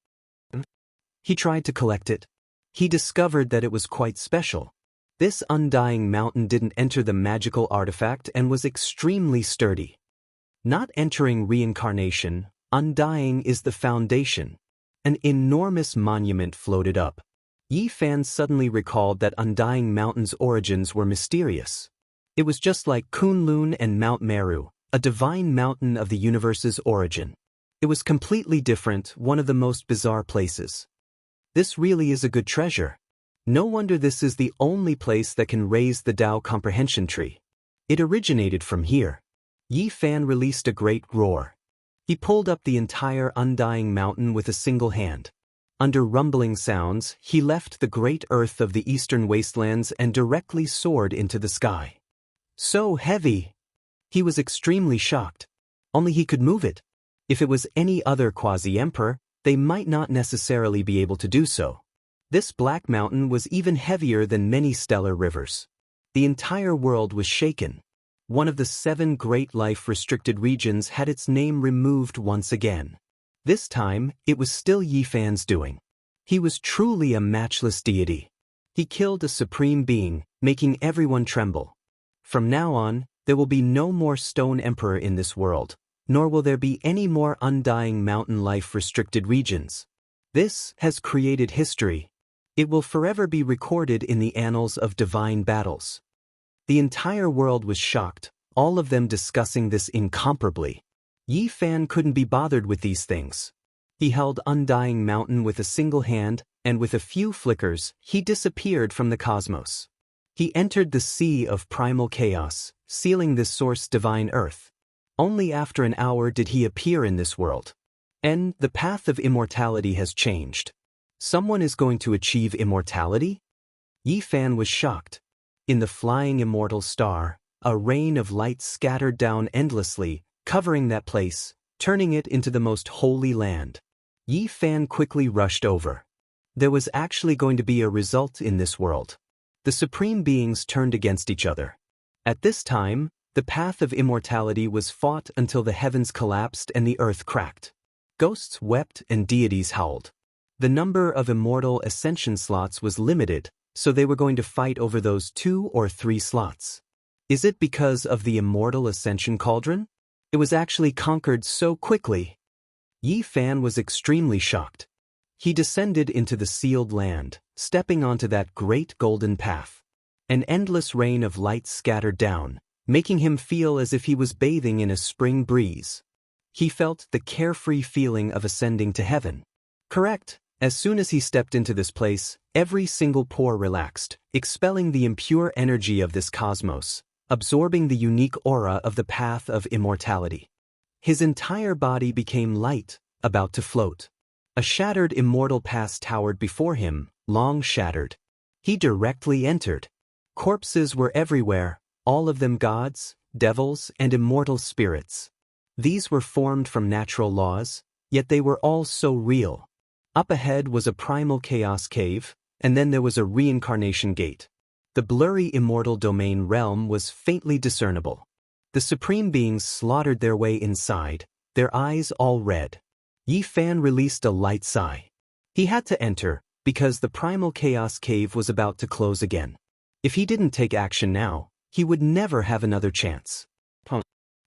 He tried to collect it. He discovered that it was quite special. This Undying Mountain didn't enter the magical artifact and was extremely sturdy. Not entering reincarnation, Undying is the foundation. An enormous monument floated up. Yi Fan suddenly recalled that Undying Mountain's origins were mysterious. It was just like Kunlun and Mount Meru, a divine mountain of the universe's origin. It was completely different, one of the most bizarre places. This really is a good treasure. No wonder this is the only place that can raise the Dao Comprehension Tree. It originated from here. Yi Fan released a great roar. He pulled up the entire undying mountain with a single hand. Under rumbling sounds, he left the great earth of the eastern wastelands and directly soared into the sky. So heavy! He was extremely shocked. Only he could move it. If it was any other quasi-emperor, they might not necessarily be able to do so. This black mountain was even heavier than many stellar rivers. The entire world was shaken. One of the 7 great life-restricted regions had its name removed once again. This time, it was still Yi Fan's doing. He was truly a matchless deity. He killed a supreme being, making everyone tremble. From now on, there will be no more stone emperor in this world, nor will there be any more undying mountain life-restricted regions. This has created history. It will forever be recorded in the annals of divine battles. The entire world was shocked, all of them discussing this incomparably. Yi Fan couldn't be bothered with these things. He held Undying Mountain with a single hand, and with a few flickers, he disappeared from the cosmos. He entered the sea of primal chaos, sealing this source divine earth. Only after an hour did he appear in this world. And the path of immortality has changed. Someone is going to achieve immortality? Yi Fan was shocked. In the flying immortal star, a rain of light scattered down endlessly, covering that place, turning it into the most holy land. Yi Fan quickly rushed over. There was actually going to be a result in this world. The supreme beings turned against each other. At this time, the path of immortality was fought until the heavens collapsed and the earth cracked. Ghosts wept and deities howled. The number of immortal ascension slots was limited, so they were going to fight over those 2 or 3 slots. Is it because of the immortal ascension cauldron? It was actually conquered so quickly. Yi Fan was extremely shocked. He descended into the sealed land, stepping onto that great golden path. An endless rain of light scattered down, making him feel as if he was bathing in a spring breeze. He felt the carefree feeling of ascending to heaven. Correct. As soon as he stepped into this place, every single pore relaxed, expelling the impure energy of this cosmos, absorbing the unique aura of the path of immortality. His entire body became light, about to float. A shattered immortal past towered before him, long shattered. He directly entered. Corpses were everywhere, all of them gods, devils, and immortal spirits. These were formed from natural laws, yet they were all so real. Up ahead was a primal chaos cave, and then there was a reincarnation gate. The blurry immortal domain realm was faintly discernible. The supreme beings slaughtered their way inside, their eyes all red. Yi Fan released a light sigh. He had to enter, because the primal chaos cave was about to close again. If he didn't take action now, he would never have another chance.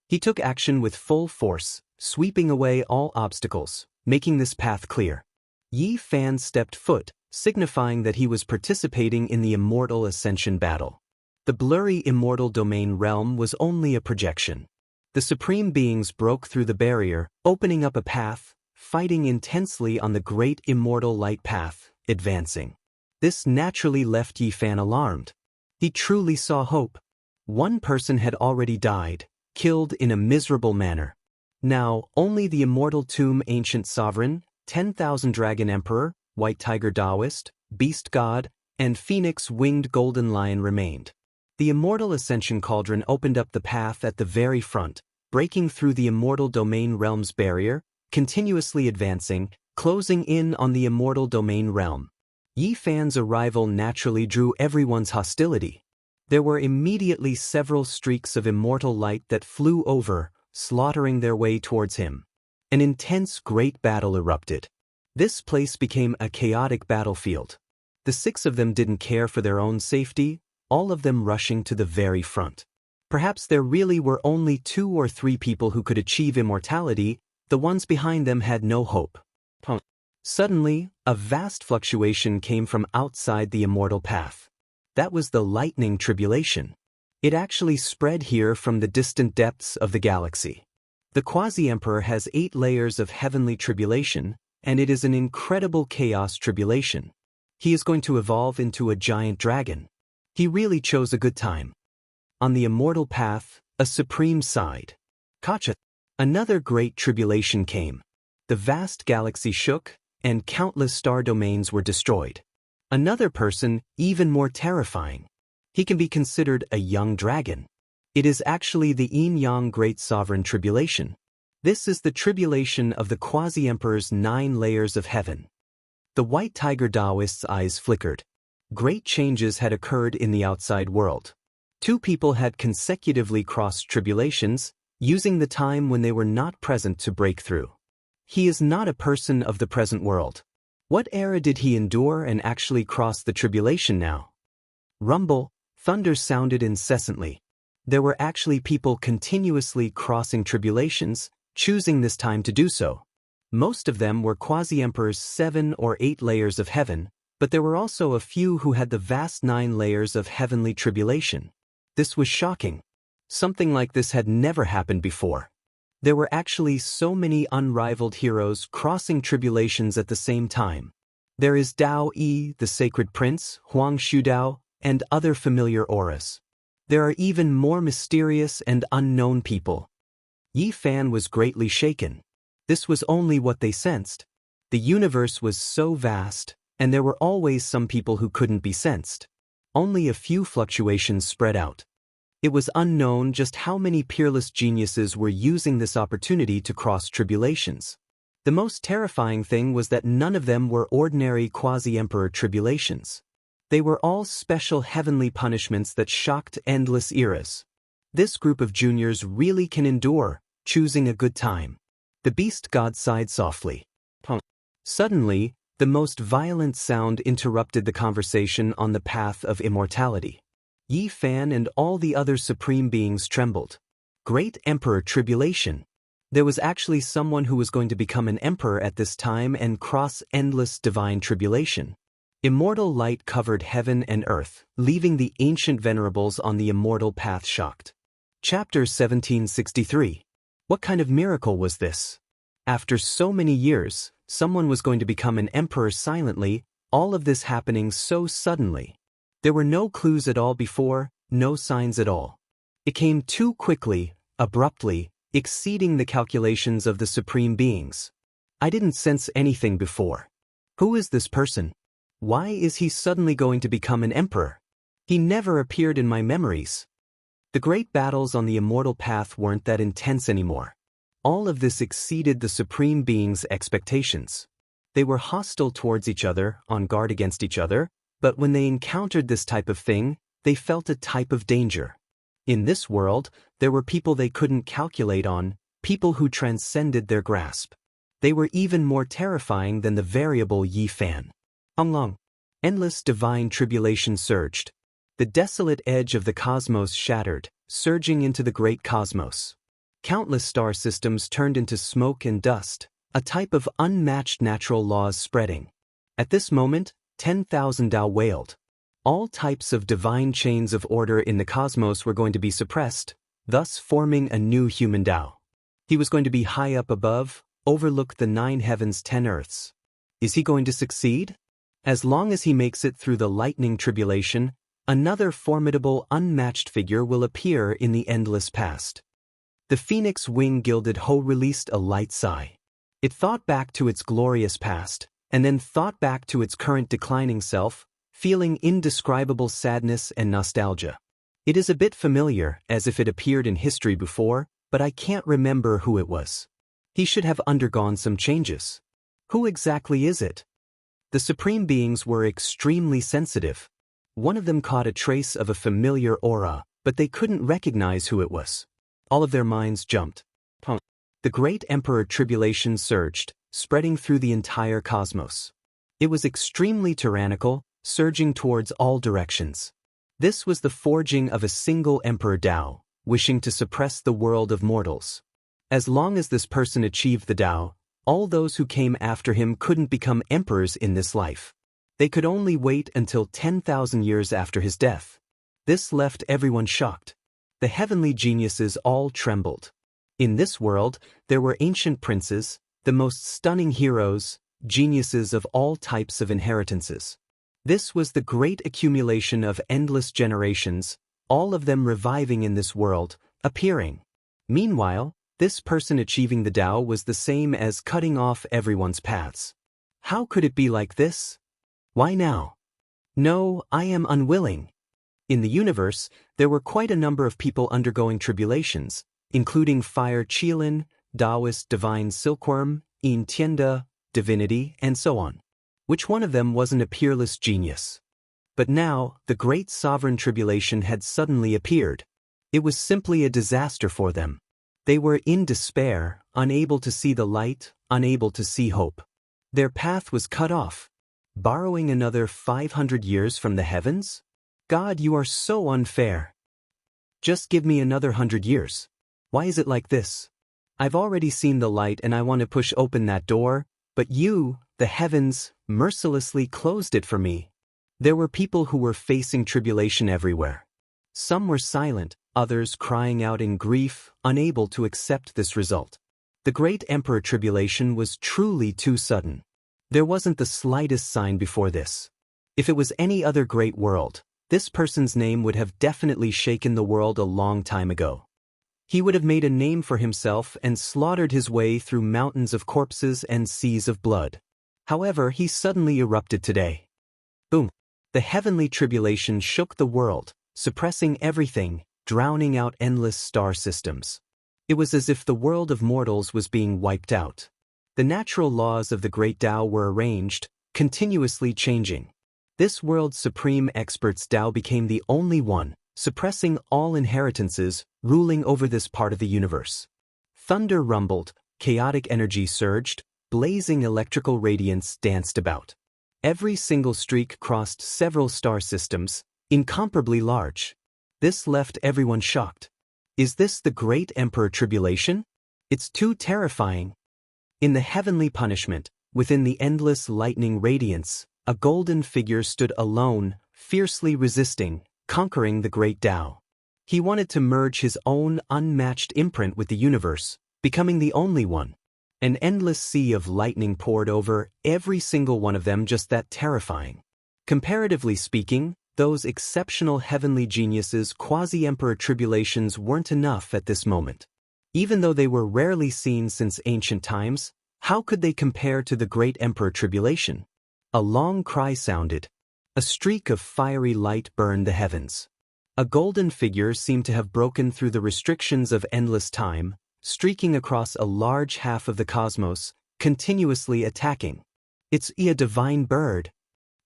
He took action with full force, sweeping away all obstacles, making this path clear. Yi Fan stepped foot, signifying that he was participating in the immortal ascension battle. The blurry immortal domain realm was only a projection. The supreme beings broke through the barrier, opening up a path, fighting intensely on the great immortal light path, advancing. This naturally left Yi Fan alarmed. He truly saw hope. One person had already died, killed in a miserable manner. Now, only the immortal tomb ancient sovereign, 10,000 dragon emperor, white tiger Taoist, beast god, and phoenix winged golden lion remained. The immortal ascension cauldron opened up the path at the very front, breaking through the immortal domain realm's barrier, continuously advancing, closing in on the immortal domain realm. Yi Fan's arrival naturally drew everyone's hostility. There were immediately several streaks of immortal light that flew over, slaughtering their way towards him. An intense great battle erupted. This place became a chaotic battlefield. The 6 of them didn't care for their own safety, all of them rushing to the very front. Perhaps there really were only 2 or 3 people who could achieve immortality, the ones behind them had no hope. Suddenly, a vast fluctuation came from outside the immortal path. That was the lightning tribulation. It actually spread here from the distant depths of the galaxy. The quasi-emperor has 8 layers of heavenly tribulation, and it is an incredible chaos tribulation. He is going to evolve into a giant dragon. He really chose a good time. On the immortal path, a supreme sighed. Kacha. Another great tribulation came. The vast galaxy shook, and countless star domains were destroyed. Another person, even more terrifying. He can be considered a young dragon. It is actually the Yin-Yang Great Sovereign Tribulation. This is the tribulation of the quasi-emperor's 9 layers of heaven. The white tiger Taoist's eyes flickered. Great changes had occurred in the outside world. 2 people had consecutively crossed tribulations, using the time when they were not present to break through. He is not a person of the present world. What era did he endure and actually cross the tribulation now? Rumble, thunder sounded incessantly. There were actually people continuously crossing tribulations, choosing this time to do so. Most of them were quasi-emperors 7 or 8 layers of heaven, but there were also a few who had the vast 9 layers of heavenly tribulation. This was shocking. Something like this had never happened before. There were actually so many unrivaled heroes crossing tribulations at the same time. There is Dao Yi, the sacred prince, Huang Shudao, and other familiar auras. There are even more mysterious and unknown people. Yi Fan was greatly shaken. This was only what they sensed. The universe was so vast, and there were always some people who couldn't be sensed. Only a few fluctuations spread out. It was unknown just how many peerless geniuses were using this opportunity to cross tribulations. The most terrifying thing was that none of them were ordinary quasi-emperor tribulations. They were all special heavenly punishments that shocked endless eras. This group of juniors really can endure, choosing a good time. The beast god sighed softly. Suddenly, the most violent sound interrupted the conversation on the path of immortality. Yi Fan and all the other supreme beings trembled. Great Emperor Tribulation. There was actually someone who was going to become an emperor at this time and cross endless divine tribulation. Immortal light covered heaven and earth, leaving the ancient venerables on the immortal path shocked. Chapter 1763. What kind of miracle was this? After so many years, someone was going to become an emperor silently, all of this happening so suddenly. There were no clues at all before, no signs at all. It came too quickly, abruptly, exceeding the calculations of the supreme beings. I didn't sense anything before. Who is this person? Why is he suddenly going to become an emperor? He never appeared in my memories. The great battles on the immortal path weren't that intense anymore. All of this exceeded the supreme beings' expectations. They were hostile towards each other, on guard against each other, but when they encountered this type of thing, they felt a type of danger. In this world, there were people they couldn't calculate on, people who transcended their grasp. They were even more terrifying than the variable Yi Fan. Long. Endless divine tribulation surged. The desolate edge of the cosmos shattered, surging into the great cosmos. Countless star systems turned into smoke and dust, a type of unmatched natural laws spreading. At this moment, 10,000 Tao wailed. All types of divine chains of order in the cosmos were going to be suppressed, thus forming a new human Tao. He was going to be high up above, overlook the 9 heavens 10 earths. Is he going to succeed? As long as he makes it through the lightning tribulation, another formidable unmatched figure will appear in the endless past. The phoenix wing gilded Ho released a light sigh. It thought back to its glorious past, and then thought back to its current declining self, feeling indescribable sadness and nostalgia. It is a bit familiar, as if it appeared in history before, but I can't remember who it was. He should have undergone some changes. Who exactly is it? The supreme beings were extremely sensitive. One of them caught a trace of a familiar aura, but they couldn't recognize who it was. All of their minds jumped. The great Emperor Tribulation surged, spreading through the entire cosmos. It was extremely tyrannical, surging towards all directions. This was the forging of a single Emperor Tao, wishing to suppress the world of mortals. As long as this person achieved the Tao, all those who came after him couldn't become emperors in this life. They could only wait until 10,000 years after his death. This left everyone shocked. The heavenly geniuses all trembled. In this world, there were ancient princes, the most stunning heroes, geniuses of all types of inheritances. This was the great accumulation of endless generations, all of them reviving in this world, appearing. Meanwhile, This person achieving the Tao was the same as cutting off everyone's paths. How could it be like this? Why now? No, I am unwilling. In the universe, there were quite a number of people undergoing tribulations, including Fire Qilin, Taoist Divine Silkworm, Yin Tianda, Divinity, and so on. Which one of them wasn't a peerless genius? But now, the great sovereign tribulation had suddenly appeared. It was simply a disaster for them. They were in despair, unable to see the light, unable to see hope. Their path was cut off. Borrowing another 500 years from the heavens? God, you are so unfair. Just give me another 100 years. Why is it like this? I've already seen the light and I want to push open that door, but you, the heavens, mercilessly closed it for me. There were people who were facing tribulation everywhere. Some were silent, others crying out in grief, unable to accept this result. The great emperor tribulation was truly too sudden. There wasn't the slightest sign before this. If it was any other great world, this person's name would have definitely shaken the world a long time ago. He would have made a name for himself and slaughtered his way through mountains of corpses and seas of blood. However, he suddenly erupted today. Boom! The heavenly tribulation shook the world, suppressing everything, drowning out endless star systems. It was as if the world of mortals was being wiped out. The natural laws of the great Tao were arranged, continuously changing. This world's supreme expert's Tao became the only one, suppressing all inheritances, ruling over this part of the universe. Thunder rumbled, chaotic energy surged, blazing electrical radiance danced about. Every single streak crossed several star systems, incomparably large. This left everyone shocked. Is this the great emperor tribulation? It's too terrifying. In the heavenly punishment, within the endless lightning radiance, a golden figure stood alone, fiercely resisting, conquering the great Tao. He wanted to merge his own unmatched imprint with the universe, becoming the only one. An endless sea of lightning poured over every single one of them, just that terrifying. Comparatively speaking, those exceptional heavenly geniuses' quasi-emperor tribulations weren't enough at this moment. Even though they were rarely seen since ancient times, how could they compare to the great emperor tribulation? A long cry sounded. A streak of fiery light burned the heavens. A golden figure seemed to have broken through the restrictions of endless time, streaking across a large half of the cosmos, continuously attacking. It's a divine bird.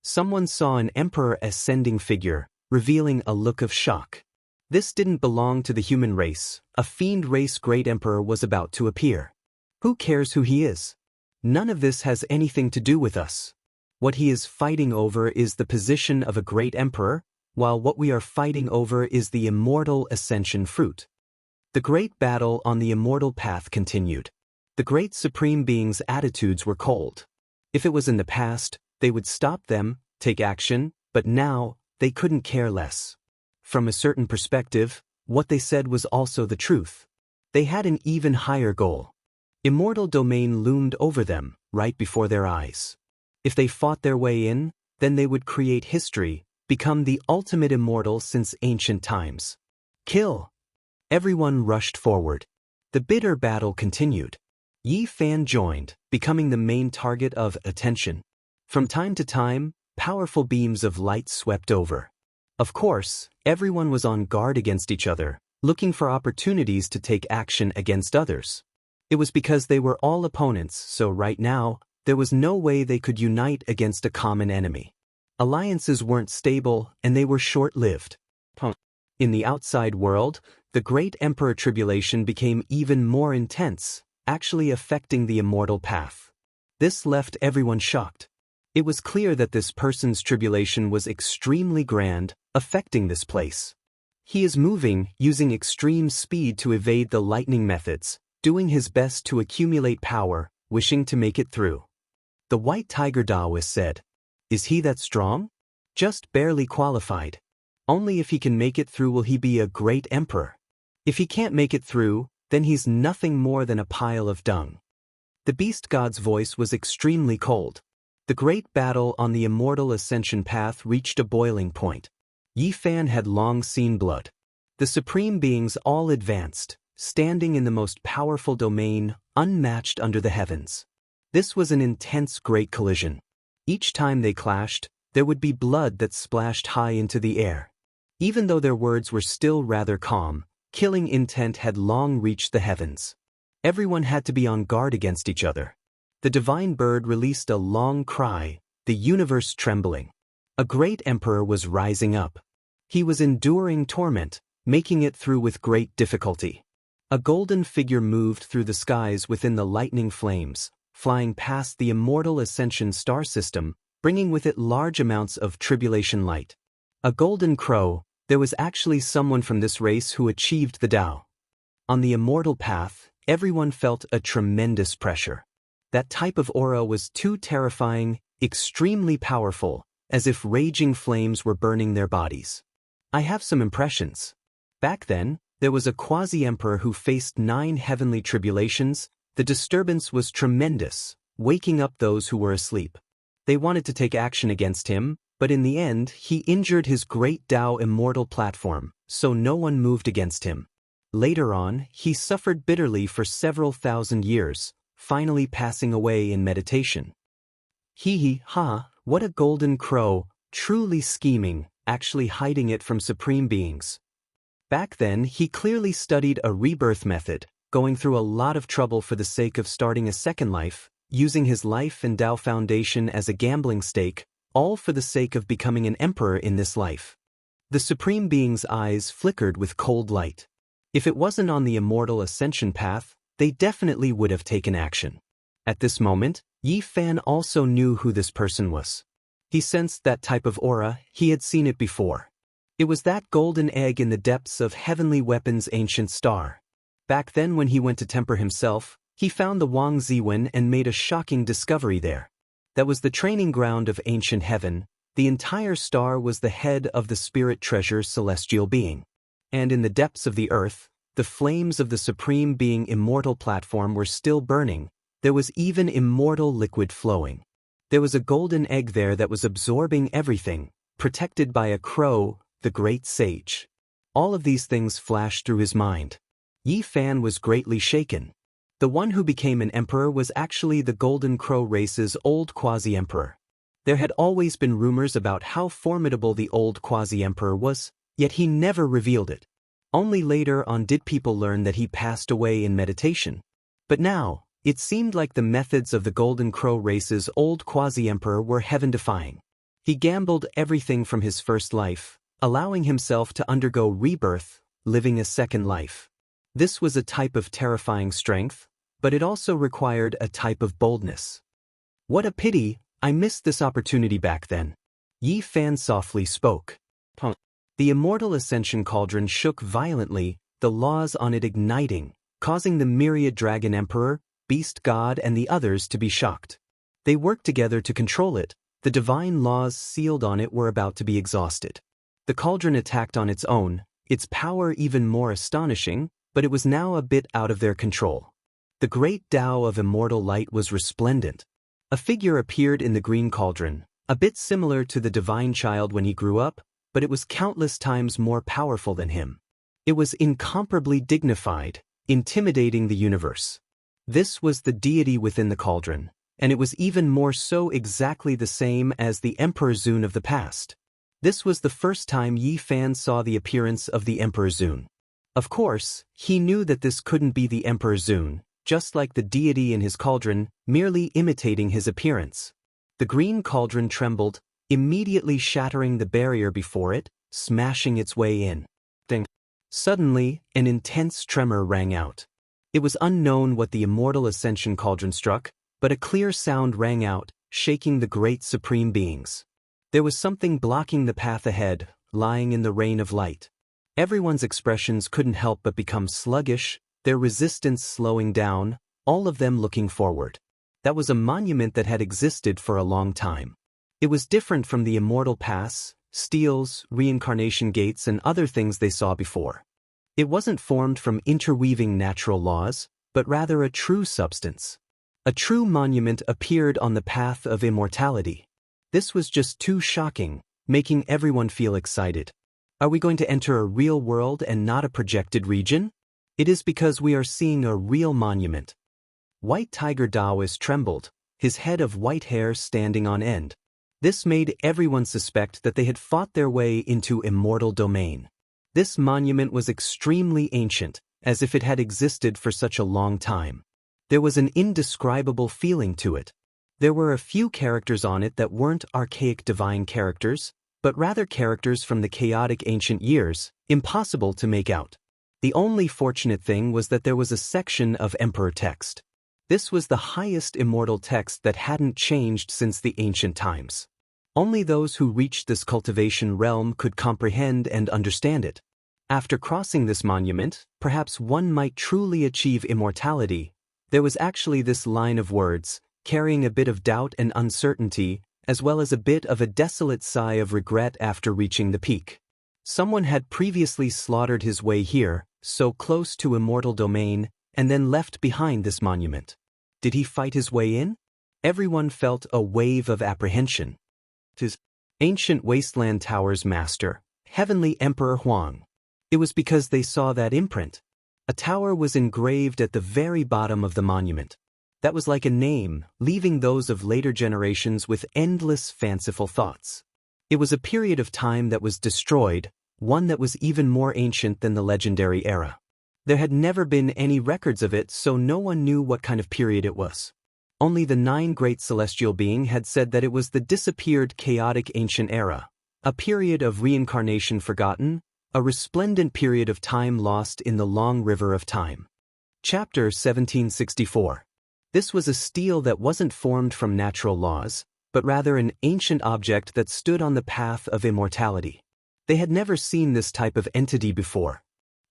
Someone saw an emperor ascending figure, revealing a look of shock. This didn't belong to the human race. A fiend race great emperor was about to appear. Who cares who he is? None of this has anything to do with us. What he is fighting over is the position of a great emperor, while what we are fighting over is the immortal ascension fruit. The great battle on the immortal path continued. The great supreme being's attitudes were cold. If it was in the past, they would stop them, take action, but now, they couldn't care less. From a certain perspective, what they said was also the truth. They had an even higher goal. Immortal domain loomed over them, right before their eyes. If they fought their way in, then they would create history, become the ultimate immortal since ancient times. Kill! Everyone rushed forward. The bitter battle continued. Yi Fan joined, becoming the main target of attention. From time to time, powerful beams of light swept over. Of course, everyone was on guard against each other, looking for opportunities to take action against others. It was because they were all opponents, so right now, there was no way they could unite against a common enemy. Alliances weren't stable, and they were short-lived. In the outside world, the great emperor tribulation became even more intense, actually affecting the immortal path. This left everyone shocked. It was clear that this person's tribulation was extremely grand, affecting this place. He is moving, using extreme speed to evade the lightning methods, doing his best to accumulate power, wishing to make it through. The White Tiger Taoist said, "Is he that strong? Just barely qualified. Only if he can make it through will he be a great emperor. If he can't make it through, then he's nothing more than a pile of dung." The beast god's voice was extremely cold. The great battle on the immortal ascension path reached a boiling point. Yi Fan had long seen blood. The supreme beings all advanced, standing in the most powerful domain, unmatched under the heavens. This was an intense great collision. Each time they clashed, there would be blood that splashed high into the air. Even though their words were still rather calm, killing intent had long reached the heavens. Everyone had to be on guard against each other. The divine bird released a long cry, the universe trembling. A great emperor was rising up. He was enduring torment, making it through with great difficulty. A golden figure moved through the skies within the lightning flames, flying past the immortal ascension star system, bringing with it large amounts of tribulation light. A golden crow, there was actually someone from this race who achieved the Tao. On the immortal path, everyone felt a tremendous pressure. That type of aura was too terrifying, extremely powerful, as if raging flames were burning their bodies. I have some impressions. Back then, there was a quasi-emperor who faced 9 heavenly tribulations. The disturbance was tremendous, waking up those who were asleep. They wanted to take action against him, but in the end, he injured his great Tao immortal platform, so no one moved against him. Later on, he suffered bitterly for several thousand years, finally passing away in meditation. What a golden crow, truly scheming, actually hiding it from supreme beings. Back then, he clearly studied a rebirth method, going through a lot of trouble for the sake of starting a second life, using his life and Tao foundation as a gambling stake, all for the sake of becoming an emperor in this life. The supreme being's eyes flickered with cold light. If it wasn't on the immortal ascension path, they definitely would have taken action. At this moment, Yi Fan also knew who this person was. He sensed that type of aura, he had seen it before. It was that golden egg in the depths of Heavenly Weapon's ancient star. Back then when he went to temper himself, he found the Wang Ziwen and made a shocking discovery there. That was the training ground of ancient heaven. The entire star was the head of the spirit treasure celestial being. And in the depths of the earth, the flames of the supreme being immortal platform were still burning. There was even immortal liquid flowing. There was a golden egg there that was absorbing everything, protected by a crow, the great sage. All of these things flashed through his mind. Yi Fan was greatly shaken. The one who became an emperor was actually the Golden Crow race's old quasi-emperor. There had always been rumors about how formidable the old quasi-emperor was, yet he never revealed it. Only later on did people learn that he passed away in meditation. But now, it seemed like the methods of the Golden Crow race's old quasi-emperor were heaven-defying. He gambled everything from his first life, allowing himself to undergo rebirth, living a second life. This was a type of terrifying strength, but it also required a type of boldness. What a pity, I missed this opportunity back then. Yi Fan softly spoke. The immortal ascension cauldron shook violently, the laws on it igniting, causing the myriad dragon emperor, beast god and the others to be shocked. They worked together to control it. The divine laws sealed on it were about to be exhausted. The cauldron attacked on its own, its power even more astonishing, but it was now a bit out of their control. The great Tao of immortal light was resplendent. A figure appeared in the green cauldron, a bit similar to the divine child when he grew up, but it was countless times more powerful than him. It was incomparably dignified, intimidating the universe. This was the deity within the cauldron, and it was even more so exactly the same as the Emperor Zun of the past. This was the first time Yi Fan saw the appearance of the Emperor Zun. Of course, he knew that this couldn't be the Emperor Zun, just like the deity in his cauldron, merely imitating his appearance. The green cauldron trembled, immediately shattering the barrier before it, smashing its way in. Suddenly, an intense tremor rang out. It was unknown what the immortal ascension cauldron struck, but a clear sound rang out, shaking the great supreme beings. There was something blocking the path ahead, lying in the rain of light. Everyone's expressions couldn't help but become sluggish, their resistance slowing down, all of them looking forward. That was a monument that had existed for a long time. It was different from the immortal paths, steels, reincarnation gates and other things they saw before. It wasn't formed from interweaving natural laws, but rather a true substance. A true monument appeared on the path of immortality. This was just too shocking, making everyone feel excited. Are we going to enter a real world and not a projected region? It is because we are seeing a real monument. White Tiger Daoist trembled, his head of white hair standing on end. This made everyone suspect that they had fought their way into immortal domain. This monument was extremely ancient, as if it had existed for such a long time. There was an indescribable feeling to it. There were a few characters on it that weren't archaic divine characters, but rather characters from the chaotic ancient years, impossible to make out. The only fortunate thing was that there was a section of Emperor text. This was the highest immortal text that hadn't changed since the ancient times. Only those who reached this cultivation realm could comprehend and understand it. After crossing this monument, perhaps one might truly achieve immortality. There was actually this line of words, carrying a bit of doubt and uncertainty, as well as a bit of a desolate sigh of regret after reaching the peak. Someone had previously slaughtered his way here, so close to immortal domain, and then left behind this monument. Did he fight his way in? Everyone felt a wave of apprehension. His ancient wasteland tower's master, Heavenly Emperor Huang. It was because they saw that imprint. A tower was engraved at the very bottom of the monument. That was like a name, leaving those of later generations with endless fanciful thoughts. It was a period of time that was destroyed, one that was even more ancient than the legendary era. There had never been any records of it, so no one knew what kind of period it was. Only the 9 great celestial beings had said that it was the disappeared chaotic ancient era, a period of reincarnation forgotten, a resplendent period of time lost in the long river of time. Chapter 1764. This was a stele that wasn't formed from natural laws, but rather an ancient object that stood on the path of immortality. They had never seen this type of entity before.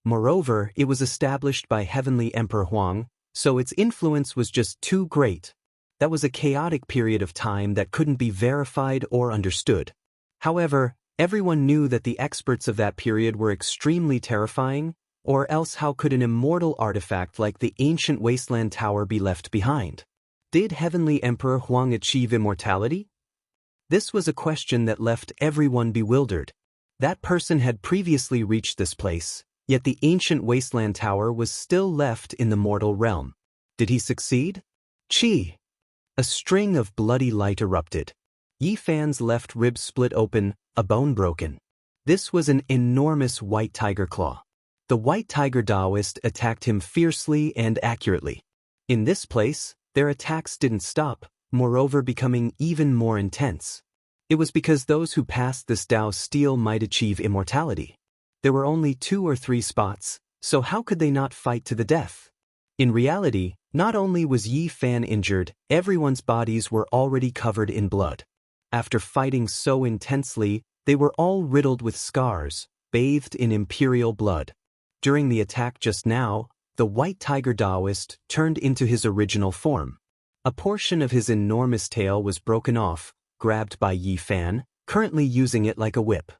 Moreover, it was established by Heavenly Emperor Huang, so its influence was just too great. That was a chaotic period of time that couldn't be verified or understood. However, everyone knew that the experts of that period were extremely terrifying, or else how could an immortal artifact like the ancient wasteland tower be left behind? Did Heavenly Emperor Huang achieve immortality? This was a question that left everyone bewildered. That person had previously reached this place, yet the ancient wasteland tower was still left in the mortal realm. Did he succeed? Chi! A string of bloody light erupted. Yi Fan's left rib split open, a bone broken. This was an enormous white tiger claw. The white tiger Daoist attacked him fiercely and accurately. In this place, their attacks didn't stop, moreover becoming even more intense. It was because those who passed this Dao stele might achieve immortality. There were only 2 or 3 spots, so how could they not fight to the death? In reality, not only was Yi Fan injured, everyone's bodies were already covered in blood. After fighting so intensely, they were all riddled with scars, bathed in imperial blood. During the attack just now, the white tiger Daoist turned into his original form. A portion of his enormous tail was broken off, grabbed by Yi Fan, currently using it like a whip.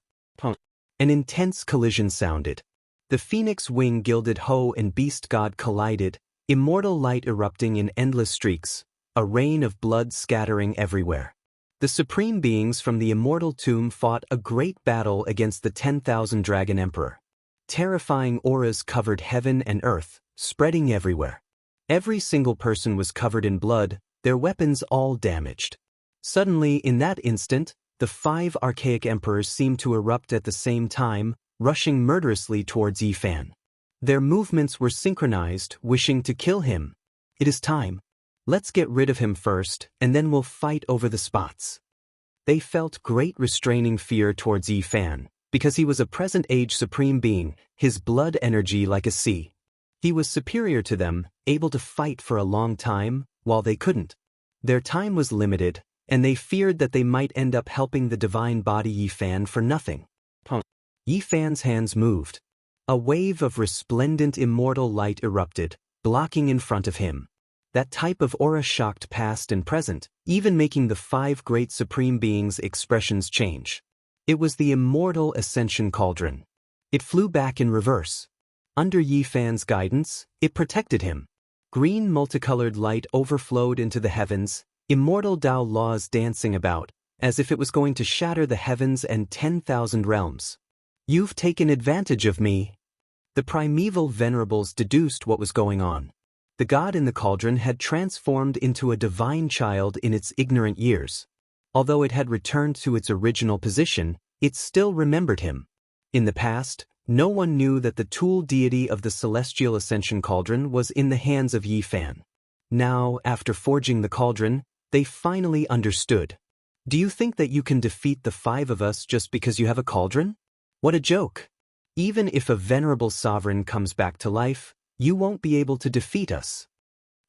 An intense collision sounded. The phoenix wing gilded hoe and beast god collided, immortal light erupting in endless streaks, a rain of blood scattering everywhere. The supreme beings from the immortal tomb fought a great battle against the 10,000 Dragon Emperor. Terrifying auras covered heaven and earth, spreading everywhere. Every single person was covered in blood, their weapons all damaged. Suddenly, in that instant, the 5 archaic emperors seemed to erupt at the same time, rushing murderously towards Yi Fan. Their movements were synchronized, wishing to kill him. It is time. Let's get rid of him first, and then we'll fight over the spots. They felt great restraining fear towards Yi Fan, because he was a present-age supreme being, his blood energy like a sea. He was superior to them, able to fight for a long time, while they couldn't. Their time was limited, and they feared that they might end up helping the divine body Yi Fan for nothing. Yi Fan's hands moved. A wave of resplendent immortal light erupted, blocking in front of him. That type of aura shocked past and present, even making the 5 great supreme beings' expressions change. It was the immortal ascension cauldron. It flew back in reverse. Under Yi Fan's guidance, it protected him. Green multicolored light overflowed into the heavens, immortal Dao laws dancing about, as if it was going to shatter the heavens and 10,000 realms. You've taken advantage of me. The primeval venerables deduced what was going on. The god in the cauldron had transformed into a divine child in its ignorant years. Although it had returned to its original position, it still remembered him. In the past, no one knew that the tool deity of the celestial ascension cauldron was in the hands of Yi Fan. Now, after forging the cauldron, they finally understood. Do you think that you can defeat the 5 of us just because you have a cauldron? What a joke! Even if a venerable sovereign comes back to life, you won't be able to defeat us.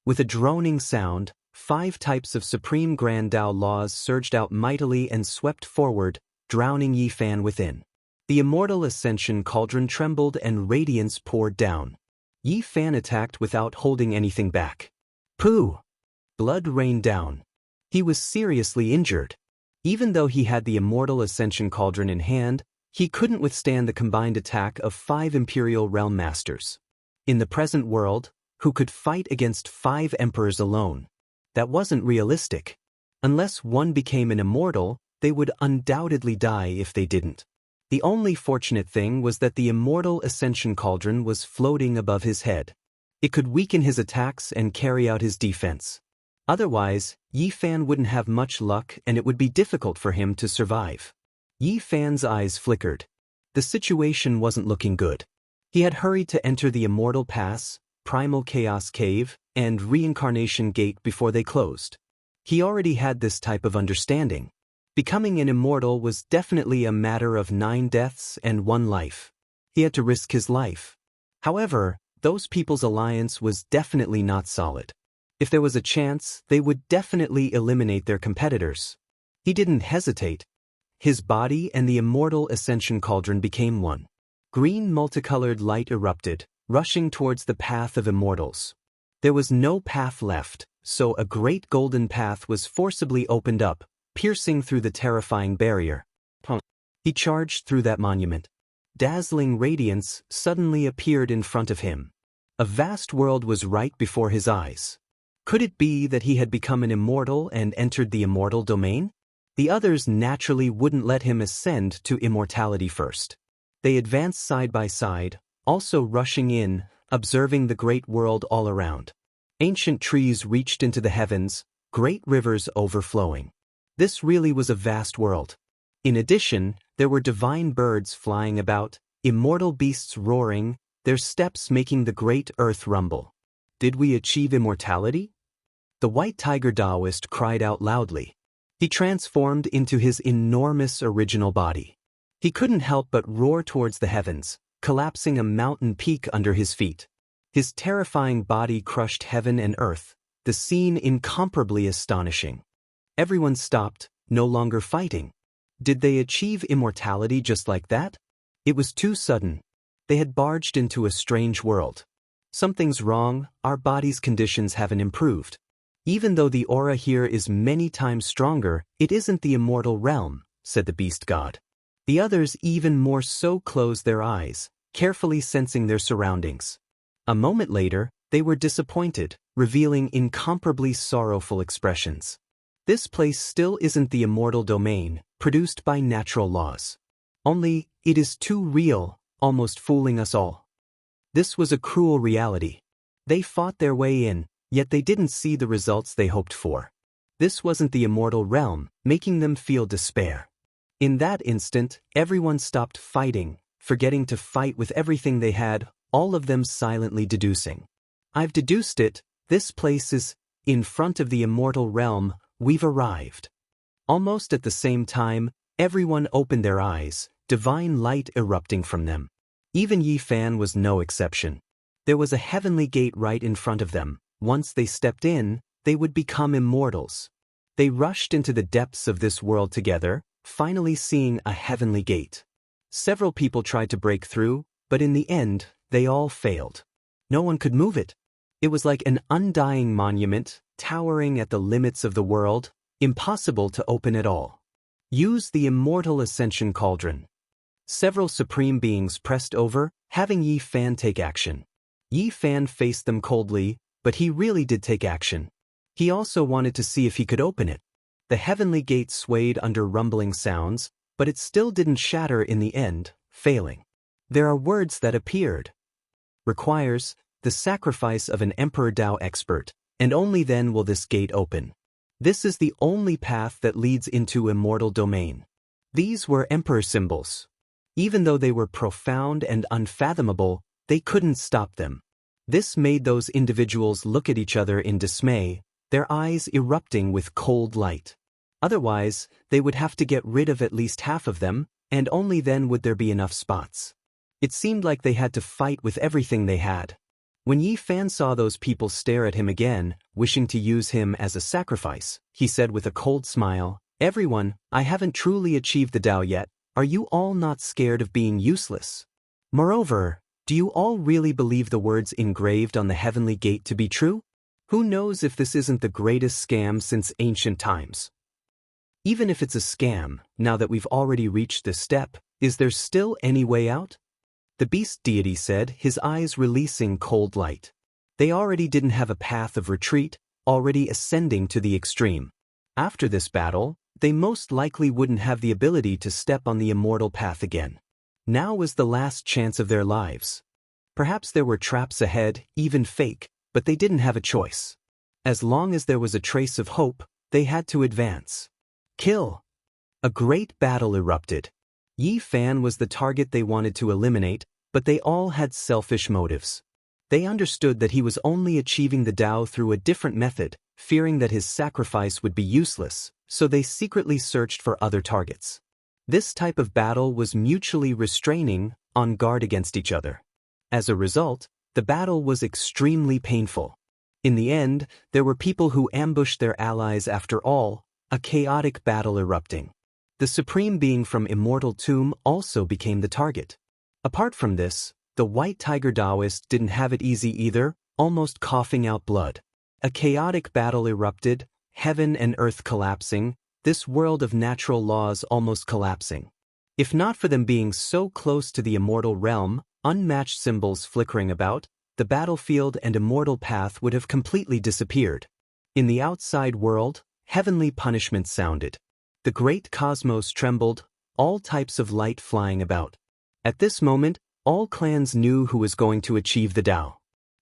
With a droning sound, 5 types of supreme grand Tao laws surged out mightily and swept forward, drowning Yi Fan within. The immortal ascension cauldron trembled and radiance poured down. Yi Fan attacked without holding anything back. Pooh! Blood rained down. He was seriously injured. Even though he had the immortal ascension cauldron in hand, he couldn't withstand the combined attack of 5 Imperial Realm Masters. In the present world, who could fight against 5 emperors alone? That wasn't realistic. Unless one became an immortal, they would undoubtedly die if they didn't. The only fortunate thing was that the immortal ascension cauldron was floating above his head. It could weaken his attacks and carry out his defense. Otherwise, Yi Fan wouldn't have much luck and it would be difficult for him to survive. Yi Fan's eyes flickered. The situation wasn't looking good. He had hurried to enter the Immortal Pass, Primal Chaos Cave, and Reincarnation Gate before they closed. He already had this type of understanding. Becoming an immortal was definitely a matter of 9 deaths and 1 life. He had to risk his life. However, those people's alliance was definitely not solid. If there was a chance, they would definitely eliminate their competitors. He didn't hesitate. His body and the immortal ascension cauldron became one. Green multicolored light erupted, rushing towards the path of immortals. There was no path left, so a great golden path was forcibly opened up, piercing through the terrifying barrier. He charged through that monument. Dazzling radiance suddenly appeared in front of him. A vast world was right before his eyes. Could it be that he had become an immortal and entered the immortal domain? The others naturally wouldn't let him ascend to immortality first. They advanced side by side, also rushing in, observing the great world all around. Ancient trees reached into the heavens, great rivers overflowing. This really was a vast world. In addition, there were divine birds flying about, immortal beasts roaring, their steps making the great earth rumble. Did we achieve immortality? The white tiger Taoist cried out loudly. He transformed into his enormous original body. He couldn't help but roar towards the heavens, collapsing a mountain peak under his feet. His terrifying body crushed heaven and earth, the scene incomparably astonishing. Everyone stopped, no longer fighting. Did they achieve immortality just like that? It was too sudden. They had barged into a strange world. Something's wrong, our body's conditions haven't improved. Even though the aura here is many times stronger, it isn't the immortal realm, said the beast god. The others even more so closed their eyes, carefully sensing their surroundings. A moment later, they were disappointed, revealing incomparably sorrowful expressions. This place still isn't the immortal domain, produced by natural laws. Only, it is too real, almost fooling us all. This was a cruel reality. They fought their way in, yet they didn't see the results they hoped for. This wasn't the immortal realm, making them feel despair. In that instant, everyone stopped fighting, forgetting to fight with everything they had, all of them silently deducing. I've deduced it, this place is in front of the immortal realm, we've arrived. Almost at the same time, everyone opened their eyes, divine light erupting from them. Even Yi Fan was no exception. There was a heavenly gate right in front of them. Once they stepped in, they would become immortals. They rushed into the depths of this world together, finally seeing a heavenly gate. Several people tried to break through, but in the end, they all failed. No one could move it. It was like an undying monument, towering at the limits of the world, impossible to open at all. Use the immortal ascension cauldron. Several supreme beings pressed over, having Yi Fan take action. Yi Fan faced them coldly, but he really did take action. He also wanted to see if he could open it. The heavenly gate swayed under rumbling sounds, but it still didn't shatter in the end, failing. There are words that appeared. requires the sacrifice of an Emperor Dao expert, and only then will this gate open. This is the only path that leads into immortal domain. These were Emperor symbols. Even though they were profound and unfathomable, they couldn't stop them. This made those individuals look at each other in dismay, their eyes erupting with cold light. Otherwise, they would have to get rid of at least half of them, and only then would there be enough spots. It seemed like they had to fight with everything they had. When Yi Fan saw those people stare at him again, wishing to use him as a sacrifice, he said with a cold smile, "Everyone, I haven't truly achieved the Tao yet. Are you all not scared of being useless? Moreover, do you all really believe the words engraved on the heavenly gate to be true? Who knows if this isn't the greatest scam since ancient times? Even if it's a scam, now that we've already reached this step, is there still any way out?" The beast deity said, his eyes releasing cold light. They already didn't have a path of retreat, already ascending to the extreme. After this battle, they most likely wouldn't have the ability to step on the immortal path again. Now was the last chance of their lives. Perhaps there were traps ahead, even fake, but they didn't have a choice. As long as there was a trace of hope, they had to advance. Kill! A great battle erupted. Yi Fan was the target they wanted to eliminate, but they all had selfish motives. They understood that he was only achieving the Tao through a different method, fearing that his sacrifice would be useless, so they secretly searched for other targets. This type of battle was mutually restraining, on guard against each other. As a result, the battle was extremely painful. In the end, there were people who ambushed their allies after all, a chaotic battle erupting. The Supreme Being from Immortal Tomb also became the target. Apart from this, the White Tiger Taoist didn't have it easy either, almost coughing out blood. A chaotic battle erupted, heaven and earth collapsing, this world of natural laws almost collapsing. If not for them being so close to the immortal realm, unmatched symbols flickering about, the battlefield and immortal path would have completely disappeared. In the outside world, heavenly punishment sounded. The great cosmos trembled, all types of light flying about. At this moment, all clans knew who was going to achieve the Tao.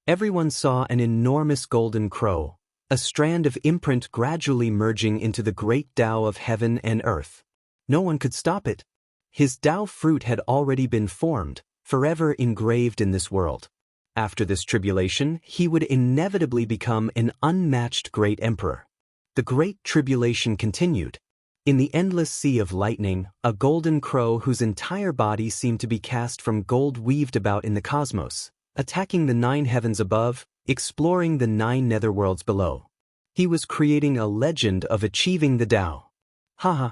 Everyone saw an enormous golden crow, a strand of imprint gradually merging into the great Tao of heaven and earth. No one could stop it. His Tao fruit had already been formed, forever engraved in this world. After this tribulation, he would inevitably become an unmatched great emperor. The great tribulation continued. In the endless sea of lightning, a golden crow whose entire body seemed to be cast from gold weaved about in the cosmos, attacking the 9 heavens above, exploring the 9 netherworlds below. He was creating a legend of achieving the Tao. Haha.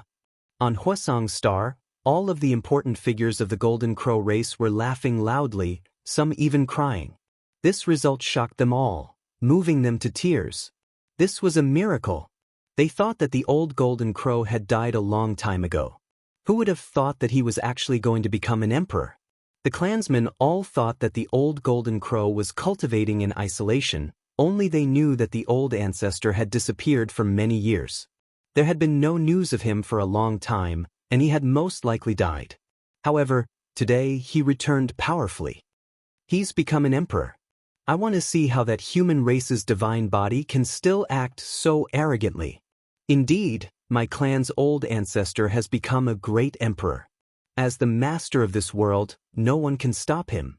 On Huasong's star, all of the important figures of the Golden Crow race were laughing loudly, some even crying. This result shocked them all, moving them to tears. This was a miracle. They thought that the old Golden Crow had died a long time ago. Who would have thought that he was actually going to become an emperor? The clansmen all thought that the old Golden Crow was cultivating in isolation, only they knew that the old ancestor had disappeared for many years. There had been no news of him for a long time, and he had most likely died. However, today he returned powerfully. He's become an emperor. I want to see how that human race's divine body can still act so arrogantly. Indeed, my clan's old ancestor has become a great emperor. As the master of this world, no one can stop him.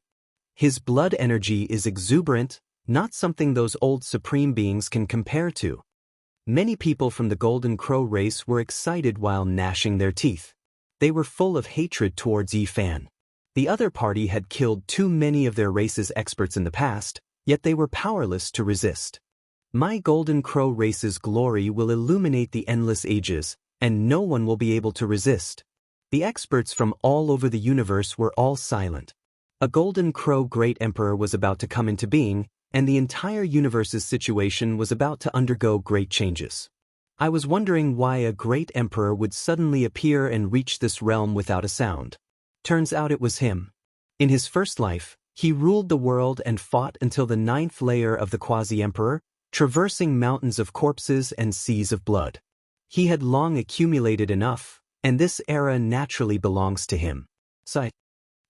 His blood energy is exuberant, not something those old supreme beings can compare to. Many people from the Golden Crow race were excited while gnashing their teeth. They were full of hatred towards Yi Fan. The other party had killed too many of their race's experts in the past, yet they were powerless to resist. My Golden Crow race's glory will illuminate the endless ages, and no one will be able to resist. The experts from all over the universe were all silent. A Golden Crow Great Emperor was about to come into being, and the entire universe's situation was about to undergo great changes. I was wondering why a great emperor would suddenly appear and reach this realm without a sound. Turns out it was him. In his first life, he ruled the world and fought until the 9th layer of the quasi-emperor, traversing mountains of corpses and seas of blood. He had long accumulated enough, and this era naturally belongs to him.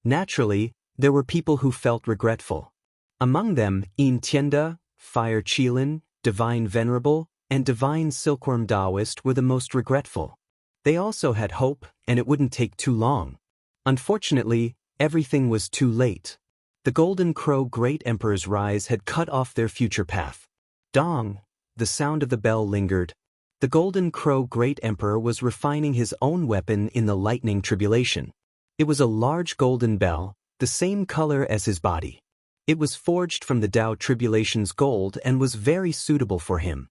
Naturally, there were people who felt regretful. Among them, Yin Tianda, Fire Qilin, Divine Venerable, and Divine Silkworm Taoist were the most regretful. They also had hope, and it wouldn't take too long. Unfortunately, everything was too late. The Golden Crow Great Emperor's rise had cut off their future path. Dong! The sound of the bell lingered. The Golden Crow Great Emperor was refining his own weapon in the lightning tribulation. It was a large golden bell, the same color as his body. It was forged from the Tao Tribulation's gold and was very suitable for him.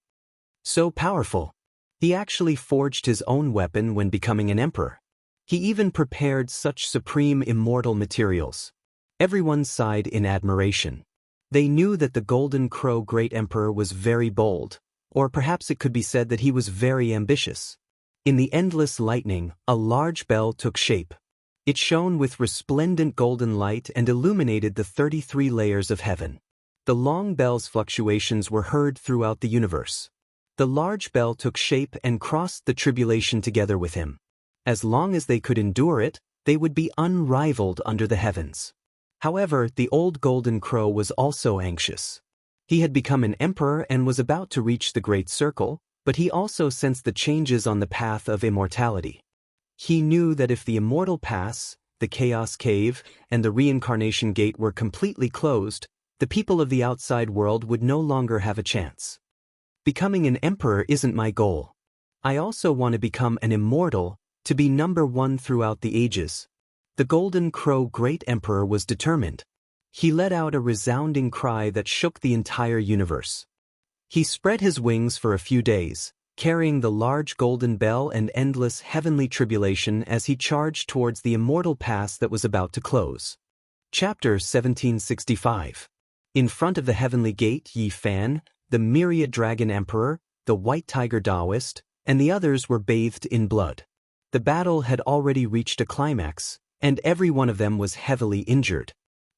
So powerful. He actually forged his own weapon when becoming an emperor. He even prepared such supreme immortal materials. Everyone sighed in admiration. They knew that the Golden Crow Great Emperor was very bold, or perhaps it could be said that he was very ambitious. In the endless lightning, a large bell took shape. It shone with resplendent golden light and illuminated the 33 layers of heaven. The long bell's fluctuations were heard throughout the universe. The large bell took shape and crossed the tribulation together with him. As long as they could endure it, they would be unrivaled under the heavens. However, the old Golden Crow was also anxious. He had become an emperor and was about to reach the Great Circle, but he also sensed the changes on the path of immortality. He knew that if the Immortal Pass, the Chaos Cave, and the Reincarnation Gate were completely closed, the people of the outside world would no longer have a chance. Becoming an emperor isn't my goal. I also want to become an immortal, to be number one throughout the ages. The Golden Crow Great Emperor was determined. He let out a resounding cry that shook the entire universe. He spread his wings for a few days, carrying the large golden bell and endless heavenly tribulation as he charged towards the immortal pass that was about to close. Chapter 1765. In front of the heavenly gate, Yi Fan, the Myriad Dragon Emperor, the White Tiger Taoist, and the others were bathed in blood. The battle had already reached a climax, and every one of them was heavily injured.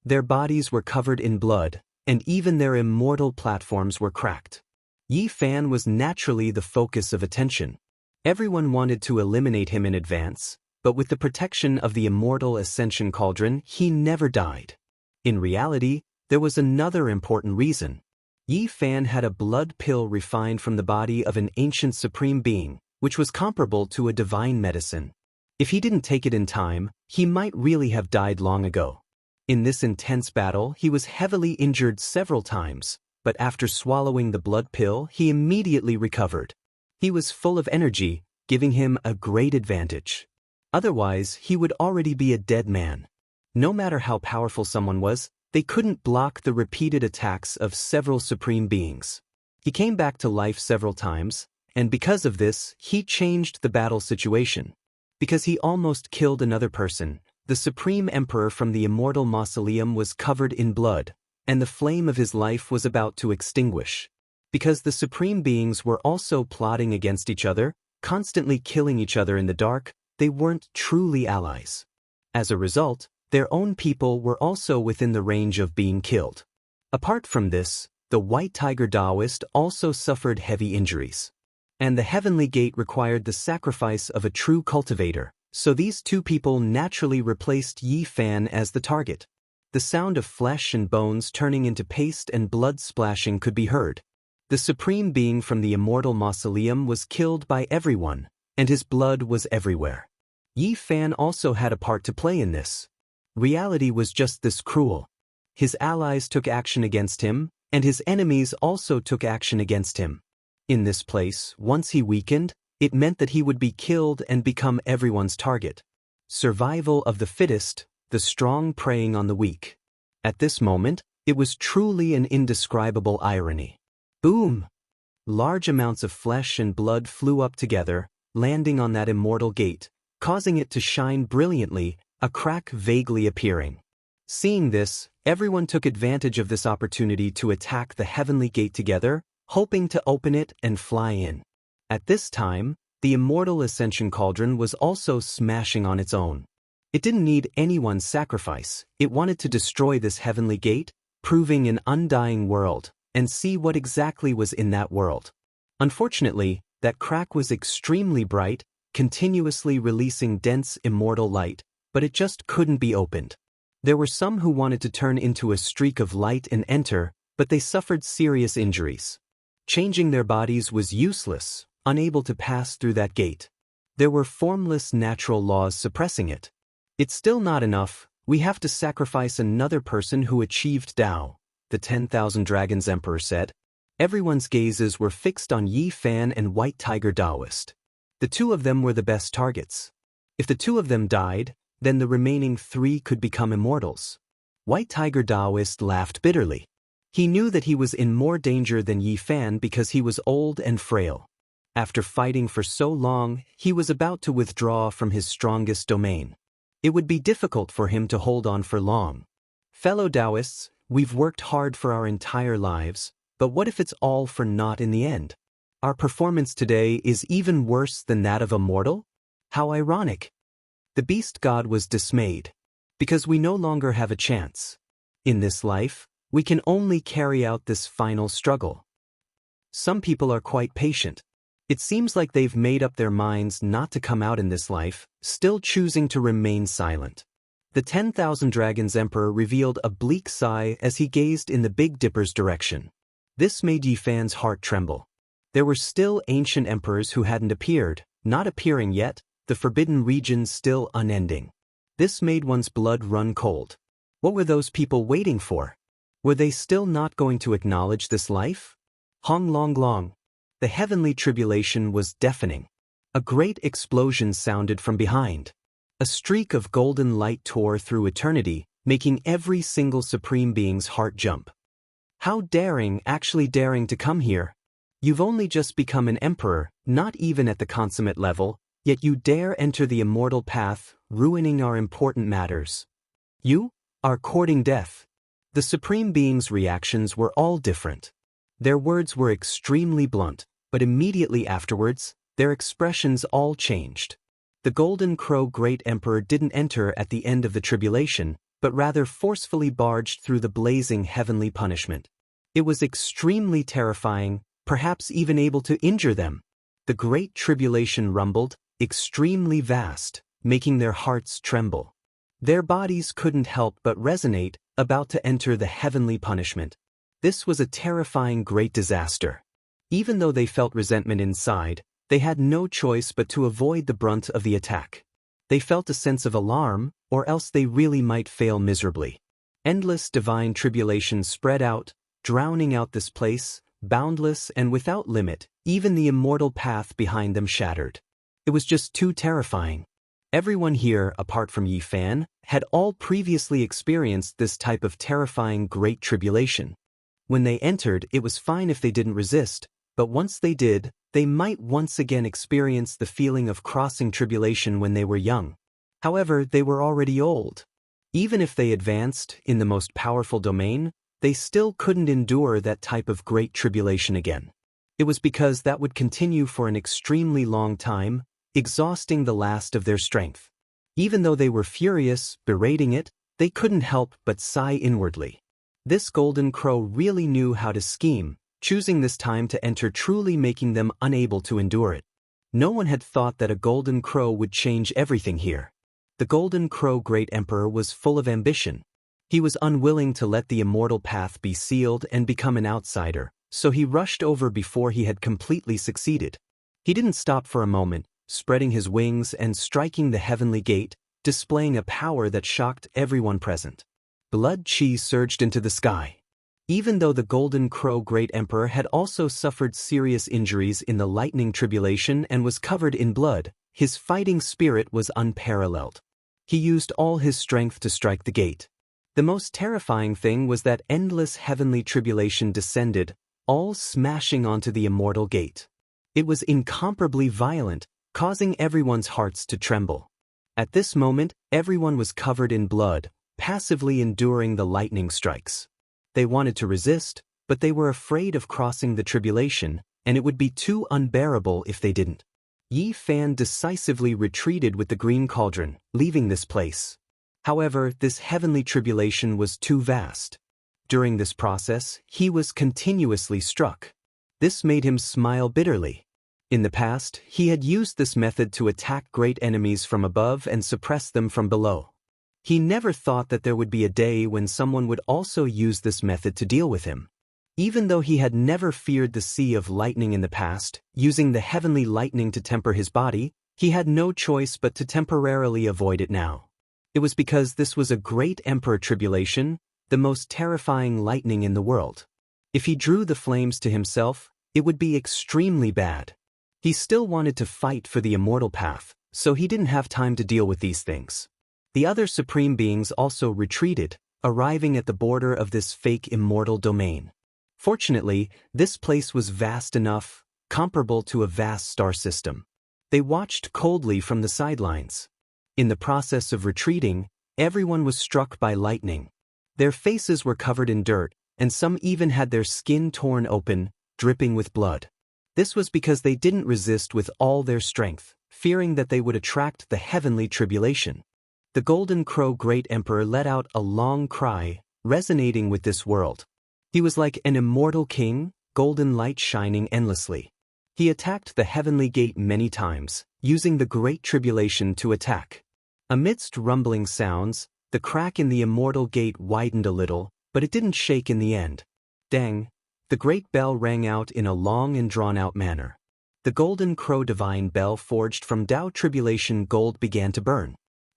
Their bodies were covered in blood, and even their immortal platforms were cracked. Yi Fan was naturally the focus of attention. Everyone wanted to eliminate him in advance, but with the protection of the immortal Ascension Cauldron, he never died. In reality, there was another important reason. Yi Fan had a blood pill refined from the body of an ancient supreme being, which was comparable to a divine medicine. If he didn't take it in time, he might really have died long ago. In this intense battle, he was heavily injured several times, but after swallowing the blood pill, he immediately recovered. He was full of energy, giving him a great advantage. Otherwise, he would already be a dead man. No matter how powerful someone was, they couldn't block the repeated attacks of several supreme beings. He came back to life several times, and because of this, he changed the battle situation. Because he almost killed another person, the Supreme Emperor from the Immortal Mausoleum was covered in blood, and the flame of his life was about to extinguish. Because the Supreme Beings were also plotting against each other, constantly killing each other in the dark, they weren't truly allies. As a result, their own people were also within the range of being killed. Apart from this, the White Tiger Taoist also suffered heavy injuries. And the Heavenly Gate required the sacrifice of a true cultivator, so these two people naturally replaced Yi Fan as the target. The sound of flesh and bones turning into paste and blood splashing could be heard. The Supreme Being from the Immortal Mausoleum was killed by everyone, and his blood was everywhere. Yi Fan also had a part to play in this. Reality was just this cruel. His allies took action against him, and his enemies also took action against him. In this place, once he weakened, it meant that he would be killed and become everyone's target. Survival of the fittest, the strong preying on the weak. At this moment, it was truly an indescribable irony. Boom! Large amounts of flesh and blood flew up together, landing on that immortal gate, causing it to shine brilliantly, a crack vaguely appearing. Seeing this, everyone took advantage of this opportunity to attack the heavenly gate together, hoping to open it and fly in. At this time, the Immortal Ascension Cauldron was also smashing on its own. It didn't need anyone's sacrifice. It wanted to destroy this heavenly gate, proving an undying world, and see what exactly was in that world. Unfortunately, that crack was extremely bright, continuously releasing dense immortal light, but it just couldn't be opened. There were some who wanted to turn into a streak of light and enter, but they suffered serious injuries. Changing their bodies was useless, unable to pass through that gate. There were formless natural laws suppressing it. It's still not enough, we have to sacrifice another person who achieved Tao, the 10,000 Dragons Emperor said. Everyone's gazes were fixed on Yi Fan and White Tiger Taoist. The two of them were the best targets. If the two of them died, then the remaining three could become immortals. White Tiger Taoist laughed bitterly. He knew that he was in more danger than Yi Fan because he was old and frail. After fighting for so long, he was about to withdraw from his strongest domain. It would be difficult for him to hold on for long. Fellow Taoists, we've worked hard for our entire lives, but what if it's all for naught in the end? Our performance today is even worse than that of a mortal? How ironic. The beast god was dismayed. Because we no longer have a chance. In this life, we can only carry out this final struggle. Some people are quite patient. It seems like they've made up their minds not to come out in this life, still choosing to remain silent. The 10,000 Dragons Emperor revealed a bleak sigh as he gazed in the Big Dipper's direction. This made Yi Fan's heart tremble. There were still ancient emperors who hadn't appeared, not appearing yet, the forbidden regions still unending. This made one's blood run cold. What were those people waiting for? Were they still not going to acknowledge this life? Hong Long Long. The heavenly tribulation was deafening. A great explosion sounded from behind. A streak of golden light tore through eternity, making every single supreme being's heart jump. How daring, actually daring to come here. You've only just become an emperor, not even at the consummate level, yet you dare enter the immortal path, ruining our important matters. You are courting death. The supreme being's reactions were all different. Their words were extremely blunt, but immediately afterwards, their expressions all changed. The Golden Crow Great Emperor didn't enter at the end of the tribulation, but rather forcefully barged through the blazing heavenly punishment. It was extremely terrifying, perhaps even able to injure them. The Great Tribulation rumbled, extremely vast, making their hearts tremble. Their bodies couldn't help but resonate, about to enter the heavenly punishment. This was a terrifying great disaster. Even though they felt resentment inside, they had no choice but to avoid the brunt of the attack. They felt a sense of alarm, or else they really might fail miserably. Endless divine tribulation spread out, drowning out this place, boundless and without limit, even the immortal path behind them shattered. It was just too terrifying. Everyone here, apart from Yi Fan, had all previously experienced this type of terrifying great tribulation. When they entered, it was fine if they didn't resist, but once they did, they might once again experience the feeling of crossing tribulation when they were young. However, they were already old. Even if they advanced in the most powerful domain, they still couldn't endure that type of great tribulation again. It was because that would continue for an extremely long time, exhausting the last of their strength. Even though they were furious, berating it, they couldn't help but sigh inwardly. This Golden Crow really knew how to scheme, choosing this time to enter, truly making them unable to endure it. No one had thought that a Golden Crow would change everything here. The Golden Crow Great Emperor was full of ambition. He was unwilling to let the immortal path be sealed and become an outsider, so he rushed over before he had completely succeeded. He didn't stop for a moment, spreading his wings and striking the heavenly gate, displaying a power that shocked everyone present. Blood chi surged into the sky. Even though the Golden Crow Great Emperor had also suffered serious injuries in the lightning tribulation and was covered in blood, his fighting spirit was unparalleled. He used all his strength to strike the gate. The most terrifying thing was that endless heavenly tribulation descended, all smashing onto the immortal gate. It was incomparably violent, causing everyone's hearts to tremble. At this moment, everyone was covered in blood, passively enduring the lightning strikes. They wanted to resist, but they were afraid of crossing the tribulation, and it would be too unbearable if they didn't. Yi Fan decisively retreated with the green cauldron, leaving this place. However, this heavenly tribulation was too vast. During this process, he was continuously struck. This made him smile bitterly. In the past, he had used this method to attack great enemies from above and suppress them from below. He never thought that there would be a day when someone would also use this method to deal with him. Even though he had never feared the sea of lightning in the past, using the heavenly lightning to temper his body, he had no choice but to temporarily avoid it now. It was because this was a great emperor tribulation, the most terrifying lightning in the world. If he drew the flames to himself, it would be extremely bad. He still wanted to fight for the immortal path, so he didn't have time to deal with these things. The other supreme beings also retreated, arriving at the border of this fake immortal domain. Fortunately, this place was vast enough, comparable to a vast star system. They watched coldly from the sidelines. In the process of retreating, everyone was struck by lightning. Their faces were covered in dirt, and some even had their skin torn open, dripping with blood. This was because they didn't resist with all their strength, fearing that they would attract the heavenly tribulation. The Golden Crow Great Emperor let out a long cry, resonating with this world. He was like an immortal king, golden light shining endlessly. He attacked the heavenly gate many times, using the Great Tribulation to attack. Amidst rumbling sounds, the crack in the immortal gate widened a little, but it didn't shake in the end. Dang! The great bell rang out in a long and drawn-out manner. The Golden Crow Divine Bell forged from Tao Tribulation gold began to burn.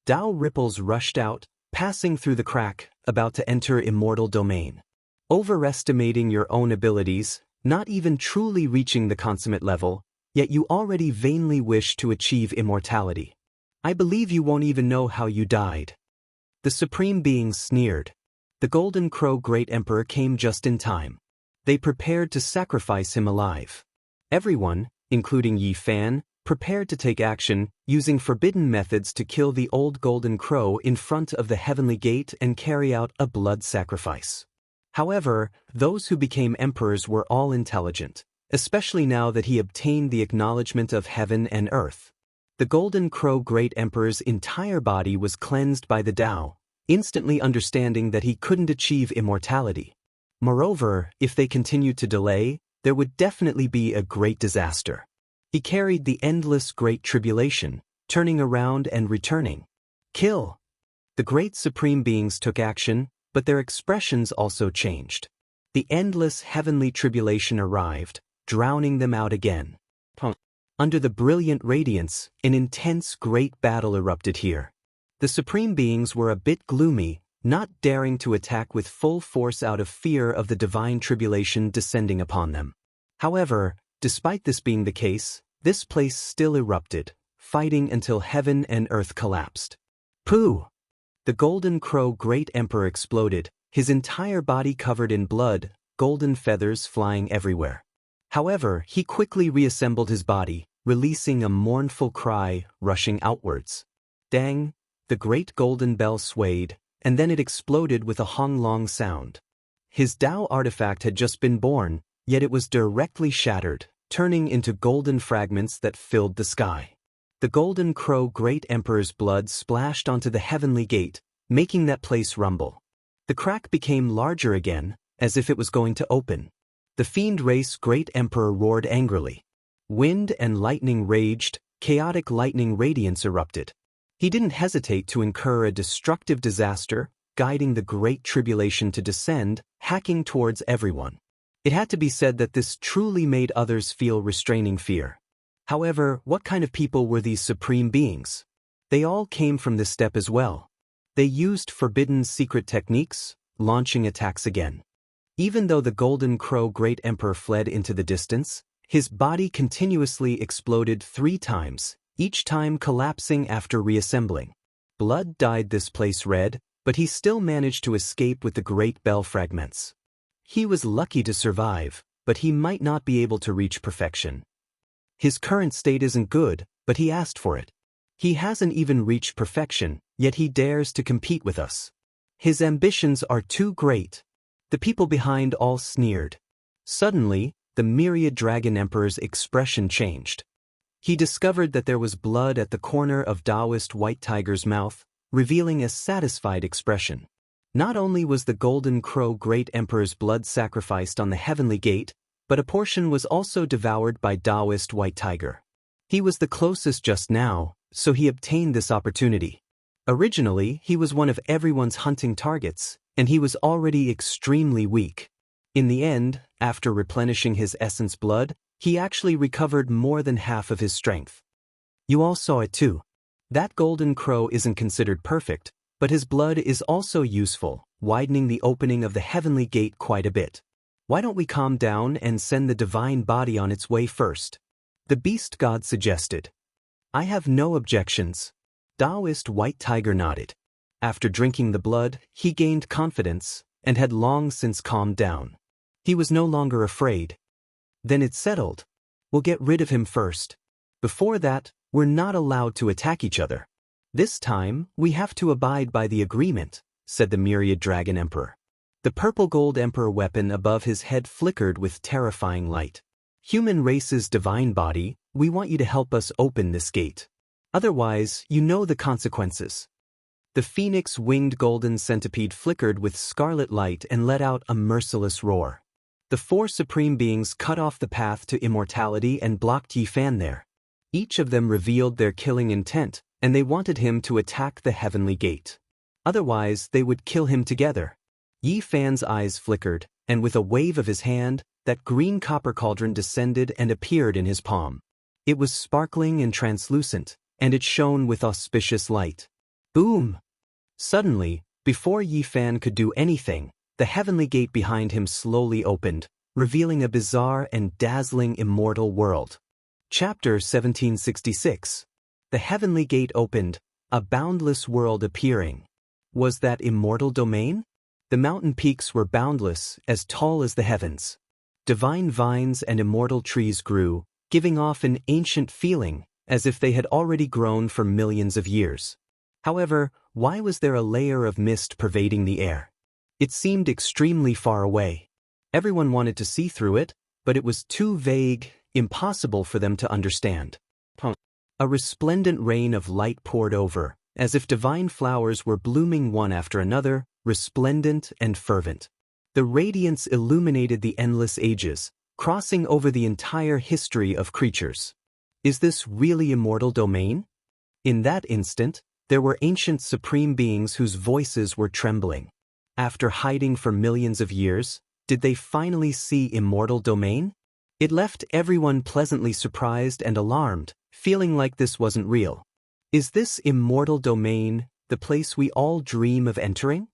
Tao ripples rushed out, passing through the crack, about to enter immortal domain. Overestimating your own abilities, not even truly reaching the consummate level, yet you already vainly wish to achieve immortality. I believe you won't even know how you died. The Supreme Beings sneered. The Golden Crow Great Emperor came just in time. They prepared to sacrifice him alive. Everyone, including Yi Fan, prepared to take action, using forbidden methods to kill the old Golden Crow in front of the heavenly gate and carry out a blood sacrifice. However, those who became emperors were all intelligent, especially now that he obtained the acknowledgement of heaven and earth. The Golden Crow Great Emperor's entire body was cleansed by the Tao, instantly understanding that he couldn't achieve immortality. Moreover, if they continued to delay, there would definitely be a great disaster. He carried the endless Great Tribulation, turning around and returning. Kill! The great supreme beings took action, but their expressions also changed. The endless heavenly tribulation arrived, drowning them out again. Under the brilliant radiance, an intense great battle erupted here. The supreme beings were a bit gloomy, not daring to attack with full force out of fear of the divine tribulation descending upon them. However, despite this being the case, this place still erupted, fighting until heaven and earth collapsed. Pooh! The Golden Crow Great Emperor exploded, his entire body covered in blood, golden feathers flying everywhere. However, he quickly reassembled his body, releasing a mournful cry, rushing outwards. Dang! The great golden bell swayed, and then it exploded with a honglong sound. His Tao artifact had just been born, yet it was directly shattered, turning into golden fragments that filled the sky. The Golden Crow Great Emperor's blood splashed onto the heavenly gate, making that place rumble. The crack became larger again, as if it was going to open. The fiend race Great Emperor roared angrily. Wind and lightning raged, chaotic lightning radiance erupted. He didn't hesitate to incur a destructive disaster, guiding the Great Tribulation to descend, hacking towards everyone. It had to be said that this truly made others feel restraining fear. However, what kind of people were these supreme beings? They all came from this step as well. They used forbidden secret techniques, launching attacks again. Even though the Golden Crow Great Emperor fled into the distance, his body continuously exploded 3 times, each time collapsing after reassembling. Blood dyed this place red, but he still managed to escape with the great bell fragments. He was lucky to survive, but he might not be able to reach perfection. His current state isn't good, but he asked for it. He hasn't even reached perfection, yet he dares to compete with us. His ambitions are too great. The people behind all sneered. Suddenly, the myriad dragon emperor's expression changed. He discovered that there was blood at the corner of Taoist White Tiger's mouth, revealing a satisfied expression. Not only was the Golden Crow Great Emperor's blood sacrificed on the heavenly gate, but a portion was also devoured by Taoist White Tiger. He was the closest just now, so he obtained this opportunity. Originally, he was one of everyone's hunting targets, and he was already extremely weak. In the end, after replenishing his essence blood, he actually recovered more than half of his strength. You all saw it too. That golden crow isn't considered perfect, but his blood is also useful, widening the opening of the heavenly gate quite a bit. Why don't we calm down and send the divine body on its way first? The beast god suggested. I have no objections. Taoist White Tiger nodded. After drinking the blood, he gained confidence, and had long since calmed down. He was no longer afraid. Then it's settled. We'll get rid of him first. Before that, we're not allowed to attack each other. This time, we have to abide by the agreement, said the Myriad Dragon Emperor. The purple gold emperor weapon above his head flickered with terrifying light. Human race's divine body, we want you to help us open this gate. Otherwise, you know the consequences. The phoenix-winged golden centipede flickered with scarlet light and let out a merciless roar. The four supreme beings cut off the path to immortality and blocked Yi Fan there. Each of them revealed their killing intent, and they wanted him to attack the heavenly gate. Otherwise, they would kill him together. Yi Fan's eyes flickered, and with a wave of his hand, that green copper cauldron descended and appeared in his palm. It was sparkling and translucent, and it shone with auspicious light. Boom! Suddenly, before Yi Fan could do anything, the heavenly gate behind him slowly opened, revealing a bizarre and dazzling immortal world. Chapter 1766. The heavenly gate opened, a boundless world appearing. Was that immortal domain? The mountain peaks were boundless, as tall as the heavens. Divine vines and immortal trees grew, giving off an ancient feeling, as if they had already grown for millions of years. However, why was there a layer of mist pervading the air? It seemed extremely far away. Everyone wanted to see through it, but it was too vague, impossible for them to understand. A resplendent rain of light poured over, as if divine flowers were blooming one after another, resplendent and fervent. The radiance illuminated the endless ages, crossing over the entire history of creatures. Is this really immortal domain? In that instant, there were ancient supreme beings whose voices were trembling. After hiding for millions of years, did they finally see immortal domain? It left everyone pleasantly surprised and alarmed, feeling like this wasn't real. Is this immortal domain the place we all dream of entering?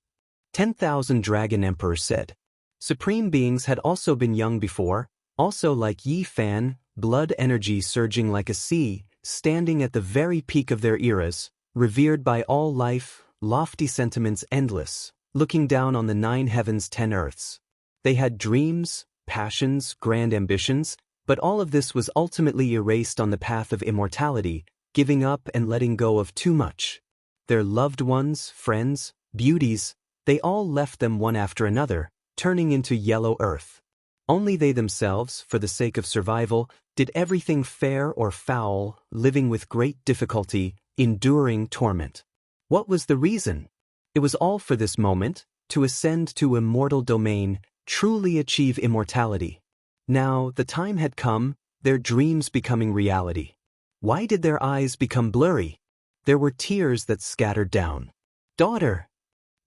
10,000 Dragon Emperors said. Supreme beings had also been young before, also like Yi Fan, blood energy surging like a sea, standing at the very peak of their eras, revered by all life, lofty sentiments endless, looking down on the 9 heavens 10 earths. They had dreams, passions, grand ambitions, but all of this was ultimately erased on the path of immortality, giving up and letting go of too much. Their loved ones, friends, beauties, they all left them one after another, turning into yellow earth. Only they themselves, for the sake of survival, did everything fair or foul, living with great difficulty, enduring torment. What was the reason? It was all for this moment, to ascend to immortal domain, truly achieve immortality. Now, the time had come, their dreams becoming reality. Why did their eyes become blurry? There were tears that scattered down. Daughter!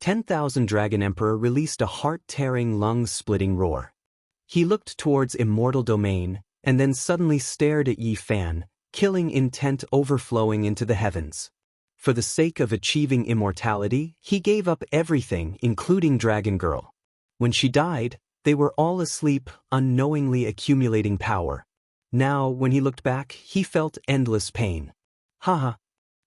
10,000 Dragon Emperor released a heart-tearing, lung-splitting roar. He looked towards immortal domain, and then suddenly stared at Yi Fan, killing intent overflowing into the heavens. For the sake of achieving immortality, he gave up everything, including Dragon Girl. When she died, they were all asleep, unknowingly accumulating power. Now, when he looked back, he felt endless pain. Haha!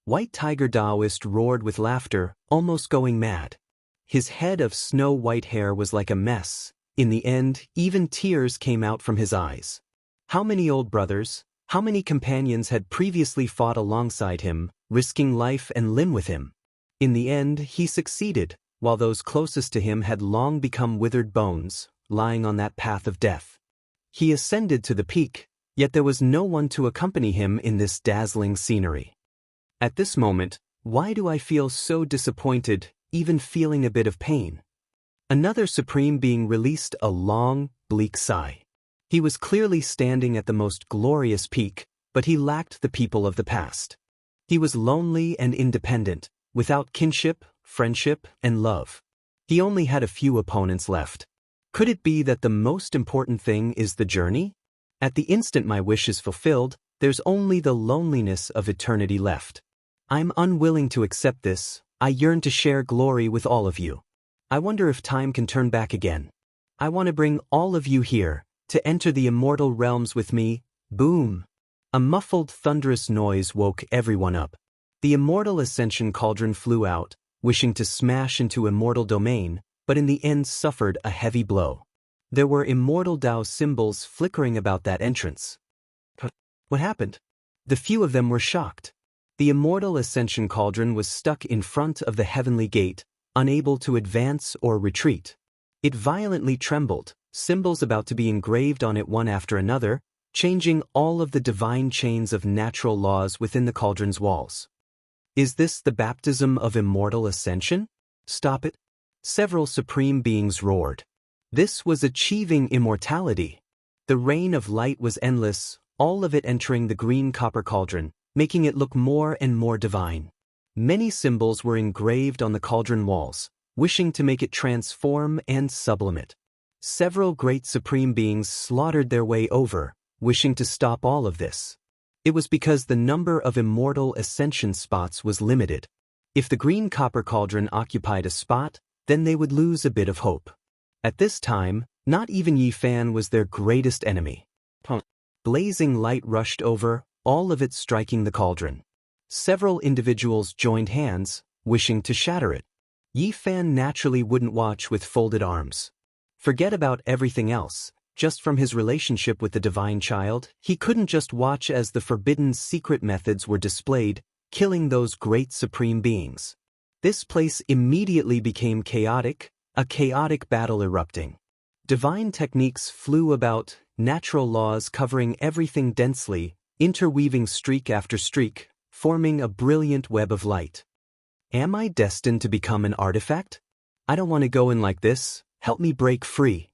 White Tiger Taoist roared with laughter, almost going mad. His head of snow-white hair was like a mess. In the end, even tears came out from his eyes. How many old brothers, how many companions had previously fought alongside him, risking life and limb with him? In the end, he succeeded, while those closest to him had long become withered bones, lying on that path of death. He ascended to the peak, yet there was no one to accompany him in this dazzling scenery. At this moment, why do I feel so disappointed, even feeling a bit of pain? Another supreme being released a long, bleak sigh. He was clearly standing at the most glorious peak, but he lacked the people of the past. He was lonely and independent, without kinship, friendship, and love. He only had a few opponents left. Could it be that the most important thing is the journey? At the instant my wish is fulfilled, there's only the loneliness of eternity left. I'm unwilling to accept this. I yearn to share glory with all of you. I wonder if time can turn back again. I want to bring all of you here, to enter the immortal realms with me. Boom! A muffled, thunderous noise woke everyone up. The immortal ascension cauldron flew out, wishing to smash into immortal domain, but in the end suffered a heavy blow. There were immortal Tao symbols flickering about that entrance. What happened? The few of them were shocked. The immortal ascension cauldron was stuck in front of the heavenly gate, unable to advance or retreat. It violently trembled, symbols about to be engraved on it one after another, changing all of the divine chains of natural laws within the cauldron's walls. Is this the baptism of immortal ascension? Stop it! Several supreme beings roared. This was achieving immortality. The rain of light was endless, all of it entering the green copper cauldron, making it look more and more divine. Many symbols were engraved on the cauldron walls, wishing to make it transform and sublimate. Several great supreme beings slaughtered their way over, wishing to stop all of this. It was because the number of immortal ascension spots was limited. If the green copper cauldron occupied a spot, then they would lose a bit of hope. At this time, not even Yi Fan was their greatest enemy. Blazing light rushed over, all of it striking the cauldron. Several individuals joined hands, wishing to shatter it. Yi Fan naturally wouldn't watch with folded arms. Forget about everything else. Just from his relationship with the divine child, he couldn't just watch as the forbidden secret methods were displayed, killing those great supreme beings. This place immediately became chaotic, a chaotic battle erupting. Divine techniques flew about, natural laws covering everything densely, interweaving streak after streak, forming a brilliant web of light. Am I destined to become an artifact? I don't want to go in like this. Help me break free.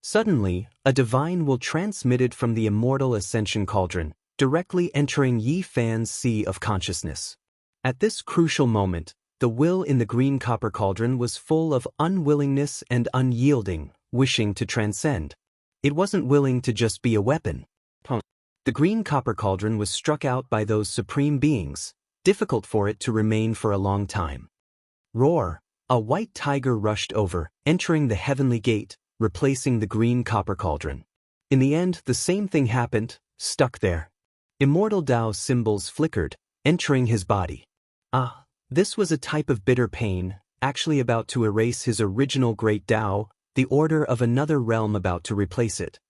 Suddenly, a divine will transmitted from the immortal ascension cauldron, directly entering Yi Fan's sea of consciousness. At this crucial moment, the will in the green copper cauldron was full of unwillingness and unyielding, wishing to transcend. It wasn't willing to just be a weapon. The green copper cauldron was struck out by those supreme beings, difficult for it to remain for a long time. Roar! A white tiger rushed over, entering the heavenly gate, replacing the green copper cauldron. In the end, the same thing happened, stuck there. Immortal Tao symbols flickered, entering his body. This was a type of bitter pain, actually about to erase his original great Tao, the order of another realm about to replace it.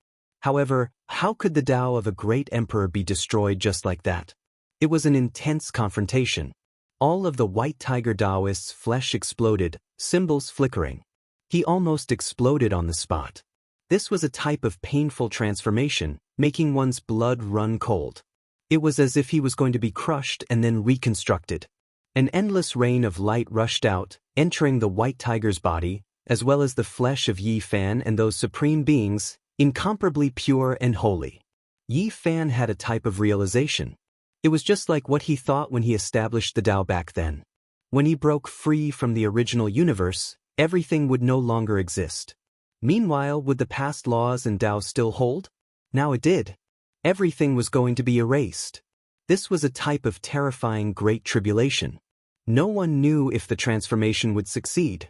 However, how could the Tao of a great emperor be destroyed just like that? It was an intense confrontation. All of the white tiger Taoist's flesh exploded, symbols flickering. He almost exploded on the spot. This was a type of painful transformation, making one's blood run cold. It was as if he was going to be crushed and then reconstructed. An endless rain of light rushed out, entering the white tiger's body, as well as the flesh of Yi Fan and those supreme beings, incomparably pure and holy. Yi Fan had a type of realization. It was just like what he thought when he established the Tao back then. When he broke free from the original universe, everything would no longer exist. Meanwhile, would the past laws and Tao still hold? Now it did. Everything was going to be erased. This was a type of terrifying great tribulation. No one knew if the transformation would succeed.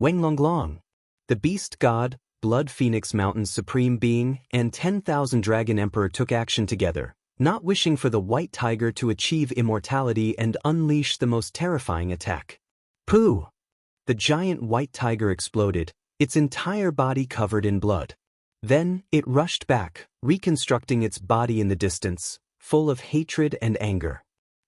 Wenglonglong, the beast god, Blood Phoenix Mountain's supreme being, and 10,000 Dragon Emperor took action together, not wishing for the white tiger to achieve immortality and unleash the most terrifying attack. Pooh! The giant white tiger exploded, its entire body covered in blood. Then, it rushed back, reconstructing its body in the distance, full of hatred and anger.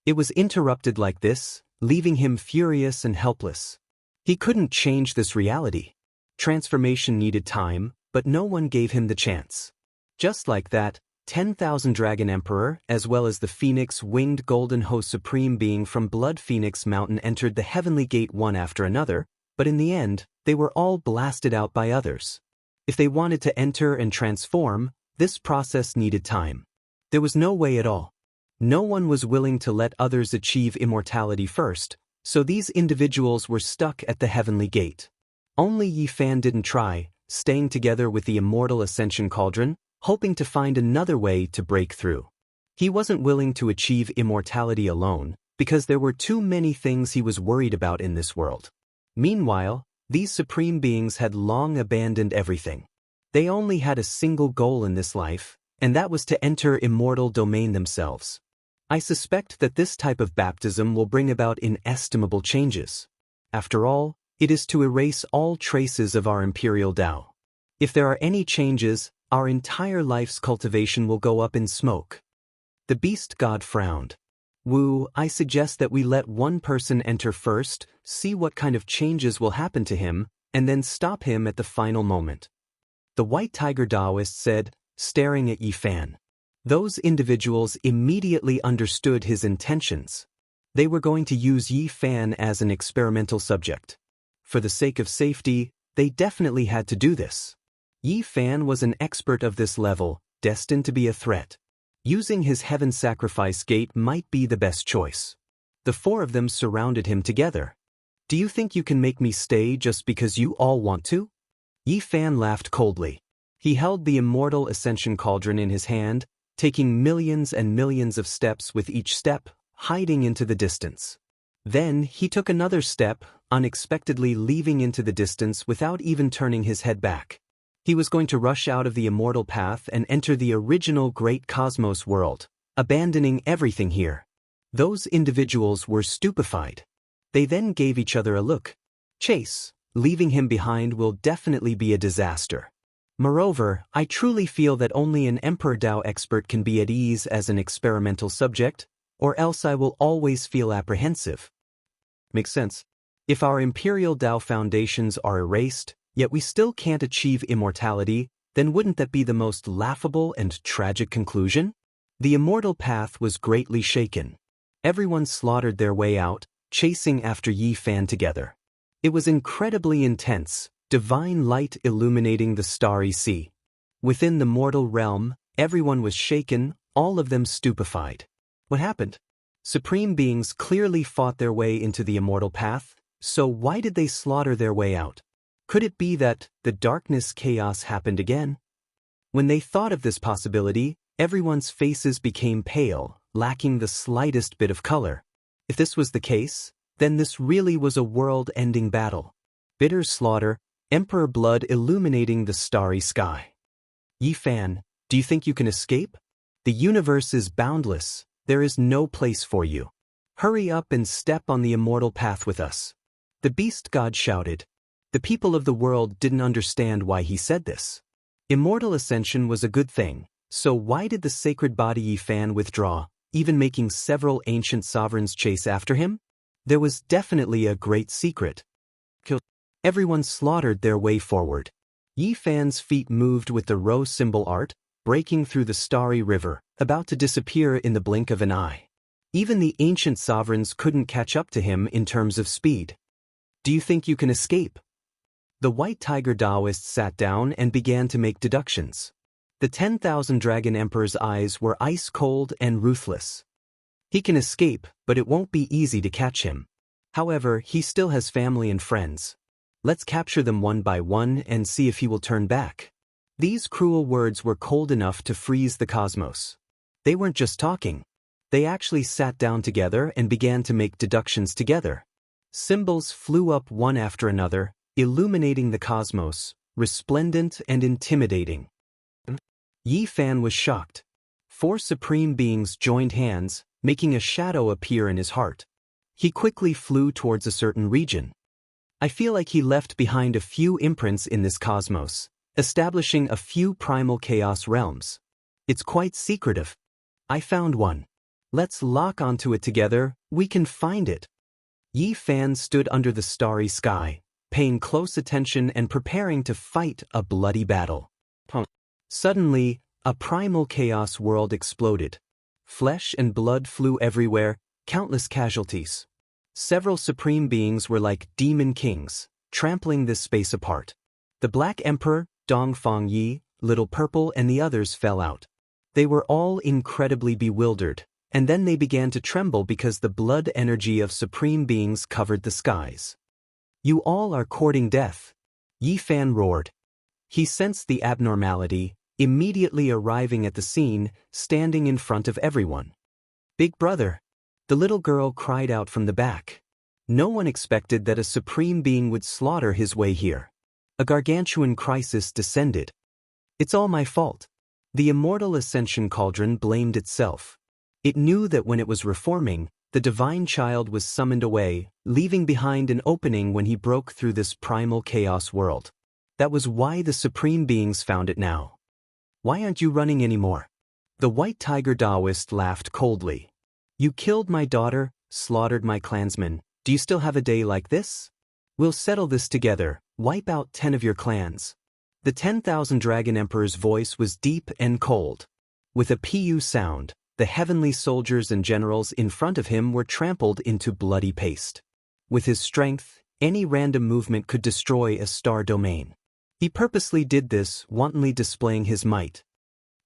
It was interrupted like this, leaving him furious and helpless. He couldn't change this reality. Transformation needed time, but no one gave him the chance. Just like that, 10,000 Dragon Emperor, as well as the Phoenix-winged Golden Host Supreme Being from Blood Phoenix Mountain entered the heavenly gate one after another, but in the end, they were all blasted out by others. If they wanted to enter and transform, this process needed time. There was no way at all. No one was willing to let others achieve immortality first, So these individuals were stuck at the heavenly gate. Only Yi Fan didn't try, staying together with the immortal ascension cauldron, hoping to find another way to break through. He wasn't willing to achieve immortality alone, because there were too many things he was worried about in this world. Meanwhile, these supreme beings had long abandoned everything. They only had a single goal in this life, and that was to enter immortal domain themselves. I suspect that this type of baptism will bring about inestimable changes. After all, it is to erase all traces of our imperial Tao. If there are any changes, our entire life's cultivation will go up in smoke. The beast god frowned. Wu, I suggest that we let one person enter first, see what kind of changes will happen to him, and then stop him at the final moment. The White Tiger Taoist said, staring at Yi Fan. Those individuals immediately understood his intentions. They were going to use Yi Fan as an experimental subject. For the sake of safety, they definitely had to do this. Yi Fan was an expert of this level, destined to be a threat. Using his heaven sacrifice gate might be the best choice. The four of them surrounded him together. Do you think you can make me stay just because you all want to? Yi Fan laughed coldly. He held the immortal ascension cauldron in his hand, taking millions and millions of steps with each step, hiding into the distance. Then he took another step, unexpectedly leaving into the distance without even turning his head back. He was going to rush out of the immortal path and enter the original great cosmos world, abandoning everything here. Those individuals were stupefied. They then gave each other a look. Chase, leaving him behind will definitely be a disaster. Moreover, I truly feel that only an Emperor Tao expert can be at ease as an experimental subject, or else I will always feel apprehensive. Makes sense. If our Imperial Tao foundations are erased, yet we still can't achieve immortality, then wouldn't that be the most laughable and tragic conclusion? The immortal path was greatly shaken. Everyone slaughtered their way out, chasing after Yi Fan together. It was incredibly intense, divine light illuminating the starry sea. Within the mortal realm, everyone was shaken, all of them stupefied. What happened? Supreme beings clearly fought their way into the immortal path, so why did they slaughter their way out? Could it be that the darkness chaos happened again? When they thought of this possibility, everyone's faces became pale, lacking the slightest bit of color. If this was the case, then this really was a world-ending battle. Bitter slaughter, emperor blood illuminating the starry sky. Yi Fan, do you think you can escape? The universe is boundless, there is no place for you. Hurry up and step on the immortal path with us. The beast god shouted. The people of the world didn't understand why he said this. Immortal ascension was a good thing, so why did the sacred body Yi Fan withdraw, even making several ancient sovereigns chase after him? There was definitely a great secret. Everyone slaughtered their way forward. Yi Fan's feet moved with the rose symbol art, breaking through the starry river, about to disappear in the blink of an eye. Even the ancient sovereigns couldn't catch up to him in terms of speed. Do you think you can escape? The White Tiger Taoist sat down and began to make deductions. The 10,000 Dragon Emperor's eyes were ice-cold and ruthless. He can escape, but it won't be easy to catch him. However, he still has family and friends. Let's capture them one by one and see if he will turn back. These cruel words were cold enough to freeze the cosmos. They weren't just talking. They actually sat down together and began to make deductions together. Symbols flew up one after another, illuminating the cosmos, resplendent and intimidating. Yi Fan was shocked. 4 supreme beings joined hands, making a shadow appear in his heart. He quickly flew towards a certain region. I feel like he left behind a few imprints in this cosmos, establishing a few primal chaos realms. It's quite secretive. I found one. Let's lock onto it together, we can find it. Yi Fan stood under the starry sky, paying close attention and preparing to fight a bloody battle. Suddenly, a primal chaos world exploded. Flesh and blood flew everywhere, countless casualties. Several supreme beings were like demon kings, trampling this space apart. The Black Emperor, Dongfang Yi, Little Purple and the others fell out. They were all incredibly bewildered, and then they began to tremble because the blood energy of supreme beings covered the skies. "You all are courting death," Yi Fan roared. He sensed the abnormality, immediately arriving at the scene, standing in front of everyone. "Big brother!" the little girl cried out from the back. No one expected that a supreme being would slaughter his way here. A gargantuan crisis descended. "It's all my fault." The immortal ascension cauldron blamed itself. It knew that when it was reforming, the divine child was summoned away, leaving behind an opening when he broke through this primal chaos world. That was why the supreme beings found it now. "Why aren't you running anymore?" The white tiger Taoist laughed coldly. "You killed my daughter, slaughtered my clansmen. Do you still have a day like this? We'll settle this together. Wipe out 10 of your clans." The 10,000 Dragon Emperor's voice was deep and cold. With a pu sound, the heavenly soldiers and generals in front of him were trampled into bloody paste. With his strength, any random movement could destroy a star domain. He purposely did this, wantonly displaying his might.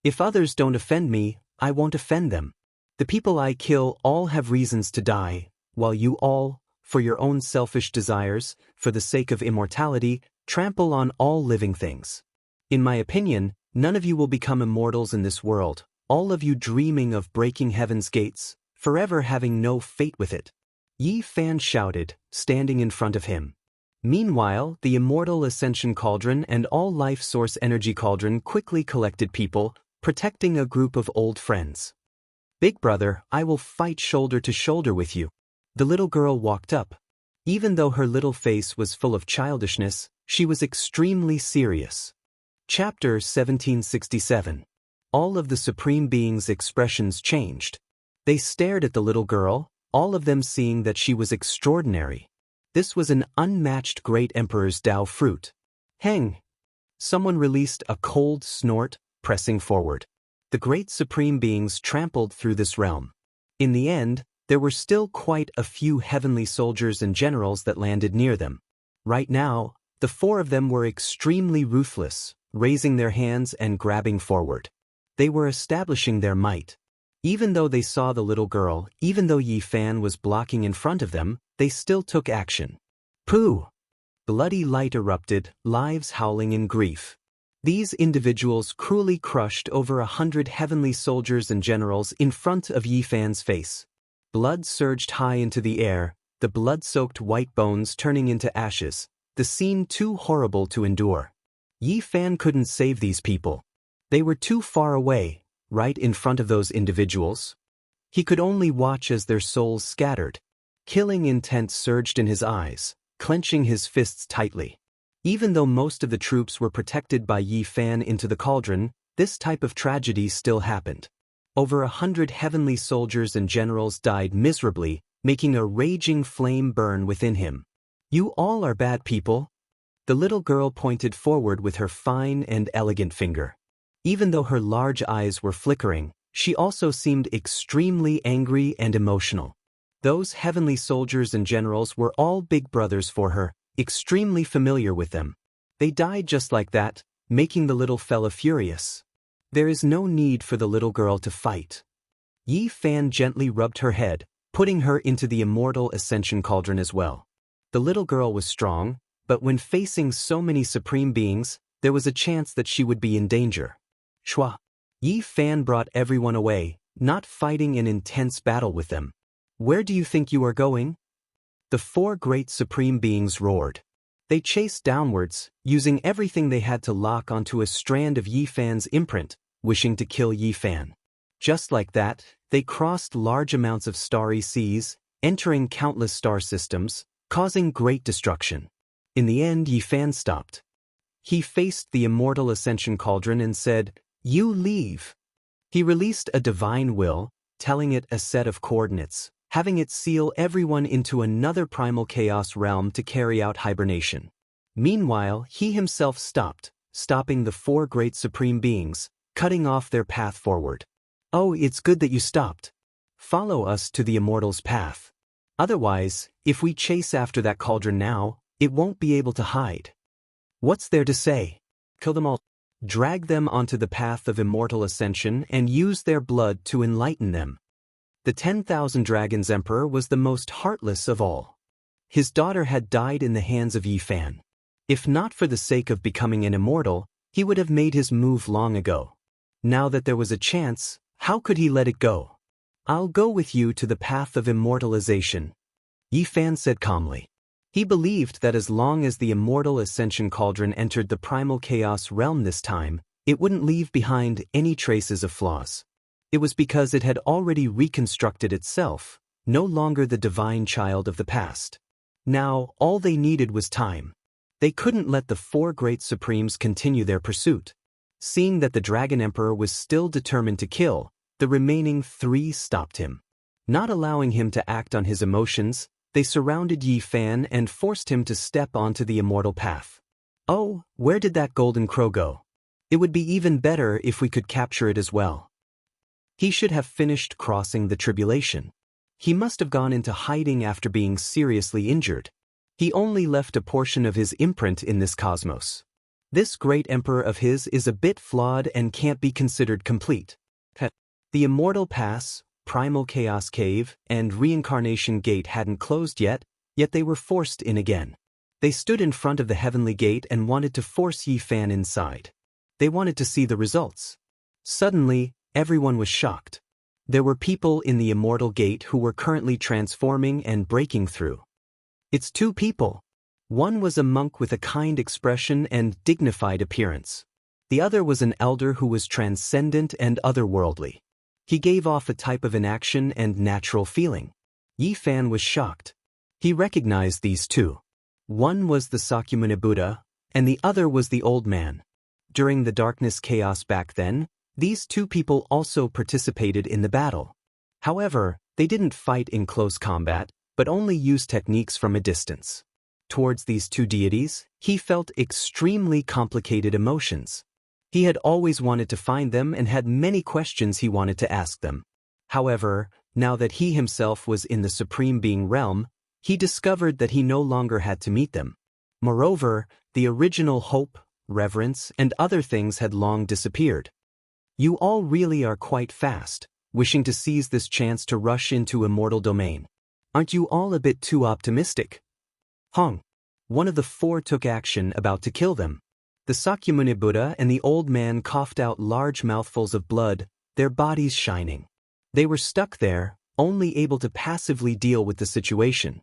"If others don't offend me, I won't offend them. The people I kill all have reasons to die, while you all, for your own selfish desires, for the sake of immortality, trample on all living things. In my opinion, none of you will become immortals in this world, all of you dreaming of breaking heaven's gates, forever having no fate with it." Yi Fan shouted, standing in front of him. Meanwhile, the immortal ascension cauldron and all life source energy cauldron quickly collected people, protecting a group of old friends. "Big brother, I will fight shoulder to shoulder with you." The little girl walked up. Even though her little face was full of childishness, she was extremely serious. Chapter 1767. All of the Supreme Being's expressions changed. They stared at the little girl, all of them seeing that she was extraordinary. This was an unmatched great emperor's Tao fruit. "Heng!" Someone released a cold snort, pressing forward. The great Supreme Beings trampled through this realm. In the end, there were still quite a few heavenly soldiers and generals that landed near them. Right now, the 4 of them were extremely ruthless, raising their hands and grabbing forward. They were establishing their might. Even though they saw the little girl, even though Yi Fan was blocking in front of them, they still took action. "Pooh!" Bloody light erupted, lives howling in grief. These individuals cruelly crushed over 100 heavenly soldiers and generals in front of Yi Fan's face. Blood surged high into the air, the blood-soaked white bones turning into ashes, the scene too horrible to endure. Yi Fan couldn't save these people. They were too far away, right in front of those individuals. He could only watch as their souls scattered. Killing intent surged in his eyes, clenching his fists tightly. Even though most of the troops were protected by Yi Fan into the cauldron, this type of tragedy still happened. Over 100 heavenly soldiers and generals died miserably, making a raging flame burn within him. "You all are bad people." The little girl pointed forward with her fine and elegant finger. Even though her large eyes were flickering, she also seemed extremely angry and emotional. Those heavenly soldiers and generals were all big brothers for her, extremely familiar with them. They died just like that, making the little fella furious. There is no need for the little girl to fight. Yi Fan gently rubbed her head, putting her into the immortal ascension cauldron as well. The little girl was strong, but when facing so many supreme beings, there was a chance that she would be in danger. Shwa! Yi Fan brought everyone away, not fighting an intense battle with them. "Where do you think you are going?" The 4 great supreme beings roared. They chased downwards, using everything they had to lock onto a strand of Yi Fan's imprint, wishing to kill Yi Fan. Just like that, they crossed large amounts of starry seas, entering countless star systems, causing great destruction. In the end, Yi Fan stopped. He faced the immortal ascension cauldron and said, "You leave." He released a divine will, telling it a set of coordinates, having it seal everyone into another primal chaos realm to carry out hibernation. Meanwhile, he himself stopped, stopping the 4 great supreme beings, cutting off their path forward. "Oh, it's good that you stopped. Follow us to the immortal's path. Otherwise, if we chase after that cauldron now, it won't be able to hide. What's there to say? Kill them all. Drag them onto the path of immortal ascension and use their blood to enlighten them." The 10,000 Dragons Emperor was the most heartless of all. His daughter had died in the hands of Yi Fan. If not for the sake of becoming an immortal, he would have made his move long ago. Now that there was a chance, how could he let it go? "I'll go with you to the path of immortalization," Yi Fan said calmly. He believed that as long as the immortal ascension cauldron entered the primal chaos realm this time, it wouldn't leave behind any traces of flaws. It was because it had already reconstructed itself, no longer the divine child of the past. Now, all they needed was time. They couldn't let the four great supremes continue their pursuit. Seeing that the Dragon Emperor was still determined to kill, the remaining three stopped him. Not allowing him to act on his emotions, they surrounded Yi Fan and forced him to step onto the immortal path. "Oh, where did that golden crow go? It would be even better if we could capture it as well." He should have finished crossing the tribulation. He must have gone into hiding after being seriously injured. He only left a portion of his imprint in this cosmos. This great emperor of his is a bit flawed and can't be considered complete. The Immortal Pass, Primal Chaos Cave, and Reincarnation Gate hadn't closed yet they were forced in again. They stood in front of the Heavenly Gate and wanted to force Yi Fan inside. They wanted to see the results. Suddenly, everyone was shocked. There were people in the Immortal Gate who were currently transforming and breaking through. It's two people. One was a monk with a kind expression and dignified appearance. The other was an elder who was transcendent and otherworldly. He gave off a type of inaction and natural feeling. Yi Fan was shocked. He recognized these two. One was the Sakyamuni Buddha, and the other was the old man. During the darkness chaos back then, these two people also participated in the battle. However, they didn't fight in close combat, but only used techniques from a distance. Towards these two deities, he felt extremely complicated emotions. He had always wanted to find them and had many questions he wanted to ask them. However, now that he himself was in the Supreme Being realm, he discovered that he no longer had to meet them. Moreover, the original hope, reverence, and other things had long disappeared. "You all really are quite fast, wishing to seize this chance to rush into immortal domain. Aren't you all a bit too optimistic?" Hong. One of the four took action, about to kill them. The Sakyamuni Buddha and the old man coughed out large mouthfuls of blood, their bodies shining. They were stuck there, only able to passively deal with the situation.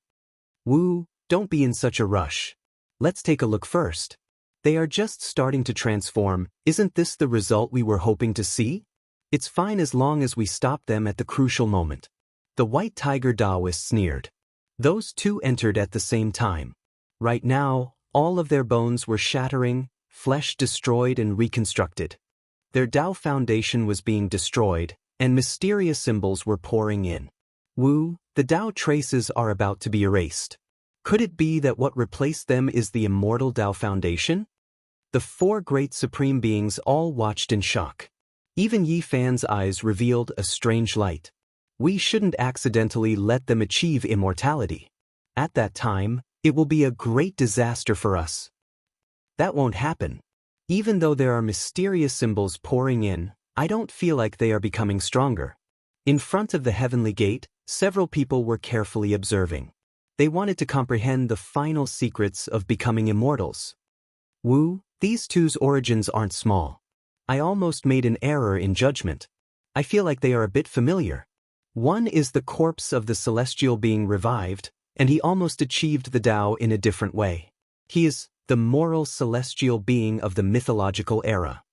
"Wu, don't be in such a rush. Let's take a look first. They are just starting to transform. Isn't this the result we were hoping to see? It's fine as long as we stop them at the crucial moment." The White Tiger Taoist sneered. Those two entered at the same time. Right now, all of their bones were shattering, flesh destroyed and reconstructed. Their Tao foundation was being destroyed, and mysterious symbols were pouring in. "Wu, the Tao traces are about to be erased. Could it be that what replaced them is the immortal Tao foundation?" The four great supreme beings all watched in shock. Even Yi Fan's eyes revealed a strange light. "We shouldn't accidentally let them achieve immortality. At that time, it will be a great disaster for us." "That won't happen. Even though there are mysterious symbols pouring in, I don't feel like they are becoming stronger." In front of the Heavenly Gate, several people were carefully observing. They wanted to comprehend the final secrets of becoming immortals. "Wu, these two's origins aren't small. I almost made an error in judgment. I feel like they are a bit familiar. One is the corpse of the celestial being revived, and he almost achieved the Tao in a different way. He is the moral celestial being of the mythological era."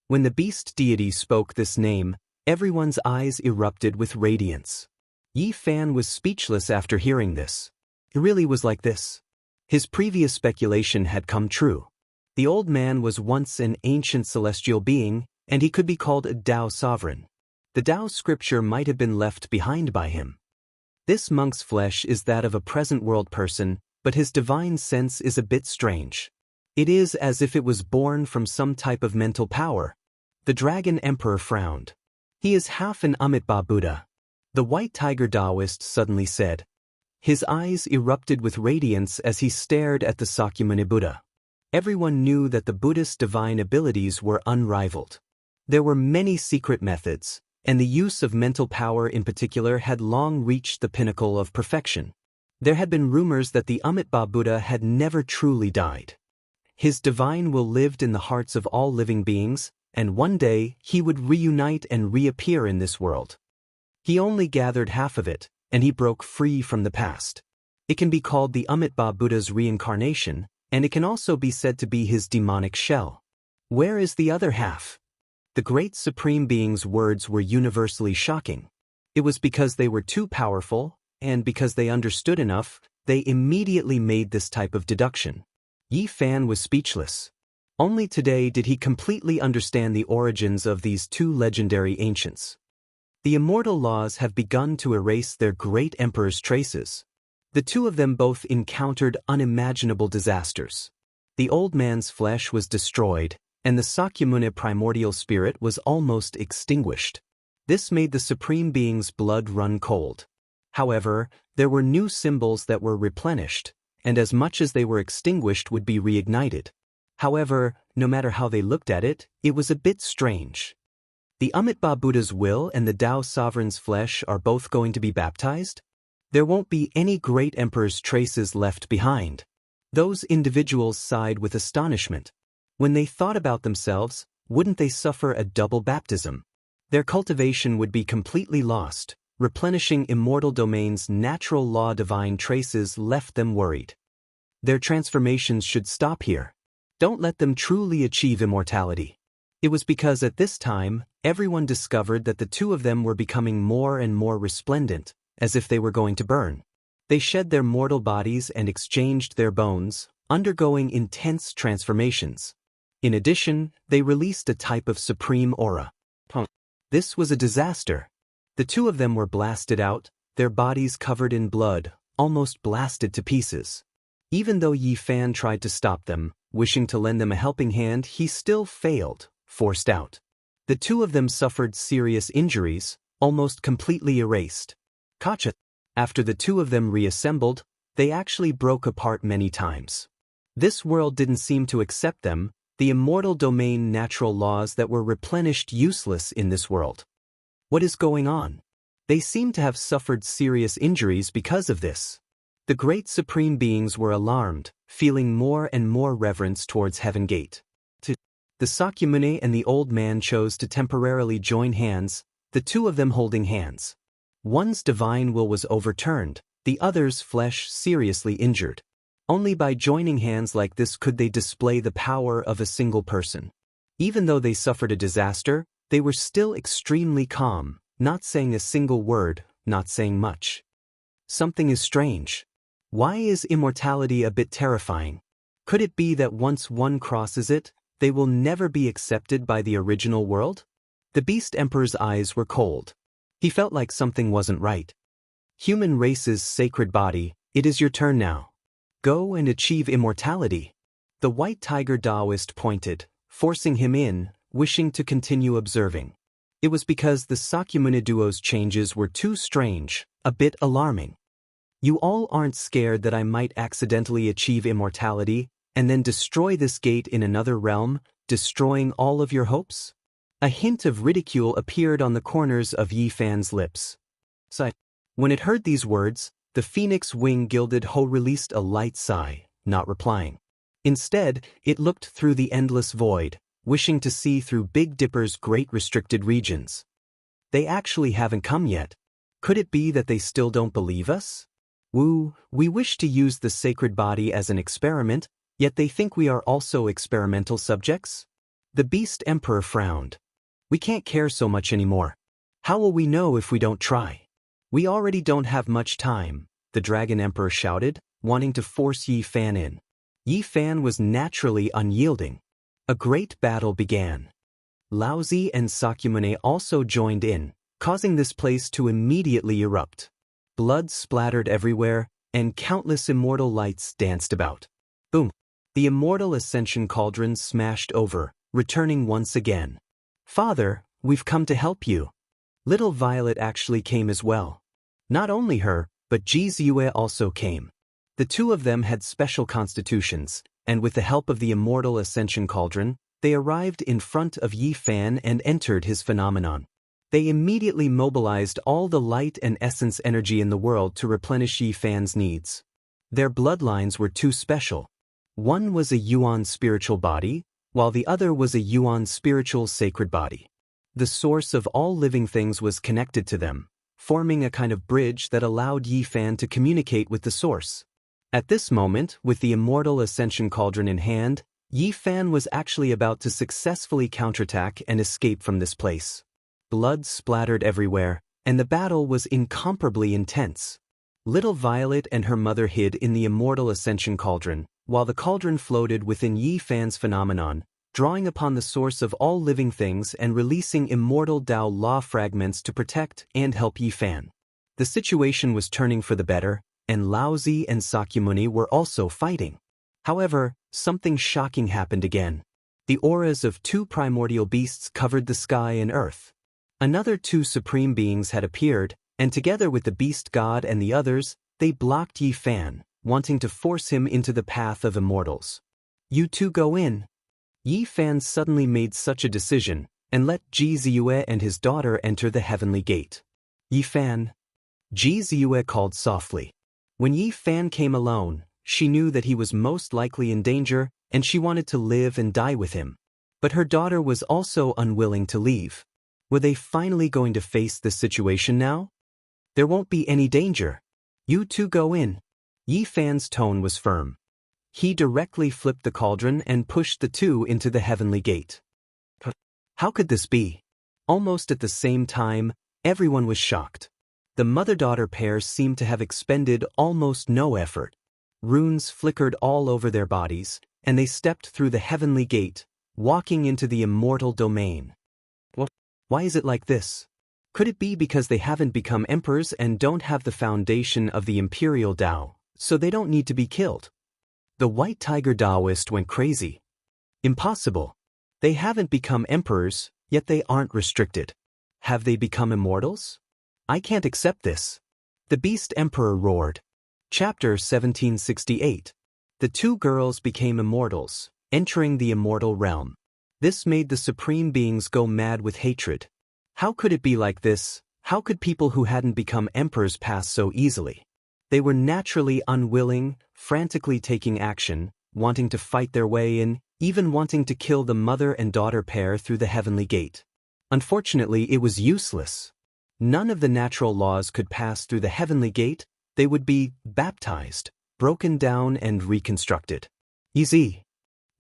When the beast deity spoke this name, everyone's eyes erupted with radiance. Yi Fan was speechless after hearing this. It really was like this. His previous speculation had come true. The old man was once an ancient celestial being, and he could be called a Tao sovereign. The Tao scripture might have been left behind by him. This monk's flesh is that of a present world person, but his divine sense is a bit strange. It is as if it was born from some type of mental power. The Dragon Emperor frowned. "He is half an Amitabha Buddha," the White Tiger Taoist suddenly said. His eyes erupted with radiance as he stared at the Sakyamuni Buddha. Everyone knew that the Buddhist divine abilities were unrivaled. There were many secret methods, and the use of mental power in particular had long reached the pinnacle of perfection. There had been rumors that the Amitabha Buddha had never truly died. His divine will lived in the hearts of all living beings, and one day he would reunite and reappear in this world. He only gathered half of it, and he broke free from the past. It can be called the Amitabha Buddha's reincarnation, and it can also be said to be his demonic shell. Where is the other half? The great Supreme Being's words were universally shocking. It was because they were too powerful, and because they understood enough, they immediately made this type of deduction. Yi Fan was speechless. Only today did he completely understand the origins of these two legendary ancients. The immortal laws have begun to erase their great emperor's traces. The two of them both encountered unimaginable disasters. The old man's flesh was destroyed, and the Sakyamuni primordial spirit was almost extinguished. This made the Supreme Being's blood run cold. However, there were new symbols that were replenished, and as much as they were extinguished would be reignited. However, no matter how they looked at it, it was a bit strange. The Amitabha Buddha's will and the Tao Sovereign's flesh are both going to be baptized? There won't be any great emperor's traces left behind. Those individuals sighed with astonishment. When they thought about themselves, wouldn't they suffer a double baptism? Their cultivation would be completely lost. Replenishing immortal domain's natural law divine traces left them worried. Their transformations should stop here. Don't let them truly achieve immortality. It was because at this time, everyone discovered that the two of them were becoming more and more resplendent, as if they were going to burn. They shed their mortal bodies and exchanged their bones, undergoing intense transformations. In addition, they released a type of supreme aura. This was a disaster. The two of them were blasted out, their bodies covered in blood, almost blasted to pieces. Even though Yi Fan tried to stop them, wishing to lend them a helping hand, he still failed, forced out. The two of them suffered serious injuries, almost completely erased. Kacha. After the two of them reassembled, they actually broke apart many times. This world didn't seem to accept them, the immortal domain natural laws that were replenished useless in this world. What is going on? They seem to have suffered serious injuries because of this. The great Supreme Beings were alarmed, feeling more and more reverence towards Heaven Gate. The Sakyamuni and the old man chose to temporarily join hands, the two of them holding hands. One's divine will was overturned, the other's flesh seriously injured. Only by joining hands like this could they display the power of a single person. Even though they suffered a disaster, they were still extremely calm, not saying a single word, not saying much. Something is strange. Why is immortality a bit terrifying? Could it be that once one crosses it, they will never be accepted by the original world? The Beast Emperor's eyes were cold. He felt like something wasn't right. Human race's sacred body, it is your turn now. Go and achieve immortality. The White Tiger Taoist pointed, forcing him in, wishing to continue observing. It was because the Sakyamuni duo's changes were too strange, a bit alarming. You all aren't scared that I might accidentally achieve immortality, and then destroy this gate in another realm, destroying all of your hopes? A hint of ridicule appeared on the corners of Yi Fan's lips. When it heard these words, the phoenix wing-gilded Ho released a light sigh, not replying. Instead, it looked through the endless void, wishing to see through Big Dipper's great restricted regions. They actually haven't come yet. Could it be that they still don't believe us? We wish to use the sacred body as an experiment, yet they think we are also experimental subjects? The Beast Emperor frowned. We can't care so much anymore. How will we know if we don't try? We already don't have much time, the Dragon Emperor shouted, wanting to force Yi Fan in. Yi Fan was naturally unyielding. A great battle began. Laozi and Sakyamuni also joined in, causing this place to immediately erupt. Blood splattered everywhere, and countless immortal lights danced about. Boom! The immortal ascension cauldron smashed over, returning once again. Father, we've come to help you. Little Violet actually came as well. Not only her, but Ji Ziyue also came. The two of them had special constitutions, and with the help of the immortal ascension cauldron, they arrived in front of Yi Fan and entered his phenomenon. They immediately mobilized all the light and essence energy in the world to replenish Yi Fan's needs. Their bloodlines were too special. One was a Yuan spiritual body, while the other was a Yuan spiritual sacred body. The source of all living things was connected to them, forming a kind of bridge that allowed Yi Fan to communicate with the source. At this moment, with the immortal ascension cauldron in hand, Yi Fan was actually about to successfully counterattack and escape from this place. Blood splattered everywhere, and the battle was incomparably intense. Little Violet and her mother hid in the immortal ascension cauldron, while the cauldron floated within Yi Fan's phenomenon, drawing upon the source of all living things and releasing immortal Tao law fragments to protect and help Yi Fan. The situation was turning for the better, and Laozi and Sakyamuni were also fighting. However, something shocking happened again. The auras of two primordial beasts covered the sky and earth. Another two supreme beings had appeared, and together with the beast god and the others, they blocked Yi Fan, wanting to force him into the path of immortals. "You two go in." Yi Fan suddenly made such a decision, and let Ji Ziyue and his daughter enter the heavenly gate. "Yi Fan," Ji Ziyue called softly. When Yi Fan came alone, she knew that he was most likely in danger, and she wanted to live and die with him. But her daughter was also unwilling to leave. Were they finally going to face this situation now? "There won't be any danger. You two go in." Yi Fan's tone was firm. He directly flipped the cauldron and pushed the two into the heavenly gate. How could this be? Almost at the same time, everyone was shocked. The mother-daughter pair seemed to have expended almost no effort. Runes flickered all over their bodies, and they stepped through the heavenly gate, walking into the immortal domain. Why is it like this? Could it be because they haven't become emperors and don't have the foundation of the imperial Tao, so they don't need to be killed? The White Tiger Taoist went crazy. Impossible. They haven't become emperors, yet they aren't restricted. Have they become immortals? I can't accept this. The Beast Emperor roared. Chapter 1768. The two girls became immortals, entering the immortal realm. This made the supreme beings go mad with hatred. How could it be like this? How could people who hadn't become emperors pass so easily? They were naturally unwilling, frantically taking action, wanting to fight their way in, even wanting to kill the mother and daughter pair through the heavenly gate. Unfortunately, it was useless. None of the natural laws could pass through the heavenly gate. They would be baptized, broken down and reconstructed. Easy.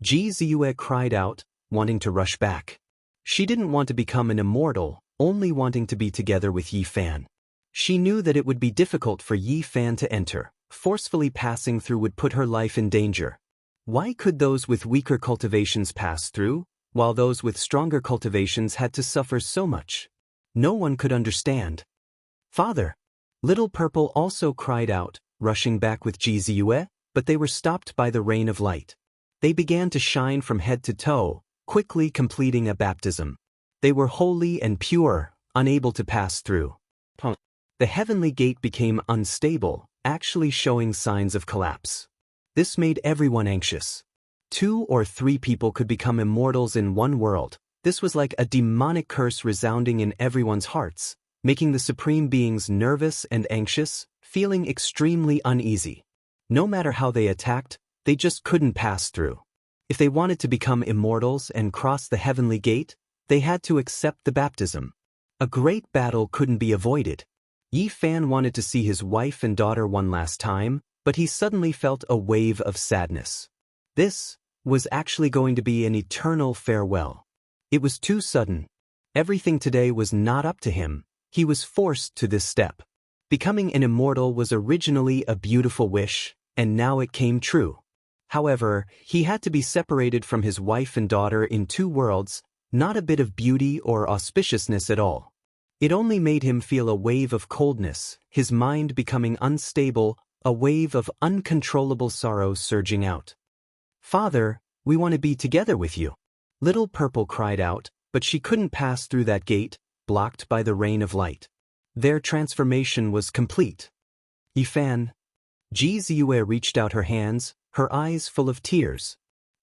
Ji Ziyue cried out, wanting to rush back. She didn't want to become an immortal, only wanting to be together with Yi Fan. She knew that it would be difficult for Yi Fan to enter. Forcefully passing through would put her life in danger. Why could those with weaker cultivations pass through, while those with stronger cultivations had to suffer so much? No one could understand. "Father!" Little Purple also cried out, rushing back with Ji Ziyue, but they were stopped by the rain of light. They began to shine from head to toe, quickly completing a baptism. They were holy and pure, unable to pass through. The heavenly gate became unstable, actually showing signs of collapse. This made everyone anxious. 2 or 3 people could become immortals in one world. This was like a demonic curse resounding in everyone's hearts, making the supreme beings nervous and anxious, feeling extremely uneasy. No matter how they attacked, they just couldn't pass through. If they wanted to become immortals and cross the heavenly gate, they had to accept the baptism. A great battle couldn't be avoided. Yi Fan wanted to see his wife and daughter one last time, but he suddenly felt a wave of sadness. This was actually going to be an eternal farewell. It was too sudden. Everything today was not up to him. He was forced to this step. Becoming an immortal was originally a beautiful wish, and now it came true. However, he had to be separated from his wife and daughter in 2 worlds, not a bit of beauty or auspiciousness at all. It only made him feel a wave of coldness, his mind becoming unstable, a wave of uncontrollable sorrow surging out. "Father, we want to be together with you." Little Purple cried out, but she couldn't pass through that gate, blocked by the rain of light. Their transformation was complete. "Yi Fan." Ji Ziyue reached out her hands, her eyes full of tears.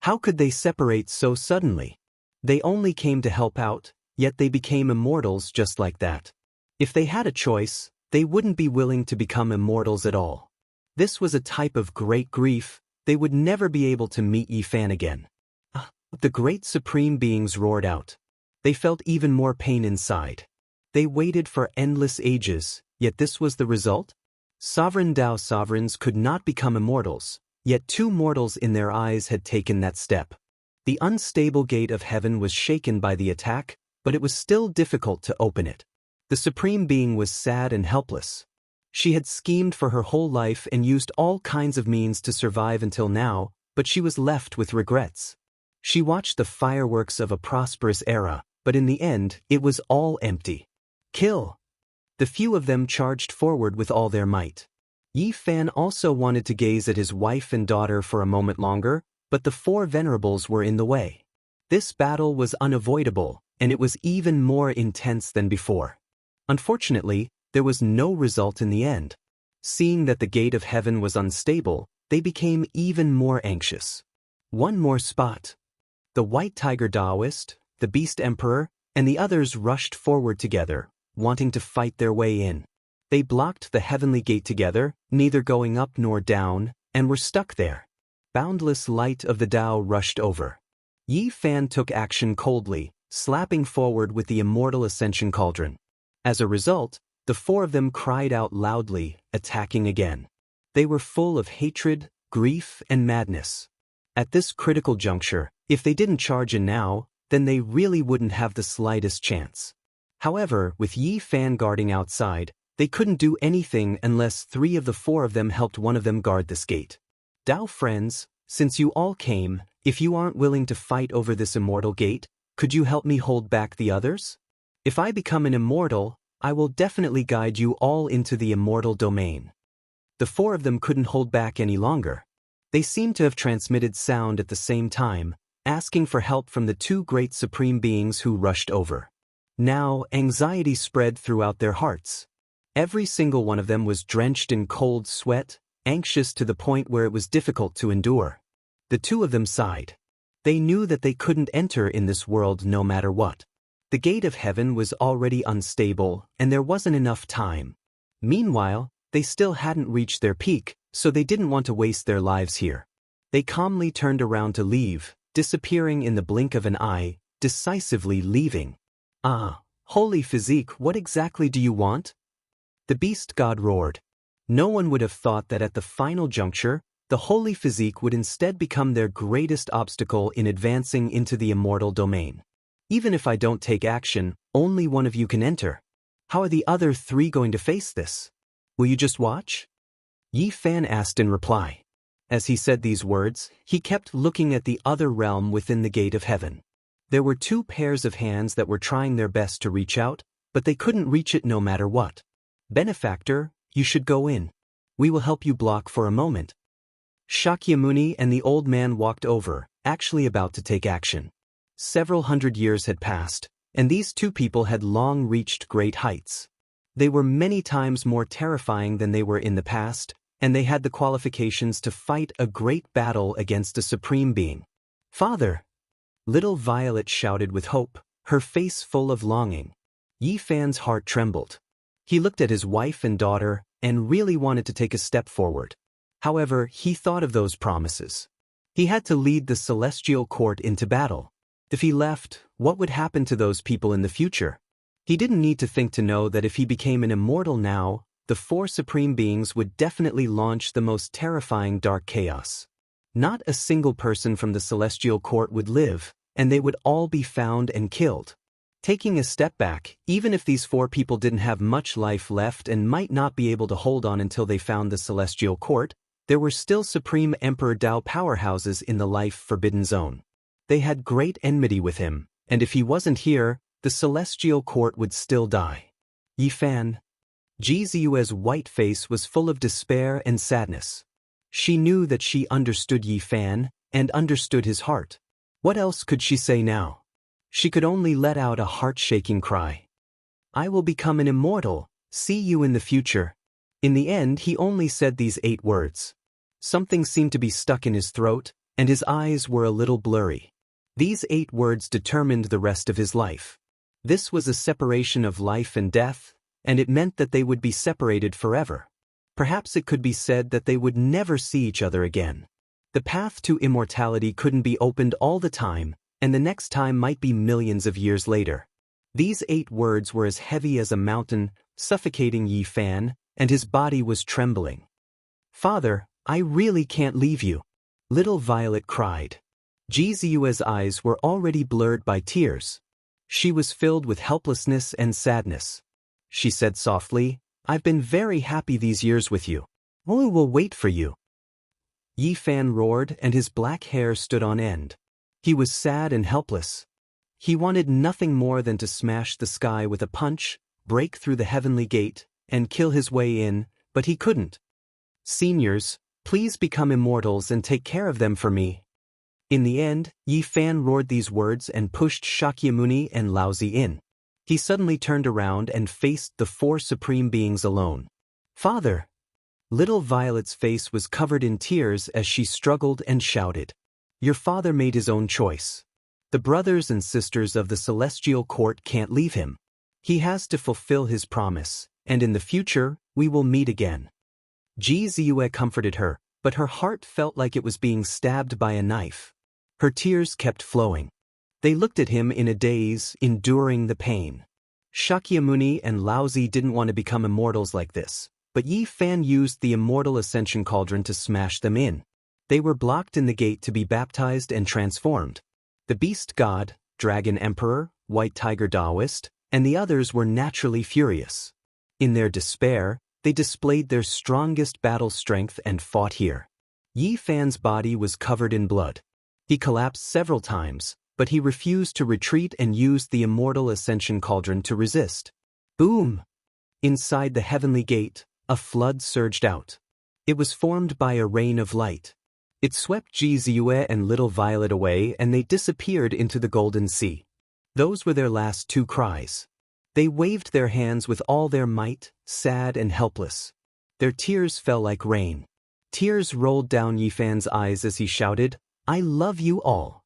How could they separate so suddenly? They only came to help out, yet they became immortals just like that. If they had a choice, they wouldn't be willing to become immortals at all. This was a type of great grief. They would never be able to meet Yi Fan again. The great supreme beings roared out. They felt even more pain inside. They waited for endless ages, yet this was the result? Sovereign Tao sovereigns could not become immortals, yet two mortals in their eyes had taken that step. The unstable gate of heaven was shaken by the attack, but it was still difficult to open it. The supreme being was sad and helpless. She had schemed for her whole life and used all kinds of means to survive until now, but she was left with regrets. She watched the fireworks of a prosperous era, but in the end, it was all empty. Kill! The few of them charged forward with all their might. Yi Fan also wanted to gaze at his wife and daughter for a moment longer, but the four venerables were in the way. This battle was unavoidable, and it was even more intense than before. Unfortunately, there was no result in the end. Seeing that the gate of heaven was unstable, they became even more anxious. One more spot. The White Tiger Taoist, the Beast Emperor, and the others rushed forward together, wanting to fight their way in. They blocked the heavenly gate together, neither going up nor down, and were stuck there. Boundless light of the Tao rushed over. Yi Fan took action coldly, slapping forward with the immortal ascension cauldron. As a result, the four of them cried out loudly, attacking again. They were full of hatred, grief, and madness. At this critical juncture, if they didn't charge in now, then they really wouldn't have the slightest chance. However, with Yi Fan guarding outside, they couldn't do anything unless 3 of the 4 of them helped one of them guard this gate. Tao friends, since you all came, if you aren't willing to fight over this immortal gate, could you help me hold back the others? If I become an immortal, I will definitely guide you all into the immortal domain. The 4 of them couldn't hold back any longer. They seemed to have transmitted sound at the same time, asking for help from the 2 great supreme beings who rushed over. Now, anxiety spread throughout their hearts. Every single one of them was drenched in cold sweat, anxious to the point where it was difficult to endure. The 2 of them sighed. They knew that they couldn't enter in this world no matter what. The gate of heaven was already unstable, and there wasn't enough time. Meanwhile, they still hadn't reached their peak, so they didn't want to waste their lives here. They calmly turned around to leave, disappearing in the blink of an eye, decisively leaving. Ah, holy physique, what exactly do you want? The beast god roared. No one would have thought that at the final juncture, the holy physique would instead become their greatest obstacle in advancing into the immortal domain. Even if I don't take action, only one of you can enter. How are the other 3 going to face this? Will you just watch? Yi Fan asked in reply. As he said these words, he kept looking at the other realm within the gate of heaven. There were 2 pairs of hands that were trying their best to reach out, but they couldn't reach it no matter what. Benefactor, you should go in. We will help you block for a moment. Shakyamuni and the old man walked over, actually about to take action. Several hundred years had passed, and these 2 people had long reached great heights. They were many times more terrifying than they were in the past, and they had the qualifications to fight a great battle against a supreme being. Father! Little Violet shouted with hope, her face full of longing. Yi Fan's heart trembled. He looked at his wife and daughter and really wanted to take a step forward. However, he thought of those promises. He had to lead the celestial court into battle. If he left, what would happen to those people in the future? He didn't need to think to know that if he became an immortal now, the 4 supreme beings would definitely launch the most terrifying dark chaos. Not a single person from the celestial court would live, and they would all be found and killed. Taking a step back, even if these 4 people didn't have much life left and might not be able to hold on until they found the celestial court, there were still Supreme Emperor Tao powerhouses in the life forbidden zone. They had great enmity with him, and if he wasn't here, the celestial court would still die. Yi Fan. Jizu's white face was full of despair and sadness. She knew that she understood Yi Fan, and understood his heart. What else could she say now? She could only let out a heart-shaking cry. I will become an immortal, see you in the future. In the end, he only said these 8 words. Something seemed to be stuck in his throat, and his eyes were a little blurry. These 8 words determined the rest of his life. This was a separation of life and death, and it meant that they would be separated forever. Perhaps it could be said that they would never see each other again. The path to immortality couldn't be opened all the time, and the next time might be millions of years later. These 8 words were as heavy as a mountain, suffocating Yi Fan, and his body was trembling. "Father, I really can't leave you," little Violet cried. Ji Ziyue's eyes were already blurred by tears. She was filled with helplessness and sadness. She said softly, "I've been very happy these years with you. We will wait for you." Yi Fan roared and his black hair stood on end. He was sad and helpless. He wanted nothing more than to smash the sky with a punch, break through the heavenly gate, and kill his way in, but he couldn't. "Seniors, please become immortals and take care of them for me." In the end, Yi Fan roared these words and pushed Shakyamuni and Laozi in. He suddenly turned around and faced the 4 supreme beings alone. "Father!" Little Violet's face was covered in tears as she struggled and shouted. "Your father made his own choice. The brothers and sisters of the celestial court can't leave him. He has to fulfill his promise, and in the future, we will meet again." Ji Ziyue comforted her, but her heart felt like it was being stabbed by a knife. Her tears kept flowing. They looked at him in a daze, enduring the pain. Shakyamuni and Laozi didn't want to become immortals like this, but Yi Fan used the immortal ascension cauldron to smash them in. They were blocked in the gate to be baptized and transformed. The beast god, dragon emperor, white tiger Taoist, and the others were naturally furious. In their despair, they displayed their strongest battle strength and fought here. Yi Fan's body was covered in blood. He collapsed several times, but he refused to retreat and used the immortal ascension cauldron to resist. Boom! Inside the heavenly gate, a flood surged out. It was formed by a rain of light. It swept Ji Ziyue and little Violet away and they disappeared into the golden sea. Those were their last 2 cries. They waved their hands with all their might, sad and helpless. Their tears fell like rain. Tears rolled down Yi Fan's eyes as he shouted, "I love you all."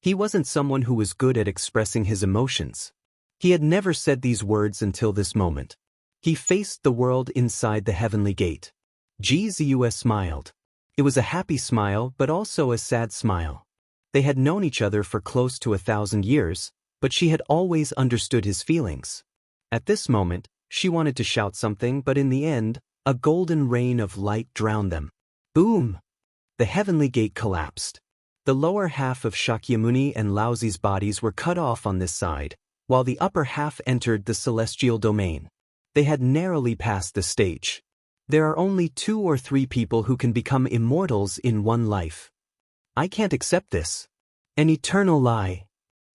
He wasn't someone who was good at expressing his emotions. He had never said these words until this moment. He faced the world inside the heavenly gate. Ji Ziyue smiled. It was a happy smile but also a sad smile. They had known each other for close to 1,000 years, but she had always understood his feelings. At this moment, she wanted to shout something, but in the end, a golden rain of light drowned them. Boom! The heavenly gate collapsed. The lower half of Shakyamuni and Laozi's bodies were cut off on this side, while the upper half entered the celestial domain. They had narrowly passed the stage. There are only 2 or 3 people who can become immortals in one life. I can't accept this. An eternal lie.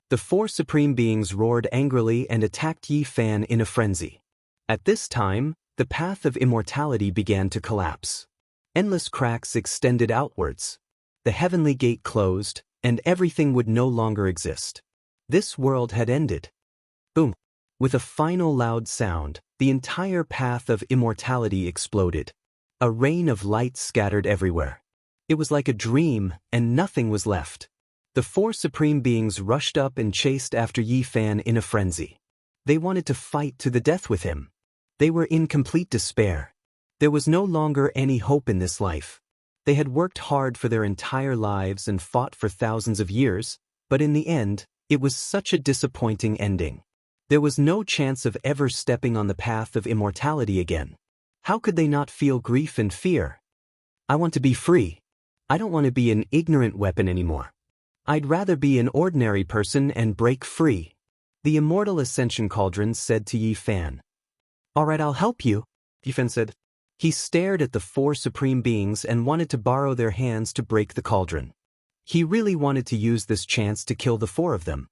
The 4 supreme beings roared angrily and attacked Yi Fan in a frenzy. At this time, the path of immortality began to collapse. Endless cracks extended outwards. The heavenly gate closed, and everything would no longer exist. This world had ended. Boom! With a final loud sound, the entire path of immortality exploded. A rain of light scattered everywhere. It was like a dream, and nothing was left. The 4 supreme beings rushed up and chased after Yi Fan in a frenzy. They wanted to fight to the death with him. They were in complete despair. There was no longer any hope in this life. They had worked hard for their entire lives and fought for thousands of years, but in the end, it was such a disappointing ending. There was no chance of ever stepping on the path of immortality again. How could they not feel grief and fear? I want to be free. I don't want to be an ignorant weapon anymore. I'd rather be an ordinary person and break free. The immortal ascension cauldron said to Yi Fan. All right, I'll help you, Yi Fan said. He stared at the 4 supreme beings and wanted to borrow their hands to break the cauldron. He really wanted to use this chance to kill the 4 of them.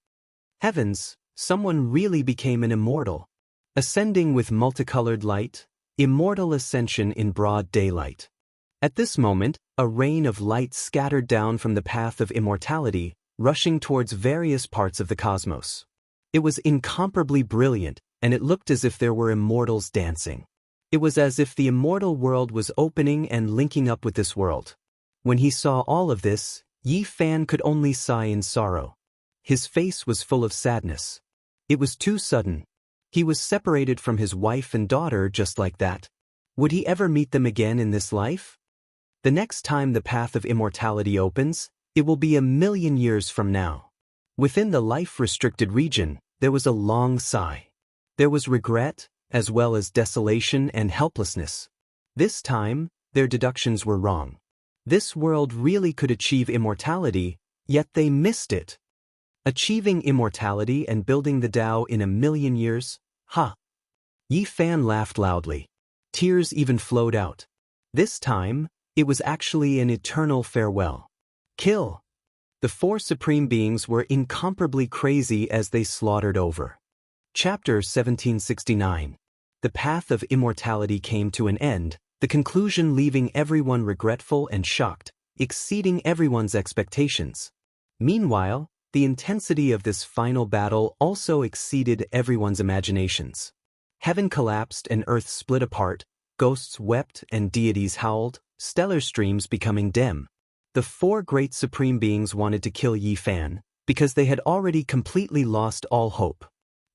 Heavens, someone really became an immortal. Ascending with multicolored light, immortal ascension in broad daylight. At this moment, a rain of light scattered down from the path of immortality, rushing towards various parts of the cosmos. It was incomparably brilliant, and it looked as if there were immortals dancing. It was as if the immortal world was opening and linking up with this world. When he saw all of this, Yi Fan could only sigh in sorrow. His face was full of sadness. It was too sudden. He was separated from his wife and daughter just like that. Would he ever meet them again in this life? The next time the path of immortality opens, it will be 1,000,000 years from now. Within the life-restricted region, there was a long sigh. There was regret, as well as desolation and helplessness. This time, their deductions were wrong. This world really could achieve immortality, yet they missed it. Achieving immortality and building the Tao in 1,000,000 years? Ha! Yi Fan laughed loudly. Tears even flowed out. This time, it was actually an eternal farewell. Kill! The 4 supreme beings were incomparably crazy as they slaughtered over. Chapter 1769. The path of immortality came to an end, the conclusion leaving everyone regretful and shocked, exceeding everyone's expectations. Meanwhile, the intensity of this final battle also exceeded everyone's imaginations. Heaven collapsed and earth split apart, ghosts wept and deities howled, stellar streams becoming dim. The 4 great supreme beings wanted to kill Yi Fan, because they had already completely lost all hope.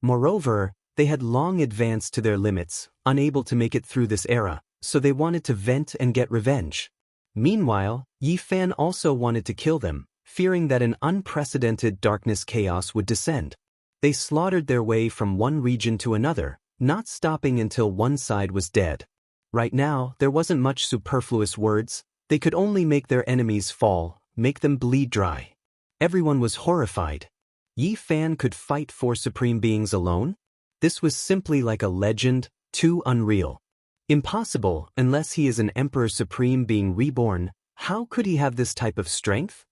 Moreover, they had long advanced to their limits, unable to make it through this era, so they wanted to vent and get revenge. Meanwhile, Yi Fan also wanted to kill them, fearing that an unprecedented darkness chaos would descend. They slaughtered their way from one region to another, not stopping until one side was dead. Right now, there wasn't much superfluous words. They could only make their enemies fall, make them bleed dry. Everyone was horrified. Yi Fan could fight 4 supreme beings alone? This was simply like a legend, too unreal. Impossible, unless he is an Emperor Supreme being reborn. How could he have this type of strength?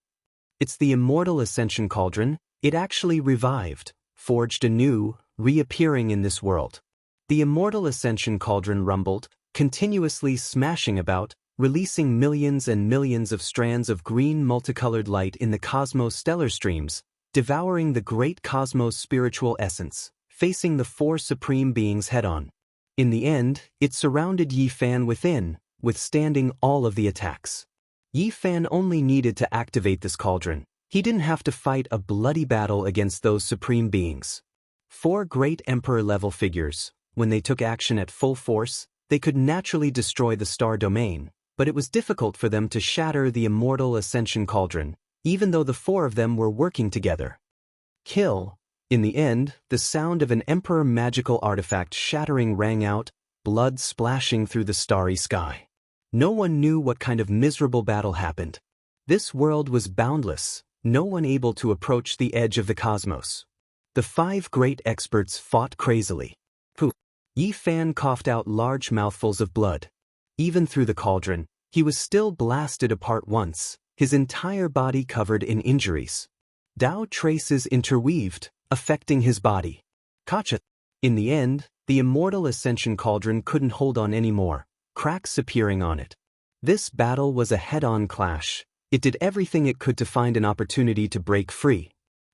It's the immortal Ascension Cauldron. It actually revived, forged anew, reappearing in this world. The immortal Ascension Cauldron rumbled, continuously smashing about, releasing millions and millions of strands of green multicolored light in the cosmos stellar streams, devouring the great cosmos spiritual essence, facing the 4 supreme beings head-on. In the end, it surrounded Yi Fan within, withstanding all of the attacks. Yi Fan only needed to activate this cauldron. He didn't have to fight a bloody battle against those supreme beings. 4 great emperor-level figures. When they took action at full force, they could naturally destroy the star domain, but it was difficult for them to shatter the immortal Ascension Cauldron, even though the 4 of them were working together. Kill. In the end, the sound of an emperor magical artifact shattering rang out, blood splashing through the starry sky. No one knew what kind of miserable battle happened. This world was boundless, no one able to approach the edge of the cosmos. The 5 great experts fought crazily. Yi Fan coughed out large mouthfuls of blood. Even through the cauldron, he was still blasted apart once, his entire body covered in injuries. Tao traces interweaved, affecting his body. Kacha. In the end, the immortal Ascension Cauldron couldn't hold on anymore, cracks appearing on it. This battle was a head-on clash. It did everything it could to find an opportunity to break free.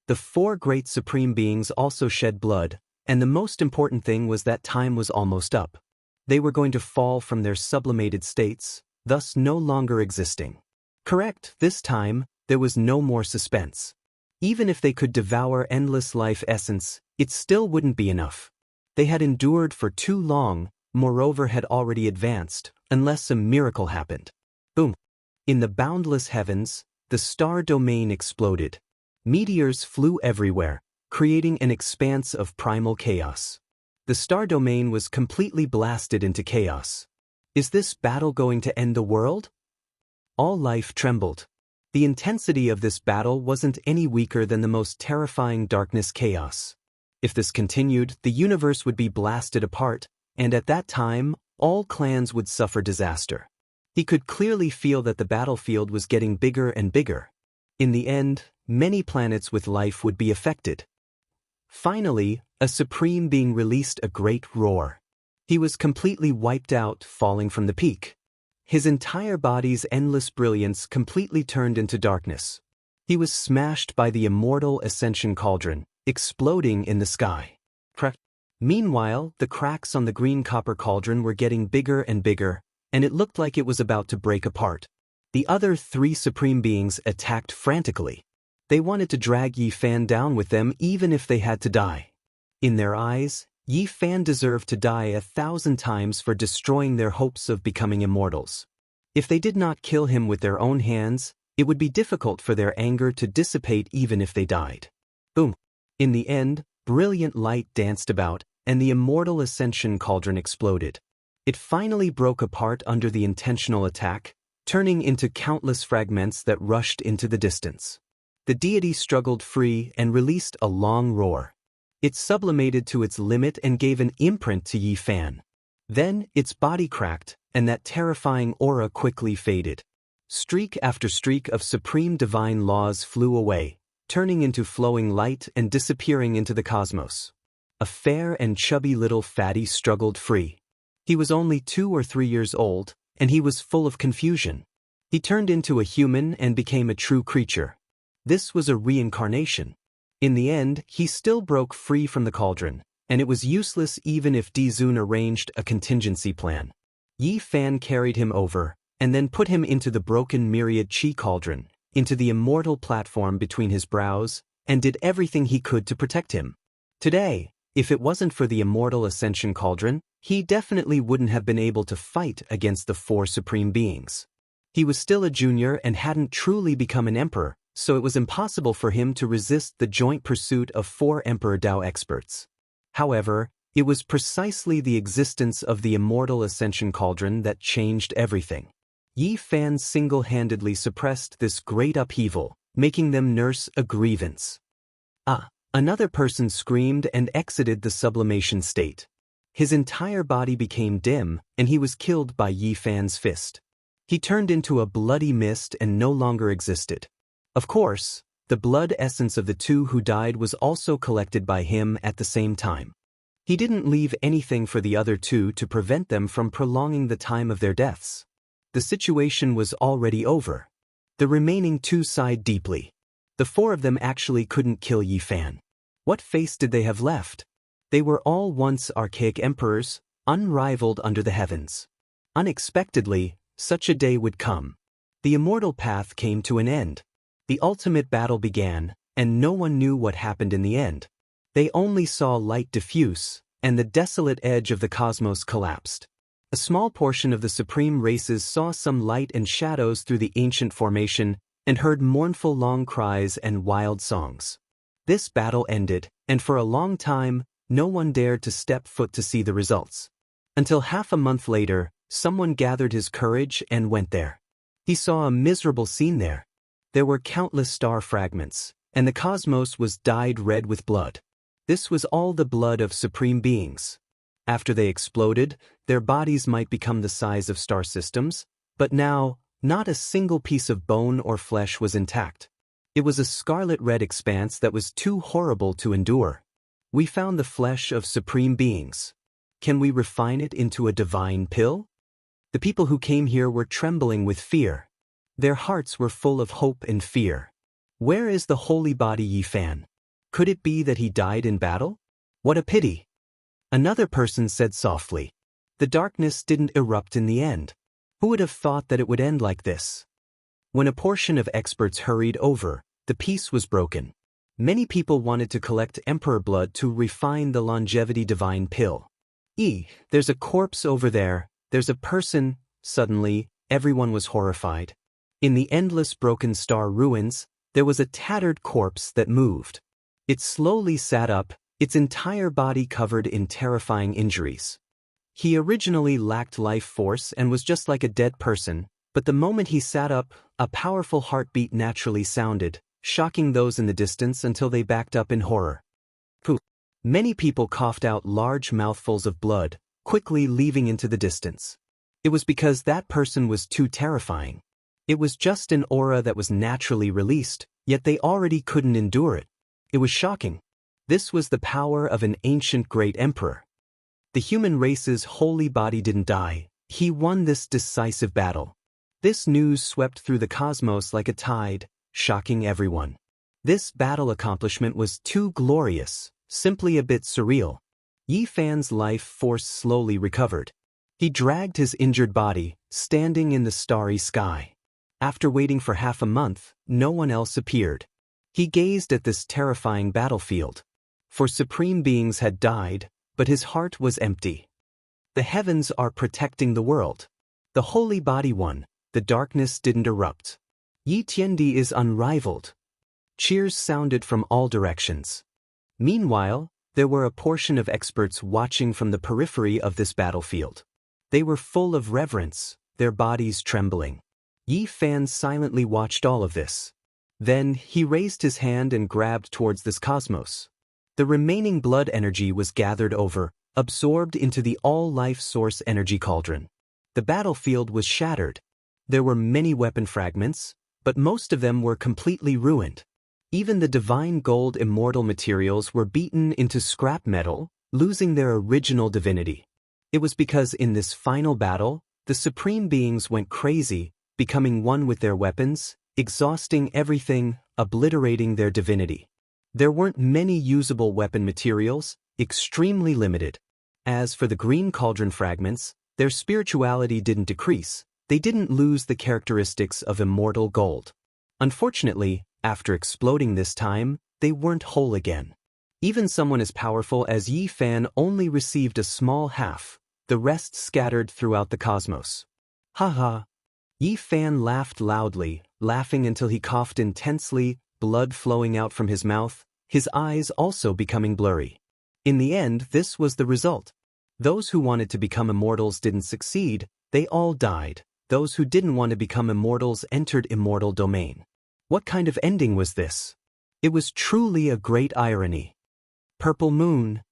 The 4 great supreme beings also shed blood, and the most important thing was that time was almost up. They were going to fall from their sublimated states, thus no longer existing. Correct, this time, there was no more suspense. Even if they could devour endless life essence, it still wouldn't be enough. They had endured for too long, moreover had already advanced, unless a miracle happened. Boom! In the boundless heavens, the star domain exploded. Meteors flew everywhere, creating an expanse of primal chaos. The star domain was completely blasted into chaos. Is this battle going to end the world? All life trembled. The intensity of this battle wasn't any weaker than the most terrifying darkness chaos. If this continued, the universe would be blasted apart, and at that time, all clans would suffer disaster. He could clearly feel that the battlefield was getting bigger and bigger. In the end, many planets with life would be affected. Finally, a supreme being released a great roar. He was completely wiped out, falling from the peak. His entire body's endless brilliance completely turned into darkness. He was smashed by the immortal Ascension Cauldron, exploding in the sky. Meanwhile, the cracks on the green copper cauldron were getting bigger and bigger, and it looked like it was about to break apart. The other 3 supreme beings attacked frantically. They wanted to drag Yi Fan down with them even if they had to die. In their eyes, Yi Fan deserved to die 1,000 times for destroying their hopes of becoming immortals. If they did not kill him with their own hands, it would be difficult for their anger to dissipate even if they died. Boom! In the end, brilliant light danced about, and the immortal ascension cauldron exploded. It finally broke apart under the intentional attack, turning into countless fragments that rushed into the distance. The deity struggled free and released a long roar. It sublimated to its limit and gave an imprint to Yi Fan. Then, its body cracked, and that terrifying aura quickly faded. Streak after streak of supreme divine laws flew away, turning into flowing light and disappearing into the cosmos. A fair and chubby little fatty struggled free. He was only 2 or 3 years old, and he was full of confusion. He turned into a human and became a true creature. This was a reincarnation. In the end, he still broke free from the cauldron, and it was useless even if Dizun arranged a contingency plan. Yi Fan carried him over, and then put him into the broken myriad chi cauldron, into the immortal platform between his brows, and did everything he could to protect him. Today, if it wasn't for the immortal ascension cauldron, he definitely wouldn't have been able to fight against the 4 supreme beings. He was still a junior and hadn't truly become an emperor, so it was impossible for him to resist the joint pursuit of 4 Emperor Dao experts. However, it was precisely the existence of the immortal ascension cauldron that changed everything. Yi Fan single-handedly suppressed this great upheaval, making them nurse a grievance. Another person screamed and exited the sublimation state. His entire body became dim, and he was killed by Yi Fan's fist. He turned into a bloody mist and no longer existed. Of course, the blood essence of the 2 who died was also collected by him at the same time. He didn't leave anything for the other 2 to prevent them from prolonging the time of their deaths. The situation was already over. The remaining 2 sighed deeply. The 4 of them actually couldn't kill Yi Fan. What face did they have left? They were all once archaic emperors, unrivaled under the heavens. Unexpectedly, such a day would come. The immortal path came to an end. The ultimate battle began, and no one knew what happened in the end. They only saw light diffuse, and the desolate edge of the cosmos collapsed. A small portion of the supreme races saw some light and shadows through the ancient formation, and heard mournful long cries and wild songs. This battle ended, and for a long time, no one dared to step foot to see the results. Until half a month later, someone gathered his courage and went there. He saw a miserable scene there. There were countless star fragments, and the cosmos was dyed red with blood. This was all the blood of supreme beings. After they exploded, their bodies might become the size of star systems, but now, not a single piece of bone or flesh was intact. It was a scarlet-red expanse that was too horrible to endure. We found the flesh of supreme beings. Can we refine it into a divine pill? The people who came here were trembling with fear. Their hearts were full of hope and fear. Where is the holy body Yi Fan? Could it be that he died in battle? What a pity! Another person said softly. The darkness didn't erupt in the end. Who would have thought that it would end like this? When a portion of experts hurried over, the peace was broken. Many people wanted to collect emperor blood to refine the longevity divine pill. There's a corpse over there, there's a person. Suddenly, everyone was horrified. In the endless broken star ruins, there was a tattered corpse that moved. It slowly sat up, its entire body covered in terrifying injuries. He originally lacked life force and was just like a dead person, but the moment he sat up, a powerful heartbeat naturally sounded, shocking those in the distance until they backed up in horror. Pooh! Many people coughed out large mouthfuls of blood, quickly leaving into the distance. It was because that person was too terrifying. It was just an aura that was naturally released, yet they already couldn't endure it. It was shocking. This was the power of an ancient great emperor. The human race's holy body didn't die. He won this decisive battle. This news swept through the cosmos like a tide, shocking everyone. This battle accomplishment was too glorious, simply a bit surreal. Yi Fan's life force slowly recovered. He dragged his injured body, standing in the starry sky. After waiting for half a month, no one else appeared. He gazed at this terrifying battlefield. for supreme beings had died, but his heart was empty. The heavens are protecting the world. The holy body won, the darkness didn't erupt. Yi Tiandi is unrivaled. Cheers sounded from all directions. Meanwhile, there were a portion of experts watching from the periphery of this battlefield. They were full of reverence, their bodies trembling. Yi Fan silently watched all of this. Then, he raised his hand and grabbed towards this cosmos. The remaining blood energy was gathered over, absorbed into the all-life source energy cauldron. The battlefield was shattered. There were many weapon fragments, but most of them were completely ruined. Even the divine gold immortal materials were beaten into scrap metal, losing their original divinity. It was because in this final battle, the supreme beings went crazy, becoming one with their weapons, exhausting everything, obliterating their divinity. There weren't many usable weapon materials, extremely limited. As for the green cauldron fragments, their spirituality didn't decrease, they didn't lose the characteristics of immortal gold. Unfortunately, after exploding this time, they weren't whole again. Even someone as powerful as Yi Fan only received a small half, the rest scattered throughout the cosmos. Ha ha! Yi Fan laughed loudly, laughing until he coughed intensely, blood flowing out from his mouth, his eyes also becoming blurry. In the end, this was the result. Those who wanted to become immortals didn't succeed, they all died. Those who didn't want to become immortals entered immortal domain. What kind of ending was this? It was truly a great irony. Purple Moon,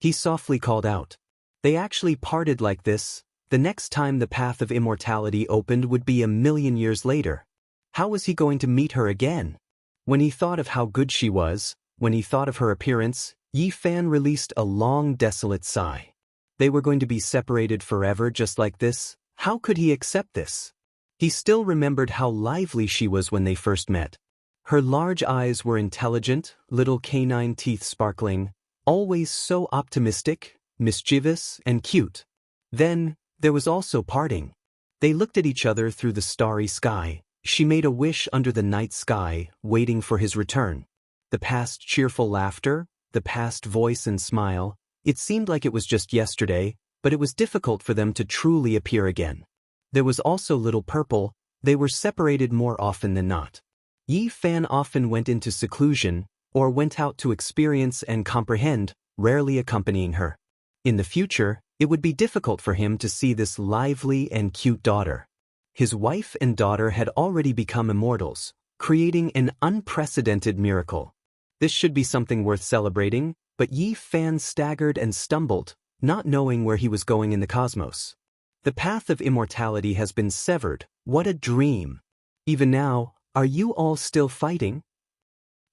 he softly called out. They actually parted like this. The next time the path of immortality opened would be 1,000,000 years later. How was he going to meet her again? When he thought of how good she was, when he thought of her appearance, Yi Fan released a long, desolate sigh. They were going to be separated forever just like this? How could he accept this? He still remembered how lively she was when they first met. Her large eyes were intelligent, little canine teeth sparkling, always so optimistic, mischievous, and cute. Then, there was also parting. They looked at each other through the starry sky. She made a wish under the night sky, waiting for his return. The past cheerful laughter, the past voice and smile, it seemed like it was just yesterday, but it was difficult for them to truly appear again. There was also little Purple, they were separated more often than not. Yi Fan often went into seclusion, or went out to experience and comprehend, rarely accompanying her. In the future, it would be difficult for him to see this lively and cute daughter. His wife and daughter had already become immortals, creating an unprecedented miracle. This should be something worth celebrating, but Yi Fan staggered and stumbled, not knowing where he was going in the cosmos. The path of immortality has been severed. What a dream! Even now, are you all still fighting?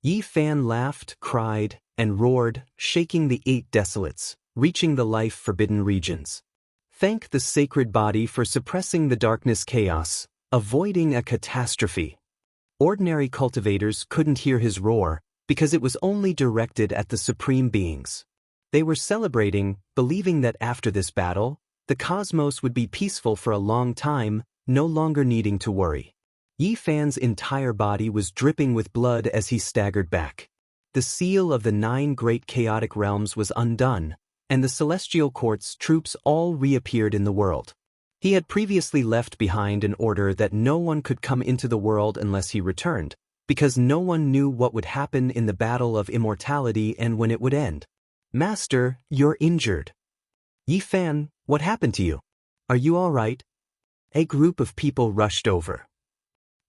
Yi Fan laughed, cried, and roared, shaking the 8 desolates, reaching the life-forbidden regions. Thank the sacred body for suppressing the darkness chaos, avoiding a catastrophe. Ordinary cultivators couldn't hear his roar, because it was only directed at the supreme beings. They were celebrating, believing that after this battle, the cosmos would be peaceful for a long time, no longer needing to worry. Yi Fan's entire body was dripping with blood as he staggered back. The seal of the 9 great chaotic realms was undone, and the celestial court's troops all reappeared in the world. He had previously left behind an order that no one could come into the world unless he returned, because no one knew what would happen in the battle of immortality and when it would end. Master, you're injured. Yi Fan, what happened to you? Are you all right? A group of people rushed over.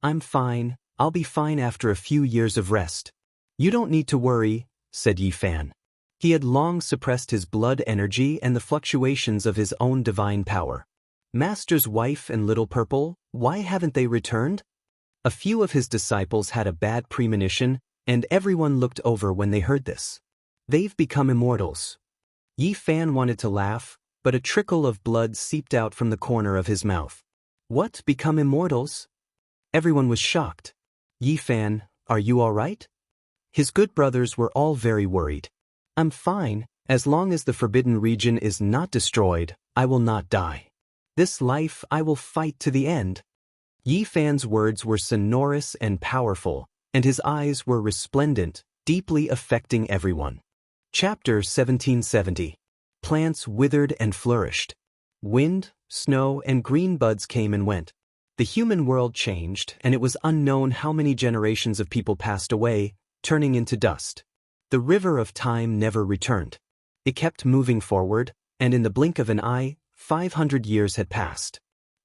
I'm fine, I'll be fine after a few years of rest. You don't need to worry, said Yi Fan. He had long suppressed his blood energy and the fluctuations of his own divine power. Master's wife and little Purple, why haven't they returned? A few of his disciples had a bad premonition, and everyone looked over when they heard this. They've become immortals. Yi Fan wanted to laugh, but a trickle of blood seeped out from the corner of his mouth. What, become immortals? Everyone was shocked. Yi Fan, are you all right? His good brothers were all very worried. I'm fine, as long as the forbidden region is not destroyed, I will not die. This life I will fight to the end. Yi Fan's words were sonorous and powerful, and his eyes were resplendent, deeply affecting everyone. Chapter 1770. Plants withered and flourished. Wind, snow, and green buds came and went. The human world changed, and it was unknown how many generations of people passed away, turning into dust. The river of time never returned. It kept moving forward, and in the blink of an eye, 500 years had passed.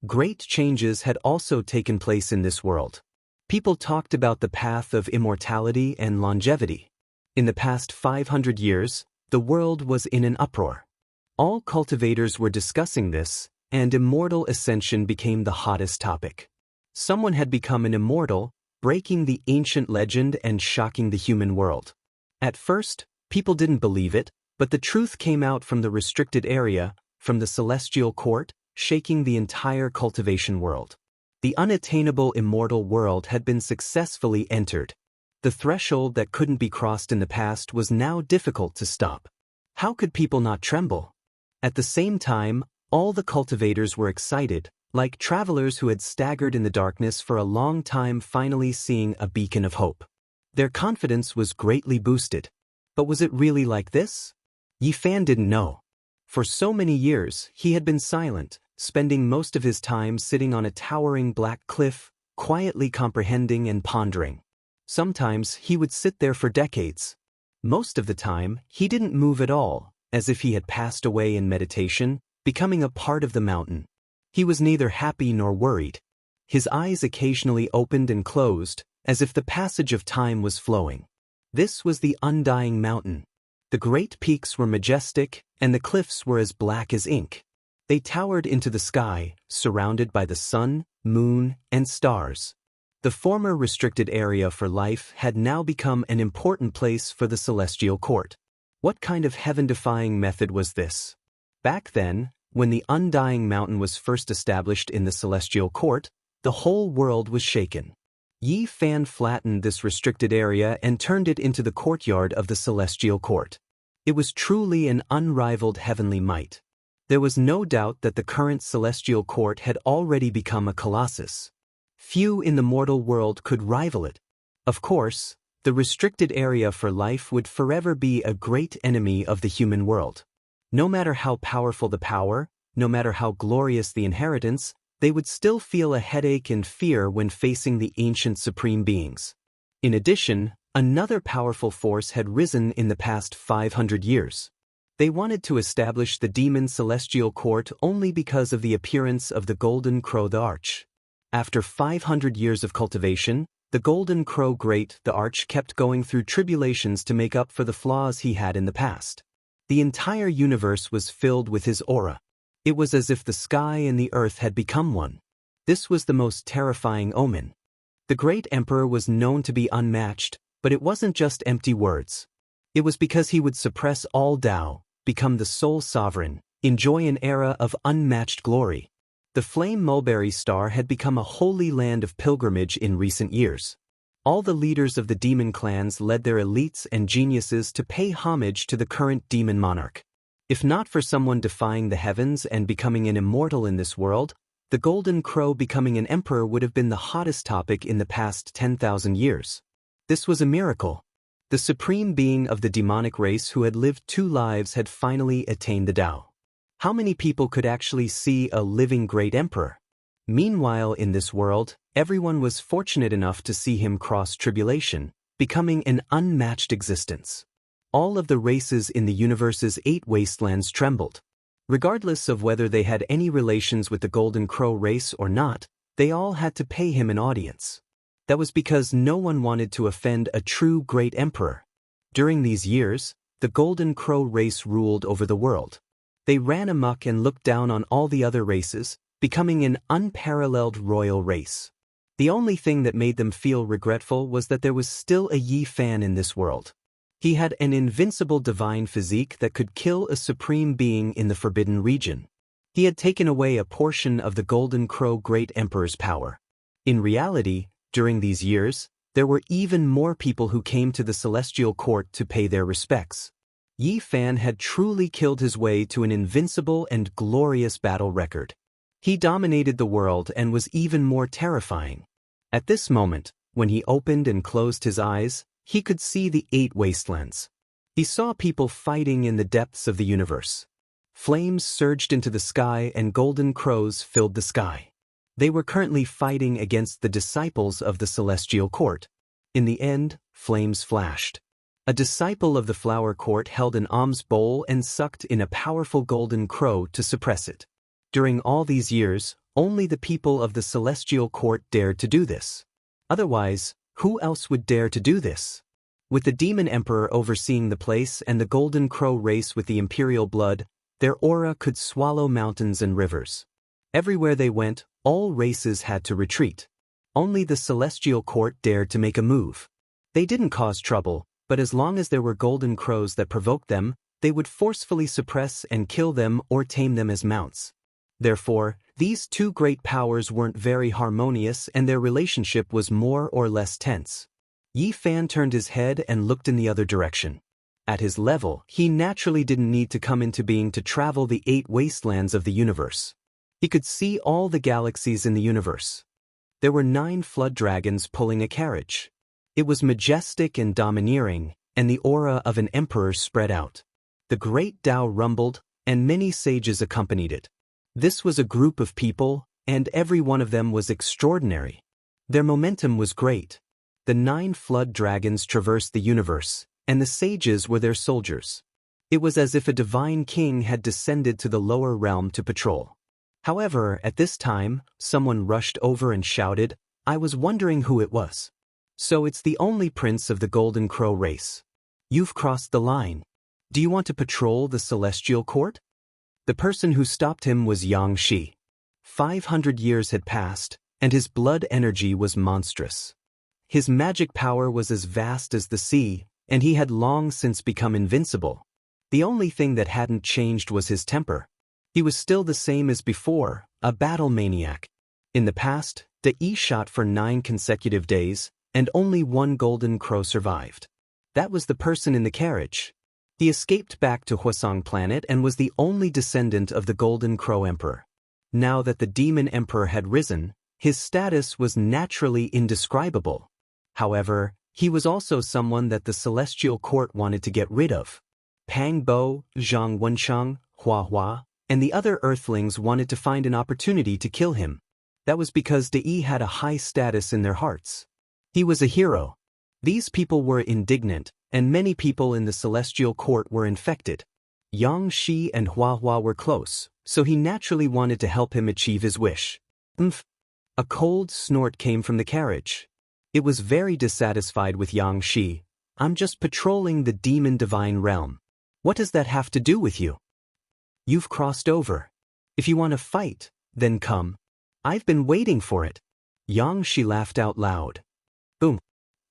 Great changes had also taken place in this world. People talked about the path of immortality and longevity. In the past 500 years, the world was in an uproar. All cultivators were discussing this, and immortal ascension became the hottest topic. Someone had become an immortal, breaking the ancient legend and shocking the human world. At first, people didn't believe it, but the truth came out from the restricted area, from the celestial court, shaking the entire cultivation world. The unattainable immortal world had been successfully entered. The threshold that couldn't be crossed in the past was now difficult to stop. How could people not tremble? At the same time, all the cultivators were excited, like travelers who had staggered in the darkness for a long time finally seeing a beacon of hope. Their confidence was greatly boosted. But was it really like this? Yifan didn't know. For so many years, he had been silent, spending most of his time sitting on a towering black cliff, quietly comprehending and pondering. Sometimes he would sit there for decades. Most of the time, he didn't move at all, as if he had passed away in meditation, becoming a part of the mountain. He was neither happy nor worried. His eyes occasionally opened and closed, as if the passage of time was flowing. This was the undying mountain. The great peaks were majestic, and the cliffs were as black as ink. They towered into the sky, surrounded by the sun, moon, and stars. The former restricted area for life had now become an important place for the celestial court. What kind of heaven-defying method was this? Back then, when the undying mountain was first established in the celestial court, the whole world was shaken. Yifan flattened this restricted area and turned it into the courtyard of the celestial court. It was truly an unrivaled heavenly might. There was no doubt that the current celestial court had already become a colossus. Few in the mortal world could rival it. Of course, the restricted area for life would forever be a great enemy of the human world. No matter how powerful the power, no matter how glorious the inheritance, they would still feel a headache and fear when facing the ancient supreme beings. In addition, another powerful force had risen in the past 500 years. They wanted to establish the demon celestial court only because of the appearance of the Golden Crow the Arch. After 500 years of cultivation, the Golden Crow Great the Arch kept going through tribulations to make up for the flaws he had in the past. The entire universe was filled with his aura. It was as if the sky and the earth had become one. This was the most terrifying omen. The great emperor was known to be unmatched, but it wasn't just empty words. It was because he would suppress all Tao, become the sole sovereign, enjoy an era of unmatched glory. The flame mulberry star had become a holy land of pilgrimage in recent years. All the leaders of the demon clans led their elites and geniuses to pay homage to the current demon monarch. If not for someone defying the heavens and becoming an immortal in this world, the Golden Crow becoming an emperor would have been the hottest topic in the past 10,000 years. This was a miracle. The supreme being of the demonic race who had lived 2 lives had finally attained the Tao. How many people could actually see a living great emperor? Meanwhile, in this world, everyone was fortunate enough to see him cross tribulation, becoming an unmatched existence. All of the races in the universe's 8 wastelands trembled. Regardless of whether they had any relations with the Golden Crow race or not, they all had to pay him an audience. That was because no one wanted to offend a true great emperor. During these years, the Golden Crow race ruled over the world. They ran amok and looked down on all the other races, becoming an unparalleled royal race. The only thing that made them feel regretful was that there was still a Yifan in this world. He had an invincible divine physique that could kill a supreme being in the Forbidden Region. He had taken away a portion of the Golden Crow Great Emperor's power. In reality, during these years, there were even more people who came to the Celestial Court to pay their respects. Yifan had truly killed his way to an invincible and glorious battle record. He dominated the world and was even more terrifying. At this moment, when he opened and closed his eyes, he could see the 8 wastelands. He saw people fighting in the depths of the universe. Flames surged into the sky and golden crows filled the sky. They were currently fighting against the disciples of the celestial court. In the end, flames flashed. A disciple of the flower court held an alms bowl and sucked in a powerful golden crow to suppress it. During all these years, only the people of the celestial court dared to do this. Otherwise, who else would dare to do this? With the demon emperor overseeing the place and the golden crow race with the imperial blood, their aura could swallow mountains and rivers. Everywhere they went, all races had to retreat. Only the celestial court dared to make a move. They didn't cause trouble, but as long as there were golden crows that provoked them, they would forcefully suppress and kill them or tame them as mounts. Therefore, these two great powers weren't very harmonious and their relationship was more or less tense. Yi Fan turned his head and looked in the other direction. At his level, he naturally didn't need to come into being to travel the 8 wastelands of the universe. He could see all the galaxies in the universe. There were 9 flood dragons pulling a carriage. It was majestic and domineering, and the aura of an emperor spread out. The great Tao rumbled, and many sages accompanied it. This was a group of people, and every one of them was extraordinary. Their momentum was great. The 9 flood dragons traversed the universe, and the sages were their soldiers. It was as if a divine king had descended to the lower realm to patrol. However, at this time, someone rushed over and shouted, "I was wondering who it was. So it's the only prince of the Golden Crow race. You've crossed the line. Do you want to patrol the celestial court?" The person who stopped him was Xianxia. 500 years had passed, and his blood energy was monstrous. His magic power was as vast as the sea, and he had long since become invincible. The only thing that hadn't changed was his temper. He was still the same as before, a battle maniac. In the past, Yi shot for 9 consecutive days, and only 1 golden crow survived. That was the person in the carriage. He escaped back to Huasong planet and was the only descendant of the Golden Crow Emperor. Now that the Demon Emperor had risen, his status was naturally indescribable. However, he was also someone that the Celestial Court wanted to get rid of. Pang Bo, Zhang Wenchang, Hua Hua, and the other Earthlings wanted to find an opportunity to kill him. That was because Yi had a high status in their hearts. He was a hero. These people were indignant, and many people in the Celestial Court were infected. Xianxia and Hua Hua were close, so he naturally wanted to help him achieve his wish. Umph! A cold snort came from the carriage. It was very dissatisfied with Xianxia. "I'm just patrolling the demon divine realm. What does that have to do with you? You've crossed over. If you want to fight, then come. I've been waiting for it." Xianxia laughed out loud. Boom!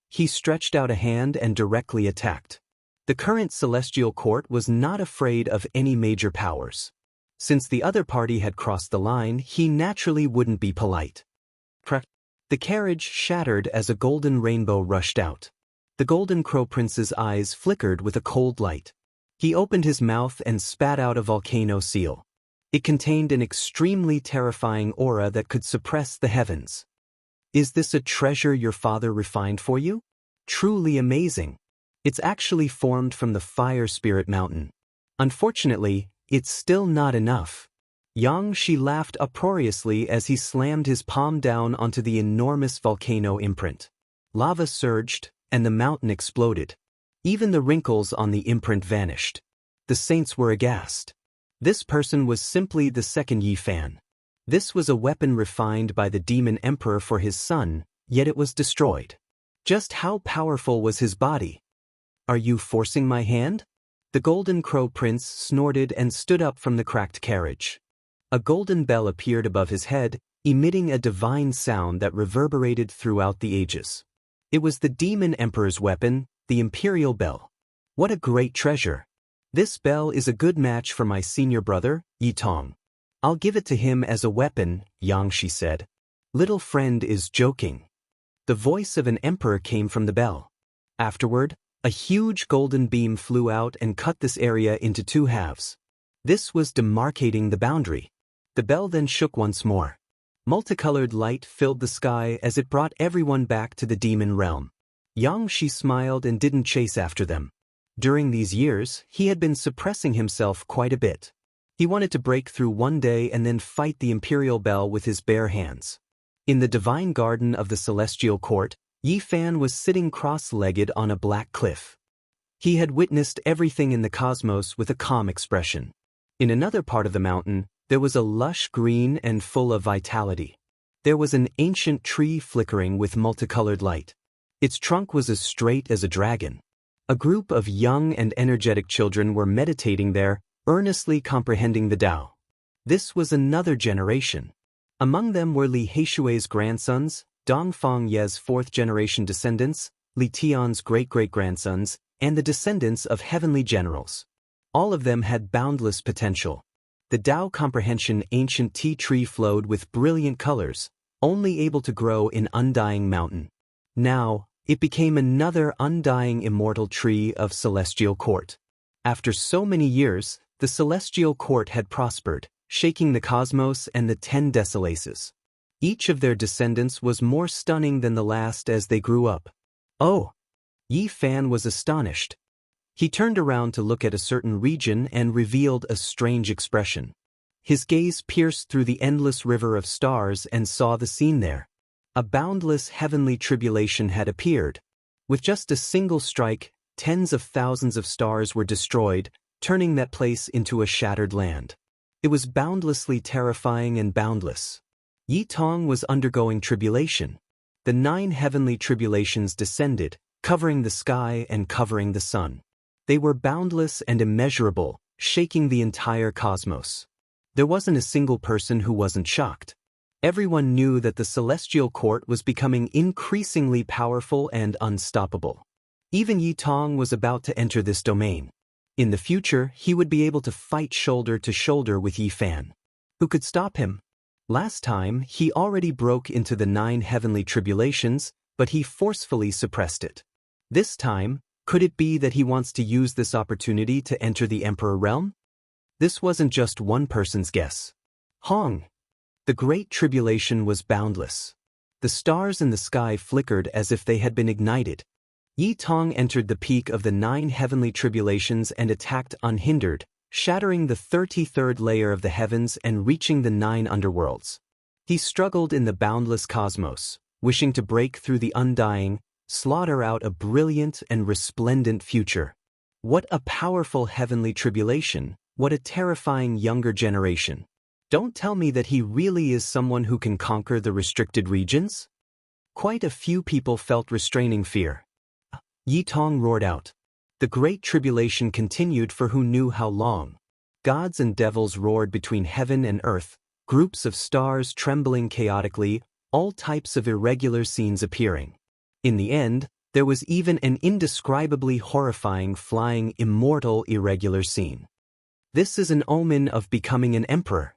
He stretched out a hand and directly attacked. The current Celestial Court was not afraid of any major powers. Since the other party had crossed the line, he naturally wouldn't be polite. Crack! The carriage shattered as a golden rainbow rushed out. The Golden Crow Prince's eyes flickered with a cold light. He opened his mouth and spat out a volcano seal. It contained an extremely terrifying aura that could suppress the heavens. "Is this a treasure your father refined for you? Truly amazing. It's actually formed from the Fire Spirit Mountain. Unfortunately, it's still not enough." Xianxia laughed uproariously as he slammed his palm down onto the enormous volcano imprint. Lava surged, and the mountain exploded. Even the wrinkles on the imprint vanished. The saints were aghast. This person was simply the second Yi Fan. This was a weapon refined by the Demon Emperor for his son, yet it was destroyed. Just how powerful was his body? "Are you forcing my hand?" The Golden Crow Prince snorted and stood up from the cracked carriage. A golden bell appeared above his head, emitting a divine sound that reverberated throughout the ages. It was the Demon Emperor's weapon, the Imperial Bell. What a great treasure! This bell is a good match for my senior brother, Yi Tong. I'll give it to him as a weapon, Xianxia said. Little friend is joking. The voice of an emperor came from the bell. Afterward, a huge golden beam flew out and cut this area into 2 halves. This was demarcating the boundary. The bell then shook once more. Multicolored light filled the sky as it brought everyone back to the demon realm. Xianxia smiled and didn't chase after them. During these years, he had been suppressing himself quite a bit. He wanted to break through one day and then fight the imperial bell with his bare hands. In the divine garden of the celestial court, Yi Fan was sitting cross-legged on a black cliff. He had witnessed everything in the cosmos with a calm expression. In another part of the mountain, there was a lush green and full of vitality. There was an ancient tree flickering with multicolored light. Its trunk was as straight as a dragon. A group of young and energetic children were meditating there, earnestly comprehending the Tao. This was another generation. Among them were Li Heishui's grandsons, Dongfang Ye's fourth-generation descendants, Li Tian's great-great-grandsons, and the descendants of heavenly generals. All of them had boundless potential. The Tao comprehension ancient tea tree flowed with brilliant colors, only able to grow in undying mountain. Now, it became another undying immortal tree of celestial court. After so many years, the celestial court had prospered, shaking the cosmos and the 10 Desolaces. Each of their descendants was more stunning than the last as they grew up. Oh! Yi Fan was astonished. He turned around to look at a certain region and revealed a strange expression. His gaze pierced through the endless river of stars and saw the scene there. A boundless heavenly tribulation had appeared. With just a single strike, tens of thousands of stars were destroyed, turning that place into a shattered land. It was boundlessly terrifying and boundless. Yi Tong was undergoing tribulation. The 9 heavenly tribulations descended, covering the sky and covering the sun. They were boundless and immeasurable, shaking the entire cosmos. There wasn't a single person who wasn't shocked. Everyone knew that the celestial court was becoming increasingly powerful and unstoppable. Even Yi Tong was about to enter this domain. In the future, he would be able to fight shoulder to shoulder with Yi Fan. Who could stop him? Last time, he already broke into the 9 heavenly tribulations, but he forcefully suppressed it. This time, could it be that he wants to use this opportunity to enter the Emperor realm? This wasn't just one person's guess. Hong! The Great Tribulation was boundless. The stars in the sky flickered as if they had been ignited. Yi Tong entered the peak of the 9 heavenly tribulations and attacked unhindered, shattering the 33rd layer of the heavens and reaching the 9 underworlds. He struggled in the boundless cosmos, wishing to break through the undying, slaughter out a brilliant and resplendent future. What a powerful heavenly tribulation, what a terrifying younger generation. Don't tell me that he really is someone who can conquer the restricted regions? Quite a few people felt restraining fear. Yi Tong roared out. The Great Tribulation continued for who knew how long. Gods and devils roared between heaven and earth, groups of stars trembling chaotically, all types of irregular scenes appearing. In the end, there was even an indescribably horrifying flying immortal irregular scene. This is an omen of becoming an emperor.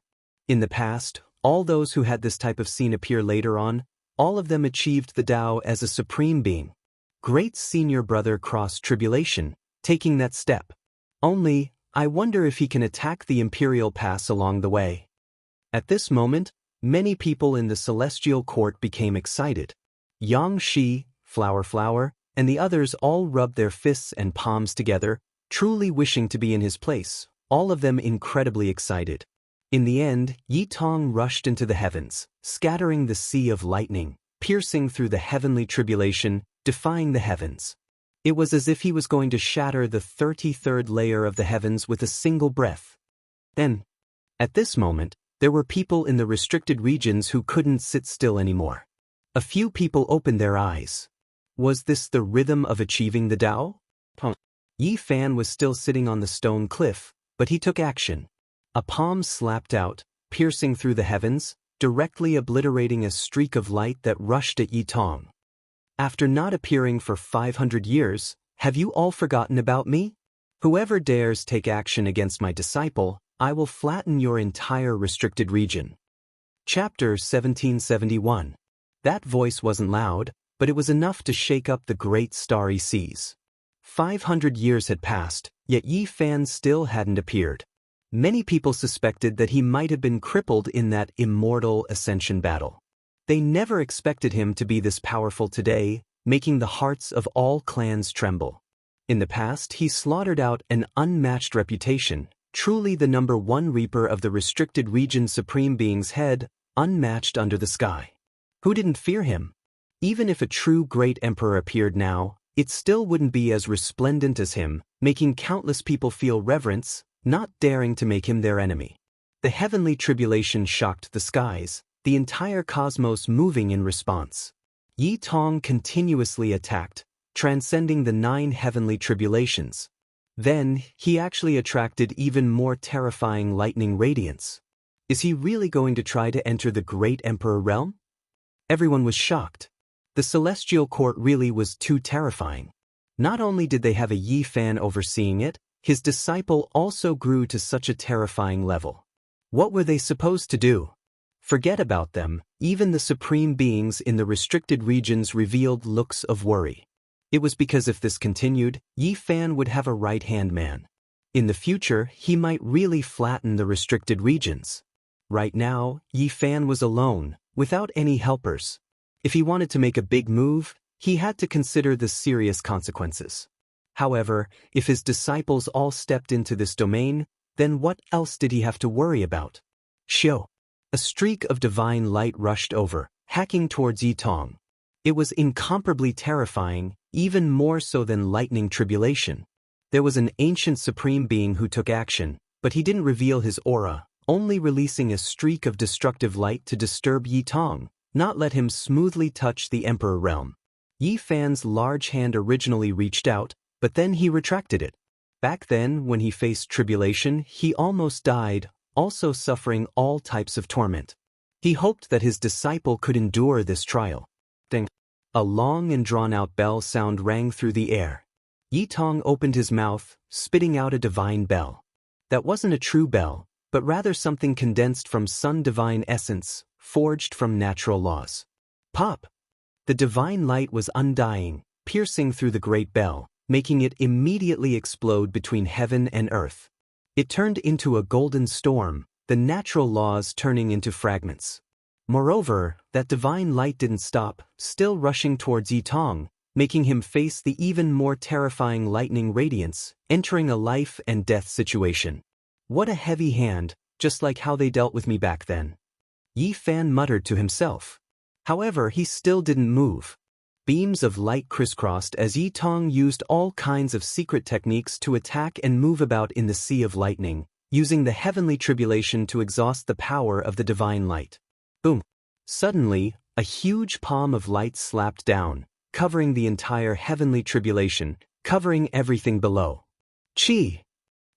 In the past, all those who had this type of scene appear later on, all of them achieved the Tao as a supreme being. Great senior brother crossed tribulation, taking that step. Only, I wonder if he can attack the imperial pass along the way. At this moment, many people in the celestial court became excited. Yang Shi, Flower, and the others all rubbed their fists and palms together, truly wishing to be in his place, all of them incredibly excited. In the end, Yi Tong rushed into the heavens, scattering the sea of lightning, piercing through the heavenly tribulation, defying the heavens. It was as if he was going to shatter the 33rd layer of the heavens with a single breath. Then, at this moment, there were people in the restricted regions who couldn't sit still anymore. A few people opened their eyes. Was this the rhythm of achieving the Tao? Yi Fan was still sitting on the stone cliff, but he took action. A palm slapped out, piercing through the heavens, directly obliterating a streak of light that rushed at Yi Tong. After not appearing for 500 years, have you all forgotten about me? Whoever dares take action against my disciple, I will flatten your entire restricted region. Chapter 1771. That voice wasn't loud, but it was enough to shake up the great starry seas. 500 years had passed, yet Yi Fan still hadn't appeared. Many people suspected that he might have been crippled in that immortal ascension battle. They never expected him to be this powerful today, making the hearts of all clans tremble. In the past, he slaughtered out an unmatched reputation, truly the #1 reaper of the restricted region supreme being's head, unmatched under the sky. Who didn't fear him? Even if a true great emperor appeared now, it still wouldn't be as resplendent as him, making countless people feel reverence, not daring to make him their enemy. The heavenly tribulation shocked the skies, the entire cosmos moving in response. Yi Tong continuously attacked, transcending the 9 heavenly tribulations. Then, he actually attracted even more terrifying lightning radiance. Is he really going to try to enter the Great Emperor realm? Everyone was shocked. The celestial court really was too terrifying. Not only did they have a Yi fan overseeing it, his disciple also grew to such a terrifying level. What were they supposed to do? Forget about them, even the supreme beings in the restricted regions revealed looks of worry. It was because if this continued, Yi Fan would have a right-hand man. In the future, he might really flatten the restricted regions. Right now, Yi Fan was alone, without any helpers. If he wanted to make a big move, he had to consider the serious consequences. However, if his disciples all stepped into this domain, then what else did he have to worry about? Xiao. A streak of divine light rushed over, hacking towards Yi Tong. It was incomparably terrifying, even more so than lightning tribulation. There was an ancient supreme being who took action, but he didn't reveal his aura, only releasing a streak of destructive light to disturb Yi Tong, not let him smoothly touch the Emperor realm. Yi Fan's large hand originally reached out, but then he retracted it. Back then, when he faced tribulation, he almost died, also suffering all types of torment. He hoped that his disciple could endure this trial. Ding! A long and drawn-out bell sound rang through the air. Yi Tong opened his mouth, spitting out a divine bell. That wasn't a true bell, but rather something condensed from sun divine essence, forged from natural laws. Pop! The divine light was undying, piercing through the great bell, making it immediately explode between heaven and earth. It turned into a golden storm, the natural laws turning into fragments. Moreover, that divine light didn't stop, still rushing towards Yi Tong, making him face the even more terrifying lightning radiance, entering a life and death situation. What a heavy hand, just like how they dealt with me back then. Yi Fan muttered to himself. However, he still didn't move. Beams of light crisscrossed as Yi Tong used all kinds of secret techniques to attack and move about in the sea of lightning, using the heavenly tribulation to exhaust the power of the divine light. Boom! Suddenly, a huge palm of light slapped down, covering the entire heavenly tribulation, covering everything below. Chi!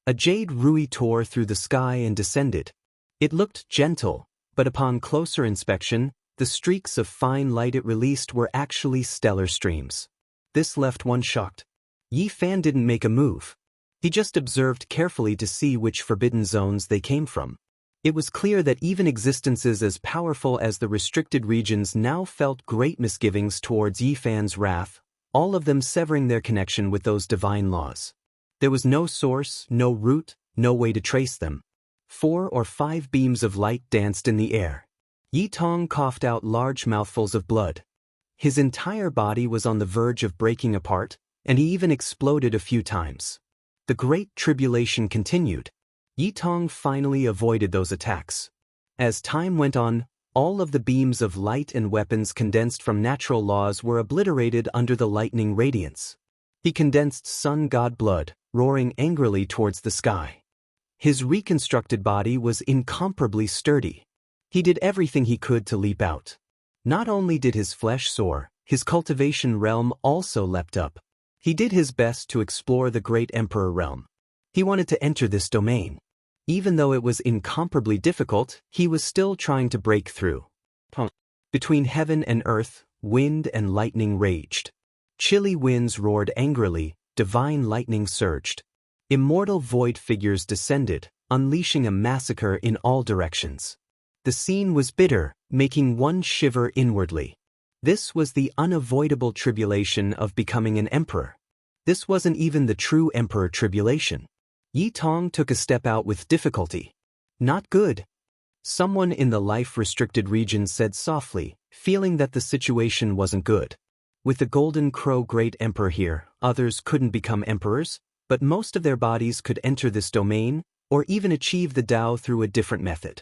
A jade rui tore through the sky and descended. It looked gentle, but upon closer inspection, the streaks of fine light it released were actually stellar streams. This left one shocked. Yi Fan didn't make a move. He just observed carefully to see which forbidden zones they came from. It was clear that even existences as powerful as the restricted regions now felt great misgivings towards Yi Fan's wrath, all of them severing their connection with those divine laws. There was no source, no root, no way to trace them. 4 or 5 beams of light danced in the air. Yi Tong coughed out large mouthfuls of blood. His entire body was on the verge of breaking apart, and he even exploded a few times. The Great Tribulation continued. Yi Tong finally avoided those attacks. As time went on, all of the beams of light and weapons condensed from natural laws were obliterated under the lightning radiance. He condensed sun god blood, roaring angrily towards the sky. His reconstructed body was incomparably sturdy. He did everything he could to leap out. Not only did his flesh soar, his cultivation realm also leapt up. He did his best to explore the Great Emperor realm. He wanted to enter this domain. Even though it was incomparably difficult, he was still trying to break through. Between heaven and earth, wind and lightning raged. Chilly winds roared angrily, divine lightning surged. Immortal void figures descended, unleashing a massacre in all directions. The scene was bitter, making one shiver inwardly. This was the unavoidable tribulation of becoming an emperor. This wasn't even the true emperor tribulation. Yi Tong took a step out with difficulty. Not good. Someone in the life-restricted region said softly, feeling that the situation wasn't good. With the Golden Crow Great Emperor here, others couldn't become emperors, but most of their bodies could enter this domain, or even achieve the Tao through a different method.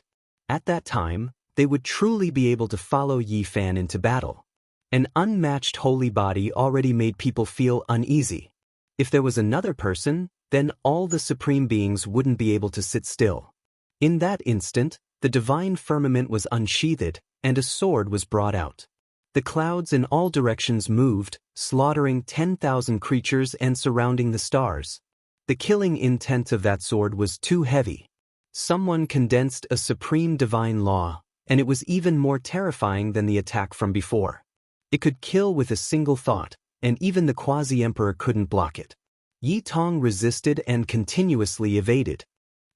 At that time, they would truly be able to follow Yi Fan into battle. An unmatched holy body already made people feel uneasy. If there was another person, then all the supreme beings wouldn't be able to sit still. In that instant, the divine firmament was unsheathed, and a sword was brought out. The clouds in all directions moved, slaughtering 10,000 creatures and surrounding the stars. The killing intent of that sword was too heavy. Someone condensed a supreme divine law, and it was even more terrifying than the attack from before. It could kill with a single thought, and even the quasi-emperor couldn't block it. Yi Tong resisted and continuously evaded.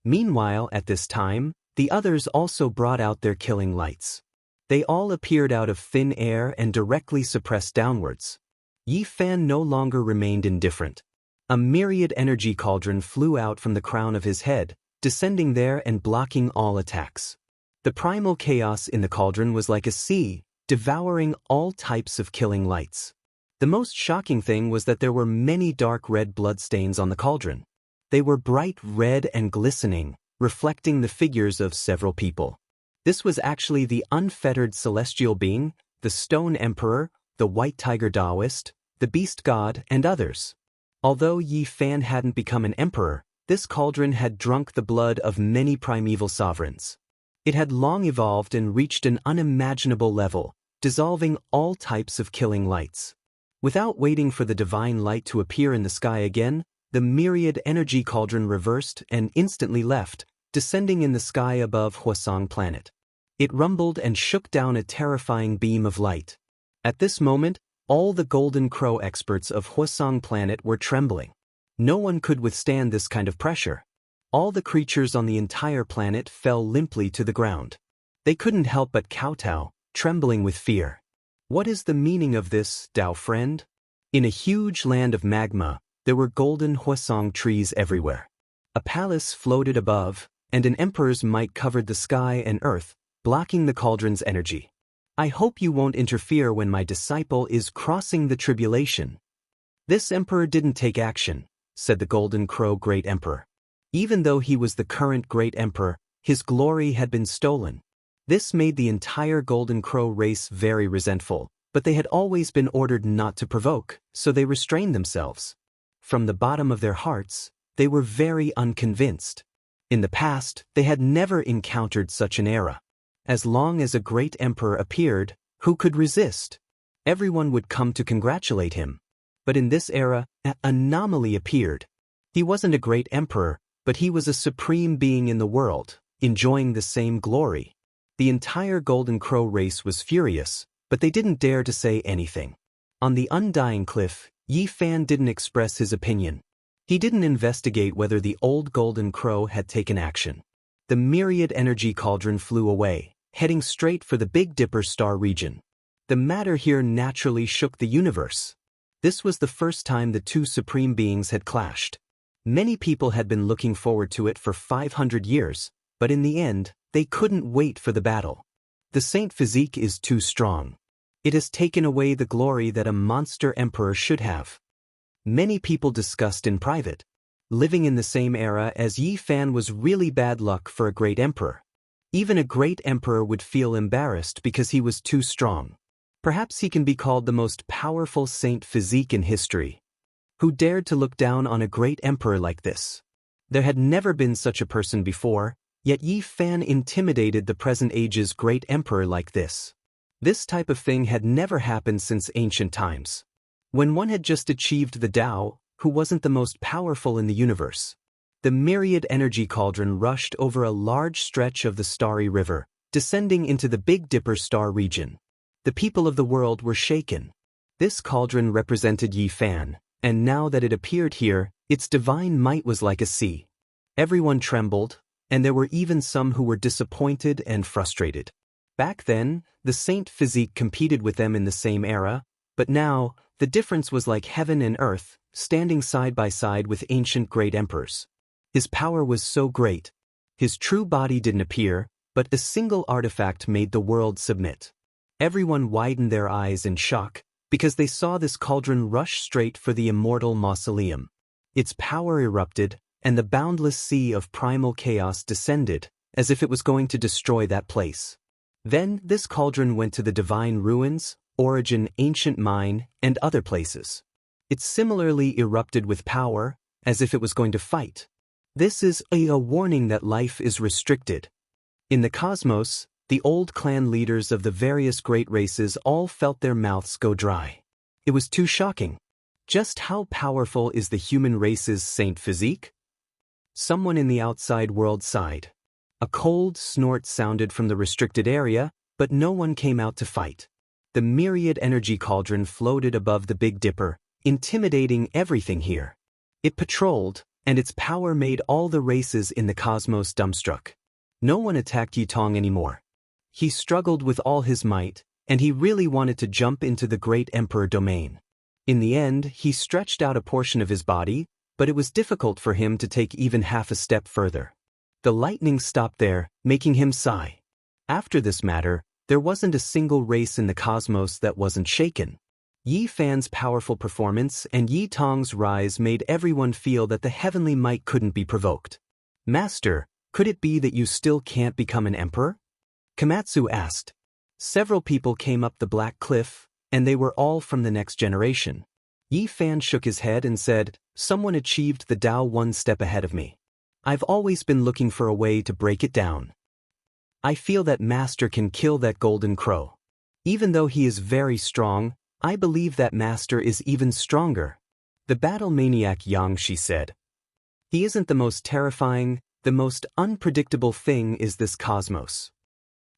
Meanwhile, at this time, the others also brought out their killing lights. They all appeared out of thin air and directly suppressed downwards. Yi Fan no longer remained indifferent. A myriad energy cauldron flew out from the crown of his head, descending there and blocking all attacks. The primal chaos in the cauldron was like a sea, devouring all types of killing lights. The most shocking thing was that there were many dark red bloodstains on the cauldron. They were bright red and glistening, reflecting the figures of several people. This was actually the unfettered celestial being, the Stone Emperor, the White Tiger Taoist, the Beast God, and others. Although Yi Fan hadn't become an emperor, this cauldron had drunk the blood of many primeval sovereigns. It had long evolved and reached an unimaginable level, dissolving all types of killing lights. Without waiting for the divine light to appear in the sky again, the myriad energy cauldron reversed and instantly left, descending in the sky above Huasong planet. It rumbled and shook down a terrifying beam of light. At this moment, all the Golden Crow experts of Huasong planet were trembling. No one could withstand this kind of pressure. All the creatures on the entire planet fell limply to the ground. They couldn't help but kowtow, trembling with fear. What is the meaning of this, Tao friend? In a huge land of magma, there were golden Huasong trees everywhere. A palace floated above, and an emperor's might covered the sky and earth, blocking the cauldron's energy. I hope you won't interfere when my disciple is crossing the tribulation. This emperor didn't take action, said the Golden Crow Great Emperor. Even though he was the current Great Emperor, his glory had been stolen. This made the entire Golden Crow race very resentful, but they had always been ordered not to provoke, so they restrained themselves. From the bottom of their hearts, they were very unconvinced. In the past, they had never encountered such an era. As long as a great emperor appeared, who could resist? Everyone would come to congratulate him. But in this era, an anomaly appeared. He wasn't a great emperor, but he was a supreme being in the world, enjoying the same glory. The entire Golden Crow race was furious, but they didn't dare to say anything. On the Undying Cliff, Yi Fan didn't express his opinion. He didn't investigate whether the old Golden Crow had taken action. The myriad energy cauldron flew away, heading straight for the Big Dipper star region. The matter here naturally shook the universe. This was the first time the two supreme beings had clashed. Many people had been looking forward to it for 500 years, but in the end, they couldn't wait for the battle. The Saint physique is too strong. It has taken away the glory that a monster emperor should have. Many people discussed in private. Living in the same era as Yi Fan was really bad luck for a great emperor. Even a great emperor would feel embarrassed because he was too strong. Perhaps he can be called the most powerful saint physique in history. Who dared to look down on a great emperor like this? There had never been such a person before, yet Yi Fan intimidated the present age's great emperor like this. This type of thing had never happened since ancient times. When one had just achieved the Tao, who wasn't the most powerful in the universe. The myriad energy cauldron rushed over a large stretch of the starry river, descending into the Big Dipper star region. The people of the world were shaken. This cauldron represented Yi Fan, and now that it appeared here, its divine might was like a sea. Everyone trembled, and there were even some who were disappointed and frustrated. Back then, the saint physique competed with them in the same era, but now, the difference was like heaven and earth, standing side by side with ancient great emperors. His power was so great. His true body didn't appear, but a single artifact made the world submit. Everyone widened their eyes in shock, because they saw this cauldron rush straight for the immortal mausoleum. Its power erupted, and the boundless sea of primal chaos descended, as if it was going to destroy that place. Then this cauldron went to the divine ruins, origin ancient mine, and other places. It similarly erupted with power, as if it was going to fight. This is a warning that life is restricted. In the cosmos, the old clan leaders of the various great races all felt their mouths go dry. It was too shocking. Just how powerful is the human race's saint physique? Someone in the outside world sighed. A cold snort sounded from the restricted area, but no one came out to fight. The myriad energy cauldron floated above the Big Dipper, intimidating everything here. It patrolled, and its power made all the races in the cosmos dumbstruck. No one attacked Yitong anymore. He struggled with all his might, and he really wanted to jump into the great emperor domain. In the end, he stretched out a portion of his body, but it was difficult for him to take even half a step further. The lightning stopped there, making him sigh. After this matter, there wasn't a single race in the cosmos that wasn't shaken. Yi Fan's powerful performance and Yi Tong's rise made everyone feel that the heavenly might couldn't be provoked. Master, could it be that you still can't become an emperor? Komatsu asked. Several people came up the black cliff, and they were all from the next generation. Yi Fan shook his head and said, "Someone achieved the Tao one step ahead of me. I've always been looking for a way to break it down. I feel that Master can kill that golden crow. Even though he is very strong, I believe that Master is even stronger." The battle maniac Xianxia said. "He isn't the most terrifying, the most unpredictable thing is this cosmos."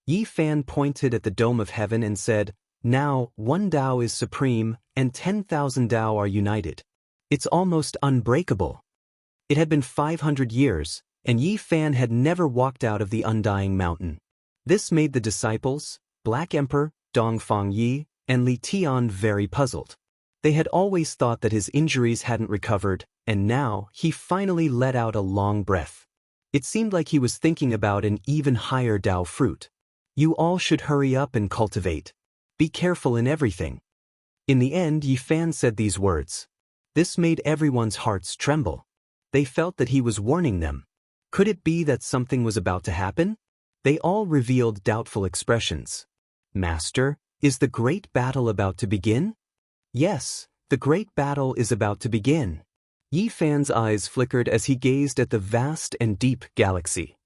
Yi Fan pointed at the dome of heaven and said, "Now, one Tao is supreme, and 10,000 Tao are united. It's almost unbreakable." It had been 500 years, and Yi Fan had never walked out of the Undying Mountain. This made the disciples, Black Emperor, Dongfang Yi, and Li Tian very puzzled. They had always thought that his injuries hadn't recovered, and now he finally let out a long breath. It seemed like he was thinking about an even higher Tao fruit. "You all should hurry up and cultivate. Be careful in everything." In the end, Yi Fan said these words. This made everyone's hearts tremble. They felt that he was warning them. Could it be that something was about to happen? They all revealed doubtful expressions. "Master, is the great battle about to begin?" "Yes, the great battle is about to begin." Yi Fan's eyes flickered as he gazed at the vast and deep galaxy.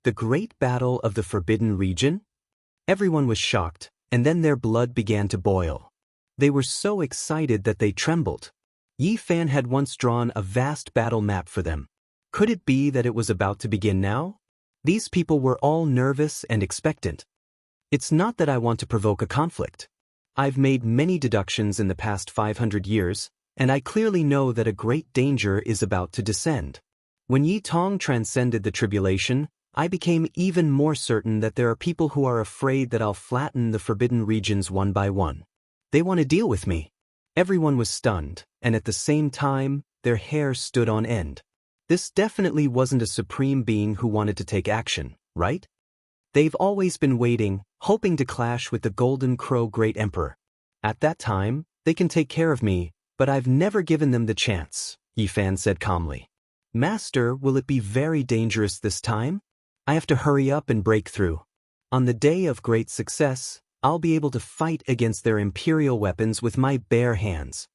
The great battle of the Forbidden Region? Everyone was shocked, and then their blood began to boil. They were so excited that they trembled. Yi Fan had once drawn a vast battle map for them. Could it be that it was about to begin now? These people were all nervous and expectant. It's not that I want to provoke a conflict. I've made many deductions in the past 500 years, and I clearly know that a great danger is about to descend. When Yi Tong transcended the tribulation, I became even more certain that there are people who are afraid that I'll flatten the forbidden regions one by one. They want to deal with me. Everyone was stunned, and at the same time, their hair stood on end. This definitely wasn't a supreme being who wanted to take action, right? They've always been waiting, hoping to clash with the Golden Crow Great Emperor. At that time, they can take care of me, but I've never given them the chance, Yi Fan said calmly. Master, will it be very dangerous this time? I have to hurry up and break through. On the day of great success, I'll be able to fight against their imperial weapons with my bare hands.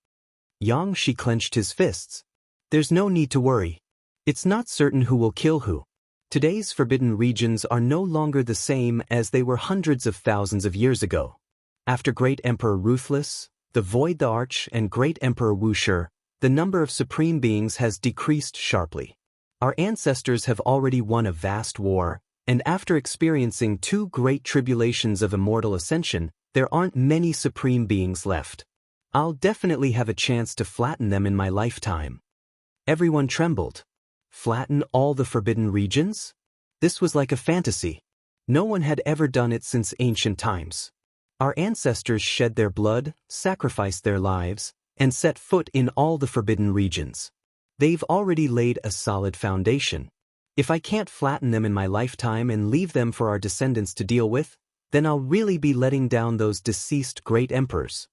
Xianxia clenched his fists. There's no need to worry. It's not certain who will kill who. Today's forbidden regions are no longer the same as they were hundreds of thousands of years ago. After Great Emperor Ruthless, the Void the Arch, and Great Emperor Wuxia, the number of supreme beings has decreased sharply. Our ancestors have already won a vast war, and after experiencing 2 great tribulations of immortal ascension, there aren't many supreme beings left. I'll definitely have a chance to flatten them in my lifetime. Everyone trembled. Flatten all the forbidden regions? This was like a fantasy. No one had ever done it since ancient times. Our ancestors shed their blood, sacrificed their lives, and set foot in all the forbidden regions. They've already laid a solid foundation. If I can't flatten them in my lifetime and leave them for our descendants to deal with, then I'll really be letting down those deceased great emperors.